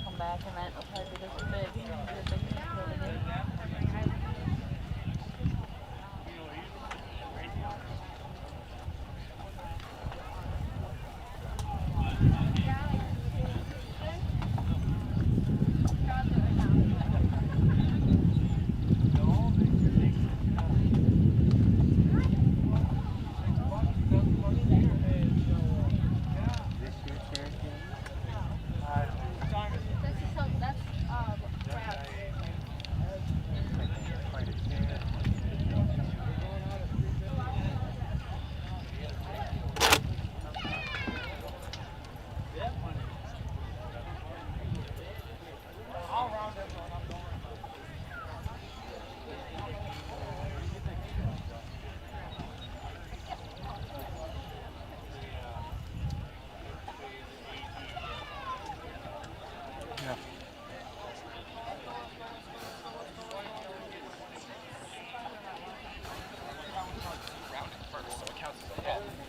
Come back and that will probably be this big.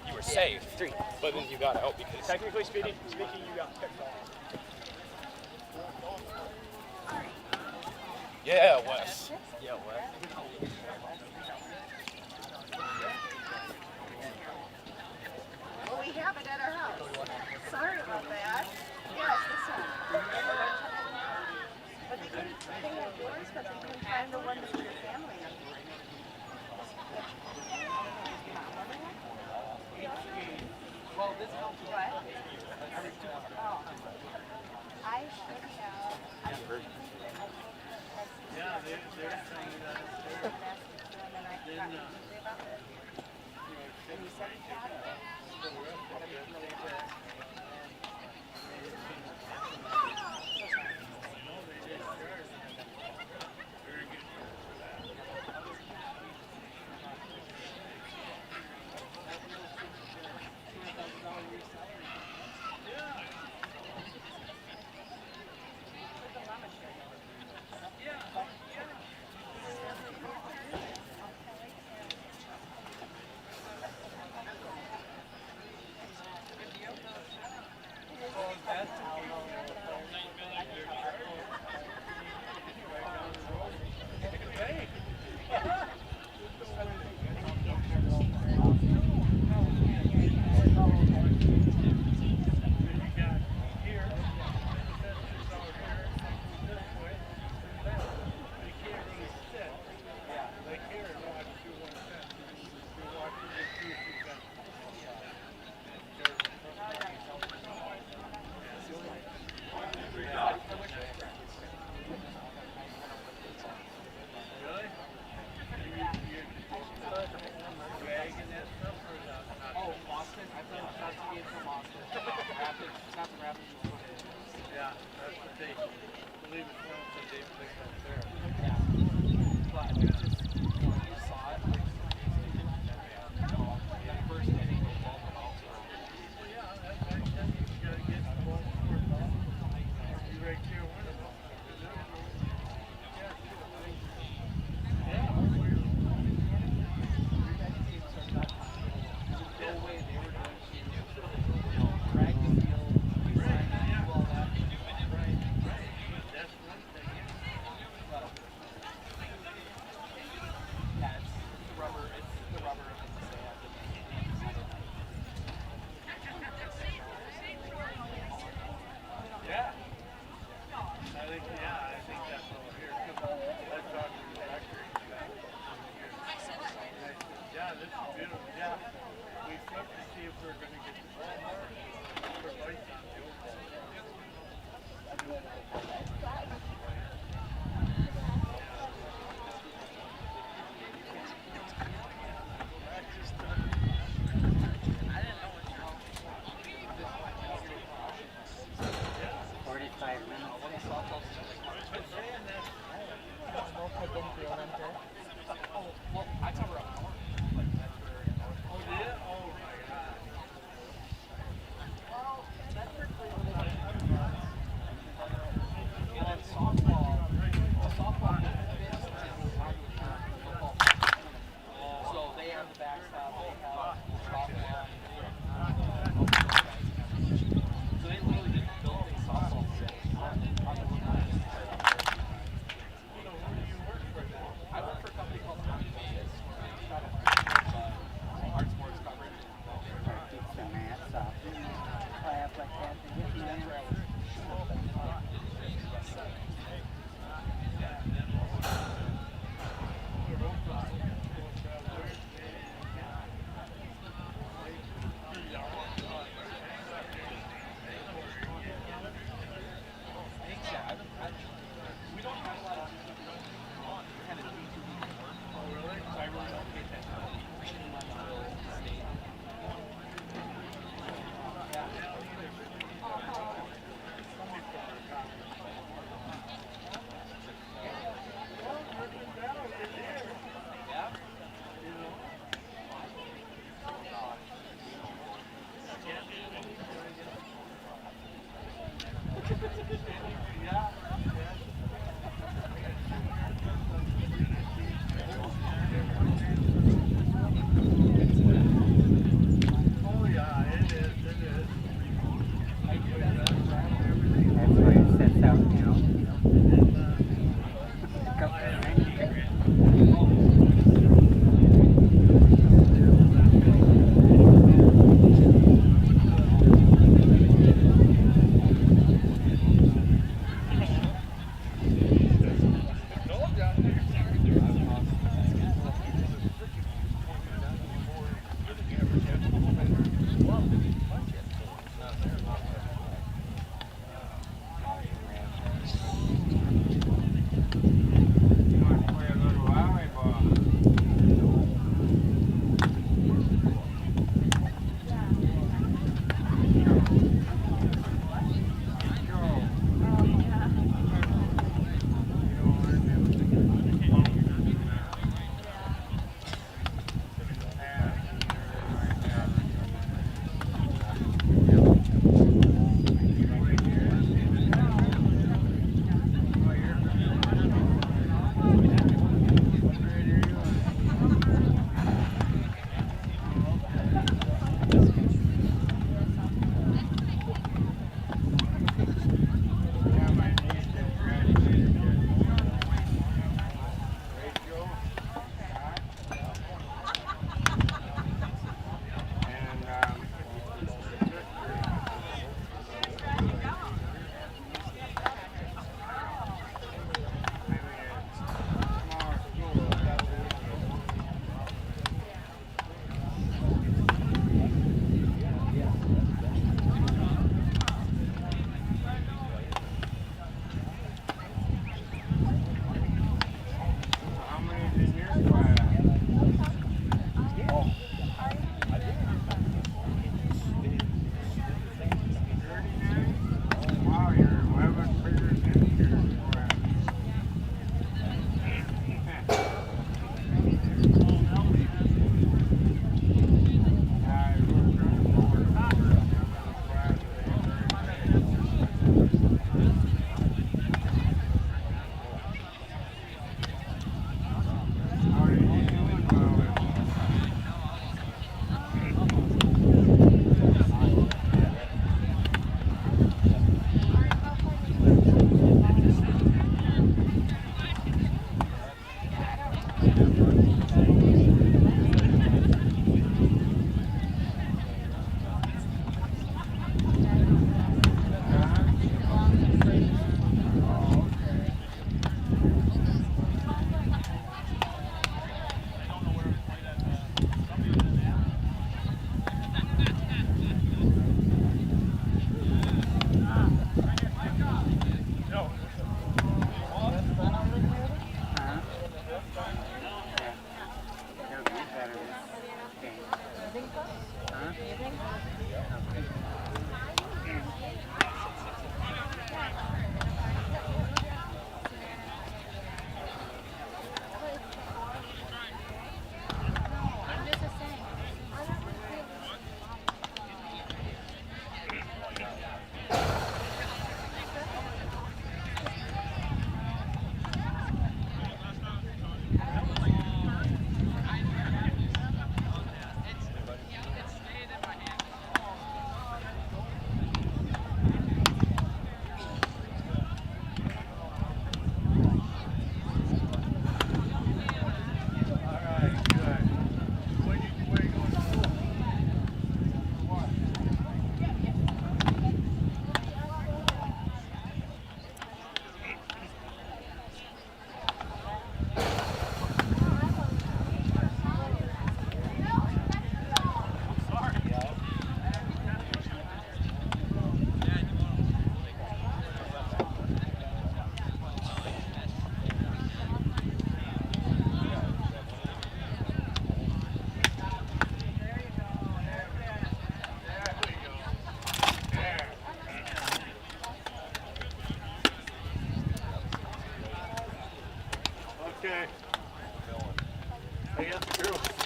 You were safe, but then you got out because technically speaking, you got picked off. Yeah, Wes. Yeah, Wes. Well, we have it at our house. Sorry about that. Yes, this one. But they have yours, but they couldn't find the one that your family has. Well, this helps. What? Oh. I should have. Yeah, they're saying that. And you said he had it.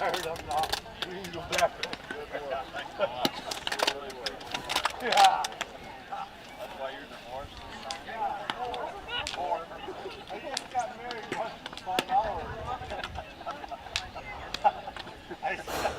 fired up now. We can go back. Yeah. That's why you're divorced? Yeah. Or I just got married once by an hour. I said,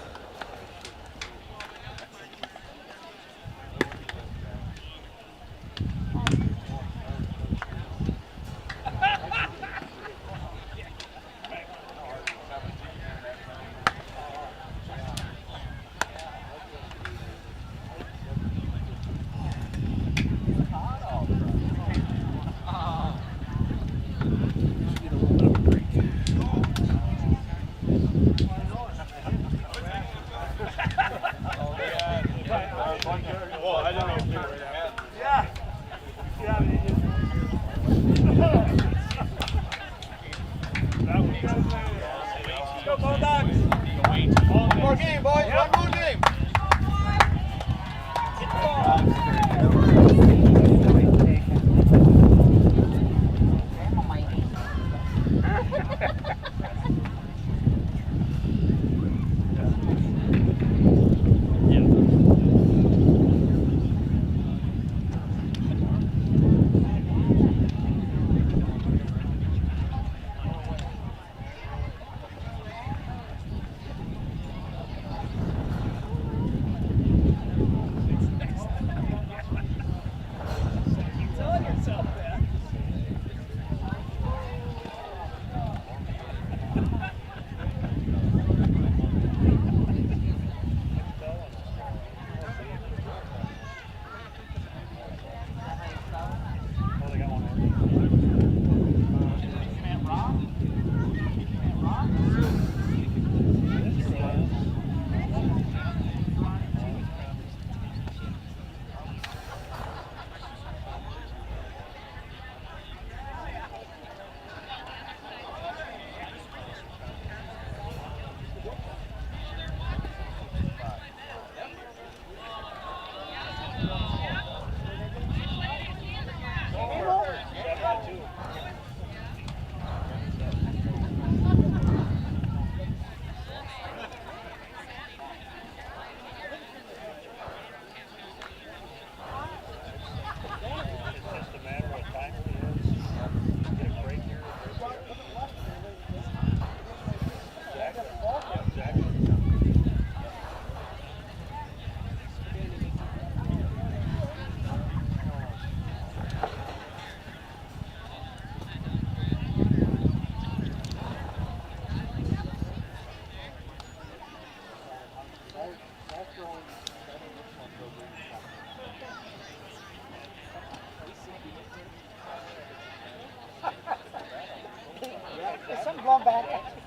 there's something going back at you.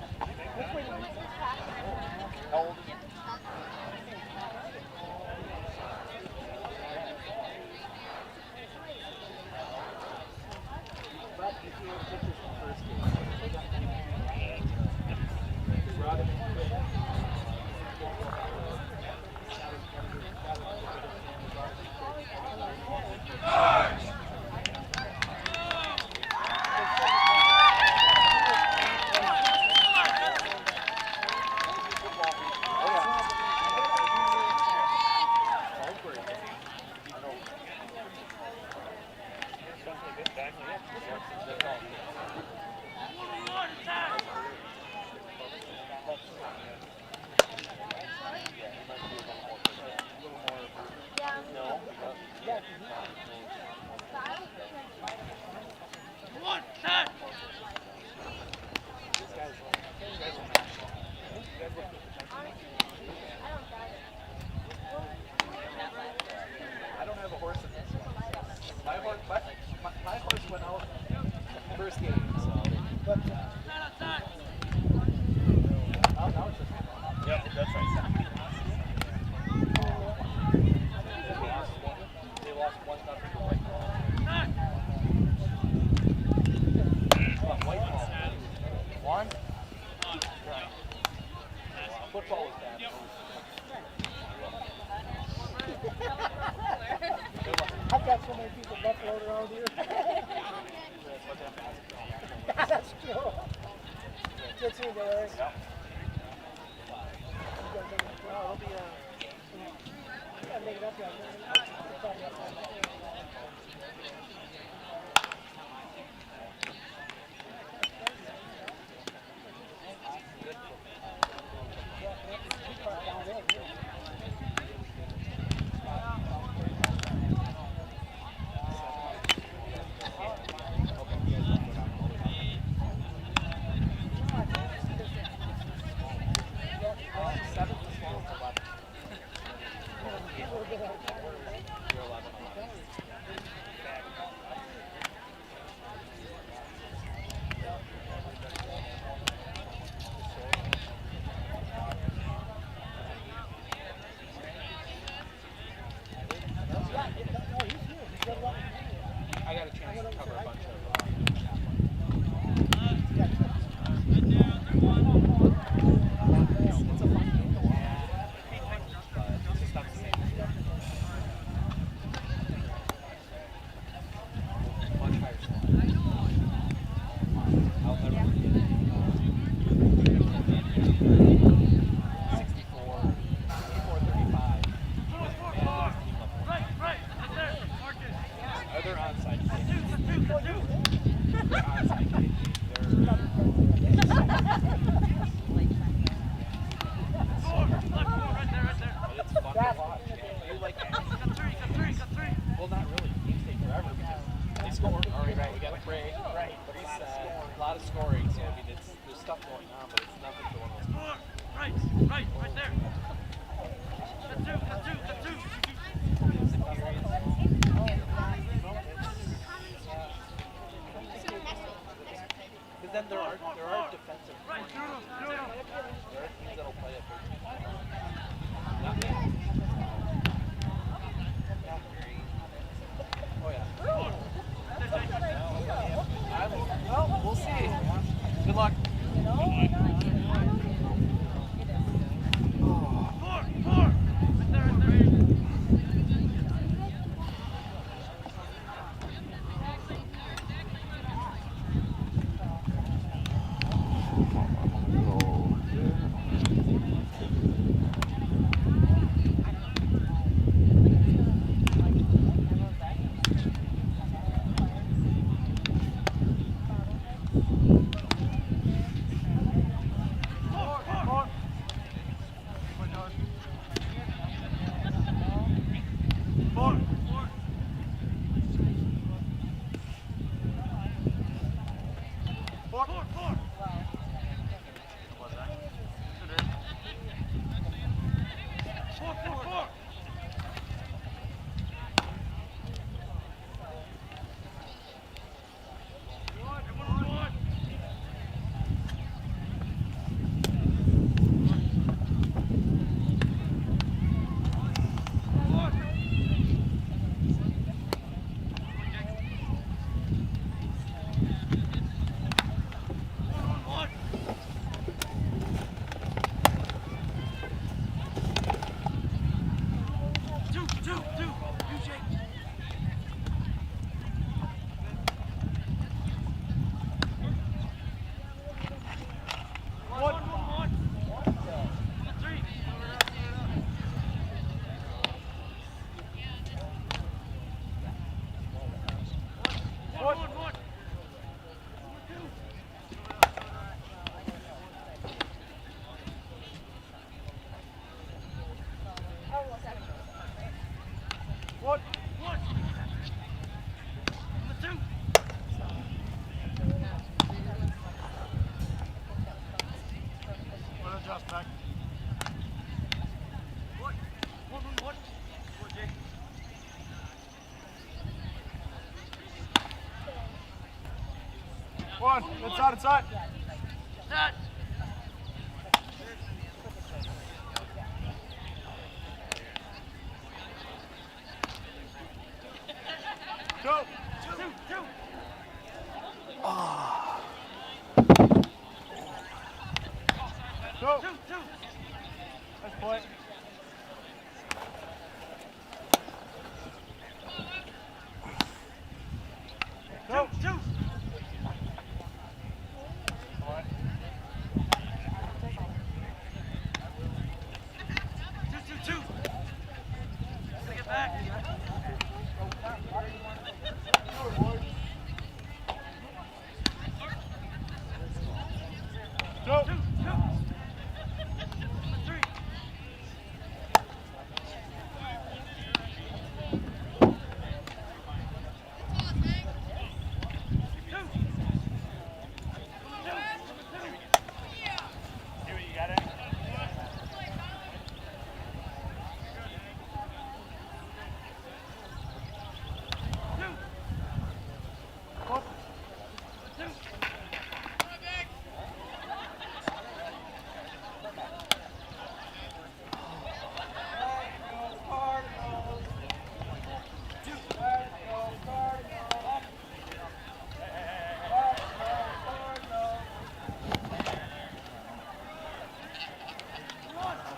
Which way do you How old is it? I don't have a horse in this. My horse went out first game, so. But, now it's just. Yeah, that's right. They lost 1-0 to Whitehall. Whitehall. One? Right. Football was bad. I've got so many people buffaloed around here. That's true. Good seeing you, Larry. Yep. I got a chance to cover a bunch of. It's a fun game to watch. It's just not the same. Much higher score. I'll never forget it. 64, 34-35. They're onside. They're onside. It's fun to watch. You like well, not really. Games take forever because they score. All right, we got a break. Right. A lot of scoring. So I mean, there's stuff going on, but it's nothing to one of those. Right there. Got two. Because then there are defensive. Right. There are teams that'll play it. Not me. Oh yeah. Well, we'll see. Good luck. Four. Right there. One, inside. Set. Go. Two. Oh. Go. Two. Nice play. Go. Two.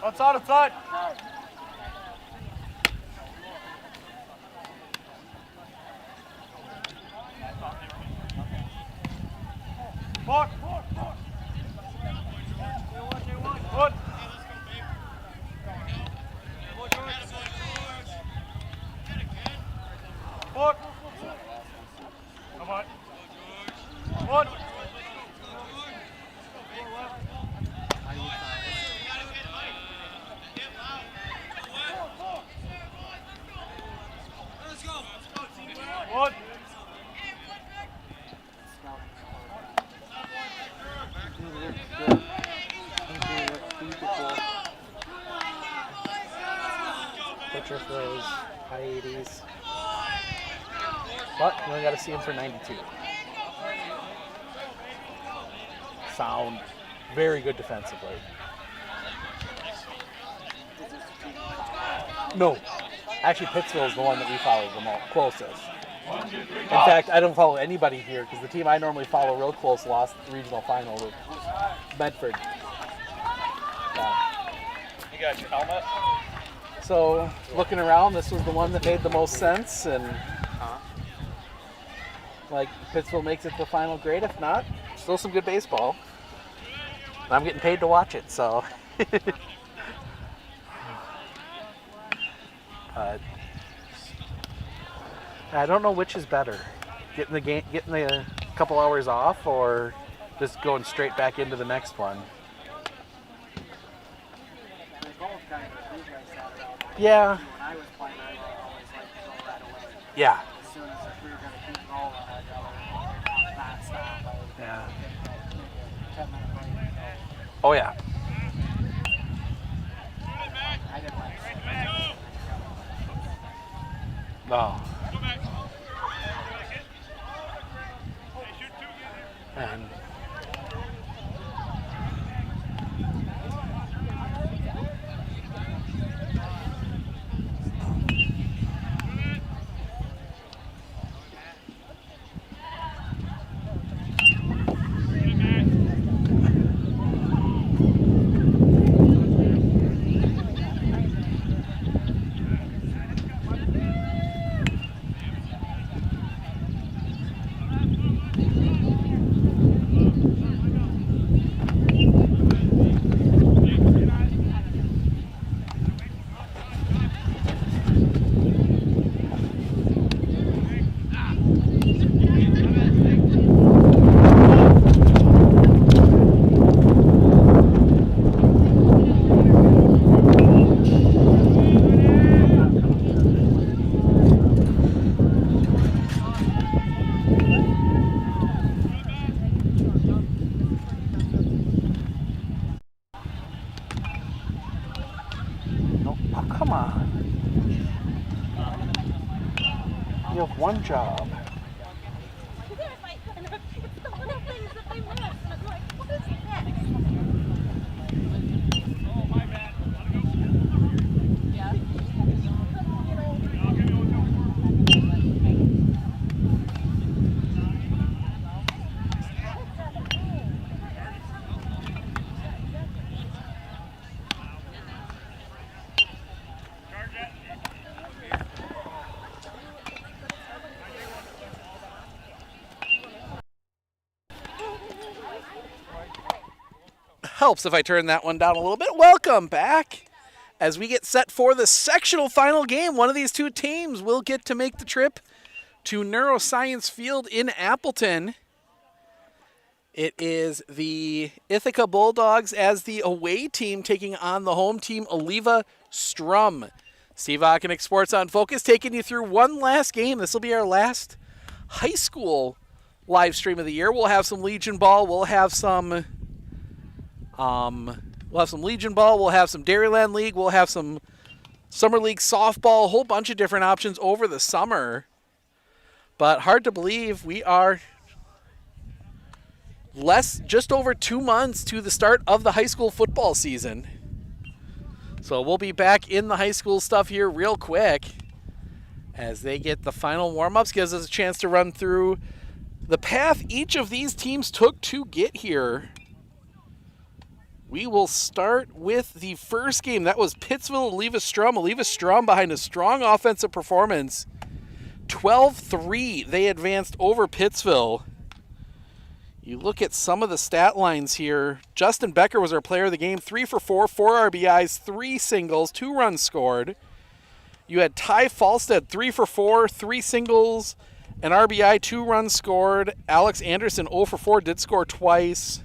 Outside, outside. Foot. Foot. Foot. Come on. Foot. Foot. Pitcher throws high 80s. But you only got to see him for 92. Sound. Very good defensively. No. Actually, Pittsville is the one that we follow the most closest. In fact, I don't follow anybody here because the team I normally follow real close lost the regional final to Bedford. You got your helmet? So, looking around, this was the one that made the most sense, and like Pittsville makes it to the final grade. If not, still some good baseball. And I'm getting paid to watch it, so. But I don't know which is better, getting the couple hours off, or just going straight back into the next one. Yeah. When I was playing, I always liked to go right away. Yeah. As soon as we were going to keep rolling, I'd rather not stop. Yeah. 10-minute break. Oh yeah. I didn't like No. And come on. You have one job. Helps if I turn that one down a little bit. Welcome back. As we get set for the sectional final game, one of these two teams will get to make the trip to Neuroscience Field in Appleton. It is the Ithica Bulldogs as the away team taking on the home team, Eleva-Strum. Steve Ockenick, Sports on Focus, taking you through one last game. This will be our last high school live stream of the year. We'll have some Legion Ball. We'll have some Legion Ball. We'll have some Dairyland League. We'll have some Summer League softball. A whole bunch of different options over the summer. But hard to believe we are just over 2 months to the start of the high school football season. So we'll be back in the high school stuff here real quick as they get the final warm-ups. Gives us a chance to run through the path each of these teams took to get here. We will start with the first game. That was Pittsville, Eleva-Strum. Eleva-Strum behind a strong offensive performance. 12-3, they advanced over Pittsville. You look at some of the stat lines here. Justin Becker was our player of the game. 3 for 4, 4 RBIs, 3 singles, 2 runs scored. You had Ty Falstead, 3 for 4, 3 singles, an RBI, 2 runs scored. Alex Anderson, 0 for 4, did score twice.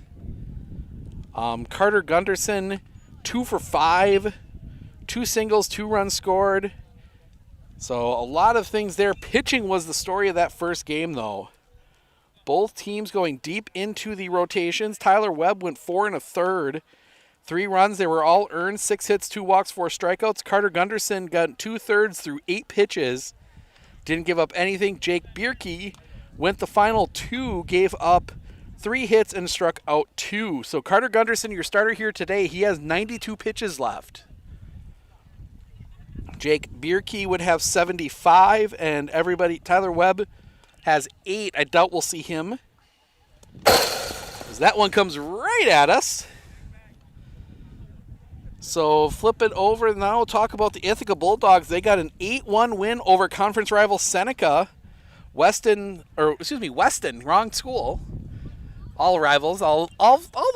Carter Gunderson, 2 for 5, 2 singles, 2 runs scored. So a lot of things there. Pitching was the story of that first game, though. Both teams going deep into the rotations. Tyler Webb went 4 1/3. 3 runs. They were all earned. 6 hits, 2 walks, 4 strikeouts. Carter Gunderson got 2/3 through 8 pitches. Didn't give up anything. Jake Bierke went the final 2, gave up 3 hits and struck out 2. So Carter Gunderson, your starter here today, he has 92 pitches left. Jake Bierke would have 75, and everybody, Tyler Webb has 8. I doubt we'll see him, as that one comes right at us. So flip it over now. Talk about the Ithica Bulldogs. They got an 8-1 win over conference rival Seneca. Weston, wrong school. All rivals, all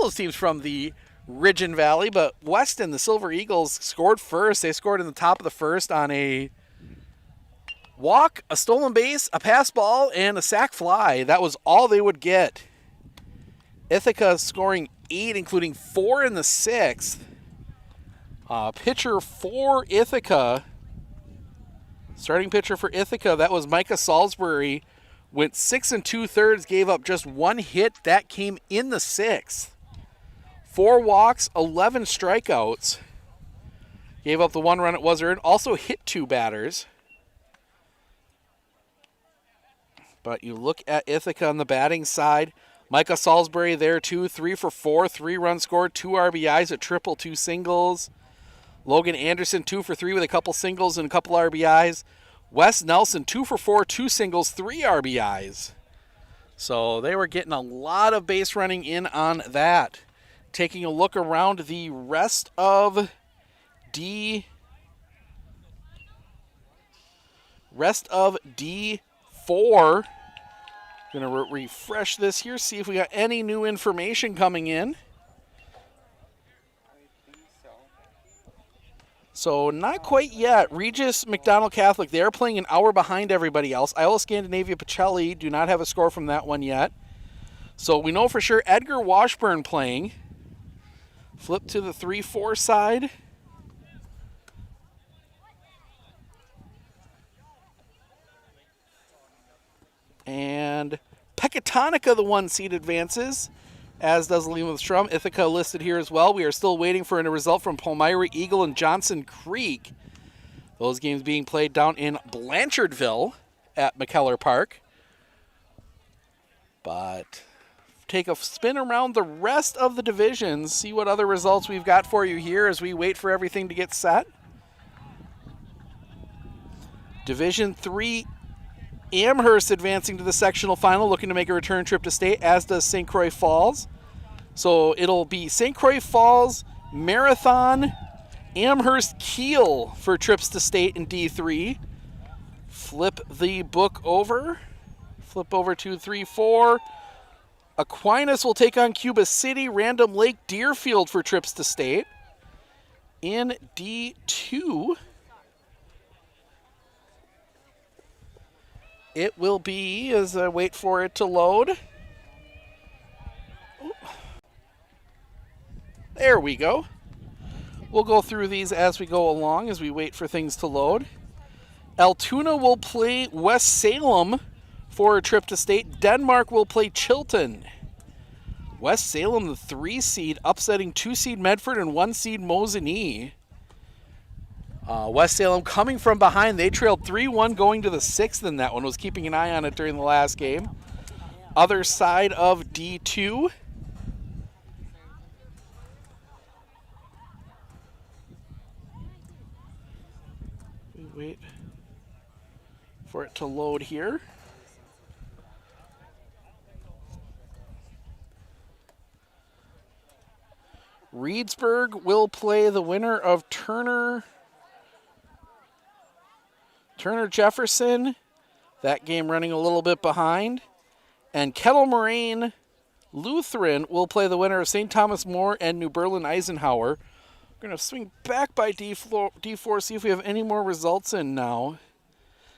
those teams from the Ridgeon Valley, but Weston, the Silver Eagles, scored first. They scored in the top of the first on a walk, a stolen base, a pass ball, and a sac fly. That was all they would get. Ithica scoring 8, including 4 in the 6th. Pitcher for Ithica, starting pitcher for Ithica, that was Micah Salisbury. Went 6 2/3, gave up just 1 hit. That came in the 6th. 4 walks, 11 strikeouts. Gave up the 1 run it was earned. Also hit 2 batters. But you look at Ithaca on the batting side. Micah Salisbury there too. 3 for 4, 3 runs scored, 2 RBIs, a triple, 2 singles. Logan Anderson 2 for 3 with a couple singles and a couple RBIs. Wes Nelson 2 for 4, 2 singles, 3 RBIs. So they were getting a lot of base running in on that. Taking a look around the rest of D4. Gonna refresh this here, see if we got any new information coming in. So not quite yet. Regis McDonald Catholic, they're playing an hour behind everybody else. Iowa Scandinavia Pacelli do not have a score from that one yet. So we know for sure Edgar Washburn playing. Flip to the 3-4 side. And Pecatonica, the 1 seed, advances, as does Eleva-Strum. Ithica listed here as well. We are still waiting for a result from Palmyra Eagle and Johnson Creek. Those games being played down in Blanchardville at McKellar Park. But take a spin around the rest of the divisions, see what other results we've got for you here as we wait for everything to get set. Division 3, Amherst advancing to the sectional final, looking to make a return trip to state, as does St. Croix Falls. So it'll be St. Croix Falls, Marathon, Amherst, Kiel for trips to state in D3. Flip the book over. Flip over to 3-4. Aquinas will take on Cuba City, Random Lake, Deerfield for trips to state. In D2, it will be, as I wait for it to load. There we go. We'll go through these as we go along, as we wait for things to load. Altoona will play West Salem for a trip to state. Denmark will play Chilton. West Salem, the 3 seed, upsetting 2 seed Medford and 1 seed Mosinee. West Salem coming from behind. They trailed 3-1 going to the 6th in that one. Was keeping an eye on it during the last game. Other side of D2. We wait for it to load here. Reedsburg will play the winner of Turner Jefferson. That game running a little bit behind. And Kettle Moraine Lutheran will play the winner of St. Thomas More and New Berlin Eisenhower. We're going to swing back by D4, see if we have any more results in now.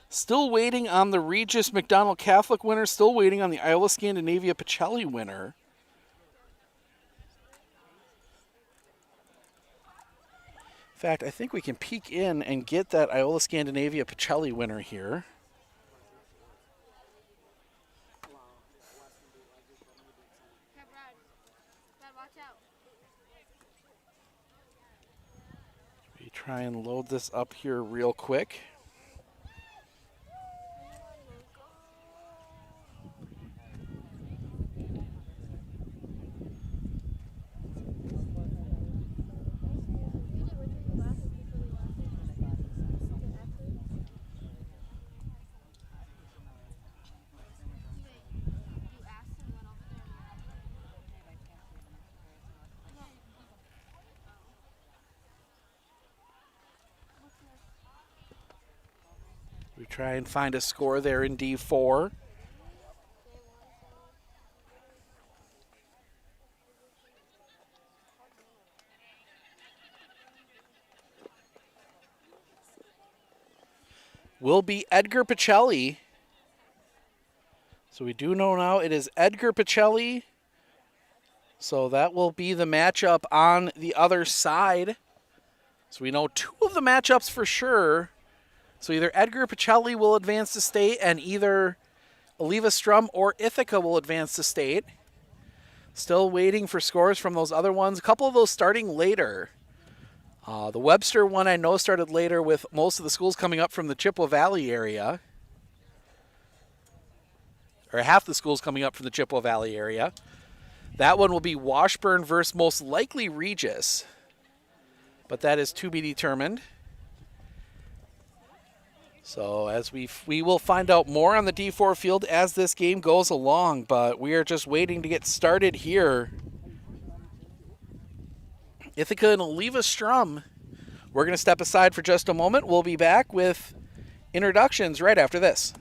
Still waiting on the Regis McDonald Catholic winner. Still waiting on the Iola Scandinavia Pacelli winner. In fact, I think we can peek in and get that Iola Scandinavia Pacelli winner here. We try and load this up here real quick. We try and find a score there in D4. Will be Edgar Pacelli. So we do know now it is Edgar Pacelli. So that will be the matchup on the other side. So we know two of the matchups for sure. So either Edgar Pacelli will advance to state and either Eleva-Strum or Ithica will advance to state. Still waiting for scores from those other ones. A couple of those starting later. The Webster one I know started later with most of the schools coming up from the Chippewa Valley area. Or half the schools coming up from the Chippewa Valley area. That one will be Washburn versus most likely Regis. But that is to be determined. So as we will find out more on the D4 field as this game goes along, but we are just waiting to get started here. Ithaca and Eleva-Strum. We're going to step aside for just a moment. We'll be back with introductions right after this.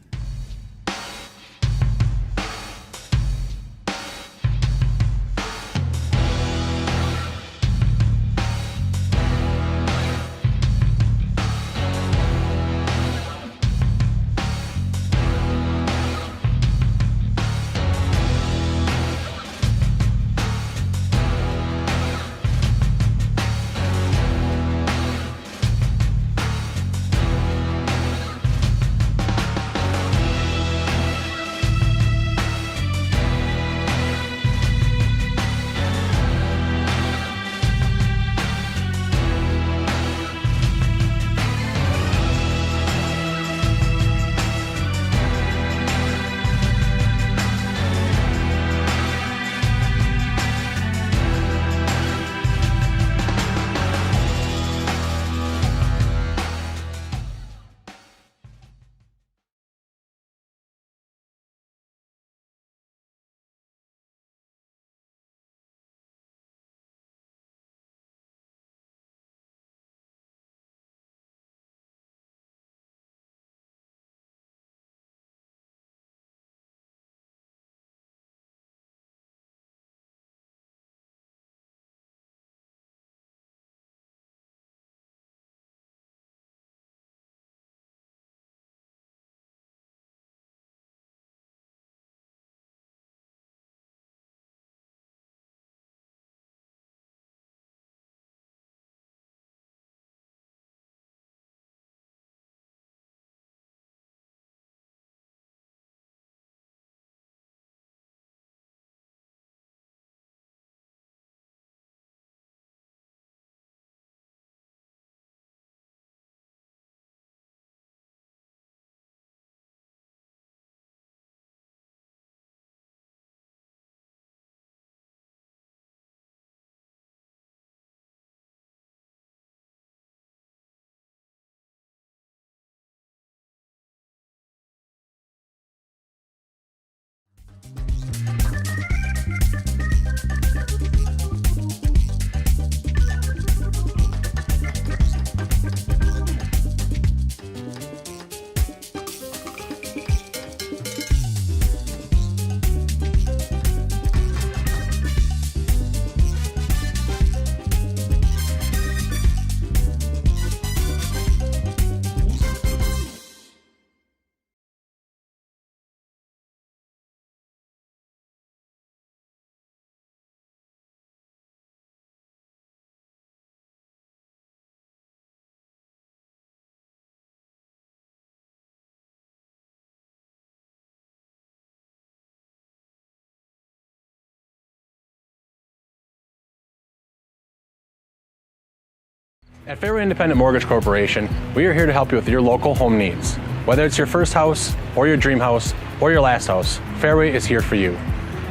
At Fairway Independent Mortgage Corporation, we are here to help you with your local home needs. Whether it's your first house, or your dream house, or your last house, Fairway is here for you.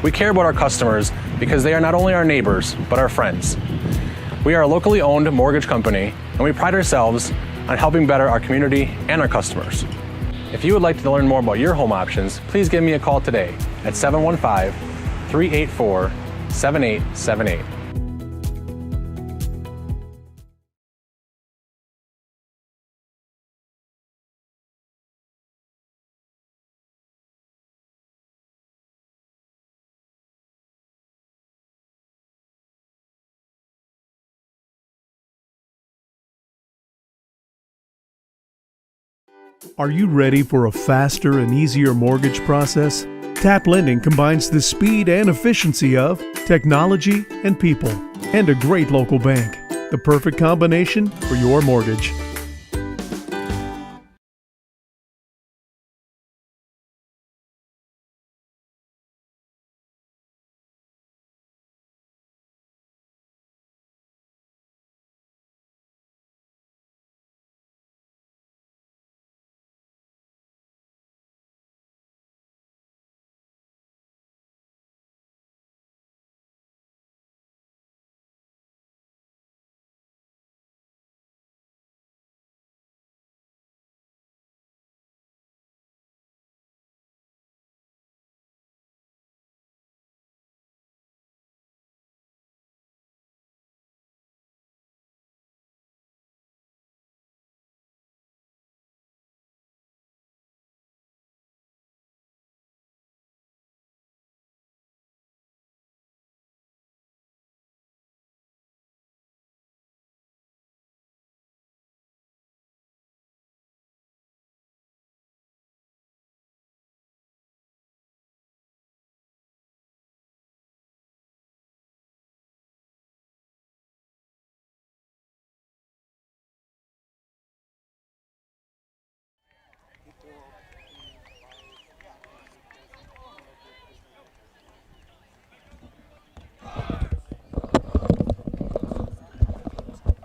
We care about our customers because they are not only our neighbors, but our friends. We are a locally owned mortgage company, and we pride ourselves on helping better our community and our customers. If you would like to learn more about your home options, please give me a call today at 715-384-7878. Are you ready for a faster and easier mortgage process? Tap Lending combines the speed and efficiency of technology and people, and a great local bank. The perfect combination for your mortgage.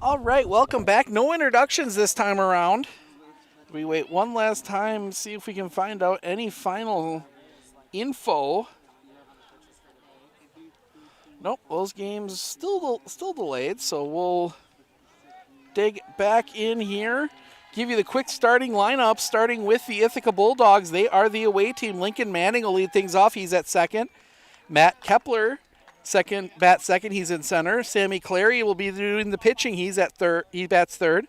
All right, welcome back. No introductions this time around. We wait one last time, see if we can find out any final info. Nope, those games still delayed, so we'll dig back in here. Give you the quick starting lineup, starting with the Ithica Bulldogs. They are the away team. Lincoln Manning will lead things off. He's at second. Matt Kepler, bats second. He's in center. Sammy Clary will be doing the pitching. He's at third. He bats third.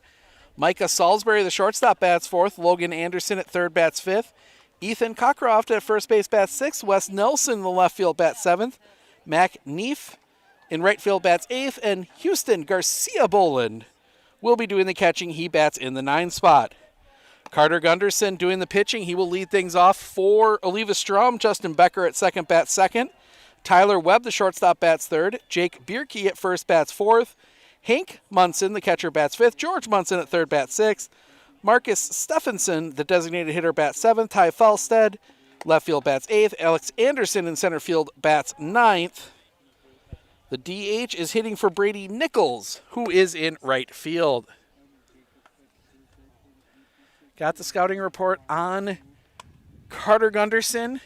Micah Salisbury, the shortstop, bats fourth. Logan Anderson at third, bats fifth. Ethan Cockcroft at first base, bats sixth. Wes Nelson in the left field, bats seventh. Mac Neef in right field, bats eighth. And Houston Garcia Boland will be doing the catching. He bats in the 9 spot. Carter Gunderson doing the pitching. He will lead things off for Eleva-Strum. Justin Becker at second, bats second. Tyler Webb, the shortstop, bats third. Jake Bierke at first, bats fourth. Hank Munson, the catcher, bats fifth. George Munson at third, bats sixth. Marcus Stephenson, the designated hitter, bats seventh. Ty Falstead, left field, bats eighth. Alex Anderson in center field, bats ninth. The DH is hitting for Brady Nichols, who is in right field. Got the scouting report on Carter Gunderson.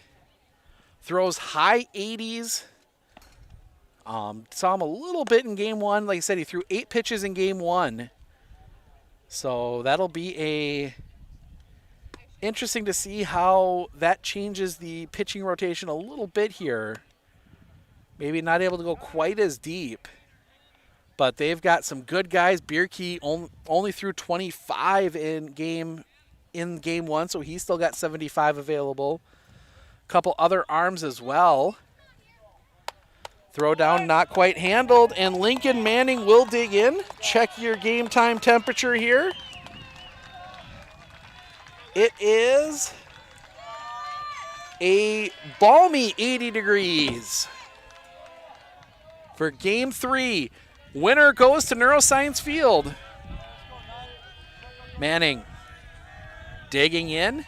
Throws high 80s. Saw him a little bit in game one. Like I said, he threw 8 pitches in game one. So that'll be interesting to see how that changes the pitching rotation a little bit here. Maybe not able to go quite as deep. But they've got some good guys. Bierke only threw 25 in game one, so he's still got 75 available. Couple other arms as well. Throw down not quite handled, and Lincoln Manning will dig in. Check your game time temperature here. It is a balmy 80 degrees for game 3. Winner goes to Neuroscience Field. Manning digging in.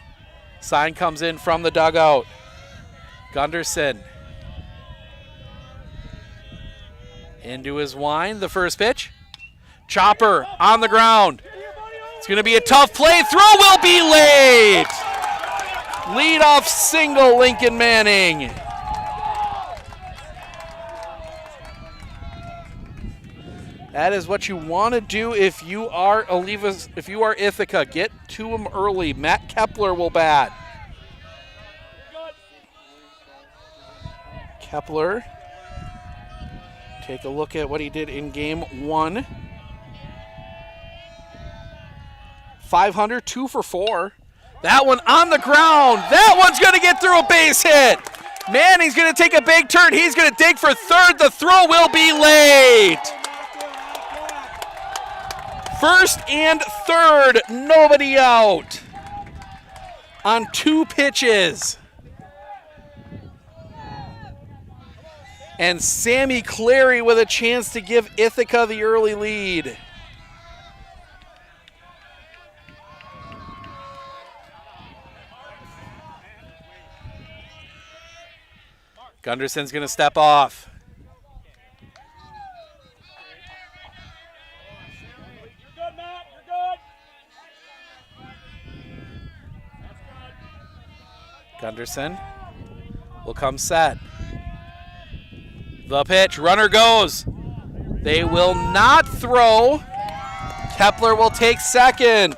Sign comes in from the dugout. Gunderson into his wind. The first pitch. Chopper on the ground. It's going to be a tough play. Throw will be late. Leadoff single, Lincoln Manning. That is what you want to do if you are Ithica. Get to them early. Matt Kepler will bat. Kepler. Take a look at what he did in game 1. 500, 2 for 4. That one on the ground. That one's going to get through a base hit. Manning's going to take a big turn. He's going to dig for third. The throw will be late. First and third, nobody out on 2 pitches. And Sammy Clary with a chance to give Ithica the early lead. Gunderson's going to step off. Gunderson will come set. The pitch, runner goes. They will not throw. Kepler will take second.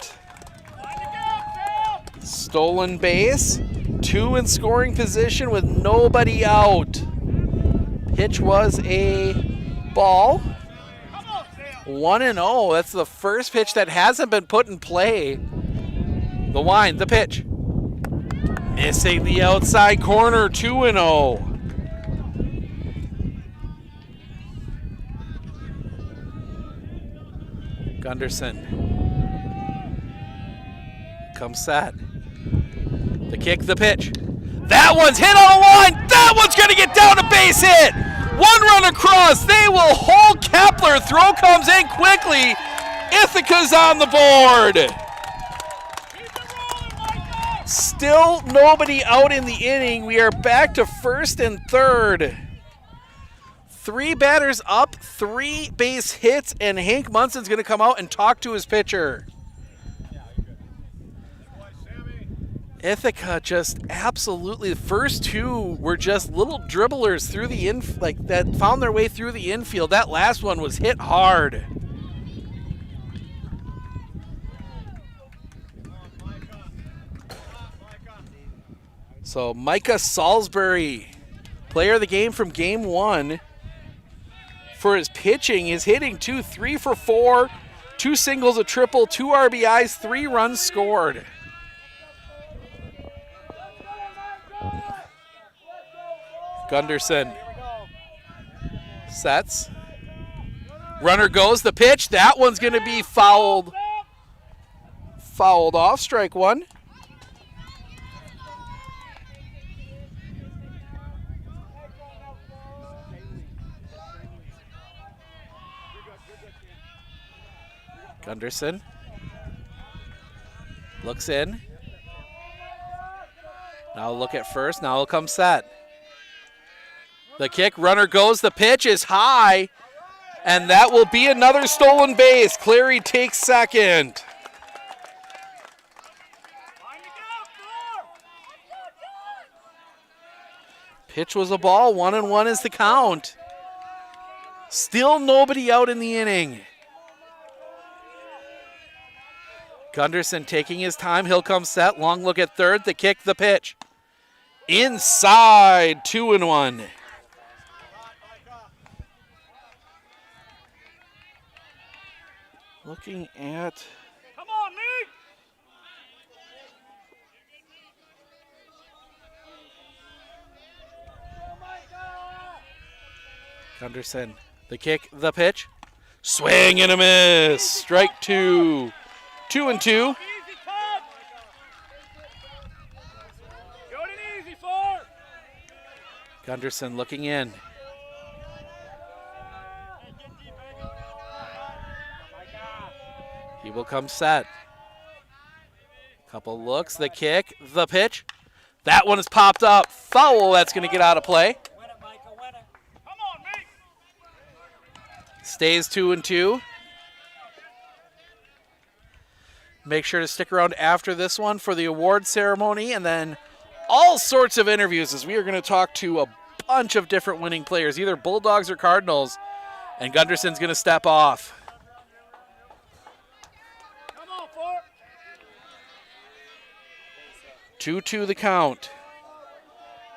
Stolen base. 2 in scoring position with nobody out. Pitch was a ball. 1-0. That's the first pitch that hasn't been put in play. The wind, the pitch. Missing the outside corner, 2-0. Gunderson comes set. The kick, the pitch. That one's hit on the line. That one's going to get down a base hit. 1 run across. They will hold Kepler. Throw comes in quickly. Ithaca's on the board. Still nobody out in the inning. We are back to first and third. 3 batters up, 3 base hits, and Hank Munson's going to come out and talk to his pitcher. Ithaca just absolutely, the first 2 were just little dribblers through the that found their way through the infield. That last one was hit hard. So Micah Salisbury, player of the game from game 1. For his pitching, is hitting 3 for 4, 2 singles, a triple, 2 RBIs, 3 runs scored. Gunderson sets. Runner goes, the pitch. That one's going to be fouled. Fouled off, strike 1. Gunderson looks in. Now look at first. Now he'll come set. The kick, runner goes. The pitch is high, and that will be another stolen base. Clary takes second. Pitch was a ball. 1-1 is the count. Still nobody out in the inning. Gunderson taking his time. He'll come set. Long look at third. The kick, the pitch. Inside, 2-1. Looking at... Come on, Nick! Gunderson, the kick, the pitch. Swing and a miss. Strike 2. 2-2. Gunderson looking in. He will come set. Couple looks, the kick, the pitch. That one is popped up. Foul, that's going to get out of play. Stays 2-2. Make sure to stick around after this one for the award ceremony and then all sorts of interviews as we are going to talk to a bunch of different winning players, either Bulldogs or Cardinals, and Gunderson's going to step off. 2-2 the count.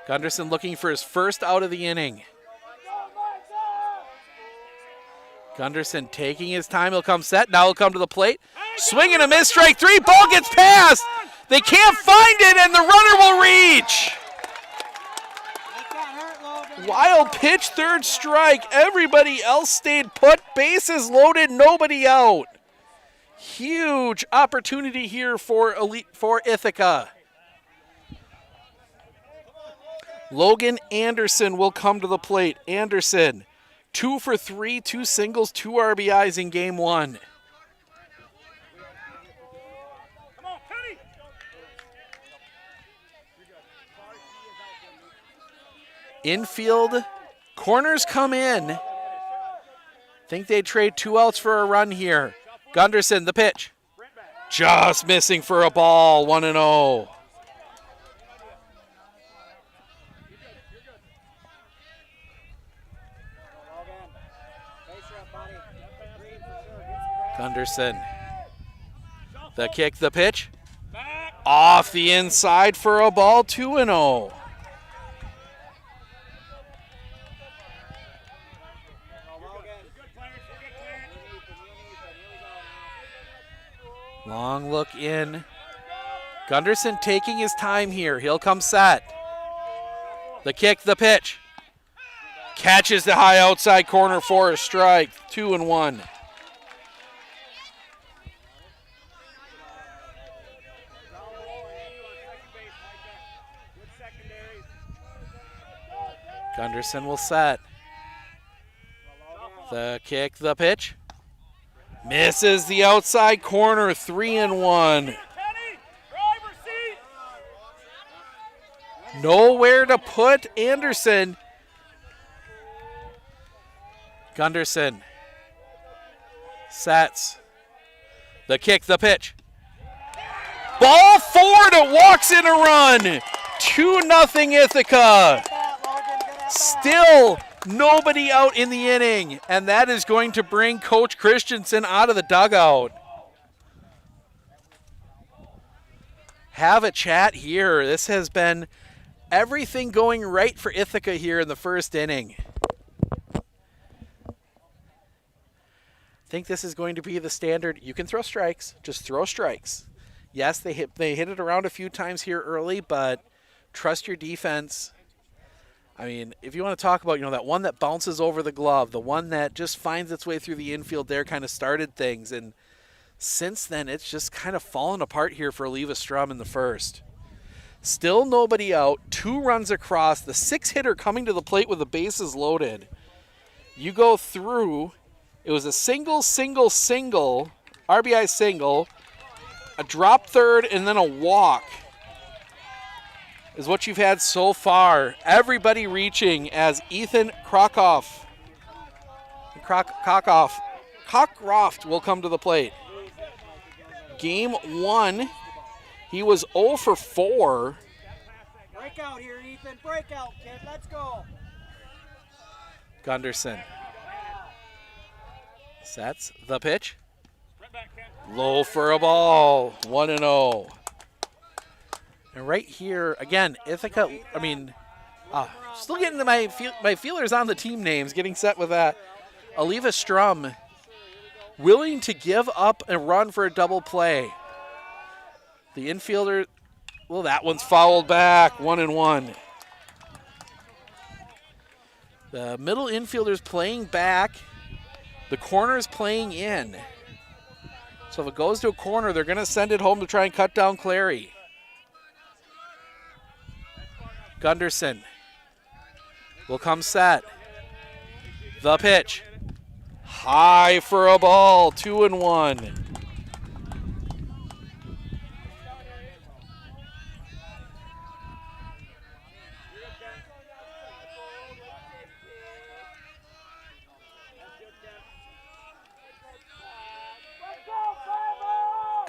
Gunderson looking for his first out of the inning. Gunderson taking his time. He'll come set. Now he'll come to the plate. Swing and a miss. Strike three. Ball gets past. They can't find it, and the runner will reach. Wild pitch, third strike. Everybody else stayed put. Bases loaded, nobody out. Huge opportunity here for Ithica. Logan Anderson will come to the plate. Anderson, 2 for 3, 2 singles, 2 RBIs in game one. Infield, corners come in. Think they trade 2 outs for a run here. Gunderson, the pitch. Just missing for a ball, 1-0. Gunderson, the kick, the pitch. Off the inside for a ball, 2-0. Long look in. Gunderson taking his time here. He'll come set. The kick, the pitch. Catches the high outside corner for a strike. 2-1. Gunderson will set. The kick, the pitch. Misses the outside corner, 3-1. Nowhere to put Anderson. Gunderson sets. The kick, the pitch. Ball forward, it walks in a run. 2-0 Ithaca. Still nobody out in the inning, and that is going to bring Coach Christensen out of the dugout. Have a chat here. This has been everything going right for Ithaca here in the first inning. I think this is going to be the standard. You can throw strikes, just throw strikes. Yes, they hit it around a few times here early, but trust your defense. I mean, if you want to talk about, that one that bounces over the glove, the one that just finds its way through the infield there kind of started things. And since then, it's just kind of fallen apart here for Eleva-Strum in the first. Still nobody out, 2 runs across, the 6-hitter coming to the plate with the bases loaded. You go through, it was a single, RBI single, a drop third, and then a walk is what you've had so far. Everybody reaching as Ethan Cockcroft will come to the plate. Game 1, he was 0 for 4. Break out here, Ethan. Break out, kid. Let's go. Gunderson sets the pitch. Low for a ball, 1-0. And right here, again, Ithaca, still getting to my feelers on the team names, getting set with that. Eleva-Strum willing to give up a run for a double play. The infielder, well, that one's fouled back, 1-1. The middle infielder's playing back. The corner's playing in. So if it goes to a corner, they're going to send it home to try and cut down Clary. Gunderson will come set. The pitch. High for a ball, 2-1.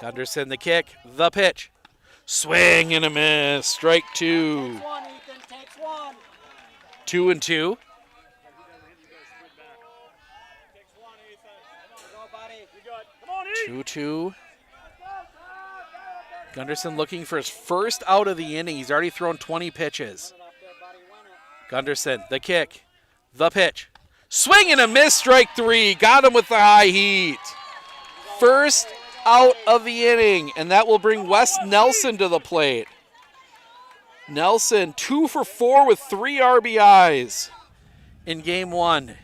Gunderson, the kick, the pitch. Swing and a miss. Strike two. Takes one, Ethan. Takes one. 2-2. Go, buddy. You good. Come on, Ethan. 2-2. Gunderson looking for his first out of the inning. He's already thrown 20 pitches. Gunderson, the kick, the pitch. Swing and a miss, strike three. Got him with the high heat. First out of the inning, and that will bring Wes Nelson to the plate. Nelson, 2 for 4 with 3 RBIs in game 1.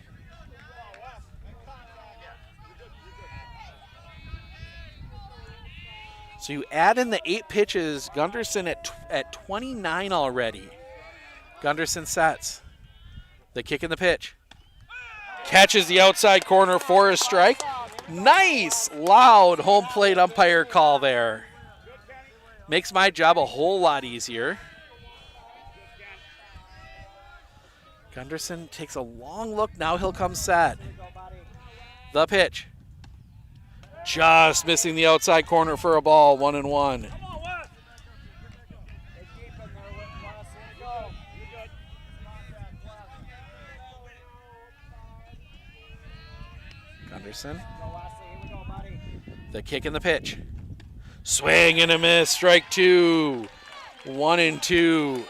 So you add in the 8 pitches, Gunderson at 29 already. Gunderson sets. The kick and the pitch. Catches the outside corner for a strike. Nice, loud home plate umpire call there. Makes my job a whole lot easier. Gunderson takes a long look. Now he'll come set. The pitch. Just missing the outside corner for a ball, 1-1. Gunderson. The kick and the pitch. Swing and a miss, strike two. 1-2.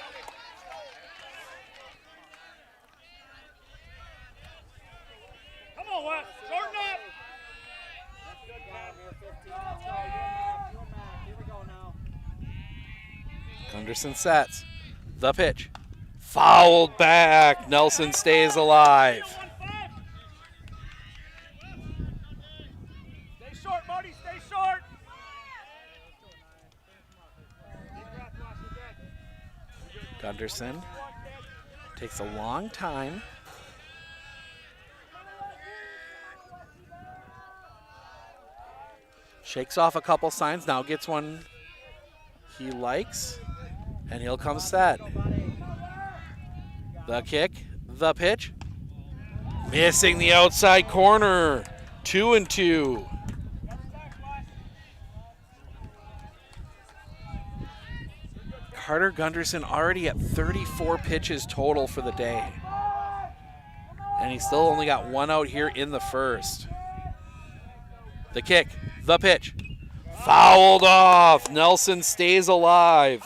Come on, Wes. Shorten up. Gunderson sets. The pitch. Fouled back. Nelson stays alive. Stay short, Marty. Stay short. Gunderson takes a long time. Shakes off a couple signs. Now gets one he likes. And he'll come set. The kick, the pitch. Missing the outside corner. 2-2. Carter Gunderson already at 34 pitches total for the day. And he still only got one out here in the first. The kick, the pitch. Fouled off. Nelson stays alive.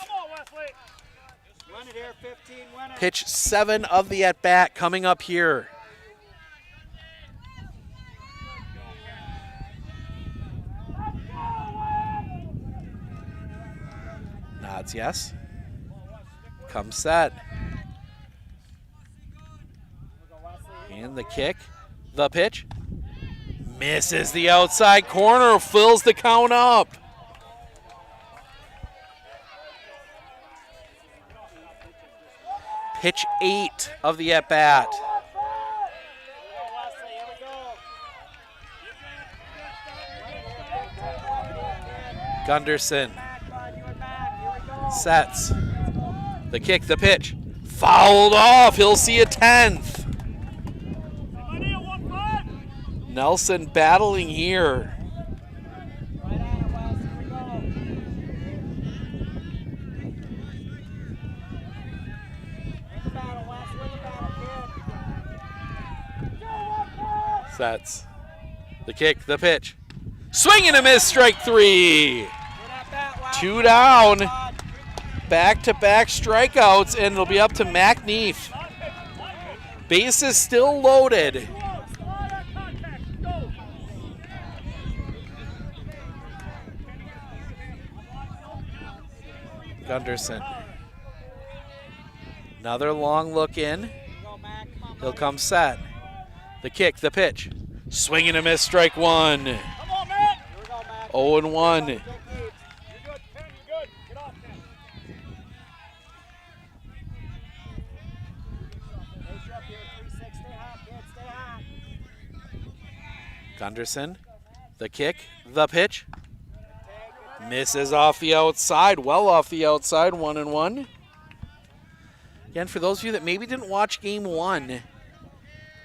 Pitch 7 of the at-bat coming up here. Nods yes. Comes set. And the kick, the pitch. Misses the outside corner, fills the count up. Pitch 8 of the at-bat. Gunderson sets. The kick, the pitch. Fouled off. He'll see a 10th. Nelson battling here. Sets. The kick, the pitch. Swing and a miss, strike 3. 2 down. Back-to-back strikeouts, and it'll be up to Mac Neef. Bases still loaded. Gunderson. Another long look in. He'll come set. The kick, the pitch. Swing and a miss, strike 1. 0-1. Gunderson, the kick, the pitch. Misses off the outside, well off the outside, 1-1. Again, for those of you that maybe didn't watch game 1,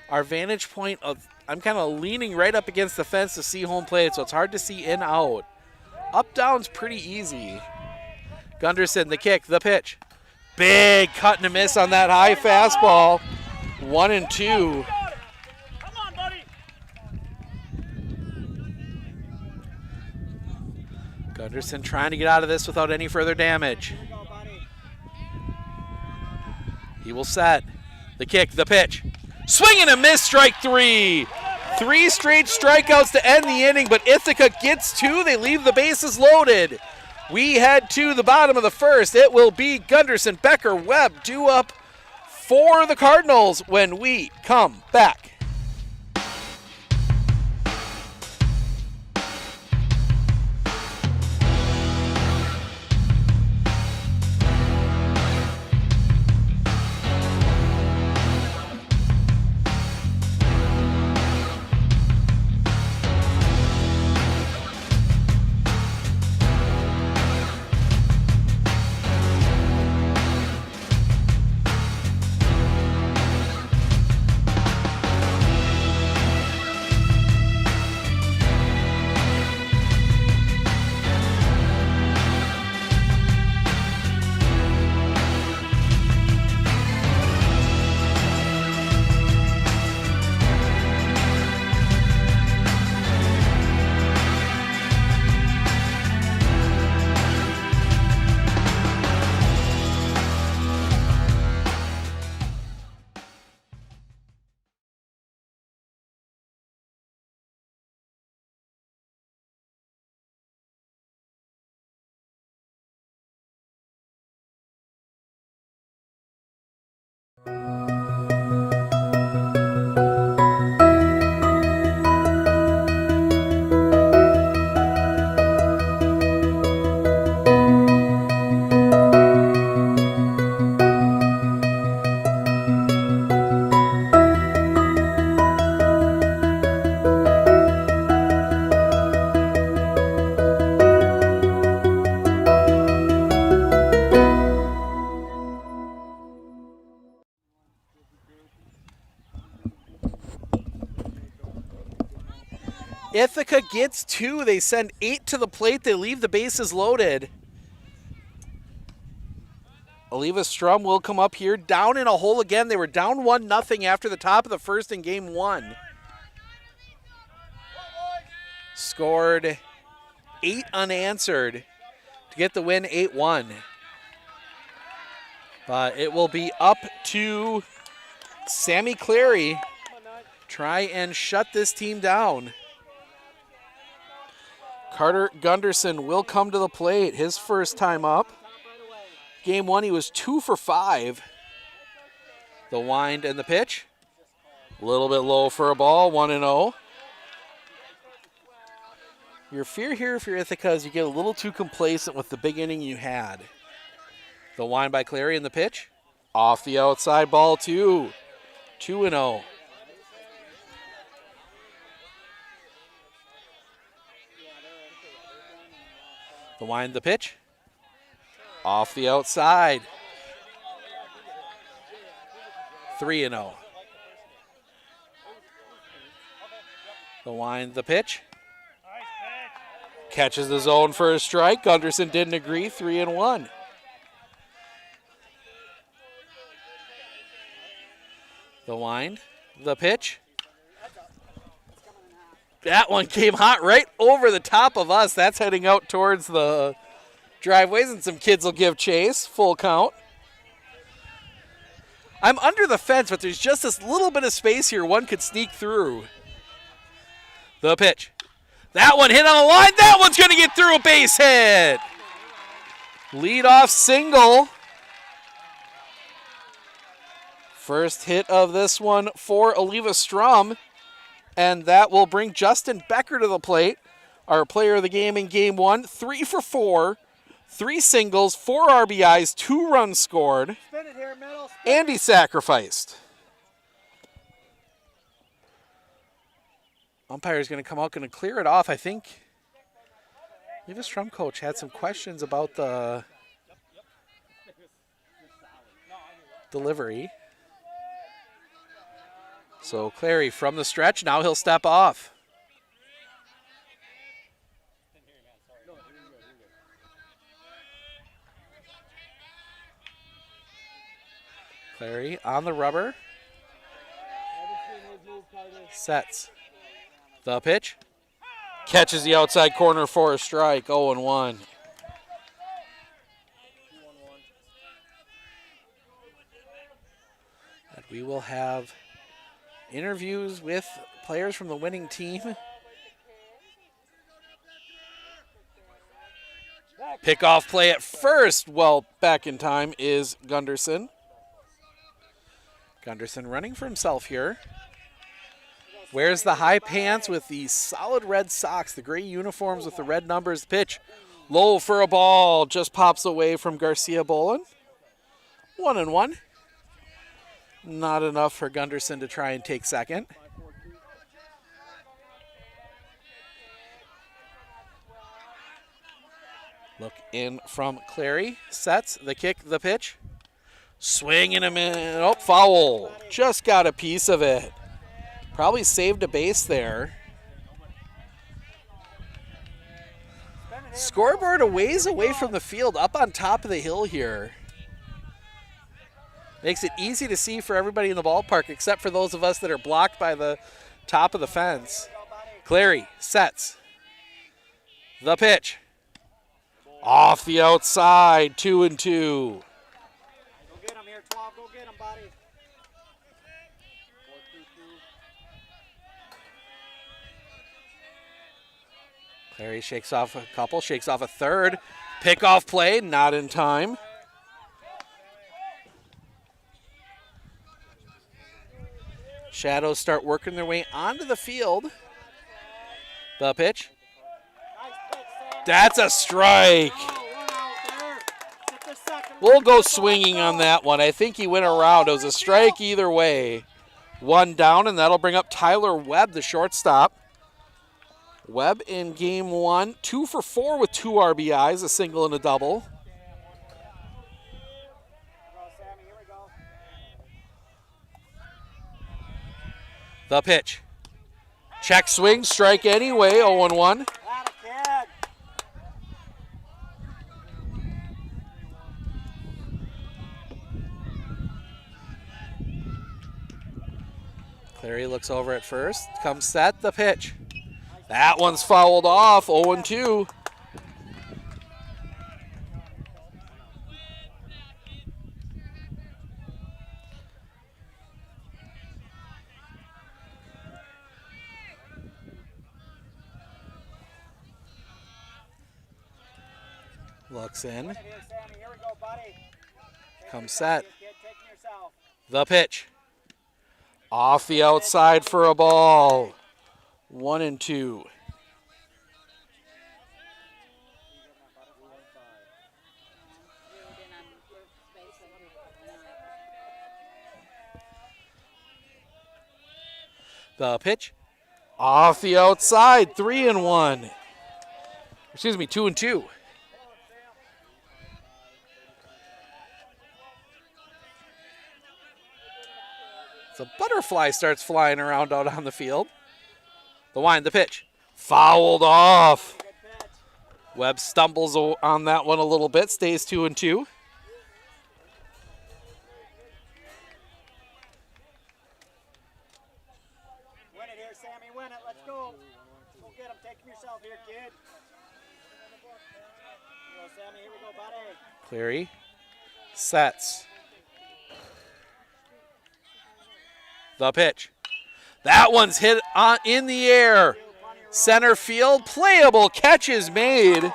our vantage point of, I'm kind of leaning right up against the fence to see home plate, so it's hard to see in out. Up down's pretty easy. Gunderson, the kick, the pitch. Big cut and a miss on that high fastball. 1-2. Gunderson trying to get out of this without any further damage. He will set. The kick, the pitch. Swing and a miss, strike 3. 3 straight strikeouts to end the inning, but Ithica gets 2. They leave the bases loaded. We head to the bottom of the first. It will be Gunderson, Becker, Webb, 2 up for the Cardinals when we come back. Ithica gets 2. They send 8 to the plate. They leave the bases loaded. Eleva-Strum will come up here, down in a hole again. They were down 1-0 after the top of the first in game 1. Scored 8 unanswered to get the win 8-1. But it will be up to Sammy Clary. Try and shut this team down. Carter Gunderson will come to the plate. His first time up. Game 1, he was 2 for 5. The wind and the pitch. A little bit low for a ball, 1-0. Your fear here for Ithaca is you get a little too complacent with the big inning you had. The wind by Clary and the pitch. Off the outside, ball 2. 2-0. The wind, the pitch. Off the outside. 3-0. The wind, the pitch. Catches the zone for a strike. Gunderson didn't agree. 3-1. The wind, the pitch. That one came hot right over the top of us. That's heading out towards the driveways, and some kids will give chase. Full count. I'm under the fence, but there's just this little bit of space here. One could sneak through. The pitch. That one hit on the line. That one's going to get through, a base hit. Leadoff single. First hit of this one for Eleva-Strum. And that will bring Justin Becker to the plate, our player of the game in game 1. 3 for 4, 3 singles, 4 RBIs, 2 runs scored, and he sacrificed. Umpire's going to come out, going to clear it off. I think Eleva-Strum coach had some questions about the delivery. So Clary from the stretch, now he'll step off. Clary on the rubber. Sets. The pitch. Catches the outside corner for a strike. 0-1. And we will have interviews with players from the winning team. Pickoff play at first. Well, back in time is Gunderson. Gunderson running for himself here. Wears the high pants with the solid red socks, the gray uniforms with the red numbers. Pitch low for a ball. Just pops away from Garcia Bolin. 1-1. Not enough for Gunderson to try and take second. Look in from Clary. Sets the kick, the pitch. Swing in a minute. Oh, foul. Just got a piece of it. Probably saved a base there. Scoreboard a ways away from the field, up on top of the hill here. Makes it easy to see for everybody in the ballpark, except for those of us that are blocked by the top of the fence. Clary sets. The pitch. Off the outside, 2-2. Go get him here, 12. Go get him, buddy. Clary shakes off a couple, shakes off a third. Pickoff play, not in time. Shadows start working their way onto the field. The pitch. That's a strike. We'll go swinging on that one. I think he went around. It was a strike either way. One down, and that'll bring up Tyler Webb, the shortstop. Webb in game one, 2 for 4 with 2 RBIs, a single and a double. The pitch. Check swing, strike anyway, 0-1. Clary looks over at first, comes set, the pitch. That one's fouled off, 0-2. Looks in. Comes set. The pitch. Off the outside for a ball. 1-2. The pitch. Off the outside, 3-1. Excuse me, 2-2. The butterfly starts flying around out on the field. The wind, the pitch. Fouled off. Webb stumbles on that one a little bit, stays 2-2. Win it here, Sammy. Win it. Let's go. Go get him. Take him yourself here, kid. Go, Sammy. Here we go, buddy. Clary sets. The pitch. That one's hit in the air. Center field, playable catch is made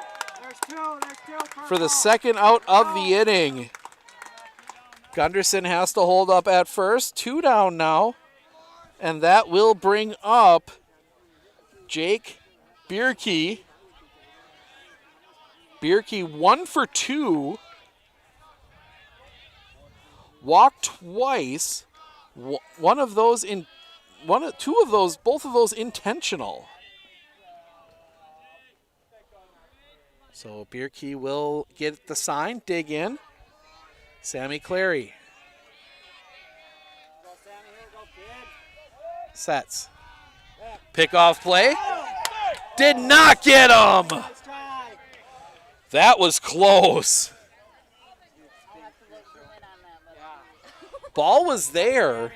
for the second out of the inning. Gunderson has to hold up at first. 2 down now. And that will bring up Jake Bierke. Bierke 1 for 2. Walked twice. Both of those intentional. So Bierke will get the sign, dig in. Sammy Clary. Sets. Pickoff play. Did not get him. That was close. Ball was there.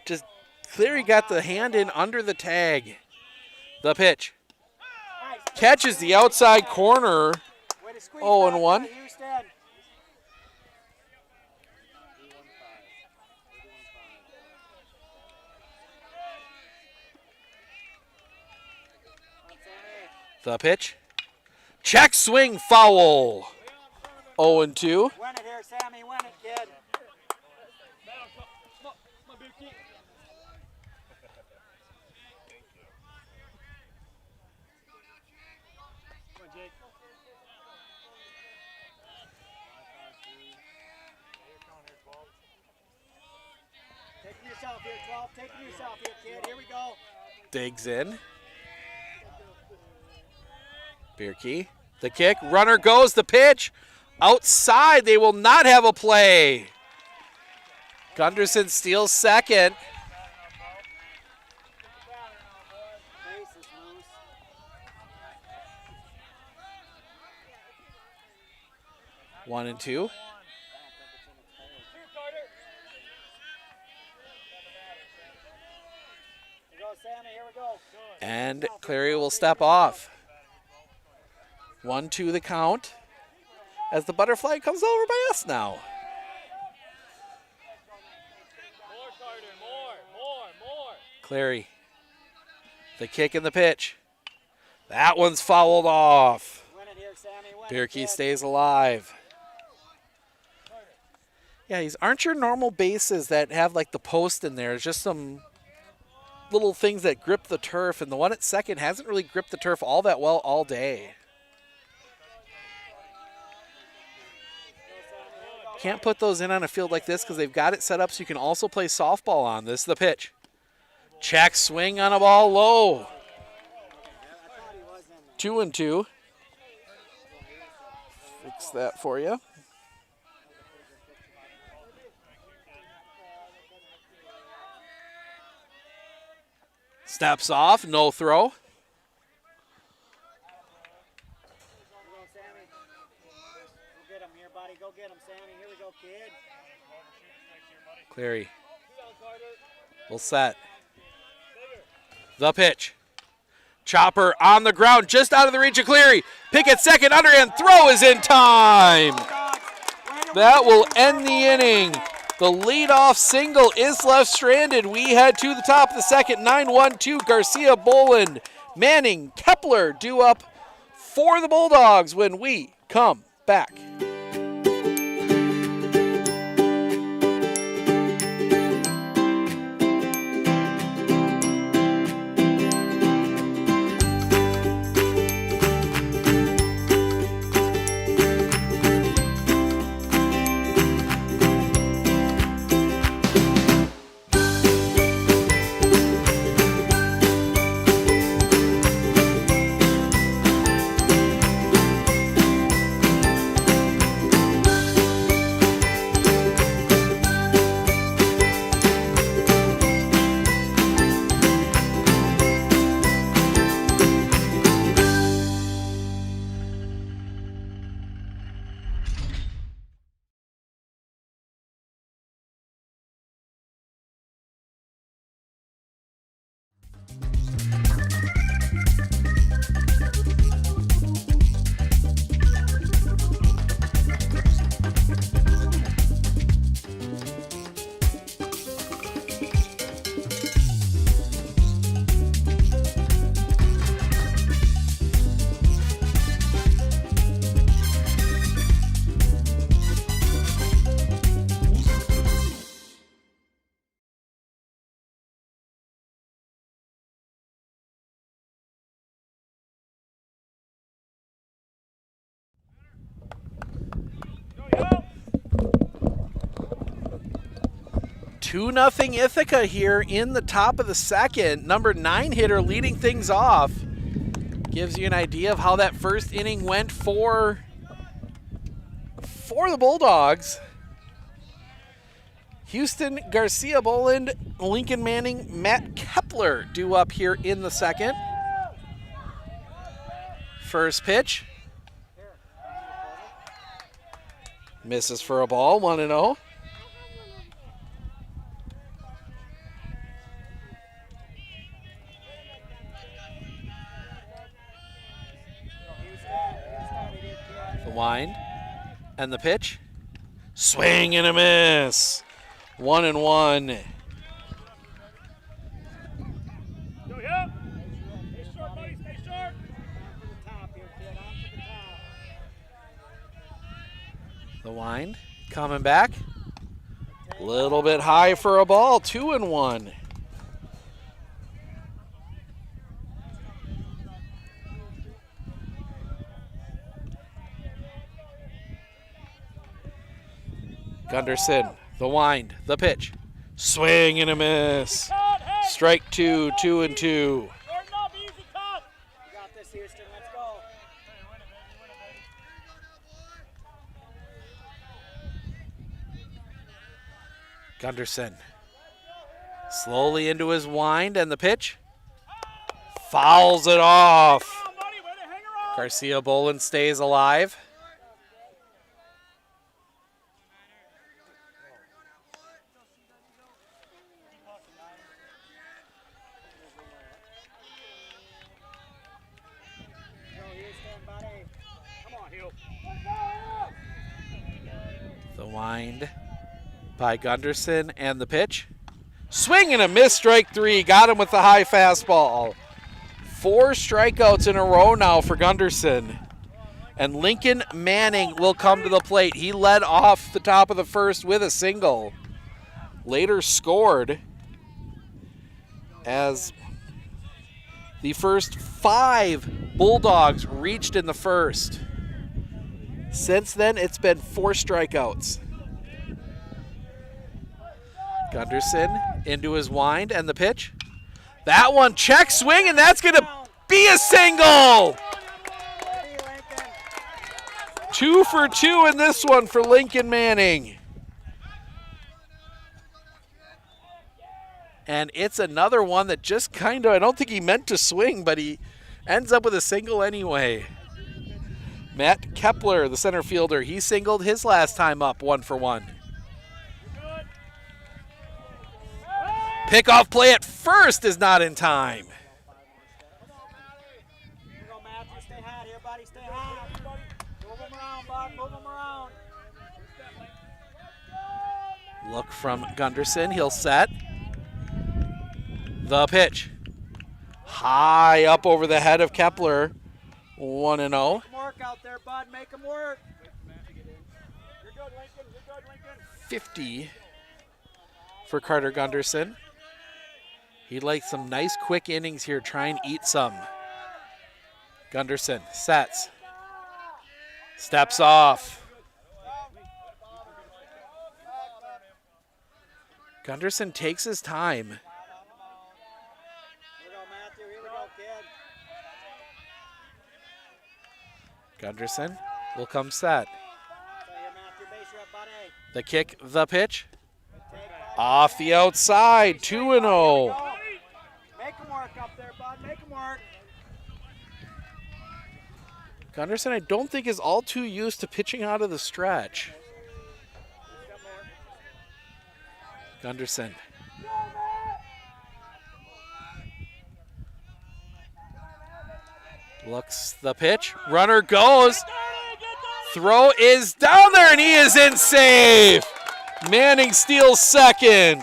Just Cleary got the hand in under the tag. The pitch. Catches the outside corner. 0-1. The pitch. Check swing foul. 0-2. Win it here, Sammy. Win it, kid. Taking yourself here, 12. Taking yourself here, kid. Here we go. Digs in. Bierke. The kick. Runner goes. The pitch. Outside. They will not have a play. Gunderson steals second. One and two. And Cleary will step off. 1-2 the count as the butterfly comes over by us now. Cleary. The kick and the pitch. That one's fouled off. Bierke stays alive. Yeah, these aren't your normal bases that have like the post in there. It's just some little things that grip the turf, and the one at second hasn't really gripped the turf all that well all day. Can't put those in on a field like this because they've got it set up so you can also play softball on this. The pitch. Check swing on a ball low. 2-2. Fix that for you. Steps off, no throw. Go get him, Sammy. Here we go, kid. Cleary will set. The pitch. Chopper on the ground, just out of the reach of Cleary. Pick at second, underhand throw is in time. That will end the inning. The leadoff single is left stranded. We head to the top of the second, 9-1-2. Garcia, Boland, Manning, Kepler due up for the Bulldogs when we come back. Two 2-0 Ithica here in the top of the second. Number 9 hitter leading things off. Gives you an idea of how that first inning went for the Bulldogs. Houston, Garcia, Boland, Lincoln Manning, Matt Kepler due up here in the second. First pitch. Misses for a ball, 1-0. wind and the pitch. Swing and a miss. 1-1. Go, yeah. Stay short, buddy. Stay short. The wind coming back. Little bit high for a ball. 2-1. Gunderson, the wind, the pitch. Swing and a miss. Strike 2, 2-2. You got this, Houston. Let's go. Gunderson slowly into his wind and the pitch. Fouls it off. Garcia Bolin stays alive. The wind by Gunderson and the pitch. Swing and a miss, strike 3. Got him with the high fastball. 4 strikeouts in a row now for Gunderson. And Lincoln Manning will come to the plate. He led off the top of the first with a single. Later scored as the first 5 Bulldogs reached in the first. Since then, it's been 4 strikeouts. Gunderson into his wind and the pitch. That one, check swing, and that's going to be a single. 2 for 2 in this one for Lincoln Manning. And it's another one that just kind of, I don't think he meant to swing, but he ends up with a single anyway. Matt Kepler, the center fielder, he singled his last time up 1 for 1. Pickoff play at first is not in time. Here go, Matthew. Stay hot here, buddy. Stay hot. Move him around, bud. Move him around. Look from Gunderson. He'll set. The pitch. High up over the head of Kepler. 1-0. Make him work out there, bud. Make him work. You're good, Lincoln. You're good, Lincoln. 50 for Carter Gunderson. He'd like some nice quick innings here. Try and eat some. Gunderson sets. Steps off. Gunderson takes his time. Here we go, Matthew. Here we go, kid. Gunderson will come set. Here, Matthew. Base you up, buddy. The kick, the pitch. Off the outside, 2-0. Make him work up there, bud. Make him work. Gunderson, I don't think, is all too used to pitching out of the stretch. Gunderson. Looks the pitch. Runner goes. Throw is down there, and he is in safe. Manning steals second.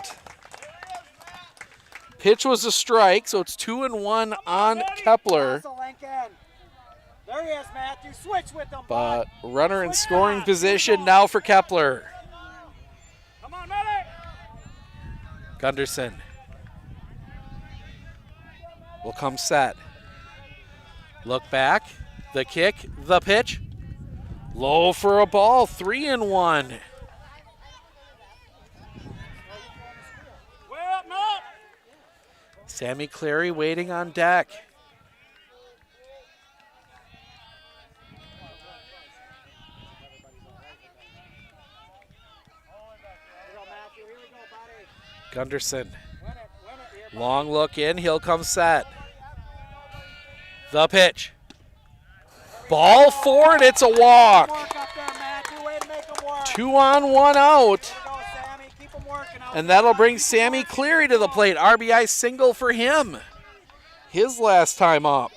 Pitch was a strike, so it's 2-1 on Kepler. There he is, Matthew. Switch with him, But runner in scoring position now for Kepler. Come on, Matty. Gunderson will come set. Look back. The kick, the pitch. Low for a ball, 3-1. Sammy Clary waiting on deck. Gunderson. Long look in, he'll come set. The pitch. Ball forward, it's a walk. 2 on, 1 out. And that'll bring Sammy Cleary to the plate. RBI single for him. His last time up.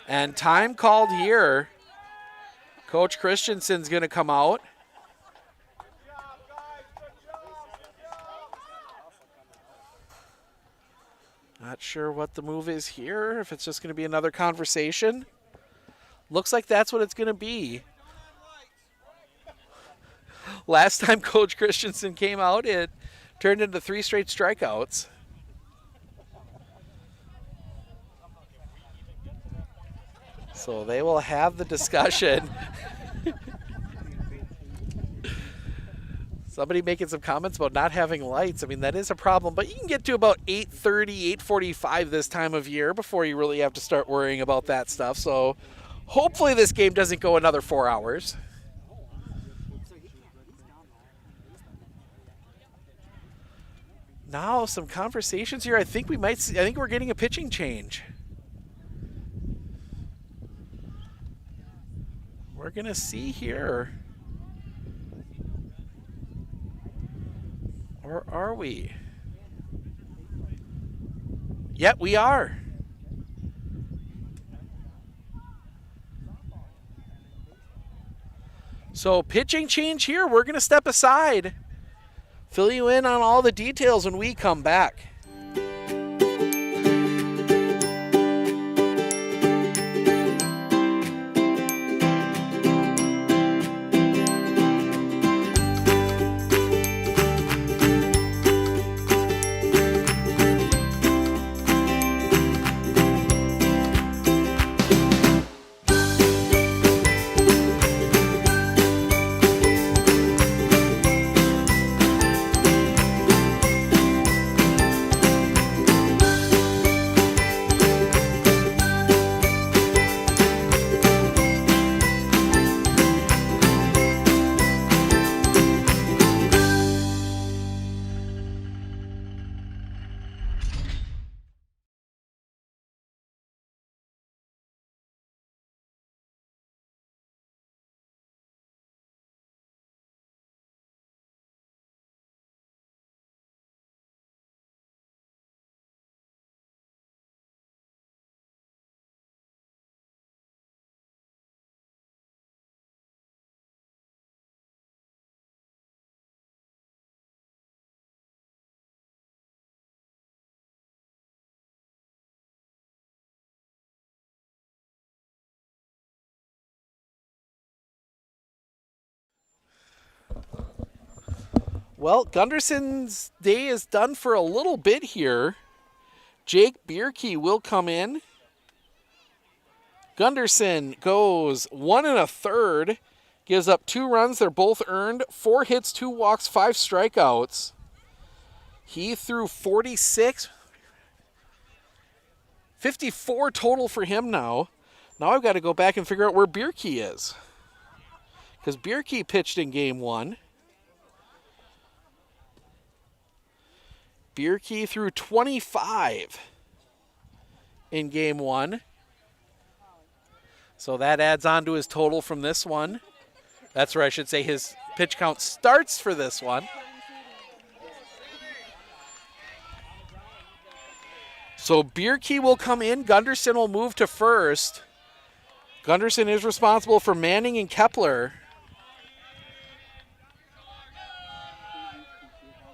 And time called here. Coach Christensen's going to come out. Not sure what the move is here, if it's just going to be another conversation. Looks like that's what it's going to be. Last time Coach Christensen came out, it turned into 3 straight strikeouts. So they will have the discussion. Somebody making some comments about not having lights. I mean, that is a problem, but you can get to about 8:30, 8:45 this time of year before you really have to start worrying about that stuff. So hopefully this game doesn't go another 4 hours. Now some conversations here. I think we might see, I think we're getting a pitching change. We're going to see here. Or are we? Yep, we are. So pitching change here. We're going to step aside. Fill you in on all the details when we come back. Well, Gunderson's day is done for a little bit here. Jake Bierke will come in. Gunderson goes 1 1/3, gives up 2 runs. They're both earned. 4 hits, 2 walks, 5 strikeouts. He threw 54 total for him now. Now I've got to go back and figure out where Bierke is, because Bierke pitched in game 1. Bierke threw 25 in game 1. So that adds on to his total from this one. That's where I should say his pitch count starts for this one. So Bierke will come in. Gunderson will move to first. Gunderson is responsible for Manning and Kepler.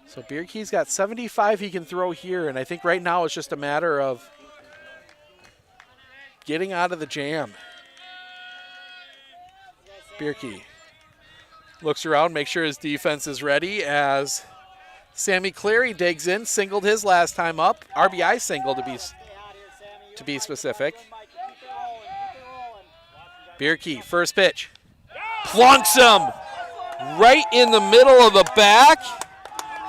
So Bierke's got 75 he can throw here, and I think right now it's just a matter of getting out of the jam. Bierke looks around, makes sure his defense is ready as Sammy Cleary digs in, singled his last time up. RBI single to be specific. Bierke, first pitch. Plunks him right in the middle of the back.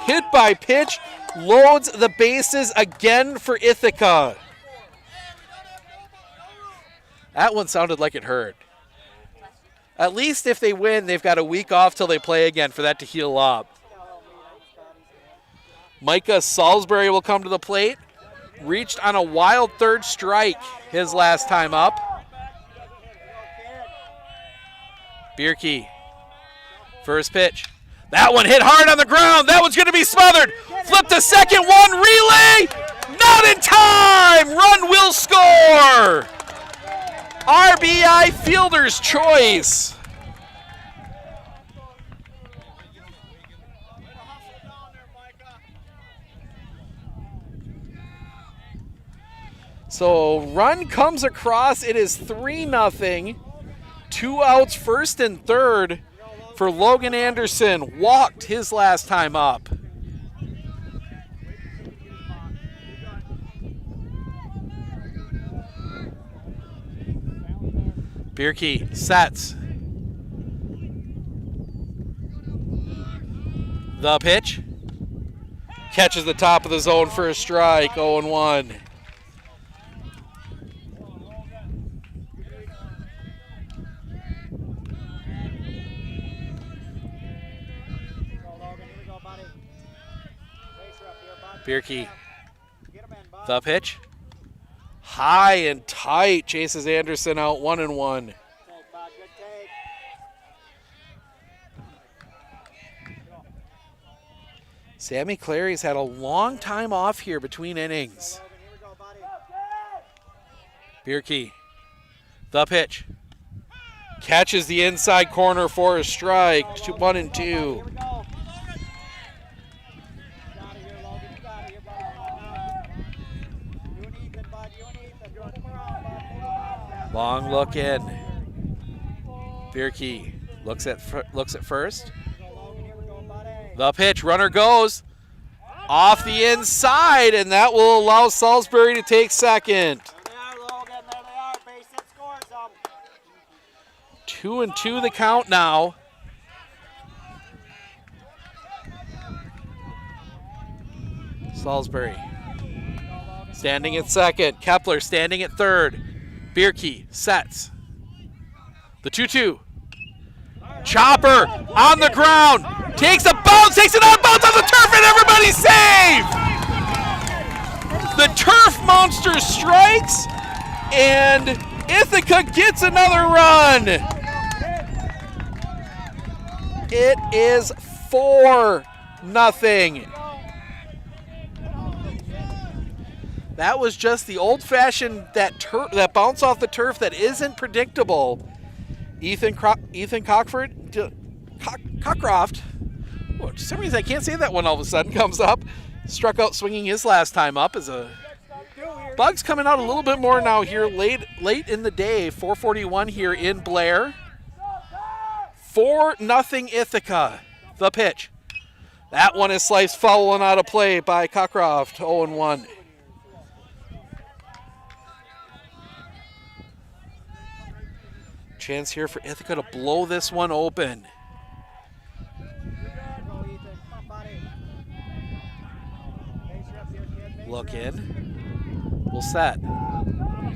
Hit by pitch, loads the bases again for Ithica. That one sounded like it hurt. At least if they win, they've got a week off till they play again for that to heal up. Micah Salisbury will come to the plate. Reached on a wild third strike his last time up. Bierke, first pitch. That one hit hard on the ground. That one's going to be smothered. Flip to second, one relay. Not in time. Run will score. RBI fielder's choice. So run comes across. It is 3-0. 2 outs, first and third for Logan Anderson. Walked his last time up. Bierke sets. The pitch. Catches the top of the zone for a strike, 0-1. Bierke. The pitch. High and tight. Chases Anderson out 1-1. Sammy Clary's had a long time off here between innings. Bierke. The pitch. Catches the inside corner for a strike. 1-2. Long look in. Bierke looks at first. The pitch, runner goes off the inside, and that will allow Salisbury to take second. 2-2 the count now. Salisbury standing at second. Kepler standing at third. Bierke sets. The 2-2. Chopper on the ground. Takes a bounce, takes it on bounce on the turf, and everybody's safe! The turf monster strikes, and Ithica gets another run. It is 4-0. That was just the old-fashioned that bounce off the turf that isn't predictable. Ethan Cockcroft. Oh, for some reason I can't say that one all of a sudden comes up. Struck out swinging his last time up. Bugs coming out a little bit more now here late in the day. 4:41 here in Blair. 4-0 Ithaca. The pitch. That one is sliced foul and out of play by Cockcroft. 0-1. Chance here for Ithaca to blow this one open. Look in. We'll set.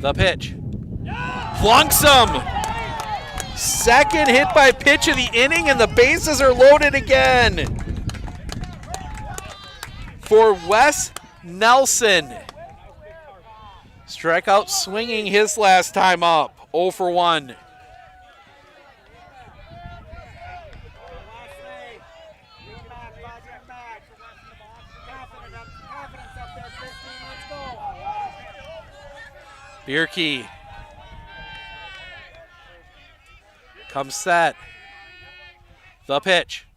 The pitch. Flunks him! Second hit by pitch of the inning, and the bases are loaded again. For Wes Nelson. Strikeout swinging his last time up. 0-1. Bierke comes set. The pitch.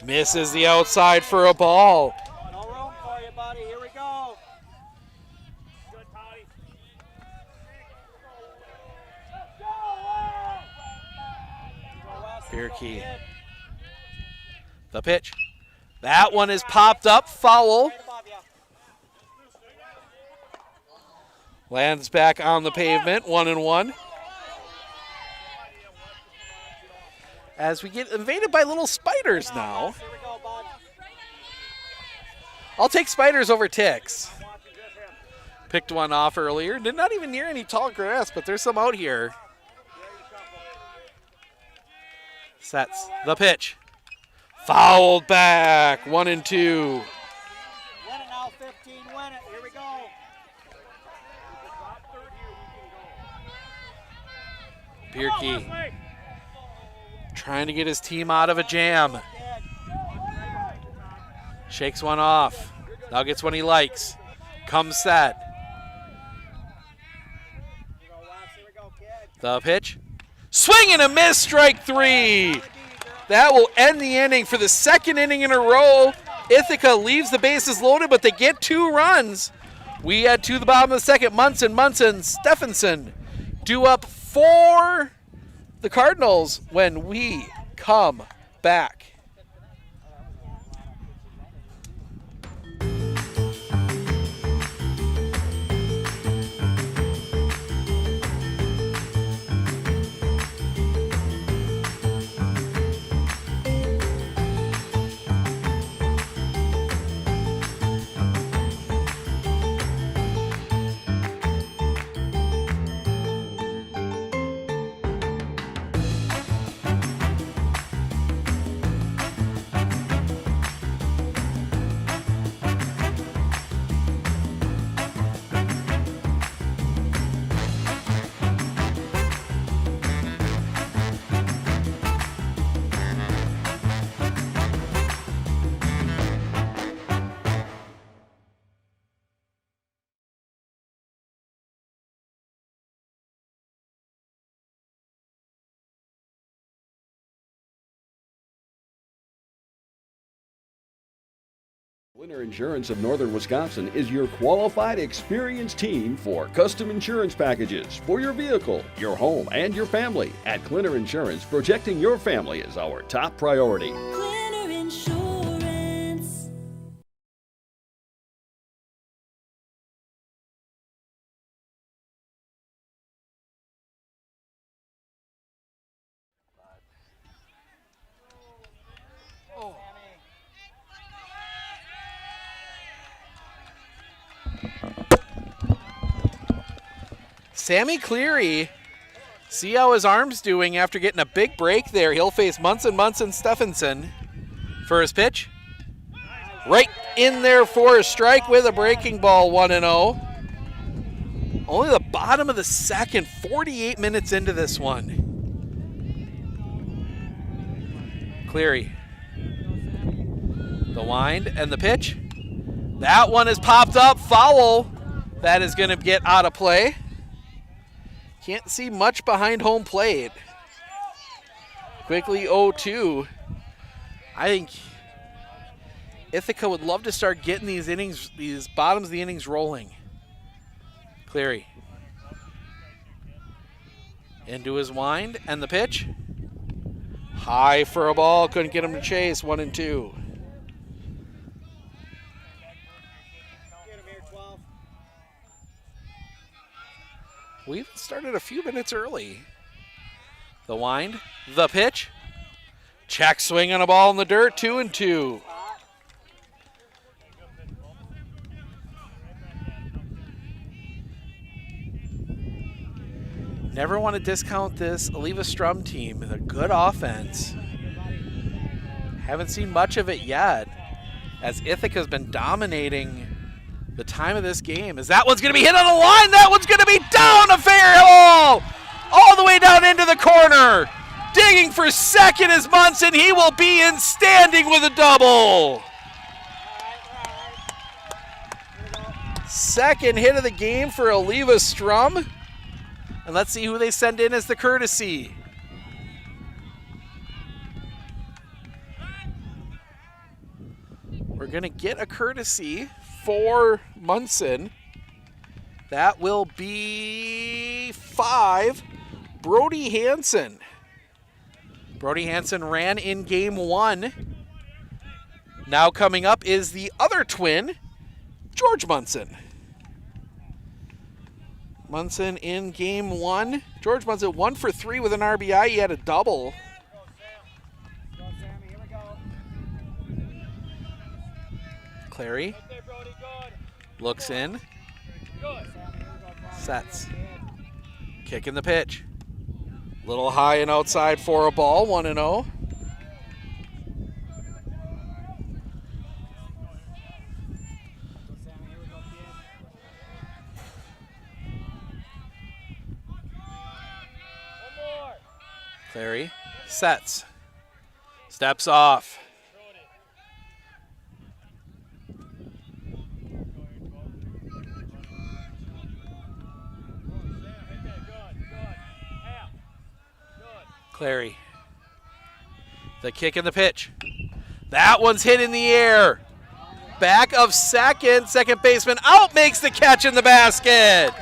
Misses the outside for a ball. No room for you, buddy. Here we go. Bierke. The pitch. That one is popped up, foul. Lands back on the pavement, 1-1. As we get invaded by little spiders now. I'll take spiders over ticks. Picked one off earlier. Did not even near any tall grass, but there's some out here. Sets the pitch. Fouled back, 1-2. Win it now, 15, win it. Here we go. Bierke trying to get his team out of a jam. Shakes one off. Now gets one he likes. Comes set. The pitch. Swing and a miss, strike 3. That will end the inning for the second inning in a row. Ithaca leaves the bases loaded, but they get 2 runs. We head to the bottom of the second. Munson, Stephenson due up for the Cardinals when we come back. Winter Insurance of Northern Wisconsin is your qualified, experienced team for custom insurance packages for your vehicle, your home, and your family. At Clinner Insurance, protecting your family is our top priority. Clinner Insurance. Sammy Cleary, see how his arm's doing after getting a big break there. He'll face Munson, Stephenson for his pitch. Right in there for a strike with a breaking ball, 1-0. Only the bottom of the second, 48 minutes into this one. Cleary. The wind and the pitch. That one is popped up, foul. That is going to get out of play. Can't see much behind home plate. Quickly 0-2. I think Ithaca would love to start getting these innings, these bottoms of the innings rolling. Cleary. Into his wind and the pitch. High for a ball, couldn't get him to chase, 1-2. We've started a few minutes early. The wind, the pitch. Check swing on a ball in the dirt, 2-2. Never want to discount this Eleva-Strum team. They're good offense. Haven't seen much of it yet, as Ithaca's been dominating the time of this game. As that one's going to be hit on the line, that one's going to be down a fair hole, all the way down into the corner. Digging for second is Munson. He will be in standing with a double. Second hit of the game for Eleva-Strum. And let's see who they send in as the courtesy. We're going to get a courtesy for Munson. That will be 5, Brody Hansen. Brody Hansen ran in game 1. Now coming up is the other twin, George Munson. Munson in game 1. George Munson 1 for 3 with an RBI. He had a double. Clary looks in, sets, kicking the pitch. Little high and outside for a ball, 1-0. Clary sets, steps off. Clary. The kick and the pitch. That one's hit in the air. Back of second. Second baseman out, makes the catch in the basket.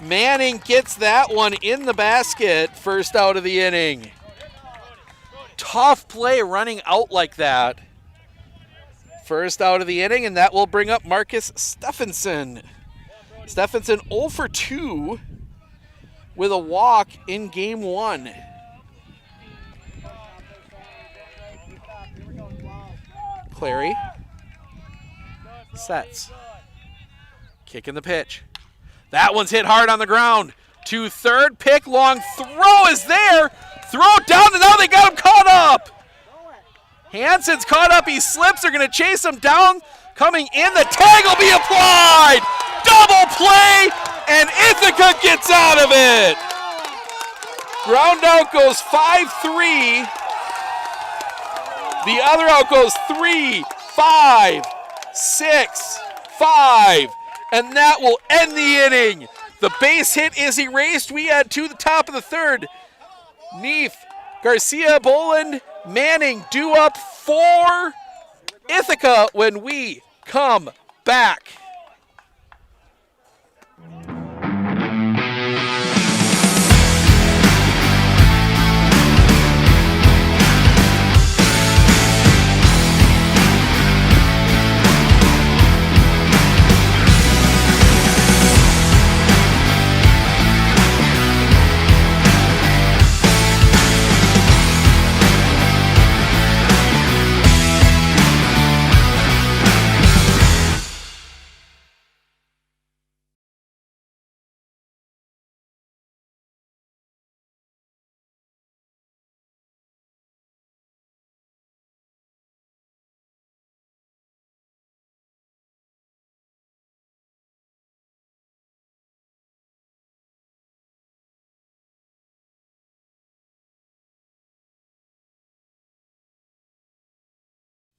Manning gets that one in the basket. First out of the inning. Tough play running out like that. First out of the inning, and that will bring up Marcus Stephenson. Stephenson 0 for 2 with a walk in game 1. Clary sets. Kick in the pitch. That one's hit hard on the ground. To third, pick, long throw is there. Throw down, and now they got him caught up. Hansen's caught up, he slips, they're gonna chase him down. Coming in, the tag will be applied. Double play, and Ithica gets out of it. Ground out goes 5-3. The other out goes 3, 5, 6, 5. And that will end the inning. The base hit is erased. We add to the top of the third. Neef, Garcia, Boland, Manning due up for Ithica when we come back.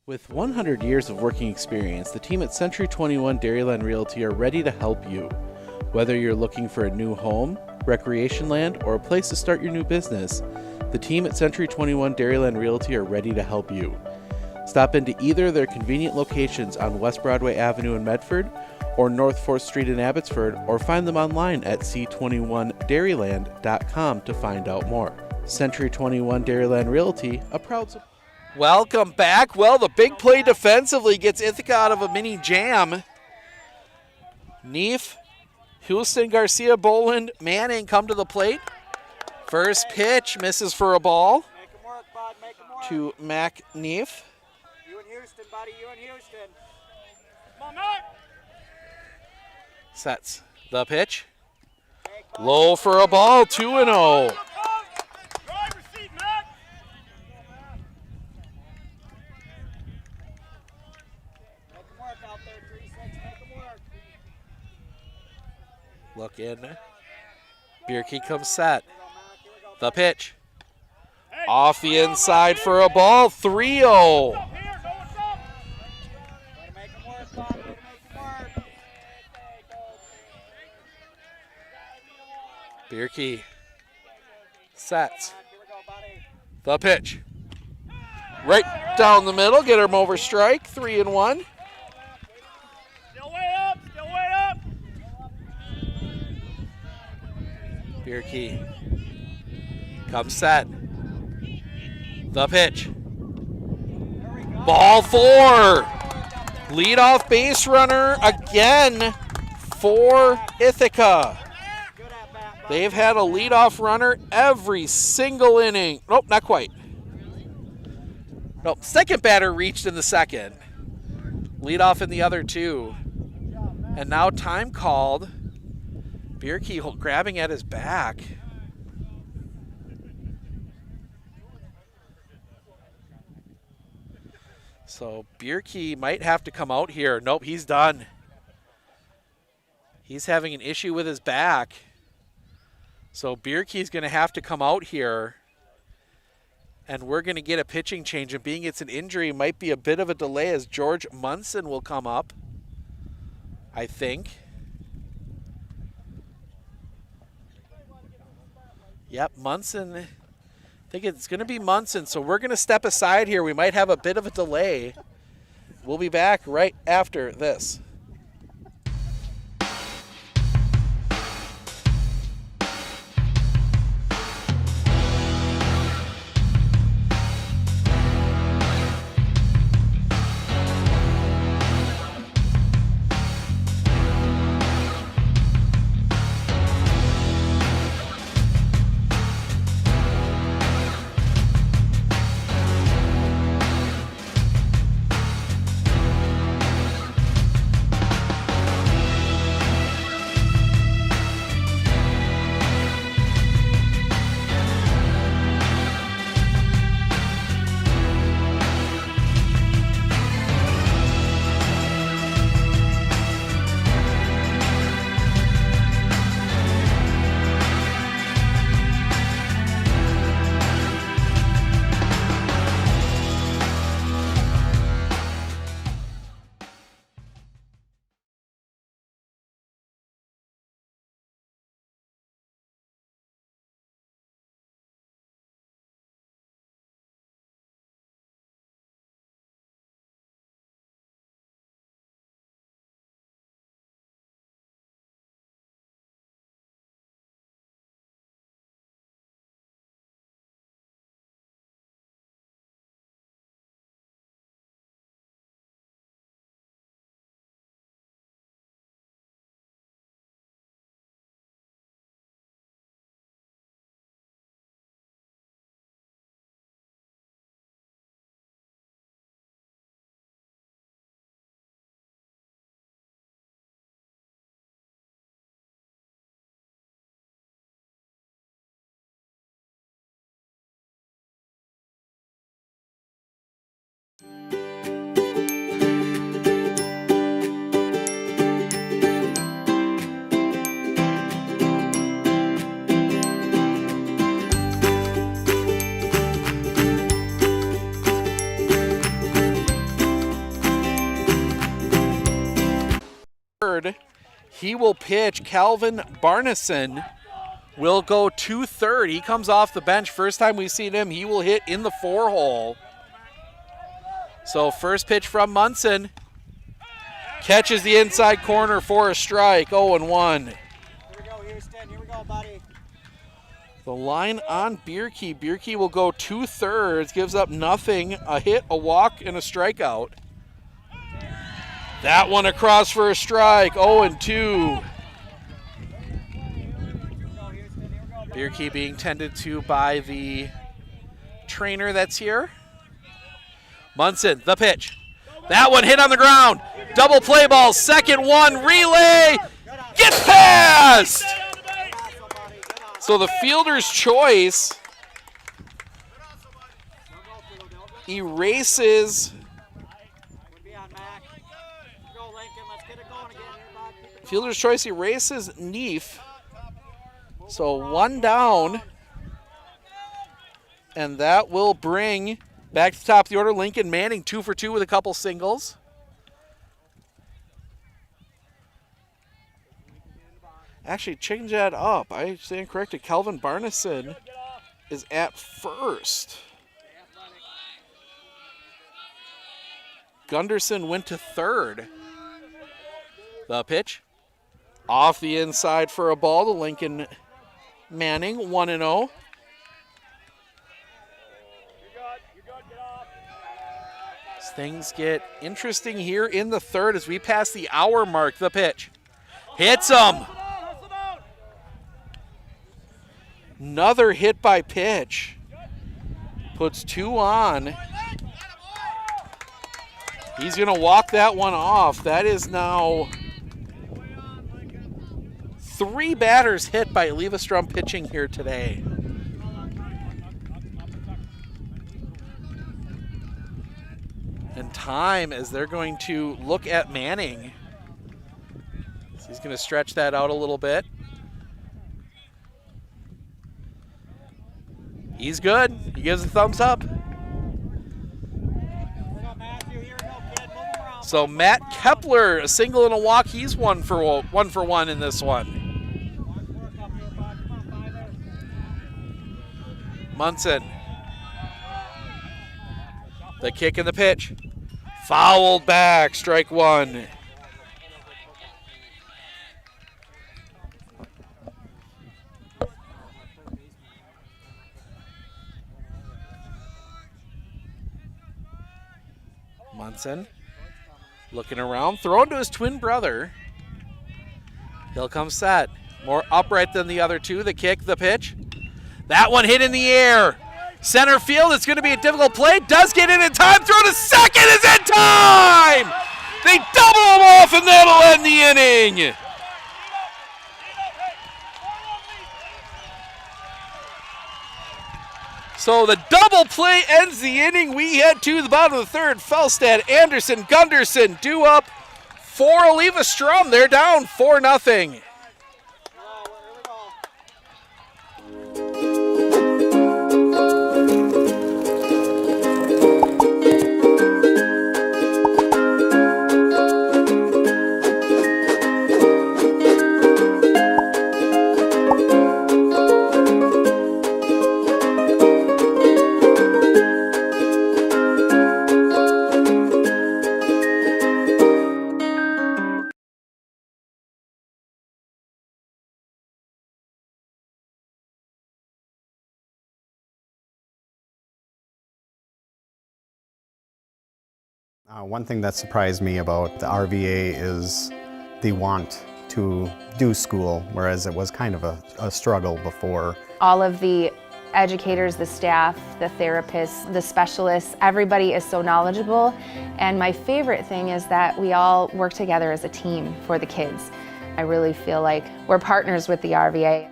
With 100 years of working experience, the team at Century 21 Dairyland Realty are ready to help you. Whether you're looking for a new home, recreation land, or a place to start your new business, the team at Century 21 Dairyland Realty are ready to help you. Stop into either of their convenient locations on West Broadway Avenue in Medford or North 4th Street in Abbotsford, or find them online at c21dairyland.com to find out more. Century 21 Dairyland Realty, a proud supporter. Welcome back. Well, the big play defensively gets Ithaca out of a mini jam. Neef, Houston, Garcia, Boland, Manning come to the plate. First pitch misses for a ball to Mac Neef. You and Houston, buddy. You and Houston. Come on, Mac. Sets the pitch. Low for a ball, 2-0. Look in. Bierke comes set. The pitch. Off the inside for a ball. 3-0. Bierke sets. The pitch. Right down the middle. Get him over strike. 3-1. Bierke comes set. The pitch. Ball 4. Leadoff base runner again for Ithaca. They've had a leadoff runner every single inning. Nope, not quite. Nope, second batter reached in the second. Leadoff in the other two. And now time called. Bierke grabbing at his back. So Bierke might have to come out here. Nope, he's done. He's having an issue with his back. So Bierke's going to have to come out here. And we're going to get a pitching change. And being it's an injury, might be a bit of a delay as George Munson will come up, I think. Yep, Munson. I think it's going to be Munson, so we're going to step aside here. We might have a bit of a delay. We'll be back right after this. He will pitch. Calvin Barneson will go 2-3. He comes off the bench. First time we've seen him, he will hit in the 4-hole. So first pitch from Munson. Catches the inside corner for a strike. 0-1. Here we go, Houston. Here we go, buddy. The line on Bierke. Bierke will go 2/3. Gives up nothing. A hit, a walk, and a strikeout. That one across for a strike. 0-2. Bierke being tended to by the trainer that's here. Munson, the pitch. That one hit on the ground. Double play ball. Second one, relay. Gets past. So the fielder's choice erases. Fielder's choice erases Neef. So one down. And that will bring back to the top of the order Lincoln Manning, 2 for 2 with a couple singles. Actually, change that up. I stand corrected. Calvin Barneson is at first. Gunderson went to third. The pitch. Off the inside for a ball to Lincoln Manning, 1-0. As things get interesting here in the third as we pass the hour mark. The pitch. Hits him. Another hit by pitch. Puts 2 on. He's going to walk that one off. That is now 3 batters hit by Eleva-Strum pitching here today. And time as they're going to look at Manning. So he's going to stretch that out a little bit. He's good. He gives a thumbs up. So Matt Kepler, a single and a walk. He's 1 for 1 in this one. Munson. The kick and the pitch. Fouled back, strike one. Munson looking around, throwing to his twin brother. He'll come set. More upright than the other two. The kick, the pitch. That one hit in the air. Center field, it's going to be a difficult play. Does get in time. Throw to second is in time! They double him off and that'll end the inning. So the double play ends the inning. We head to the bottom of the third. Felstad, Anderson, Gunderson due up for Eleva-Strum. They're down 4-0. One thing that surprised me about the RVA is the want to do school, whereas it was kind of a struggle before. All of the educators, the staff, the therapists, the specialists, everybody is so knowledgeable. And my favorite thing is that we all work together as a team for the kids. I really feel like we're partners with the RVA.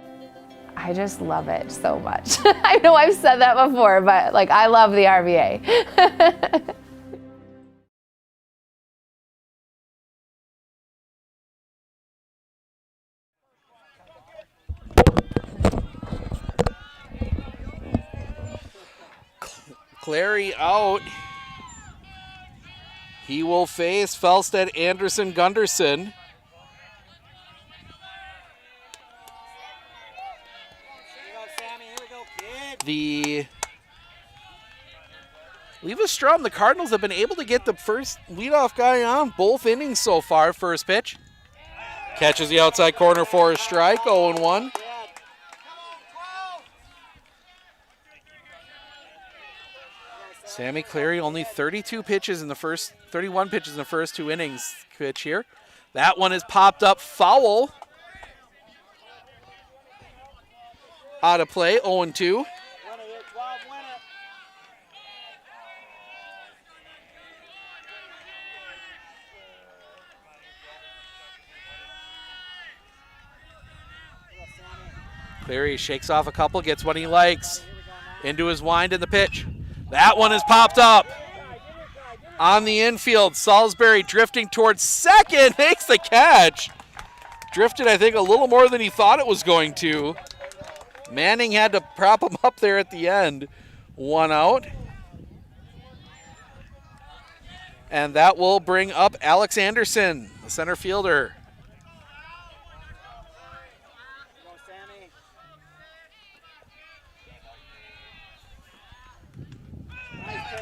I just love it so much. I know I've said that before, but like I love the RVA. Clary out. He will face Felstad, Anderson, Gunderson. The Eleva-Strum, the Cardinals have been able to get the first leadoff guy on both innings so far. First pitch. Catches the outside corner for a strike, 0-1. Sammy Clary only 31 pitches in the first 2 innings. Pitch here. That one is popped up foul. Out of play, 0-2. Clary shakes off a couple, gets what he likes. Into his wind in the pitch. That one is popped up. On the infield, Salisbury drifting towards second, makes the catch. Drifted, I think, a little more than he thought it was going to. Manning had to prop him up there at the end. 1 out. And that will bring up Alex Anderson, the center fielder.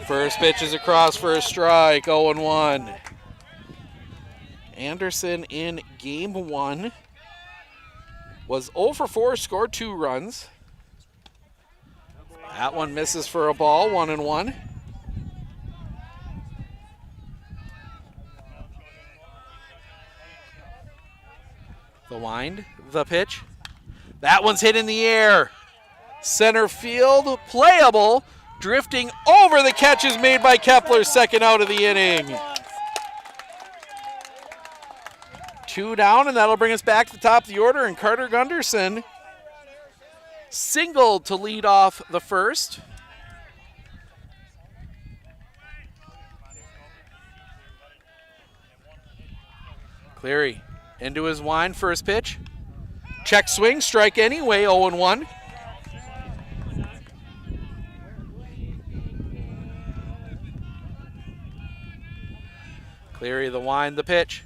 First pitch is across for a strike, 0-1. Anderson in game 1 was 0 for 4, scored 2 runs. That one misses for a ball, 1-1. The wind, the pitch. That one's hit in the air. Center field, playable. Drifting over, the catch is made by Kepler, second out of the inning. 2 down, and that'll bring us back to the top of the order, and Carter Gunderson singled to lead off the first. Cleary into his wind, first pitch. Check swing, strike anyway, 0-1. Cleary, the wind, the pitch.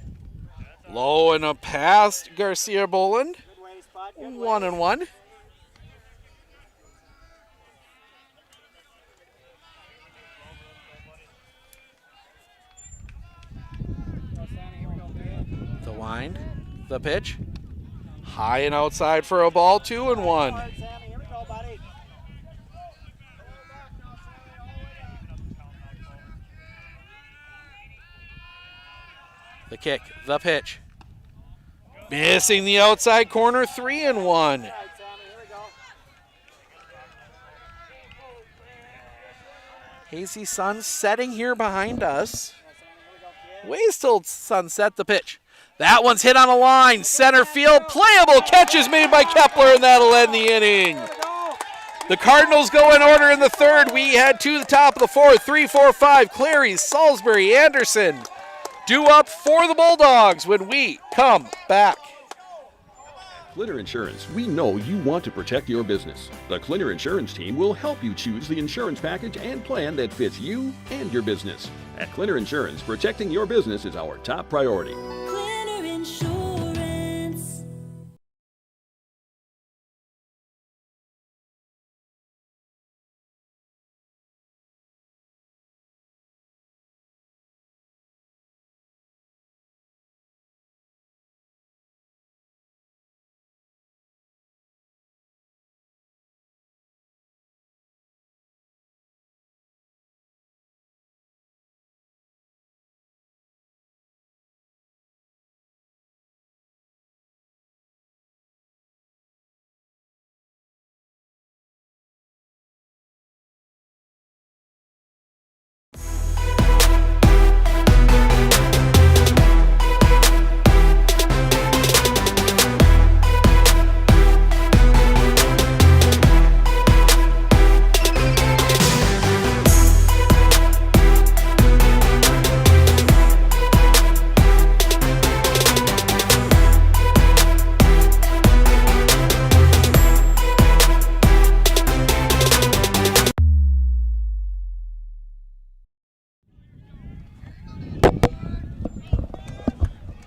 Low and a pass, Garcia Boland. 1-1. wind, the pitch. High and outside for a ball, 2-1. The kick, the pitch. Missing the outside corner, 3-1. Hazy sun setting here behind us. Ways till sunset, the pitch. That one's hit on a line, center field, playable catch is made by Kepler, and that'll end the inning. The Cardinals go in order in the third. We head to the top of the fourth. 3, 4, 5, Clary, Salisbury, Anderson due up for the Bulldogs when we come back. Clinner Insurance, we know you want to protect your business. The Clinner Insurance team will help you choose the insurance package and plan that fits you and your business. At Clinner Insurance, protecting your business is our top priority. Clinner Insurance.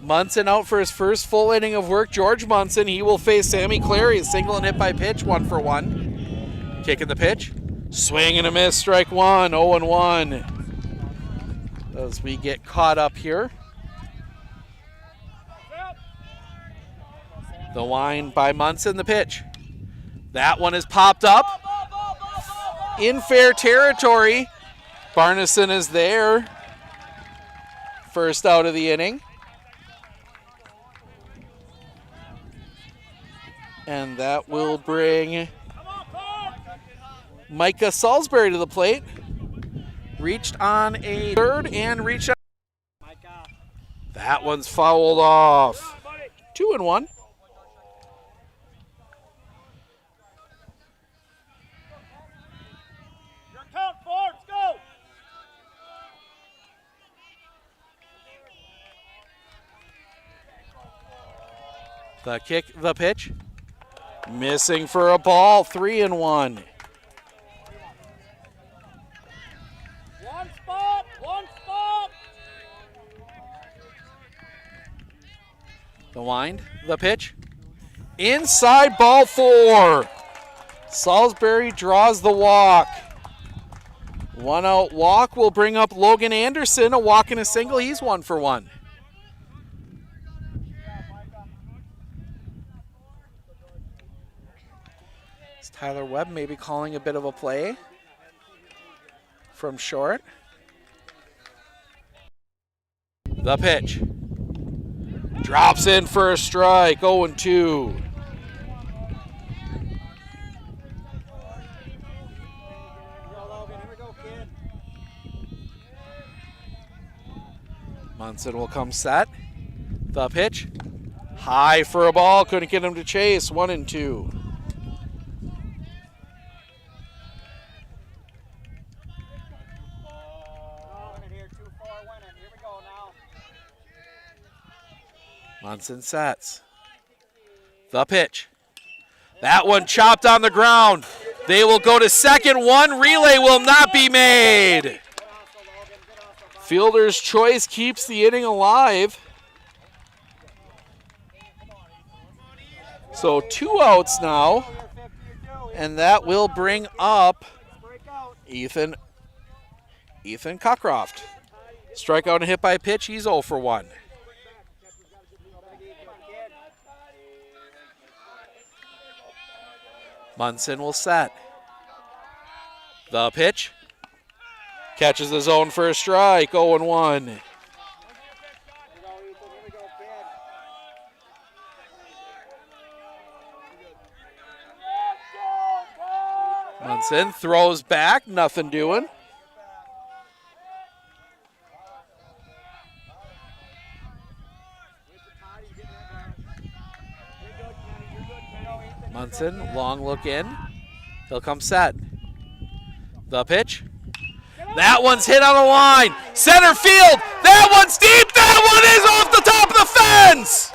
Munson out for his first full inning of work. George Munson, he will face Sammy Clary. Single and hit by pitch, 1-for-1. Kicking the pitch. Swing and a miss, strike one, 0-1. As we get caught up here. The wind by Munson, the pitch. That one is popped up. In fair territory. Barneson is there. First out of the inning. And that will bring Micah Salisbury to the plate. Reached on a third and reached out. That one's fouled off. 2-1. The kick, the pitch. Missing for a ball, 3-1. One spot, one spot. The wind, the pitch. Inside, ball 4. Salisbury draws the walk. One out walk will bring up Logan Anderson, a walk and a single. He's 1-for-1. Tyler Webb maybe calling a bit of a play from short. The pitch. Drops in for a strike, 0-2. Munson will come set. The pitch. High for a ball, couldn't get him to chase, 1-2. Munson sets. The pitch. That one chopped on the ground. They will go to second. One relay will not be made. Fielder's choice keeps the inning alive. So 2 outs now. And that will bring up Ethan Cockcroft. Strikeout and hit by pitch. He's 0-for-1. Munson will set. The pitch. Catches the zone for a strike, 0-1. Munson throws back, nothing doing. Munson, long look in. He'll come set. The pitch. That one's hit on the line. Center field. That one's deep. That one is off the top of the fence.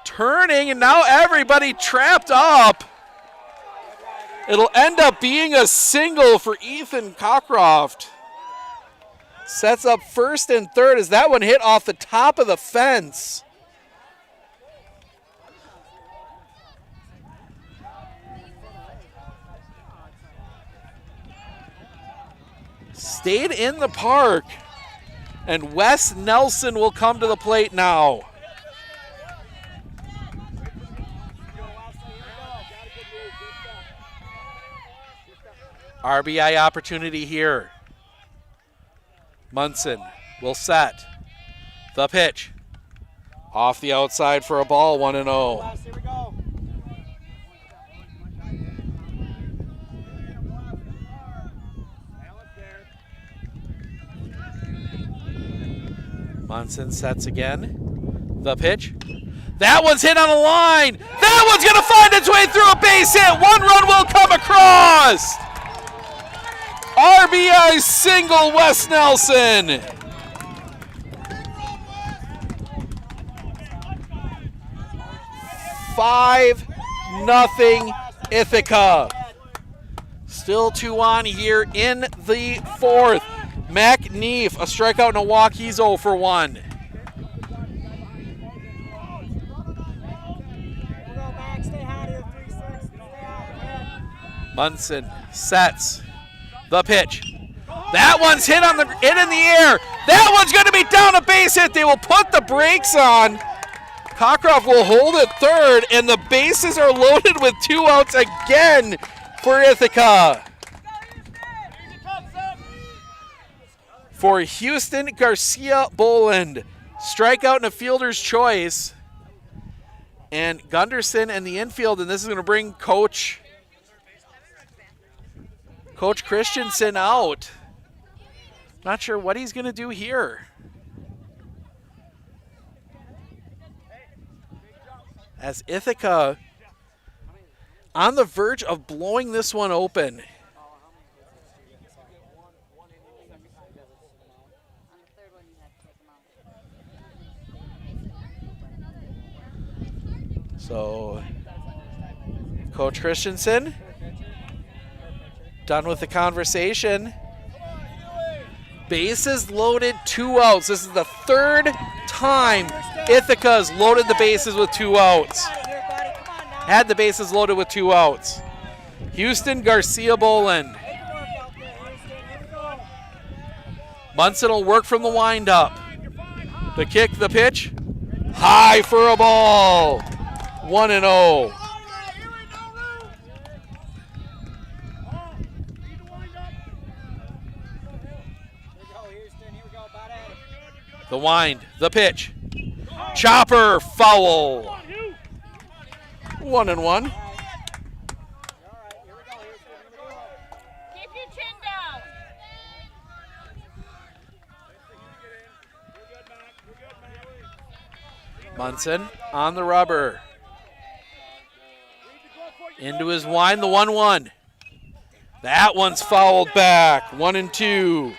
Turning, and now everybody trapped up. It'll end up being a single for Ethan Cockcroft. Sets up first and third as that one hit off the top of the fence. Stayed in the park, and Wes Nelson will come to the plate now. RBI opportunity here. Munson will set. The pitch. Off the outside for a ball, 1-0. Munson sets again. The pitch. That one's hit on the line. That one's going to find its way through a base hit. One run will come across. RBI single, Wes Nelson. Five, nothing, Ithica. Still 2 on here in the fourth. McNeef, a strikeout and a walk. He's 0 for 1. Munson sets. The pitch. That one's hit in the air. That one's going to be down a base hit. They will put the brakes on. Cockcroft will hold it third, and the bases are loaded with 2 outs again for Ithica. For Houston Garcia Boland, strikeout and a fielder's choice. And Gunderson and the infield, and this is going to bring Coach Christensen out. Not sure what he's going to do here. As Ithica on the verge of blowing this one open. So, Coach Christensen, done with the conversation. Bases loaded, 2 outs. This is the third time Ithaca has loaded the bases with 2 outs. Had the bases loaded with 2 outs. Houston Garcia Boland. Munson will work from the windup. The kick, the pitch. High for a ball. 1-0. The wind, the pitch. Chopper, foul. 1-1. Keep your chin down. Munson on the rubber. Into his wind, the 1-1. That one's fouled back. 1-2.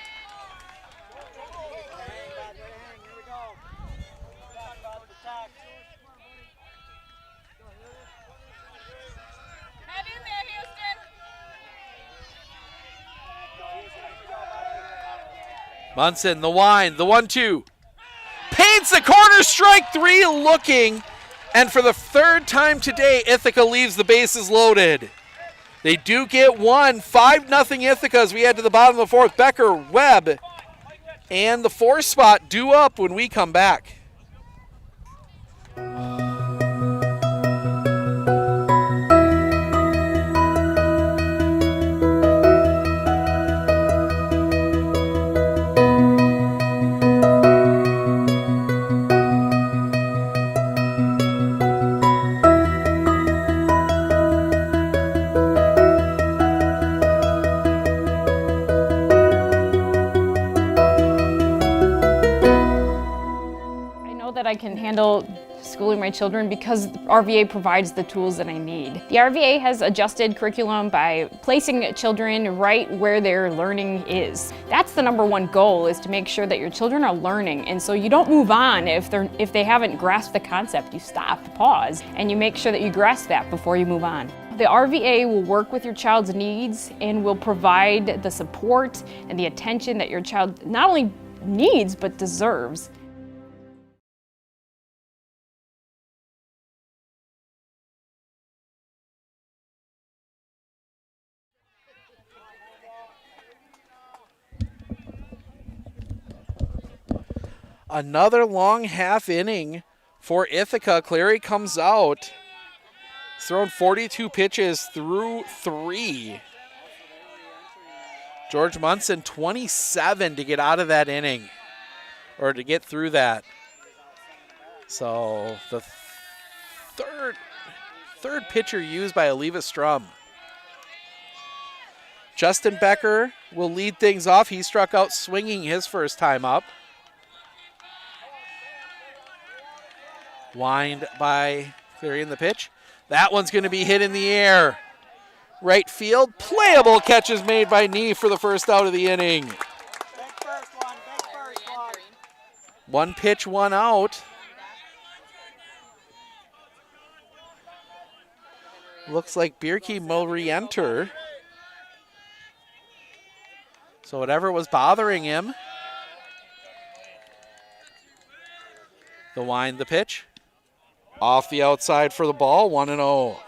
Munson, the wind, the 1-2. Paints the corner, strike 3 looking. And for the third time today, Ithica leaves the bases loaded. They do get one. 5-0 Ithaca as we head to the bottom of the fourth. Becker, Webb, and the 4 spot due up when we come back. I can handle schooling my children because RVA provides the tools that I need. The RVA has adjusted curriculum by placing children right where their learning is. That's the #1 goal, is to make sure that your children are learning, and so you don't move on if they haven't grasped the concept. You stop, pause, and you make sure that you grasp that before you move on. The RVA will work with your child's needs and will provide the support and the attention that your child not only needs but deserves. Another long half inning for Ithica. Clary comes out. He's thrown 42 pitches through 3. George Munson, 27 to get out of that inning, or to get through that. So the third pitcher used by Eleva-Strum. Justin Becker will lead things off. He struck out swinging his first time up. Wind by Clary in the pitch. That one's going to be hit in the air. Right field, playable catch is made by Nee for the first out of the inning. One pitch, one out. Looks like Bierke will re-enter. So whatever was bothering him. The wind, the pitch. Off the outside for the ball, 1-0.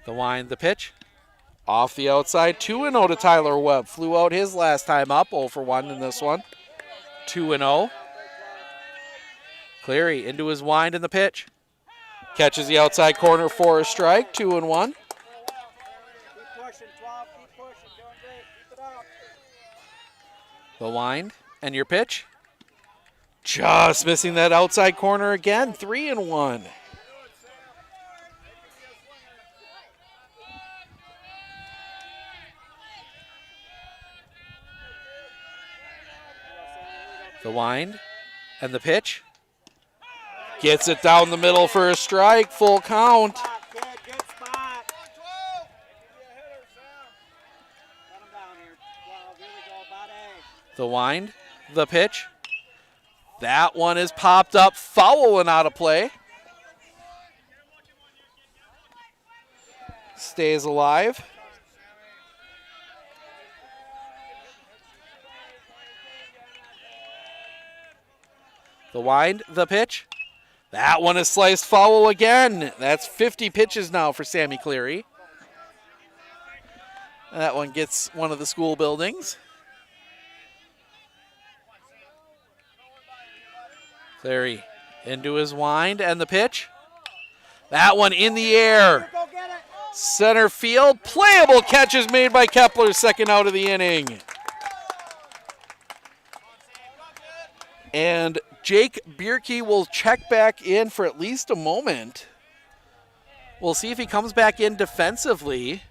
The wind, the pitch. Off the outside, 2-0 to Tyler Webb. Flew out his last time up, 0 for 1 in this one. 2-0. Cleary into his wind in the pitch. Catches the outside corner for a strike, 2-1. The wind and your pitch. Just missing that outside corner again, 3-1. The wind and the pitch. Gets it down the middle for a strike, full count. The wind, the pitch. That one is popped up, foul and out of play. Stays alive. The wind, the pitch. That one is sliced foul again. That's 50 pitches now for Sammy Cleary. That one gets one of the school buildings. Cleary into his wind and the pitch. That one in the air. Center field, playable catch is made by Kepler, second out of the inning. And Jake Bierke will check back in for at least a moment. We'll see if he comes back in defensively.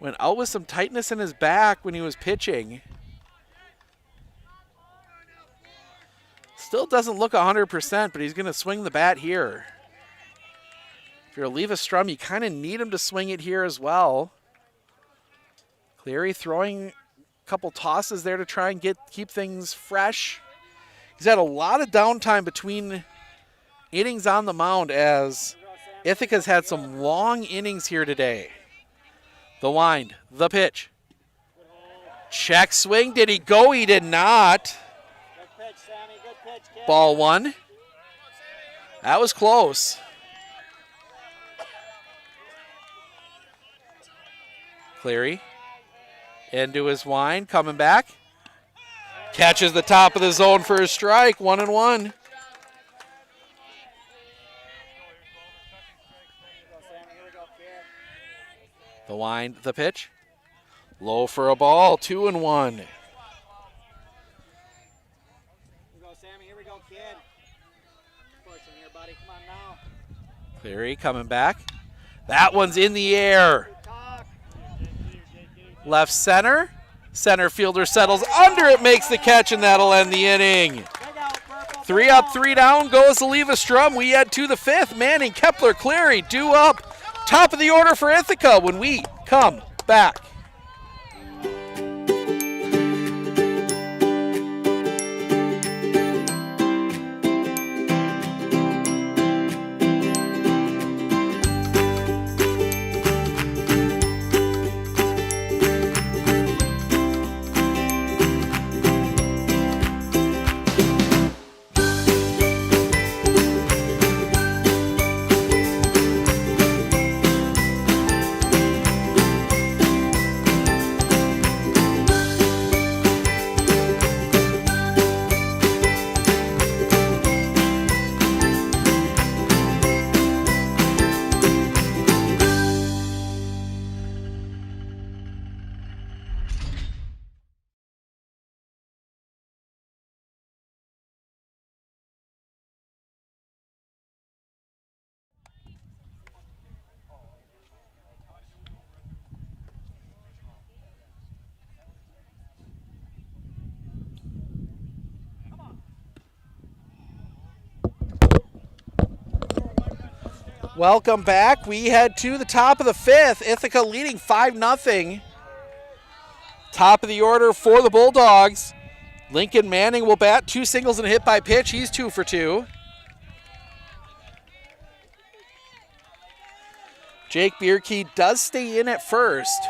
Went out with some tightness in his back when he was pitching. Still doesn't look 100%, but he's going to swing the bat here. If you're Eleva-Strum, you kind of need him to swing it here as well. Cleary throwing a couple tosses there to try and keep things fresh. He's had a lot of downtime between innings on the mound, as Ithaca's had some long innings here today. The wind, the pitch. Check swing, did he go? He did not. Ball one. That was close. Cleary into his wind, coming back. Catches the top of the zone for a strike, 1-1. The wind, the pitch. Low for a ball, 2-1. Cleary coming back. That one's in the air. Left center. Center fielder settles under it, makes the catch, and that'll end the inning. 3 up, 3 down goes Eleva-Strum. We head to the 5th. Manning, Kepler, Cleary, due up. Top of the order for Ithica when we come back. Welcome back. We head to the top of the 5th. Ithica leading 5-0. Top of the order for the Bulldogs. Lincoln Manning will bat. 2 singles and a hit by pitch. He's 2 for 2. Jake Bierke does stay in at first.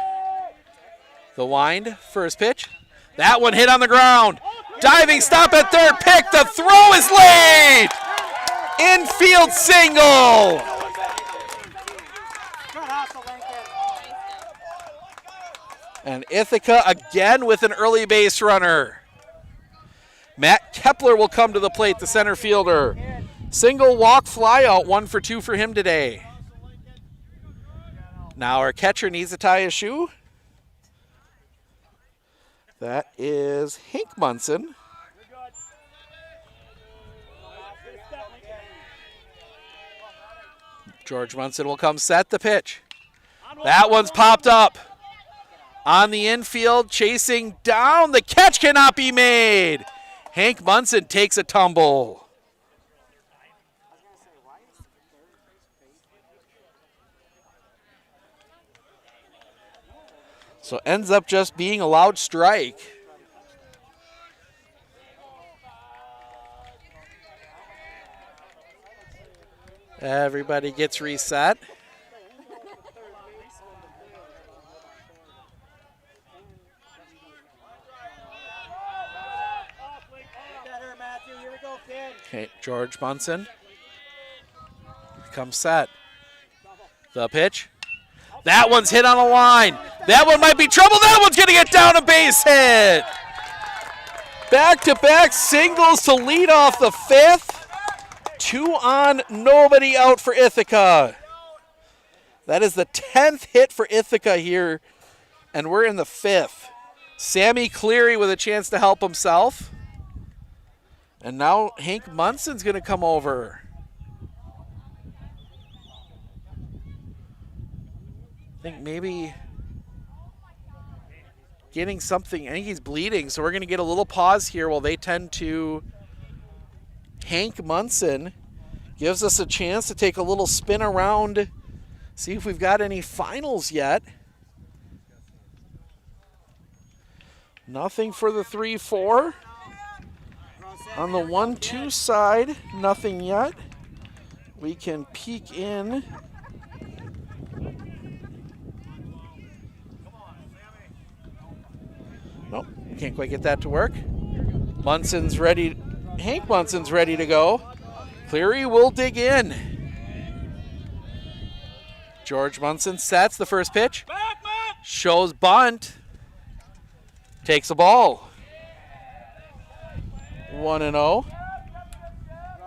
The wind, first pitch. That one hit on the ground. Diving stop at third. Pick. The throw is late. Infield single. And Ithica again with an early base runner. Matt Kepler will come to the plate, the center fielder. Single walk fly out, 1 for 2 for him today. Now our catcher needs to tie his shoe. That is Hank Munson. George Munson will come set the pitch. That one's popped up. On the infield, chasing down. The catch cannot be made. Hank Munson takes a tumble. So ends up just being a loud strike. Everybody gets reset. Okay, George Munson comes set. The pitch. That one's hit on a line. That one might be trouble. That one's going to get down a base hit. Back-to-back singles to lead off the 5th. 2 on, nobody out for Ithica. That is the 10th hit for Ithica here, and we're in the 5th. Sammy Cleary with a chance to help himself. And now Hank Munson's going to come over. I think maybe getting something. I think he's bleeding, so we're going to get a little pause here while they tend to. Hank Munson gives us a chance to take a little spin around, see if we've got any finals yet. Nothing for the 3-4. On the 1-2 side, nothing yet. We can peek in. Nope, can't quite get that to work. Munson's ready. Hank Munson's ready to go. Cleary will dig in. George Munson sets the first pitch. Shows bunt. Takes a ball. 1-0. Go,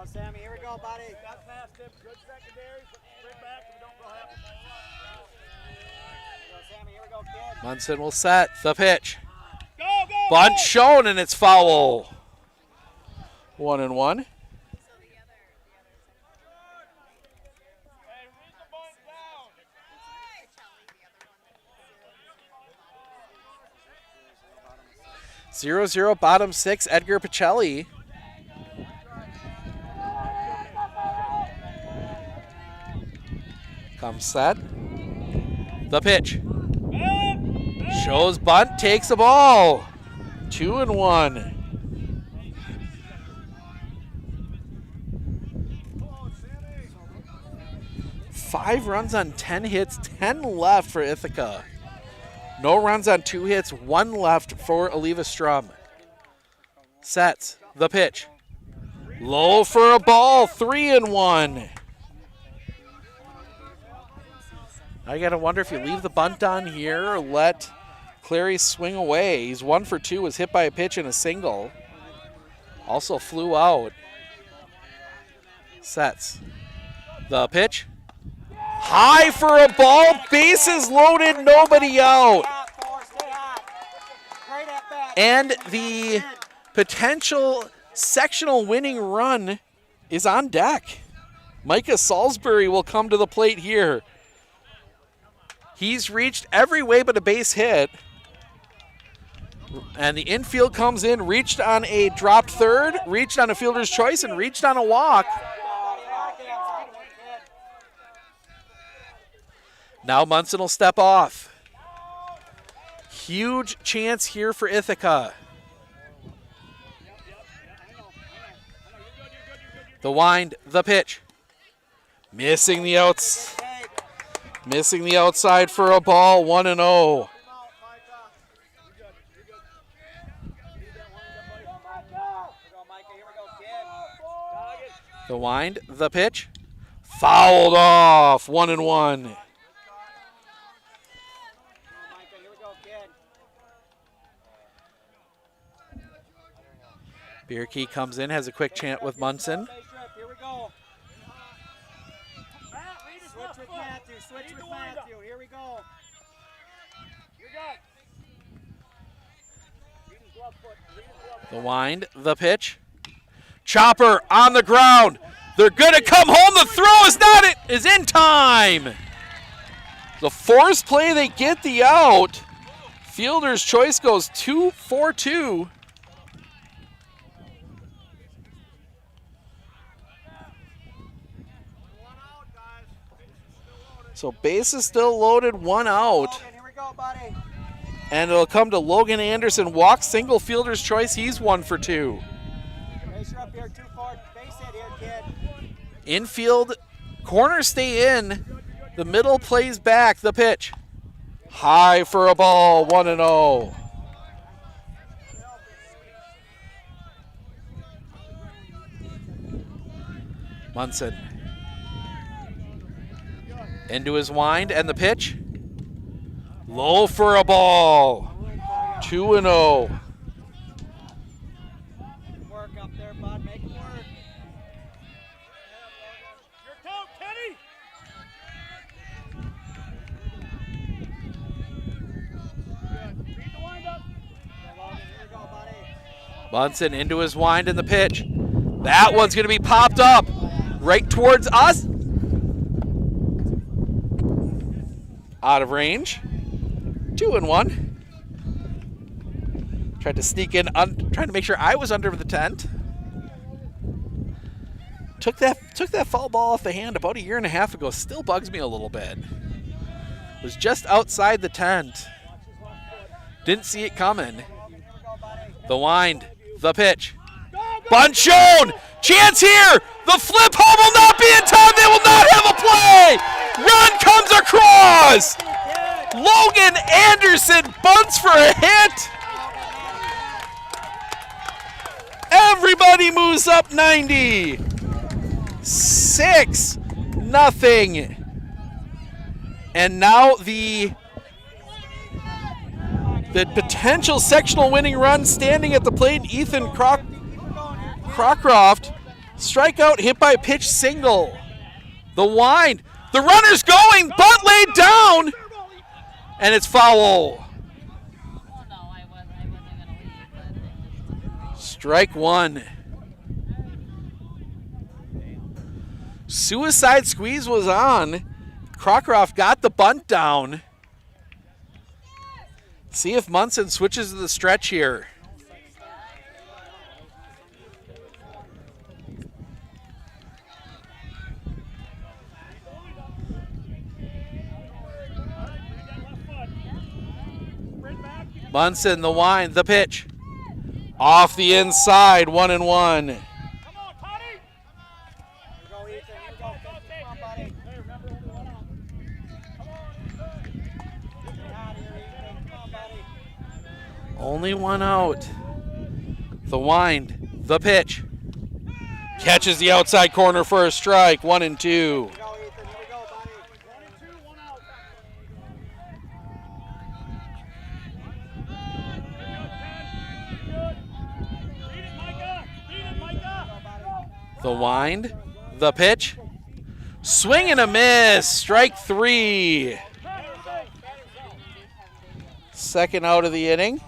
Sammy. Here we go, buddy. Got past him. Good secondary. Bring back and don't go half. Go, Sammy. Here we go, kid. Munson will set the pitch. Bunt shown, and it's foul. 1-1. 0-0 bottom 6, Edgar Pacelli. Comes set. The pitch. Shows bunt, takes the ball. 2-1. Five runs on 10 hits, 10 left for Ithica. No runs on 2 hits, 1 left for Eleva-Strum. Sets the pitch. Low for a ball, 3-1. I gotta wonder if you leave the bunt on here or let Clary swing away. He's 1 for 2, was hit by a pitch and a single. Also flew out. Sets the pitch. High for a ball, bases loaded, nobody out. And the potential sectional winning run is on deck. Micah Salisbury will come to the plate here. He's reached every way but a base hit. And the infield comes in, reached on a dropped third, reached on a fielder's choice, and reached on a walk. Now Munson will step off. Huge chance here for Ithica. The wind, the pitch. Missing the outside for a ball, 1-0. The wind, the pitch. Fouled off, 1-1. Bierke comes in, has a quick chant with Munson. Here we go. Switch with Matthew. Switch with Matthew. Here we go. The wind, the pitch. Chopper on the ground. They're gonna come home. The throw is in time. The force play, they get the out. Fielder's choice goes 2-4-2. So base is still loaded, 1 out. Here we go, buddy. And it'll come to Logan Anderson. Walk, single, fielder's choice. He's 1 for 2. Base up here, 2-4. Base hit here, kid. Infield, corners stay in. The middle plays back. The pitch. High for a ball, 1-0. Munson. Into his wind and the pitch. Low for a ball. 2-0. Work up there, bud. Make it work. Your toe, Kenny. Read the wind up. Here we go, buddy. Munson into his wind and the pitch. That one's going to be popped up right towards us. Out of range. 2-1. Tried to sneak in, trying to make sure I was under the tent. Took that foul ball off the hand about 1.5 years ago. Still bugs me a little bit. Was just outside the tent. Didn't see it coming. The wind, the pitch. Bunt shown! Chance here! The flip home will not be in time! They will not have a play! Run comes across! Logan Anderson bunts for a hit! Everybody moves up 90! 6-0. And now the potential sectional winning run standing at the plate, Ethan Crockcroft. Strikeout, hit by pitch, single. The wind. The runner's going. Bunt laid down. And it's foul. Strike one. Suicide squeeze was on. Crockcroft got the bunt down. See if Munson switches to the stretch here. Munson, the wind, the pitch. Off the inside, 1-1. Only one out. The wind, the pitch. Catches the outside corner for a strike, 1-2. The wind, the pitch. Swing and a miss, strike 3. Second out of the inning.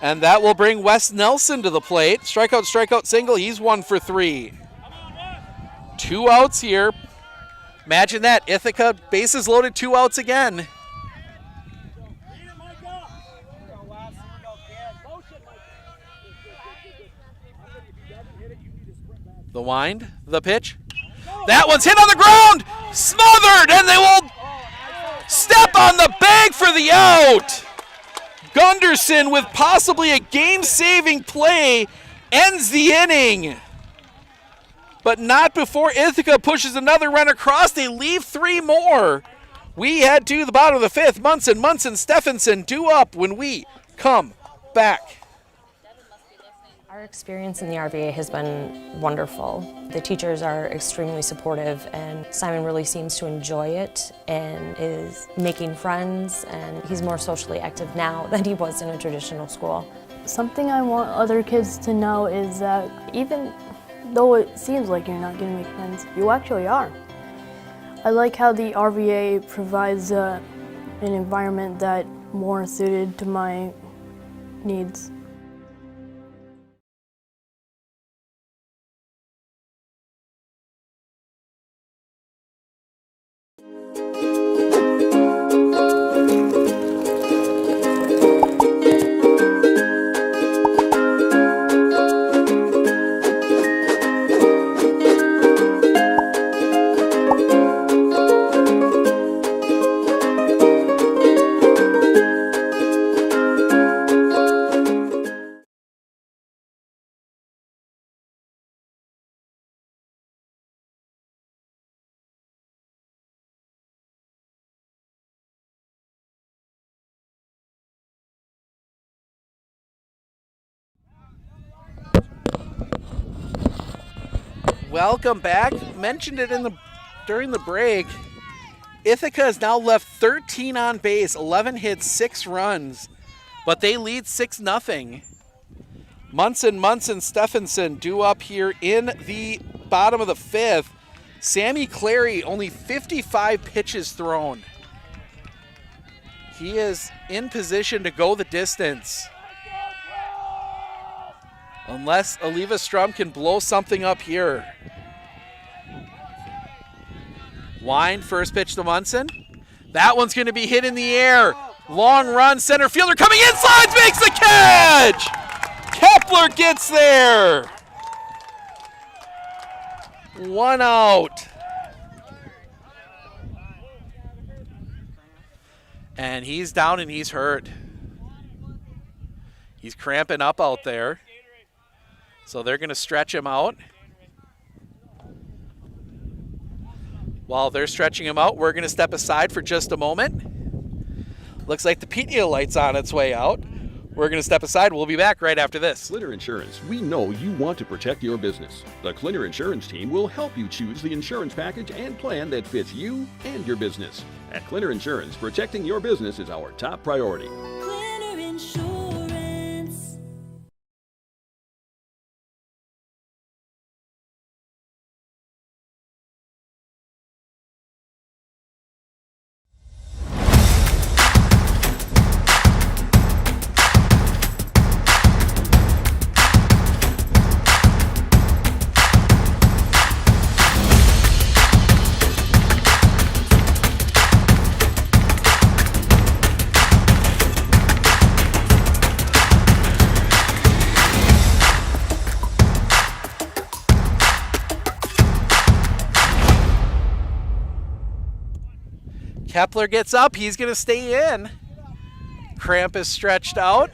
And that will bring Wes Nelson to the plate. Strikeout, strikeout, single. He's 1 for 3. 2 outs here. Imagine that. Ithica, bases loaded, 2 outs again. The wind, the pitch. That one's hit on the ground. Smothered, and they will step on the bag for the out. Gunderson, with possibly a game-saving play, ends the inning. But not before Ithica pushes another run across. They leave 3 more. We head to the bottom of the 5th. Munson, Stephenson due up when we come back. Our experience in the RVA has been wonderful. The teachers are extremely supportive, and Simon really seems to enjoy it and is making friends, and he's more socially active now than he was in a traditional school. Something I want other kids to know is that even though it seems like you're not going to make friends, you actually are. I like how the RVA provides an environment that more suited to my needs. Welcome back. Mentioned it during the break. Ithica has now left 13 on base, 11 hits, 6 runs, but they lead 6-0. Munson, Stephenson due up here in the bottom of the 5th. Sammy Clary, only 55 pitches thrown. He is in position to go the distance. Unless Eleva-Strum can blow something up here. Wind, first pitch to Munson. That one's going to be hit in the air. Long run, center fielder coming inside, makes the catch! Kepler gets there. 1 out. And he's down and he's hurt. He's cramping up out there. So they're going to stretch him out. While they're stretching him out, we're going to step aside for just a moment. Looks like the Pedialyte's light's on its way out. We're going to step aside. We'll be back right after this. Clinner Insurance, we know you want to protect your business. The Clinner Insurance team will help you choose the insurance package and plan that fits you and your business. At Clinner Insurance, protecting your business is our top priority. Clinner Insurance. Kepler gets up. He's going to stay in. cramp is stretched out.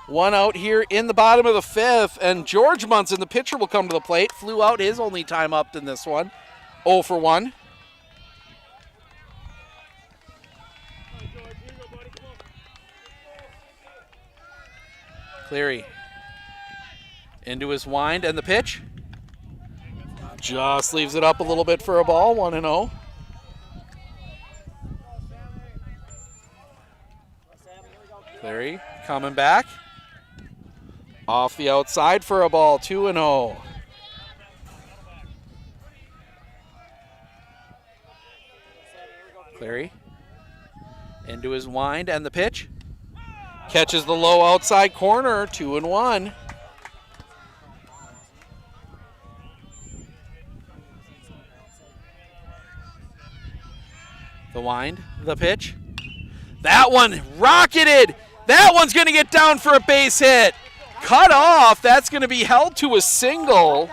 1 out here in the bottom of the 5th, and George Munson, the pitcher, will come to the plate. Flew out his only time up in this one. 0 for 1. Cleary into his wind, and the pitch. Just leaves it up a little bit for a ball, 1-0. Cleary coming back. Off the outside for a ball, 2-0. Cleary into his wind, and the pitch. Catches the low outside corner, 2-1. The wind, the pitch. That one rocketed. That one's going to get down for a base hit. Cut off. That's going to be held to a single.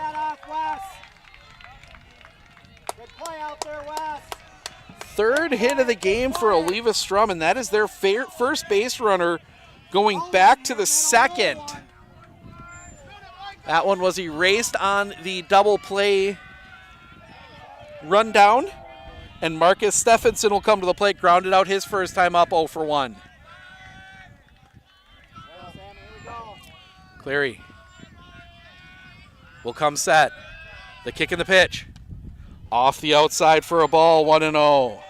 Third hit of the game for Eleva-Strum, and that is their first base runner going back to the second. That one was erased on the double play rundown. And Marcus Stephenson will come to the plate, grounded out his first time up, 0 for 1. Cleary will come set. The kick and the pitch. Off the outside for a ball, 1-0.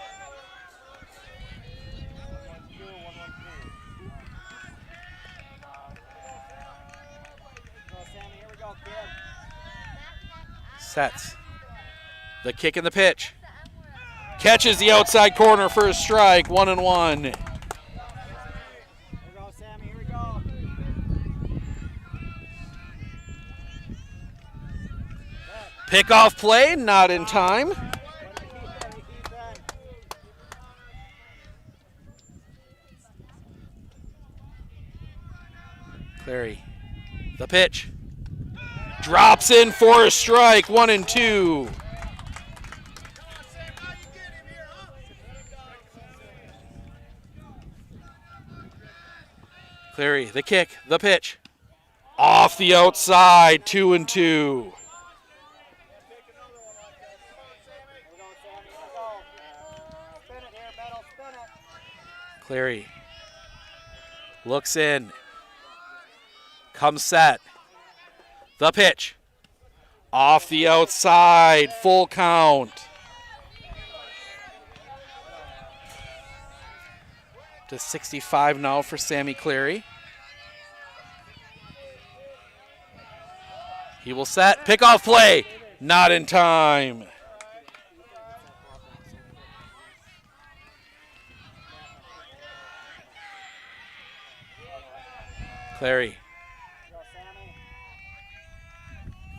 Sets. The kick and the pitch. Catches the outside corner for a strike, 1-1. Pickoff play, not in time. Cleary, the pitch. Drops in for a strike, 1-2. Cleary, the kick, the pitch. Off the outside, 2-2. Cleary looks in. Comes set. The pitch. Off the outside, full count. To 65 now for Sammy Cleary. He will set. Pickoff play. Not in time. Cleary.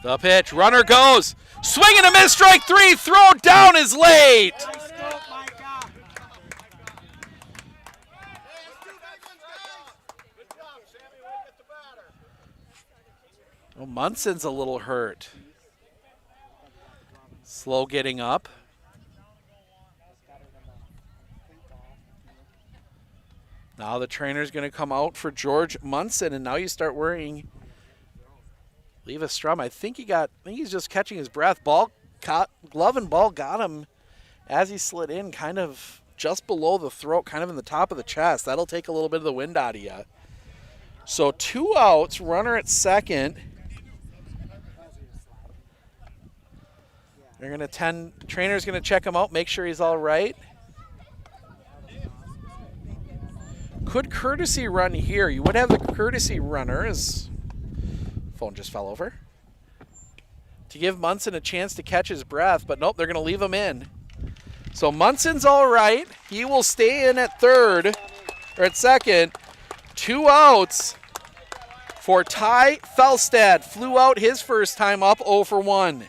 The pitch. Runner goes. Swing and a miss. Strike 3. Throw down is late. Well, Munson's a little hurt. Slow getting up. Now the trainer's going to come out for George Munson, and now you start worrying. Eleva-Strum, I think he's just catching his breath. Glove and ball got him as he slid in, kind of just below the throat, kind of in the top of the chest. That'll take a little bit of the wind out of you. So 2 outs, runner at second. They're going to trainer's going to check him out, make sure he's all right. Could courtesy run here? You would have the courtesy runner. Phone just fell over. To give Munson a chance to catch his breath, but nope, they're going to leave him in. So Munson's all right. He will stay in at third, or at second. 2 outs for Ty Felstad. Flew out his first time up, 0 for 1.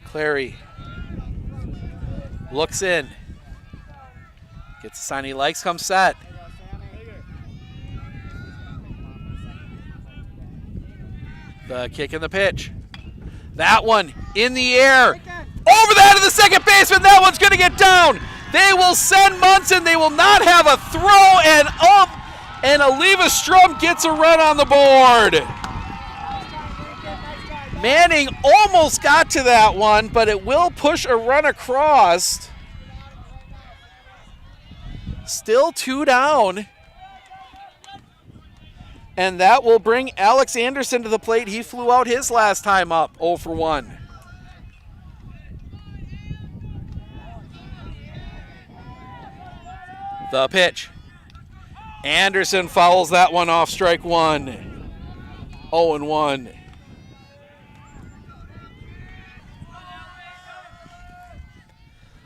Cleary looks in. Gets a sign he likes, comes set. The kick and the pitch. That one in the air. Over that to the second baseman. That one's going to get down. They will send Munson. They will not have a throw, and up. And Eleva-Strum gets a run on the board. Manning almost got to that one, but it will push a run across. Still 2 down. And that will bring Alex Anderson to the plate. He flew out his last time up, 0 for 1. The pitch. Anderson fouls that one off, strike 1. 0 and 1.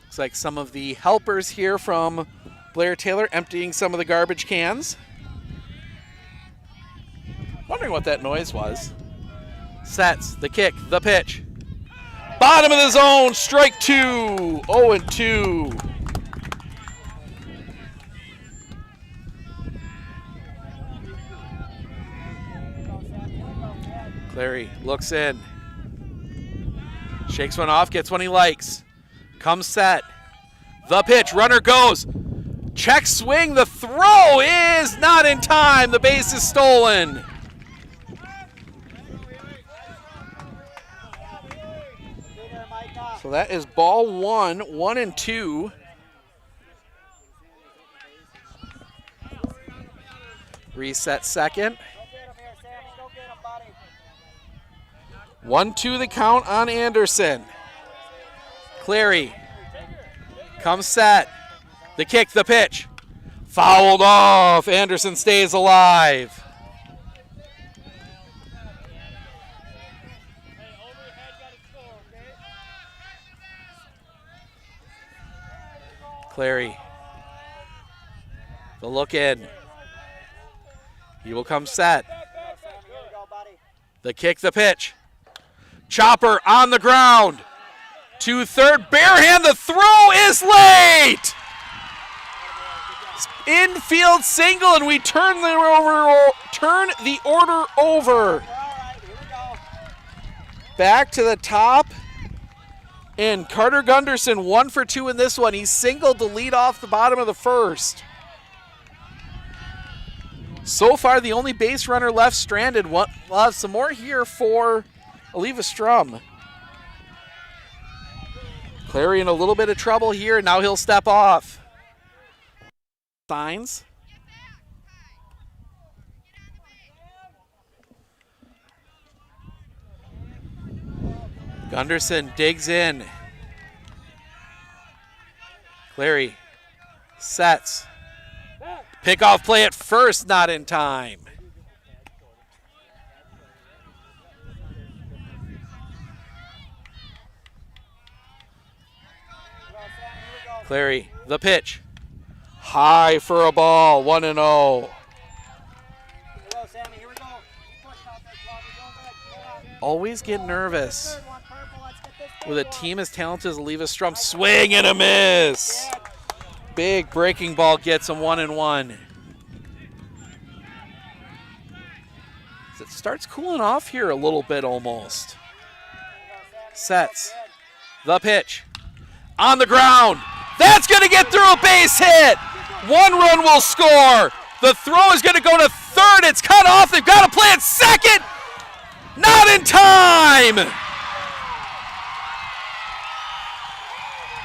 Looks like some of the helpers here from Blair Taylor emptying some of the garbage cans. Wondering what that noise was. Sets, the kick, the pitch. Bottom of the zone, strike 2, 0 and 2. Clary looks in. Shakes one off, gets one he likes. Comes set. The pitch, runner goes. Check swing, the throw is not in time. The base is stolen. So that is ball 1, 1 and 2. Reset second. 1-2 the count on Anderson. Clary comes set. The kick, the pitch. Fouled off. Anderson stays alive. Clary. The look in. He will come set. The kick, the pitch. Chopper on the ground. To third, barehand, the throw is late! Infield single, and we turn the order over. Back to the top. And Carter Gunderson 1 for 2 in this one. He singled to lead off the bottom of the first. So far, the only base runner left stranded. We'll have some more here for Eleva-Strum. Clary in a little bit of trouble here. Now he'll step off. Signs. Gunderson digs in. Clary sets. Pickoff play at first, not in time. Clary, the pitch. High for a ball, 1-0. Always get nervous with a team as talented as Eleva-Strum. Swing and a miss. Big breaking ball gets him 1-1. It starts cooling off here a little bit almost. Sets. The pitch. On the ground. That's going to get through a base hit. 1 run will score. The throw is going to go to third. It's cut off. They've got to play at second. Not in time.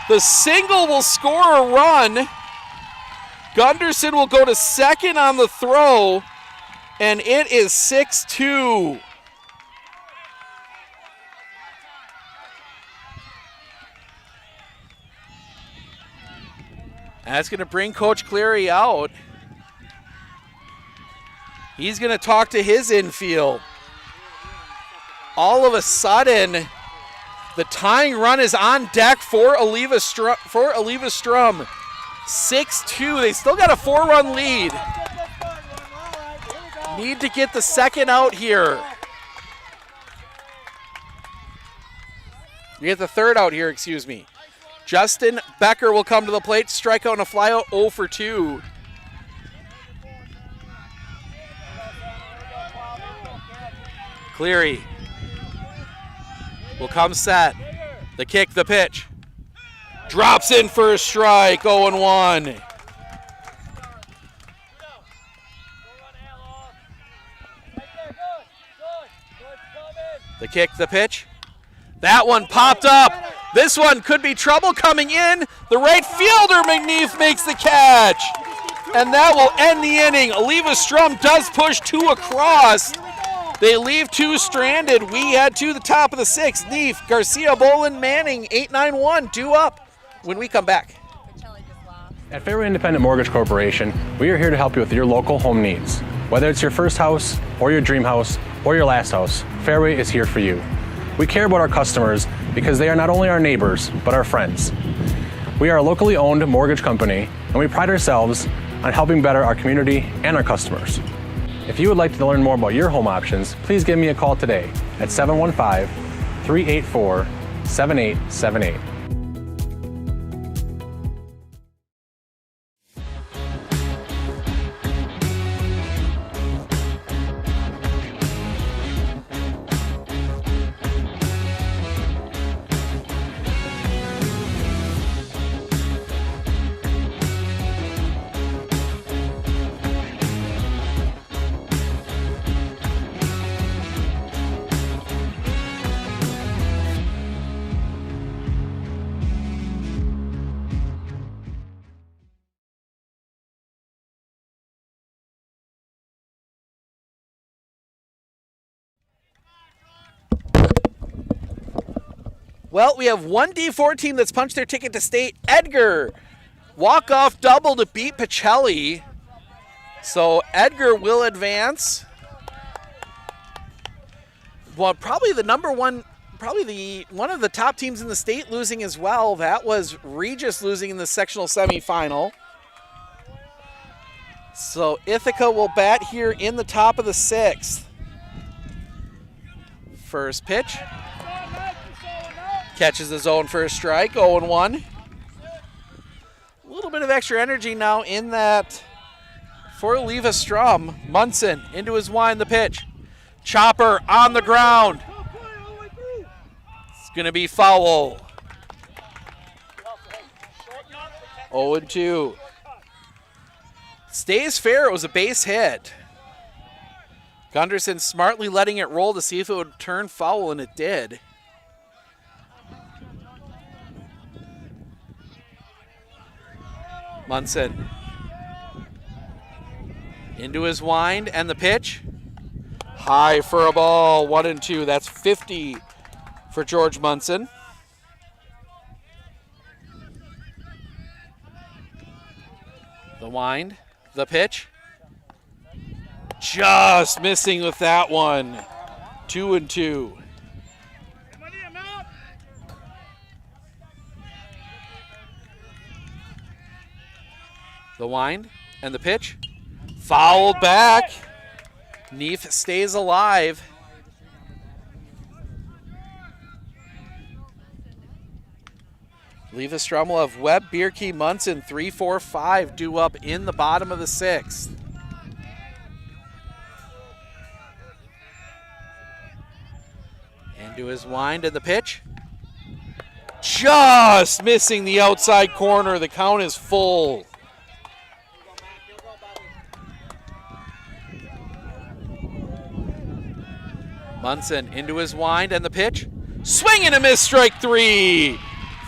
The single will score a run. Gunderson will go to second on the throw, and it is 6-2. That's going to bring Coach Clary out. He's going to talk to his infield. All of a sudden, the tying run is on deck for Eleva-Strum. 6-2. They still got a 4-run lead. Need to get the second out here. You get the third out here, excuse me. Justin Becker will come to the plate. Strikeout and a flyout, 0 for 2. Cleary. will come set. The kick, the pitch. Drops in for a strike, 0-1. The kick, the pitch. That one popped up. This one could be trouble coming in. The right fielder, McNeef, makes the catch. And that will end the inning. Eleva-Strum does push 2 across. They leave 2 stranded. We head to the top of the 6th. Neef, Garcia, Bolin, Manning, 8-9-1, 2 up when we come back. At Fairway Independent Mortgage Corporation, we are here to help you with your local home needs. Whether it's your first house, or your dream house, or your last house, Fairway is here for you. We care about our customers because they are not only our neighbors, but our friends. We are a locally owned mortgage company, and we pride ourselves on helping better our community and our customers. If you would like to learn more about your home options, please give me a call today at 715-384-7878. Well, we have one D4 team that's punched their ticket to state. Edgar, walk-off double to beat Pacelli. So Edgar will advance. Well, probably the number one, one of the top teams in the state losing as well. That was Regis losing in the sectional semifinal. So Ithica will bat here in the top of the 6th. First pitch. Catches the zone for a strike, 0-1. A little bit of extra energy now in that for Eleva-Strum. Munson into his wind, the pitch. Chopper on the ground. It's going to be foul. 0-2. Stays fair, it was a base hit. Gunderson smartly letting it roll to see if it would turn foul, and it did. Munson into his wind, and the pitch. High for a ball, 1-2. That's 50 for George Munson. The wind, the pitch. Just missing with that one. 2-2. The wind and the pitch. Fouled back. Neef stays alive. Eleva-Strum will have Webb, Bierke, Munson, 3, 4, 5 due up in the bottom of the 6th. Into his wind and the pitch. Just missing the outside corner. The count is full. Munson into his wind and the pitch. Swing and a miss, strike 3.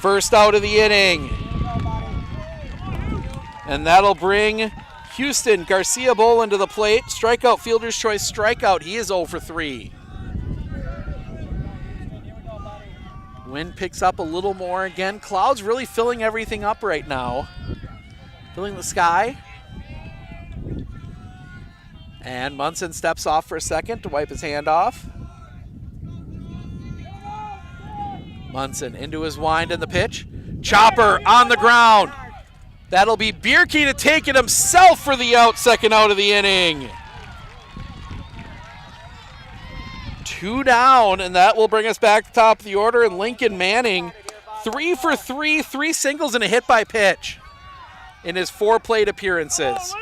First out of the inning. And that'll bring Houston Garcia Bolin to the plate. Strikeout, fielder's choice strikeout. He is 0 for 3. Wind picks up a little more again. Clouds really filling everything up right now. Filling the sky. And Munson steps off for a second to wipe his hand off. Munson into his wind and the pitch. Chopper on the ground. That'll be Bierke to take it himself for the out, second out of the inning. 2 down, and that will bring us back to top of the order. And Lincoln Manning, 3 for 3, 3 singles and a hit by pitch in his 4 plate appearances.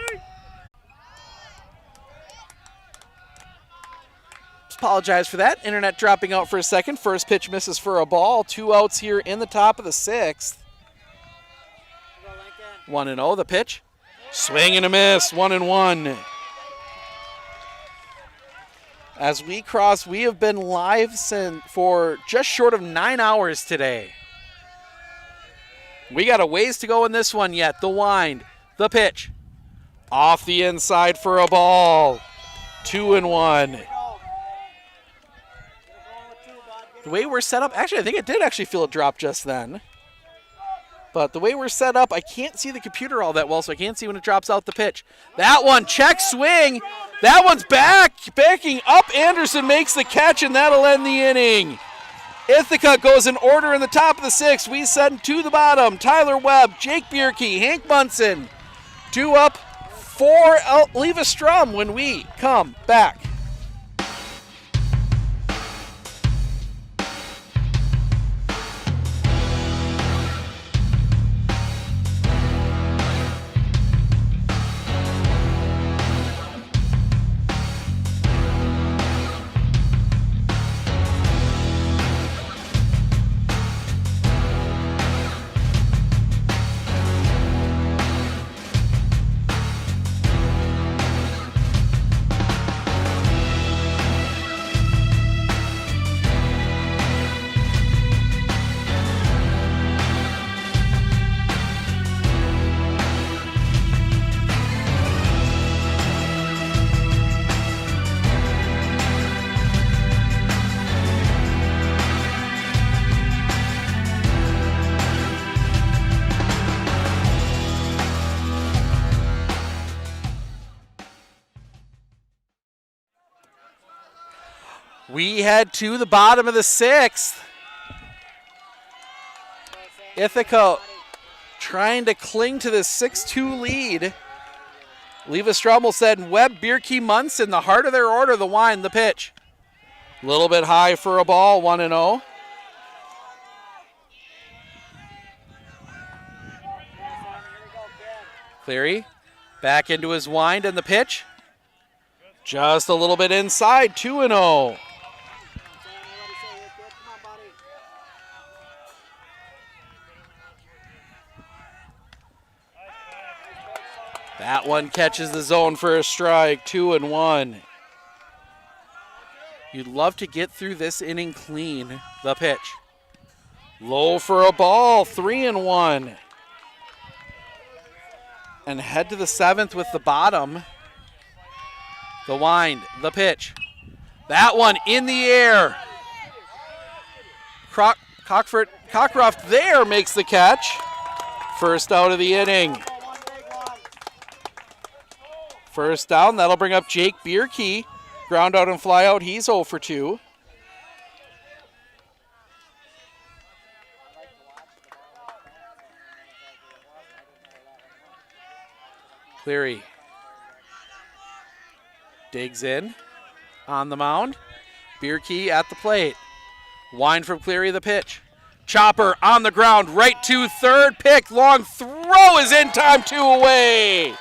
Apologize for that. Internet dropping out for a second. First pitch misses for a ball. 2 outs here in the top of the 6th. 1-0 the pitch. Swing and a miss. 1-1. As we cross, we have been live for just short of 9 hours today. We got a ways to go in this one yet. The wind, the pitch. Off the inside for a ball. 2-1. The way we're set up, actually, I think it did actually feel a drop just then. But the way we're set up, I can't see the computer all that well, so I can't see when it drops out the pitch. That one, check swing. That one's backing up. Anderson makes the catch, and that'll end the inning. Ithaca goes in order in the top of the 6th. We send to the bottom. Tyler Webb, Jake Bierke, Hank Munson. 2 up, 4 Eleva-Strum when we come back. We head to the bottom of the 6th. Ithaca trying to cling to this 6-2 lead. Eleva-Strum will send Webb, Bierke, Munson, the heart of their order, the wind, the pitch. A little bit high for a ball, 1-0. Cleary back into his wind and the pitch. Just a little bit inside, 2-0. That one catches the zone for a strike, 2-1. You'd love to get through this inning clean. The pitch. Low for a ball, 3-1. And head to the 7th with the bottom. The wind, the pitch. That one in the air. Cockcroft there makes the catch. First out of the inning. First down, that'll bring up Jake Bierke. Ground out and fly out, he's 0 for 2. Cleary digs in on the mound. Bierke at the plate. Wind from Cleary, the pitch. Chopper on the ground, right to third. Pick, long throw is in time, 2 away.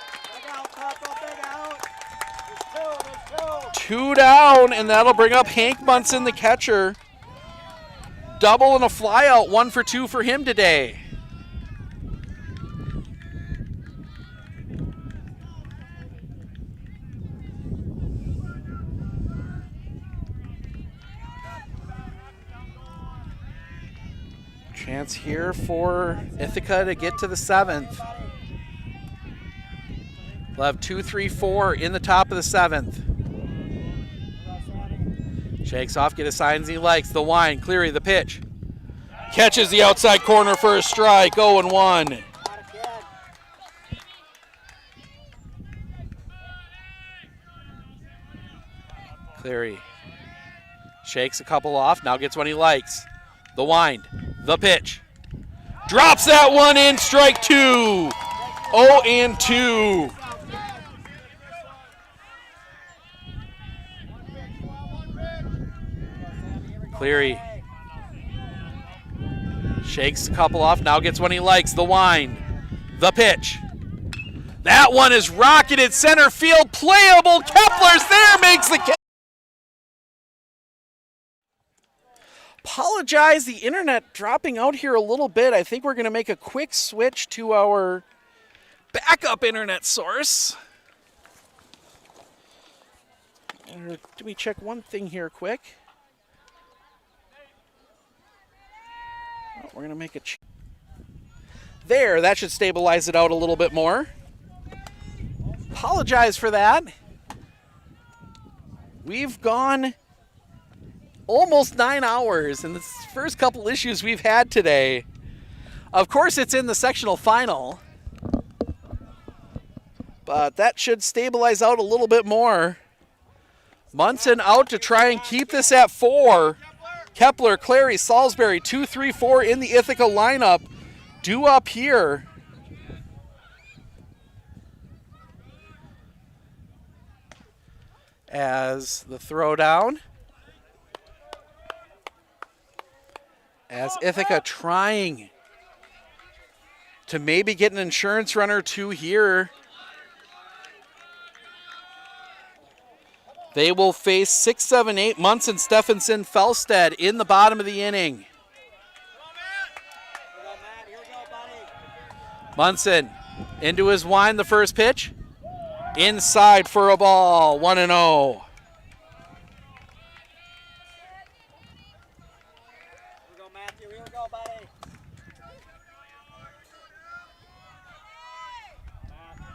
2 down, and that'll bring up Hank Munson, the catcher. Double and a fly out, 1 for 2 for him today. Chance here for Ithaca to get to the 7th. We'll have 2, 3, 4 in the top of the 7th. Shakes off, get a signs he likes. The wind, Cleary, the pitch. Catches the outside corner for a strike, 0-1. Cleary shakes a couple off, now gets one he likes. The wind, the pitch. Drops that one in, strike 2. 0-2. Cleary shakes a couple off, now gets one he likes. The wind, the pitch. That one is rocketed center field, playable. Kepler's there, makes the catch. Apologize, the internet dropping out here a little bit. I think we're going to make a quick switch to our backup internet source. Let me check one thing here quick. Oh, we're going to make a there, that should stabilize it out a little bit more. Apologize for that. We've gone almost 9 hours in the first couple issues we've had today. Of course, it's in the sectional final, but that should stabilize out a little bit more. Munson out to try and keep this at 4. Kepler, Clary, Salisbury, 2, 3, 4 in the Ithica lineup. Due up here. As the throwdown. As Ithica trying to maybe get an insurance run or two here. They will face 6, 7, 8 Munson, Stephenson, Felstead in the bottom of the inning. Munson into his wind, the first pitch. Inside for a ball, 1-0.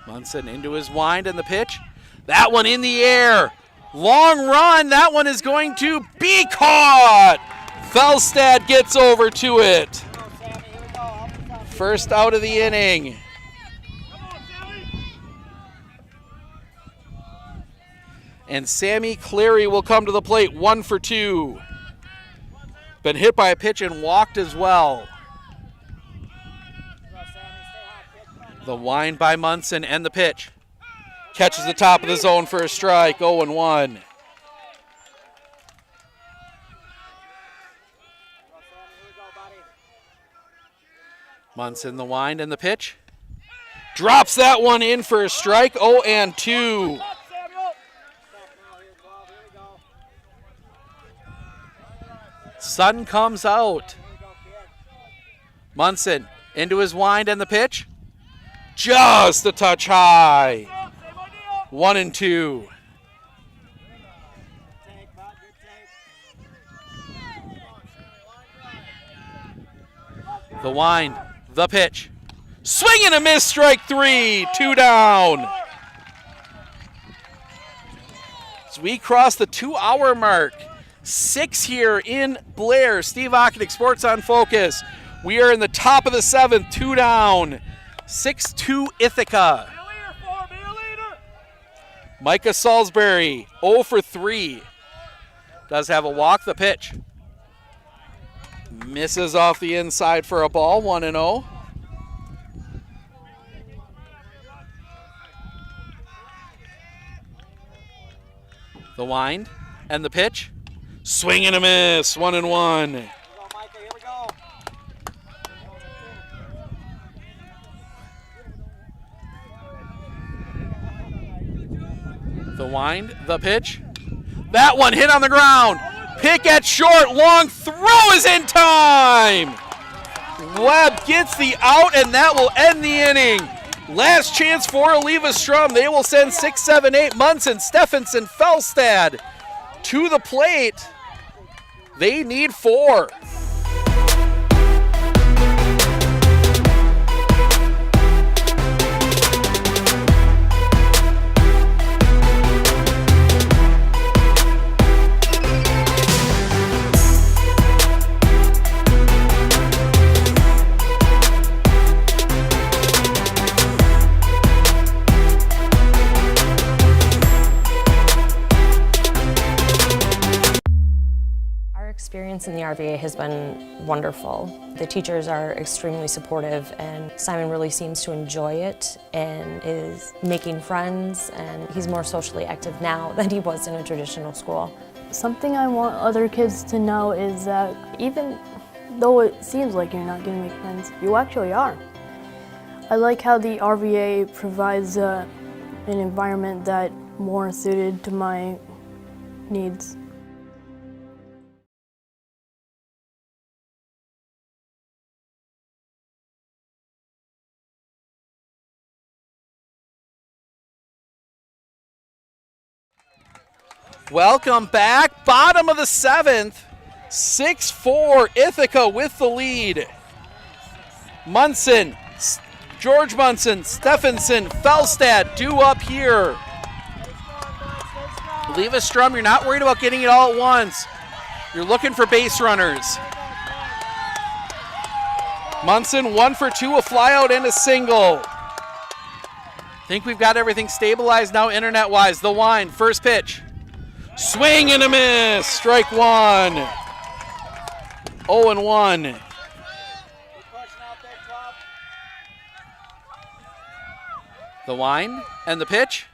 Munson into his wind and the pitch. That one in the air. Long run. That one is going to be caught. Felstead gets over to it. First out of the inning. And Sammy Cleary will come to the plate, 1 for 2. Been hit by a pitch and walked as well. The wind by Munson and the pitch. Catches the top of the zone for a strike, 0-1. Munson the wind and the pitch. Drops that one in for a strike, 0-2. Sun comes out. Munson into his wind and the pitch. Just a touch high. 1-2. The wind, the pitch. Swing and a miss, strike 3, 2 down. As we cross the 2-hour mark, 6 here in Blair. Steve Ockenick, Sports on Focus. We are in the top of the 7th, 2 down. 6-2 Ithaca. Micah Salisbury, 0 for 3. Does have a walk, the pitch. Misses off the inside for a ball, 1-0. The wind and the pitch. Swing and a miss, 1-1. The wind, the pitch. That one hit on the ground. Pick at short, long throw is in time. Webb gets the out, and that will end the inning. Last chance for Eleva-Strum. They will send 6, 7, 8 Munson, Stephenson, Felstead to the plate. They need 4. Experience in the RVA has been wonderful. The teachers are extremely supportive, and Simon really seems to enjoy it and is making friends, and he's more socially active now than he was in a traditional school. Something I want other kids to know is that even though it seems like you're not going to make friends, you actually are. I like how the RVA provides an environment that more suited to my needs. Welcome back. Bottom of the 7th. 6-4 Ithica with the lead. Munson, George Munson, Stephenson, Felstad due up here. Eleva-Strum, you're not worried about getting it all at once. You're looking for base runners. Munson 1 for 2, a flyout and a single. Think we've got everything stabilized now internet-wise. The Wine, first pitch. Swing and a miss. Strike 1. 0-1. The Wine and the pitch.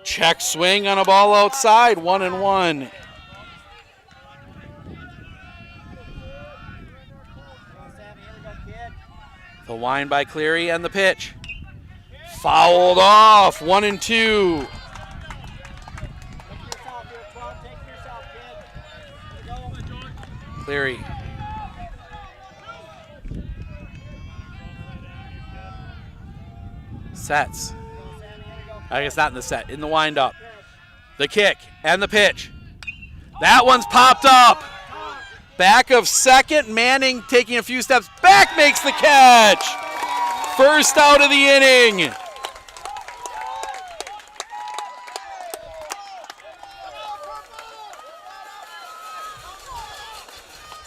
Check swing on a ball outside. 1-1. The Wine by Cleary and the pitch. Fouled off. 1-2. Cleary. Sets. I guess not in the set. In the windup. The kick and the pitch. That one's popped up. Back of second. Manning taking a few steps back, makes the catch. First out of the inning.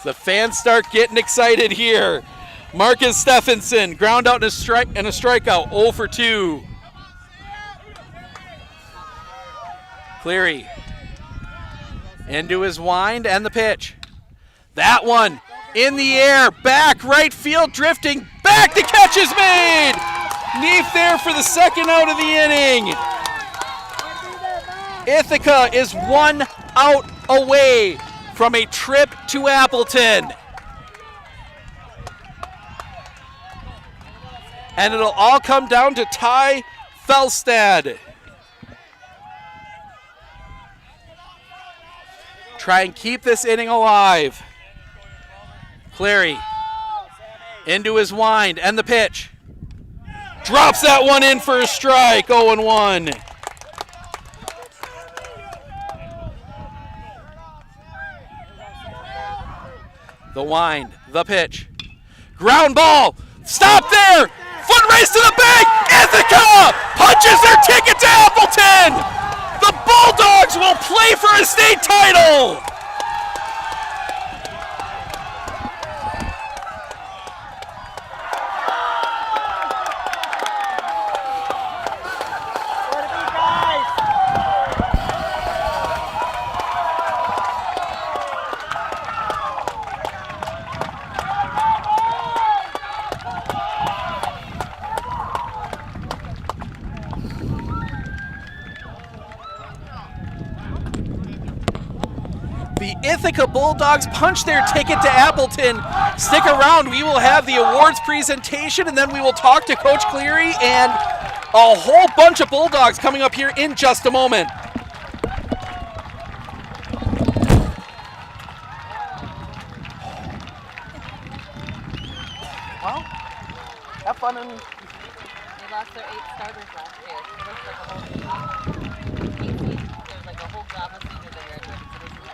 The fans start getting excited here. Marcus Stephenson, ground out and a strikeout, 0 for 2. Cleary into his wind and the pitch. That one in the air, back right field, drifting back. The catch is made. Neef there for the second out of the inning. Ithica is 1 out away from a trip to Appleton. And it'll all come down to Ty Felstad. Try and keep this inning alive. Cleary into his wind and the pitch. Drops that one in for a strike, 0-1. The wind, the pitch. Ground ball, stop there! Foot race to the bank! Ithaca punches their ticket to Appleton! The Bulldogs will play for a state title! Ithaca Bulldogs punch their ticket to Appleton. Stick around, we will have the awards presentation and then we will talk to Coach Cleary and a whole bunch of Bulldogs coming up here in just a moment. Well, have fun and... They lost their 8 starters last year. It looks like a whole team. There's like a whole drama senior that graduated to this year.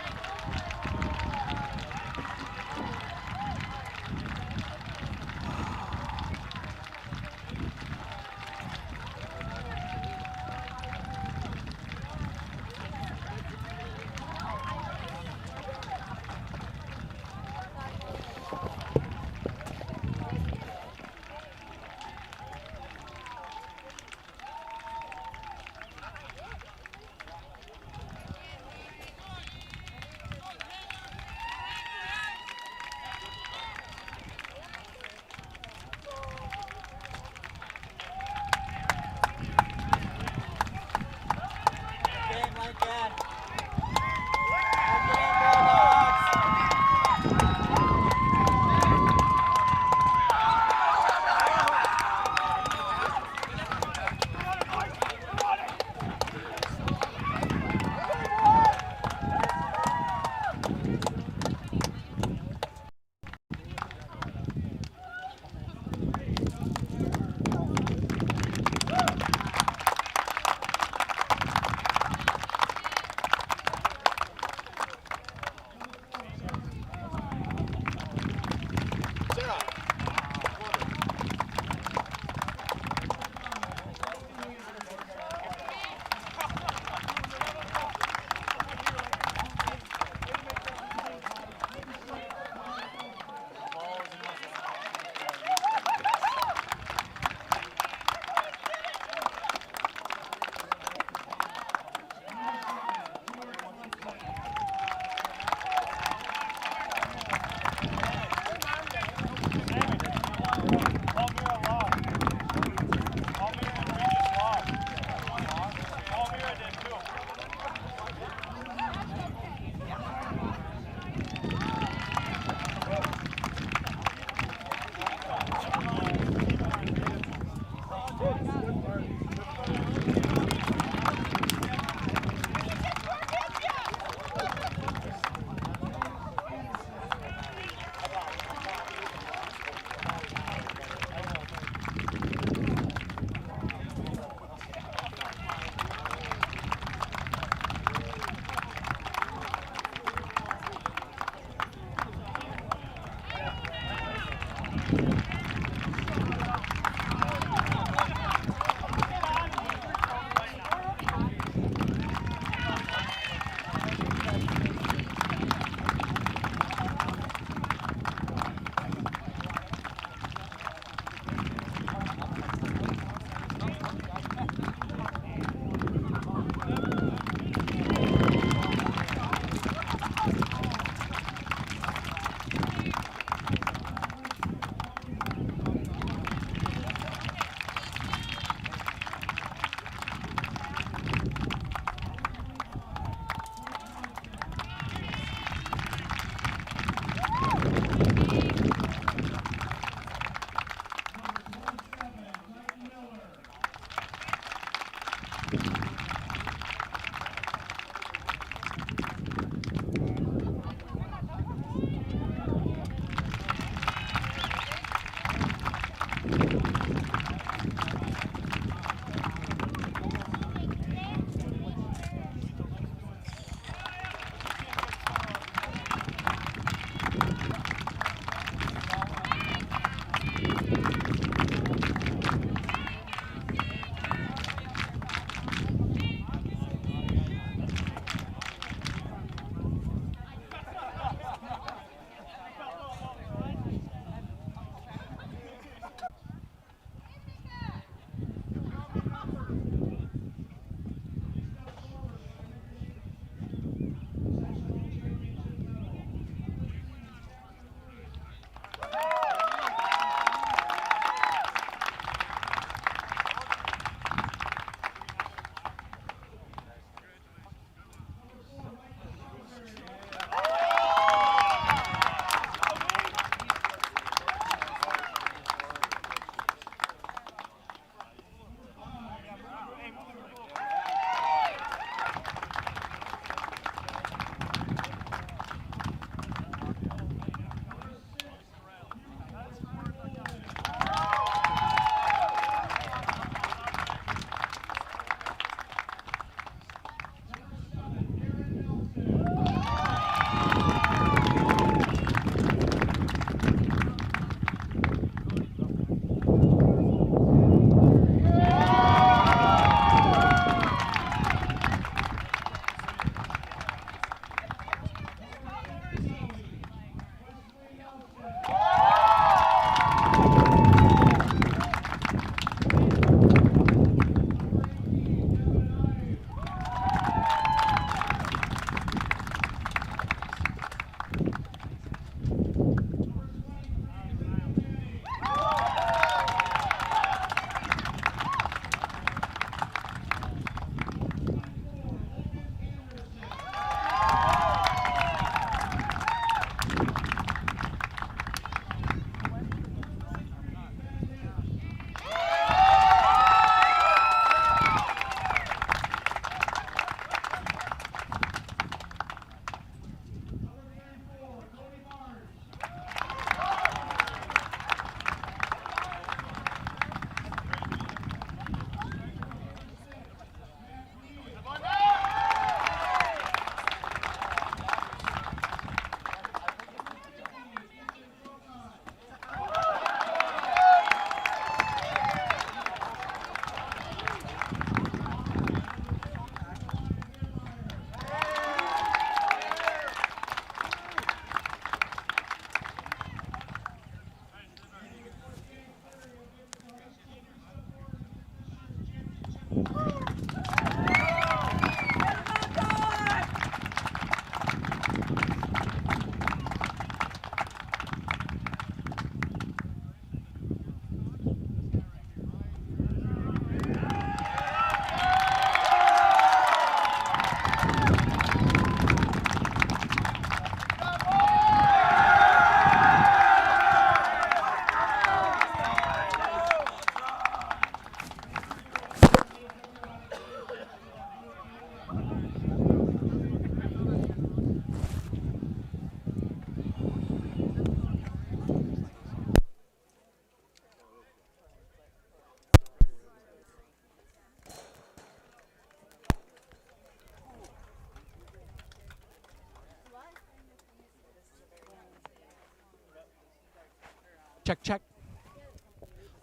Check, check.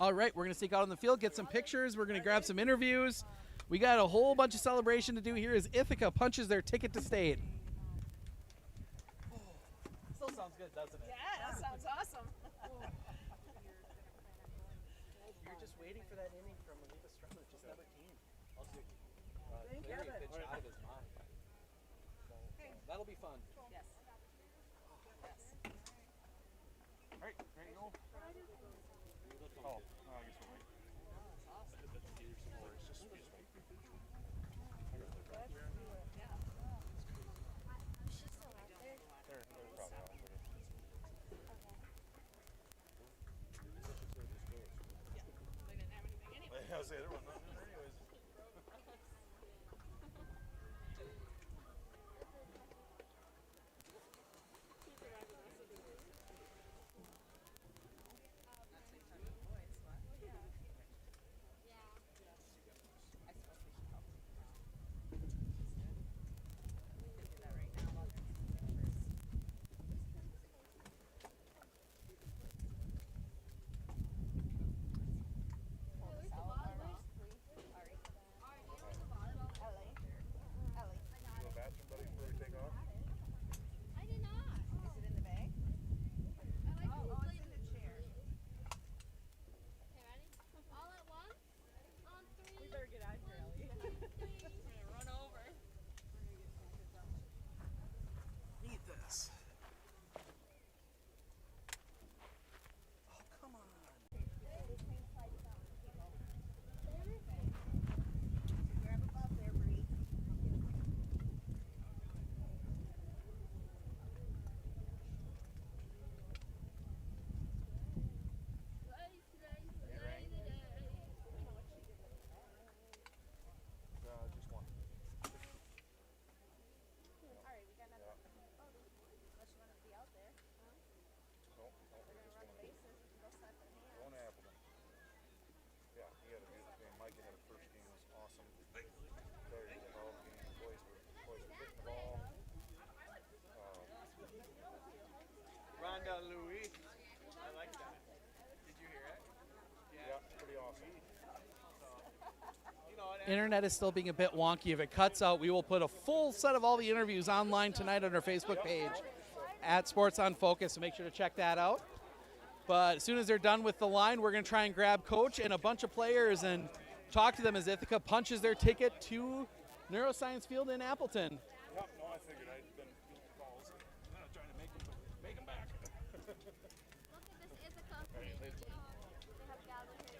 All right, we're going to sneak out on the field, get some pictures. We're going to grab some interviews. We got a whole bunch of celebration to do here as Ithica punches their ticket to state. Still sounds good, doesn't it? Yeah, that sounds awesome. You're just waiting for that inning from Eleva-Strum. It just never came. Also, Thank Larry you. pitched out of his mind. So, that'll be fun. Yes. All right, ready to go? Oh, I guess we'll wait. I was saying, there was nothing in there anyways. Louis. I like that. Did you hear it? Yeah, pretty awesome. Internet is still being a bit wonky. If it cuts out, we will put a full set of all the interviews online tonight on our Facebook page at Sports on Focus, so make sure to check that out. But as soon as they're done with the line, we're going to try and grab Coach and a bunch of players and talk to them as Ithica punches their ticket to Neuroscience Field in Appleton. Yep, no, I figured I'd been getting calls. I'm not trying to make them back. Look at this Ithica. They have gathered here.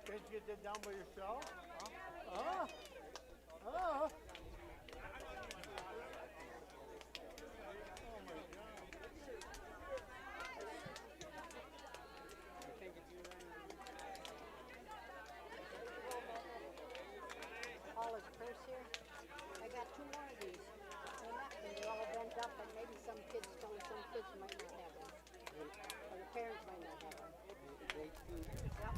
Can't you get that down by yourself? Huh? Huh? All his purse here. I got 2 more of these. They're all bent up, but maybe some kids don't. Some kids might not have them. Or the parents might not have them. Yep.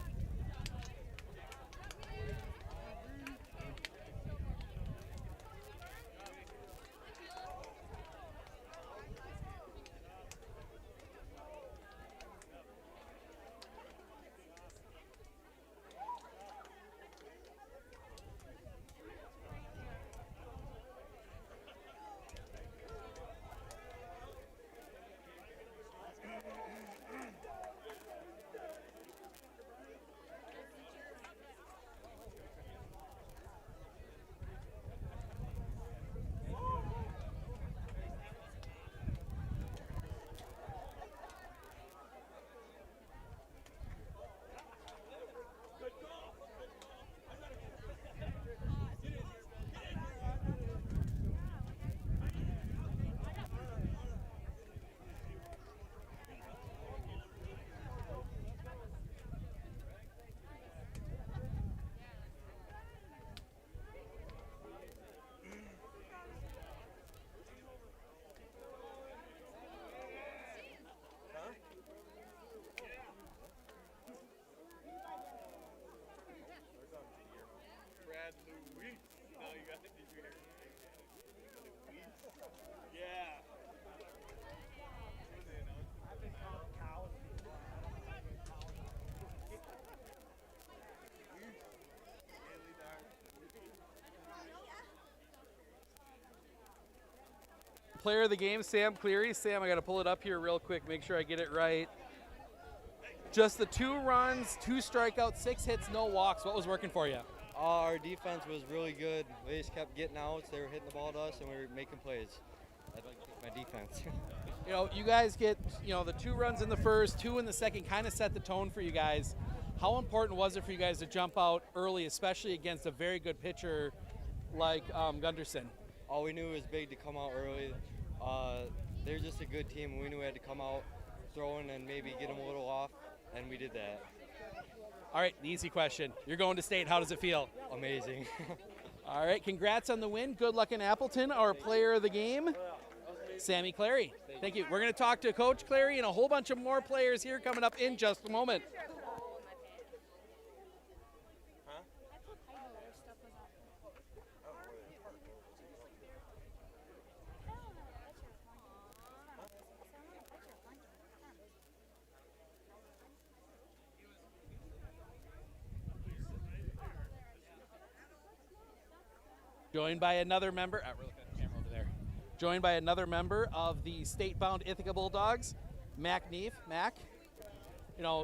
player of the game, Sam Cleary. Sam, I got to pull it up here real quick, make sure I get it right. Just the 2 runs, 2 strikeouts, 6 hits, no walks. What was working for you? Our defense was really good. We just kept getting outs. They were hitting the ball to us, and we were making plays. I'd like to pick my defense. You know, you guys get, the 2 runs in the first, 2 in the second, kind of set the tone for you guys. How important was it for you guys to jump out early, especially against a very good pitcher like Gunderson? All we knew was big to come out early. They're just a good team, and we knew we had to come out throwing and maybe get them a little off, and we did that. All right, the easy question. You're going to state. How does it feel? Amazing. All right, congrats on the win. Good luck in Appleton. Our player of the game, Sammy Clary. Thank you. We're going to talk to Coach Clary and a whole bunch of more players here coming up in just a moment. Joined by another member, we're looking at the camera over there. Joined by another member of the state-bound Ithica Bulldogs, Mac Neef. Mac,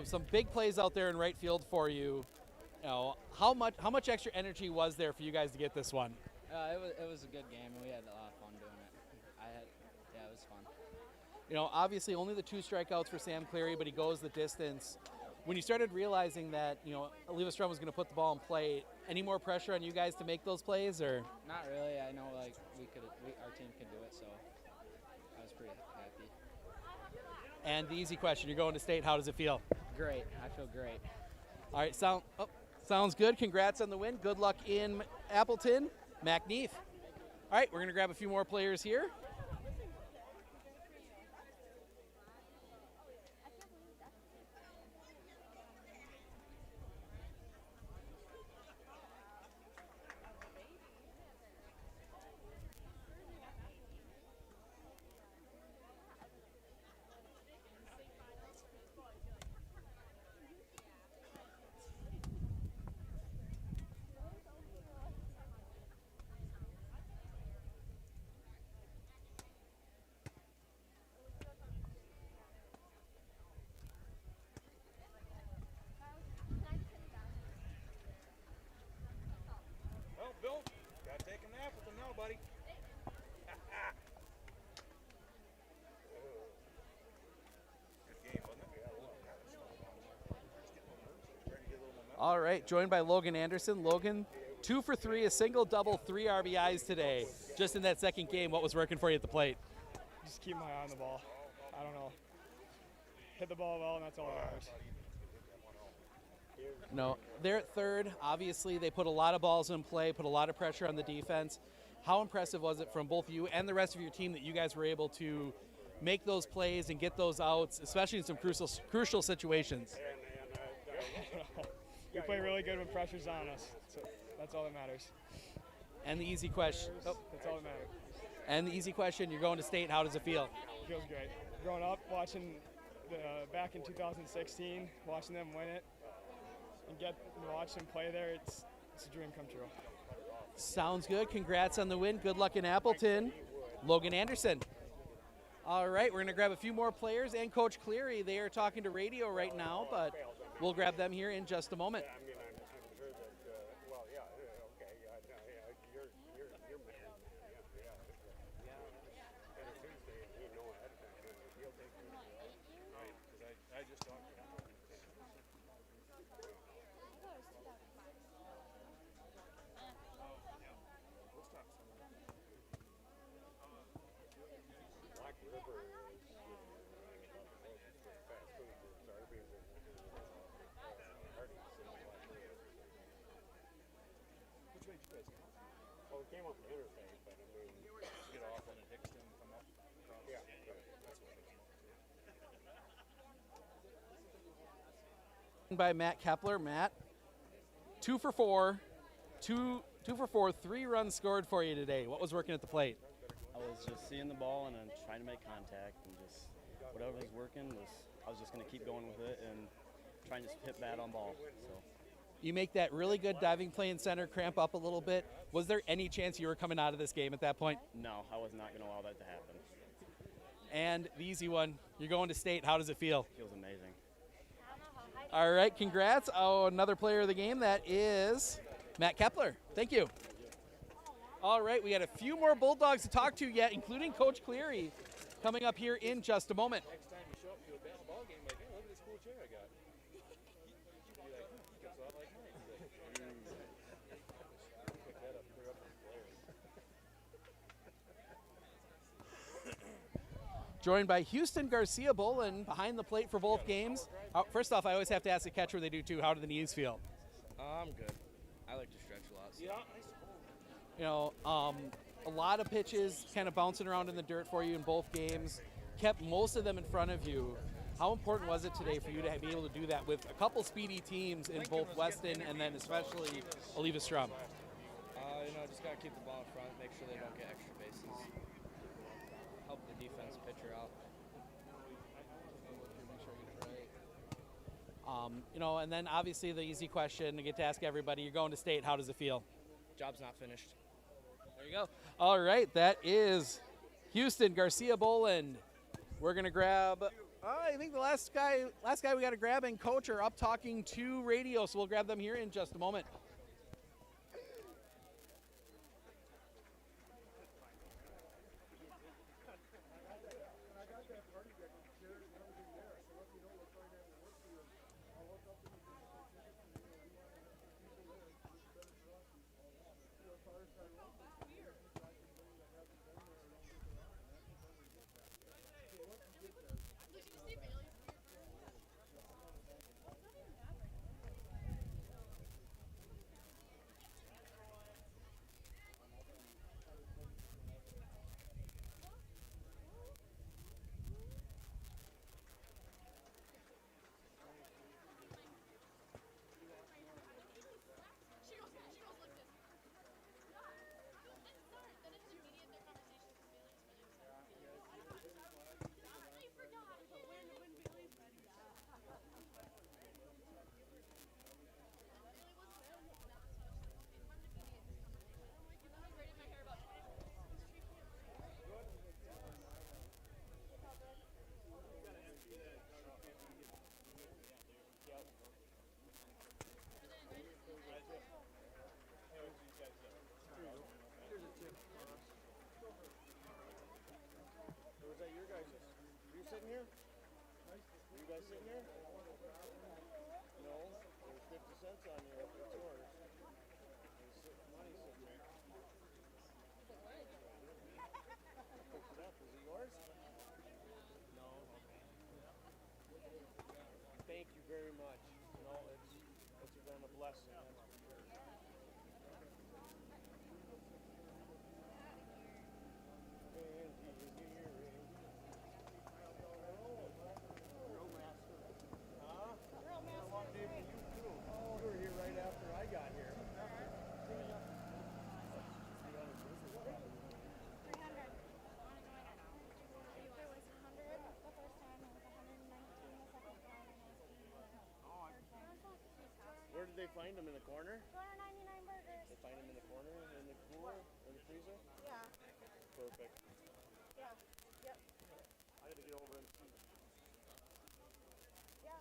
some big plays out there in right field for you. How much extra energy was there for you guys to get this one? It was a good game, and we had a lot of fun doing it. It was fun. Obviously only the 2 strikeouts for Sam Cleary, but he goes the distance. When you started realizing that, Eleva-Strum was going to put the ball in play, any more pressure on you guys to make those plays, or? Not really. I know our team could do it, so I was pretty happy. And the easy question, you're going to state, how does it feel? Great. I feel great. All right, sounds good. Congrats on the win. Good luck in Appleton. Mac Neef. All right, we're going to grab a few more players here. Well, Bill, gotta take a nap with them now, buddy. Good game, wasn't it? All right, joined by Logan Anderson. Logan, 2 for 3, a single, double, 3 RBIs today. Just in that second game, what was working for you at the plate? Just keep my eye on the ball. I don't know. Hit the ball well, and that's all that matters. No, they're at third. Obviously, they put a lot of balls in play, put a lot of pressure on the defense. How impressive was it from both you and the rest of your team that you guys were able to make those plays and get those outs, especially in some crucial situations? We play really good when pressure's on us, so that's all that matters. And the easy question. That's all that matters. And the easy question, you're going to state, how does it feel? Feels great. Growing up, watching back in 2016, watching them win it, and watch them play there, it's a dream come true. Sounds good. Congrats on the win. Good luck in Appleton. Logan Anderson. All right, we're going to grab a few more players and Coach Cleary. They are talking to radio right now, but we'll grab them here in just a moment. Well, we came off the interstate, but I mean, get off on Ithica and come up across. Yeah, that's what it is. By Matt Kepler. Matt, 2 for 4, 3 runs scored for you today. What was working at the plate? I was just seeing the ball and then trying to make contact, and just whatever was working I was just going to keep going with it and trying to hit bad on ball. So. You make that really good diving play in center, cramp up a little bit. Was there any chance you were coming out of this game at that point? No, I was not going to allow that to happen. And the easy one, you're going to state. How does it feel? Feels amazing. All right, congrats. Oh, another player of the game, that is Matt Kepler. Thank you. All right, we got a few more Bulldogs to talk to yet, including Coach Cleary, coming up here in just a moment. Next time you show up to a baseball game, like, hey, look at this cool chair I got. You'd be like, it's a lot like mine. Pick that up, clear up the players. Joined by Houston Garcia Bolin behind the plate for both games. First off, I always have to ask the catcher, they do too. How do the knees feel? I'm good. I like to stretch a lot. So. Yeah. You know, a lot of pitches kind of bouncing around in the dirt for you in both games. Kept most of them in front of you. How important was it today for you to be able to do that with a couple speedy teams in both Weston and then especially Eleva-Strum? You know, just got to keep the ball in front, make sure they don't get extra bases. Help the defense pitcher out. You know, and then obviously the easy question I get to ask everybody, you're going to state, how does it feel? Job's not finished. There you go. All right, that is Houston Garcia Boland. We're gonna grab. I think the last guy we got to grab and coach are up talking to radio, so we'll grab them here in just a moment. sitting here? Are you guys sitting here? No, there's 50 cents on you if it's yours. There's money sitting there. I picked it up. Is it yours? No. Thank you very much. No, it's been a blessing. That's for sure. Where did they find them, in the corner? $2.99 burgers. They find them in the corner, in the cooler, in the freezer? Yeah. Perfect. Yeah. Yep. I had to get over and see. Yeah.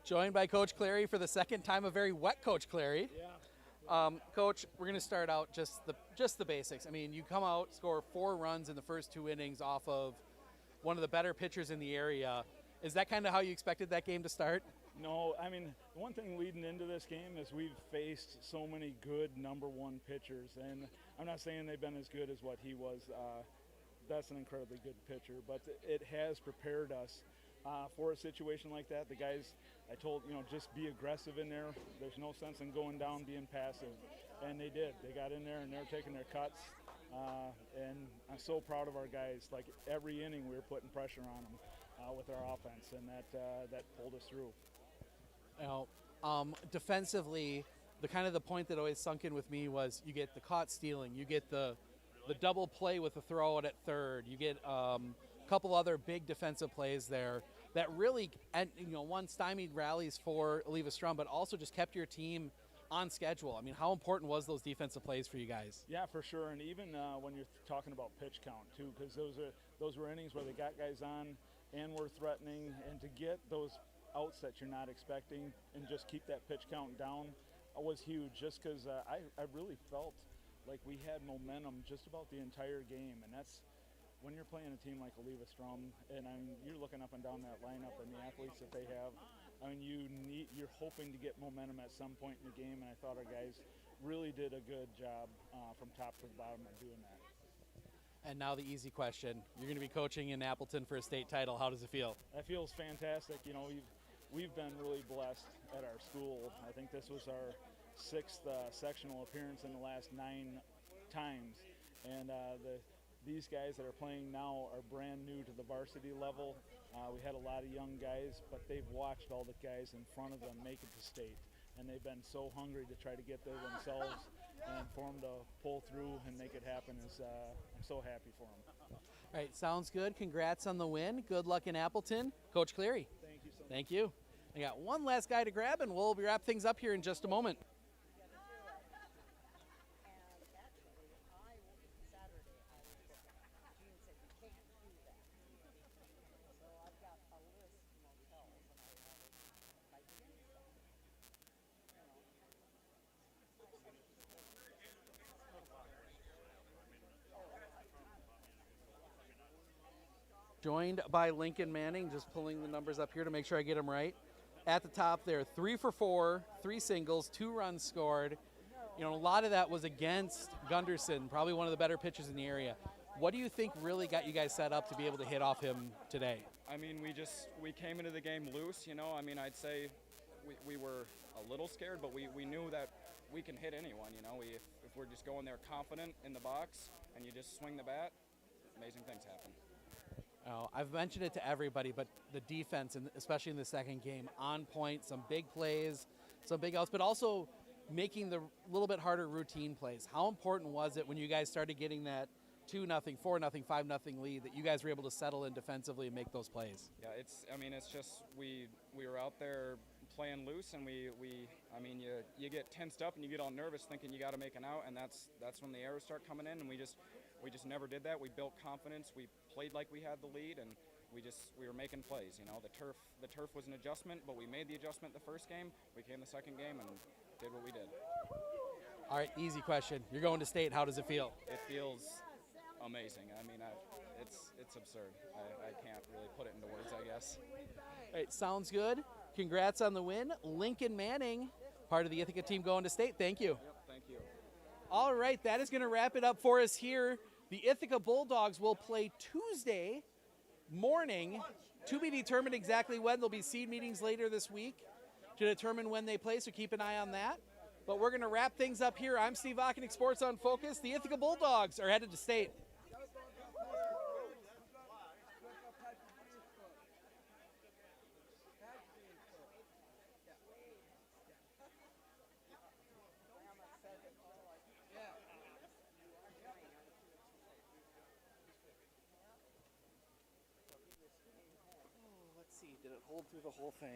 Joined by Coach Clary for the second time, a very wet Coach Clary. Yeah. Coach, we're going to start out just the basics. I mean, you come out, score 4 runs in the first 2 innings off of one of the better pitchers in the area. Is that kind of how you expected that game to start? No, I mean, the one thing leading into this game is we've faced so many good #1 pitchers, and I'm not saying they've been as good as what he was. That's an incredibly good pitcher, but it has prepared us for a situation like that. The guys, I told, just be aggressive in there. There's no sense in going down being passive, and they did. They got in there and they're taking their cuts, and I'm so proud of our guys. Like every inning, we were putting pressure on them with our offense, and that pulled us through. Defensively, the point that always sunk in with me was you get the caught stealing, you get the double play with the throw out at third, you get a couple other big defensive plays there that really, and one, stymied rallies for Eleva-Strum, but also just kept your team on schedule. I mean, how important was those defensive plays for you guys? Yeah, for sure, and even when you're talking about pitch count too, because those were innings where they got guys on and were threatening, and to get those outs that you're not expecting and just keep that pitch count down was huge, just because I really felt like we had momentum just about the entire game, and that's when you're playing a team like Eleva-Strum, and you're looking up and down that lineup and the athletes that they have. You're hoping to get momentum at some point in the game, and I thought our guys really did a good job from top to the bottom of doing that. And now the easy question. You're going to be coaching in Appleton for a state title. How does it feel? That feels fantastic. We've been really blessed at our school. I think this was our 6th sectional appearance in the last 9 times. And these guys that are playing now are brand new to the varsity level. We had a lot of young guys, but they've watched all the guys in front of them make it to state. And they've been so hungry to try to get there themselves, and for them to pull through and make it happen I'm so happy for them. All right, sounds good. Congrats on the win. Good luck in Appleton. Coach Cleary. Thank you so much. Thank you. I got one last guy to grab, and we'll wrap things up here in just a moment. Joined by Lincoln Manning, just pulling the numbers up here to make sure I get them right. At the top there, 3 for 4, 3 singles, 2 runs scored. A lot of that was against Gunderson, probably one of the better pitchers in the area. What do you think really got you guys set up to be able to hit off him today? I mean, we came into the game loose, I'd say we were a little scared, but we knew that we can hit anyone, if we're just going there confident in the box and you just swing the bat, amazing things happen. I've mentioned it to everybody, but the defense, and especially in the second game, on point, some big plays, some big outs, but also making the little bit harder routine plays. How important was it when you guys started getting that 2-0, 4-0, 5-0 lead that you guys were able to settle in defensively and make those plays? Yeah, it's just we were out there playing loose, and you get tensed up and you get all nervous thinking you got to make an out, and that's when the errors start coming in, and we just never did that. We built confidence. We played like we had the lead, and we were making plays. The turf was an adjustment, but we made the adjustment the first game. We came the second game and did what we did. All right, easy question. You're going to state. How does it feel? It feels amazing. It's absurd. I can't really put it into words, I guess. All right, sounds good. Congrats on the win. Lincoln Manning, part of the Ithica team going to state. Thank you. Yep, thank you. All right, that is going to wrap it up for us here. The Ithica Bulldogs will play Tuesday morning, to be determined exactly when. There'll be seed meetings later this week to determine when they play, so keep an eye on that. But we're going to wrap things up here. I'm Steve Vakonik, Sports on Focus. The Ithica Bulldogs are headed to state. Did it hold through the whole thing?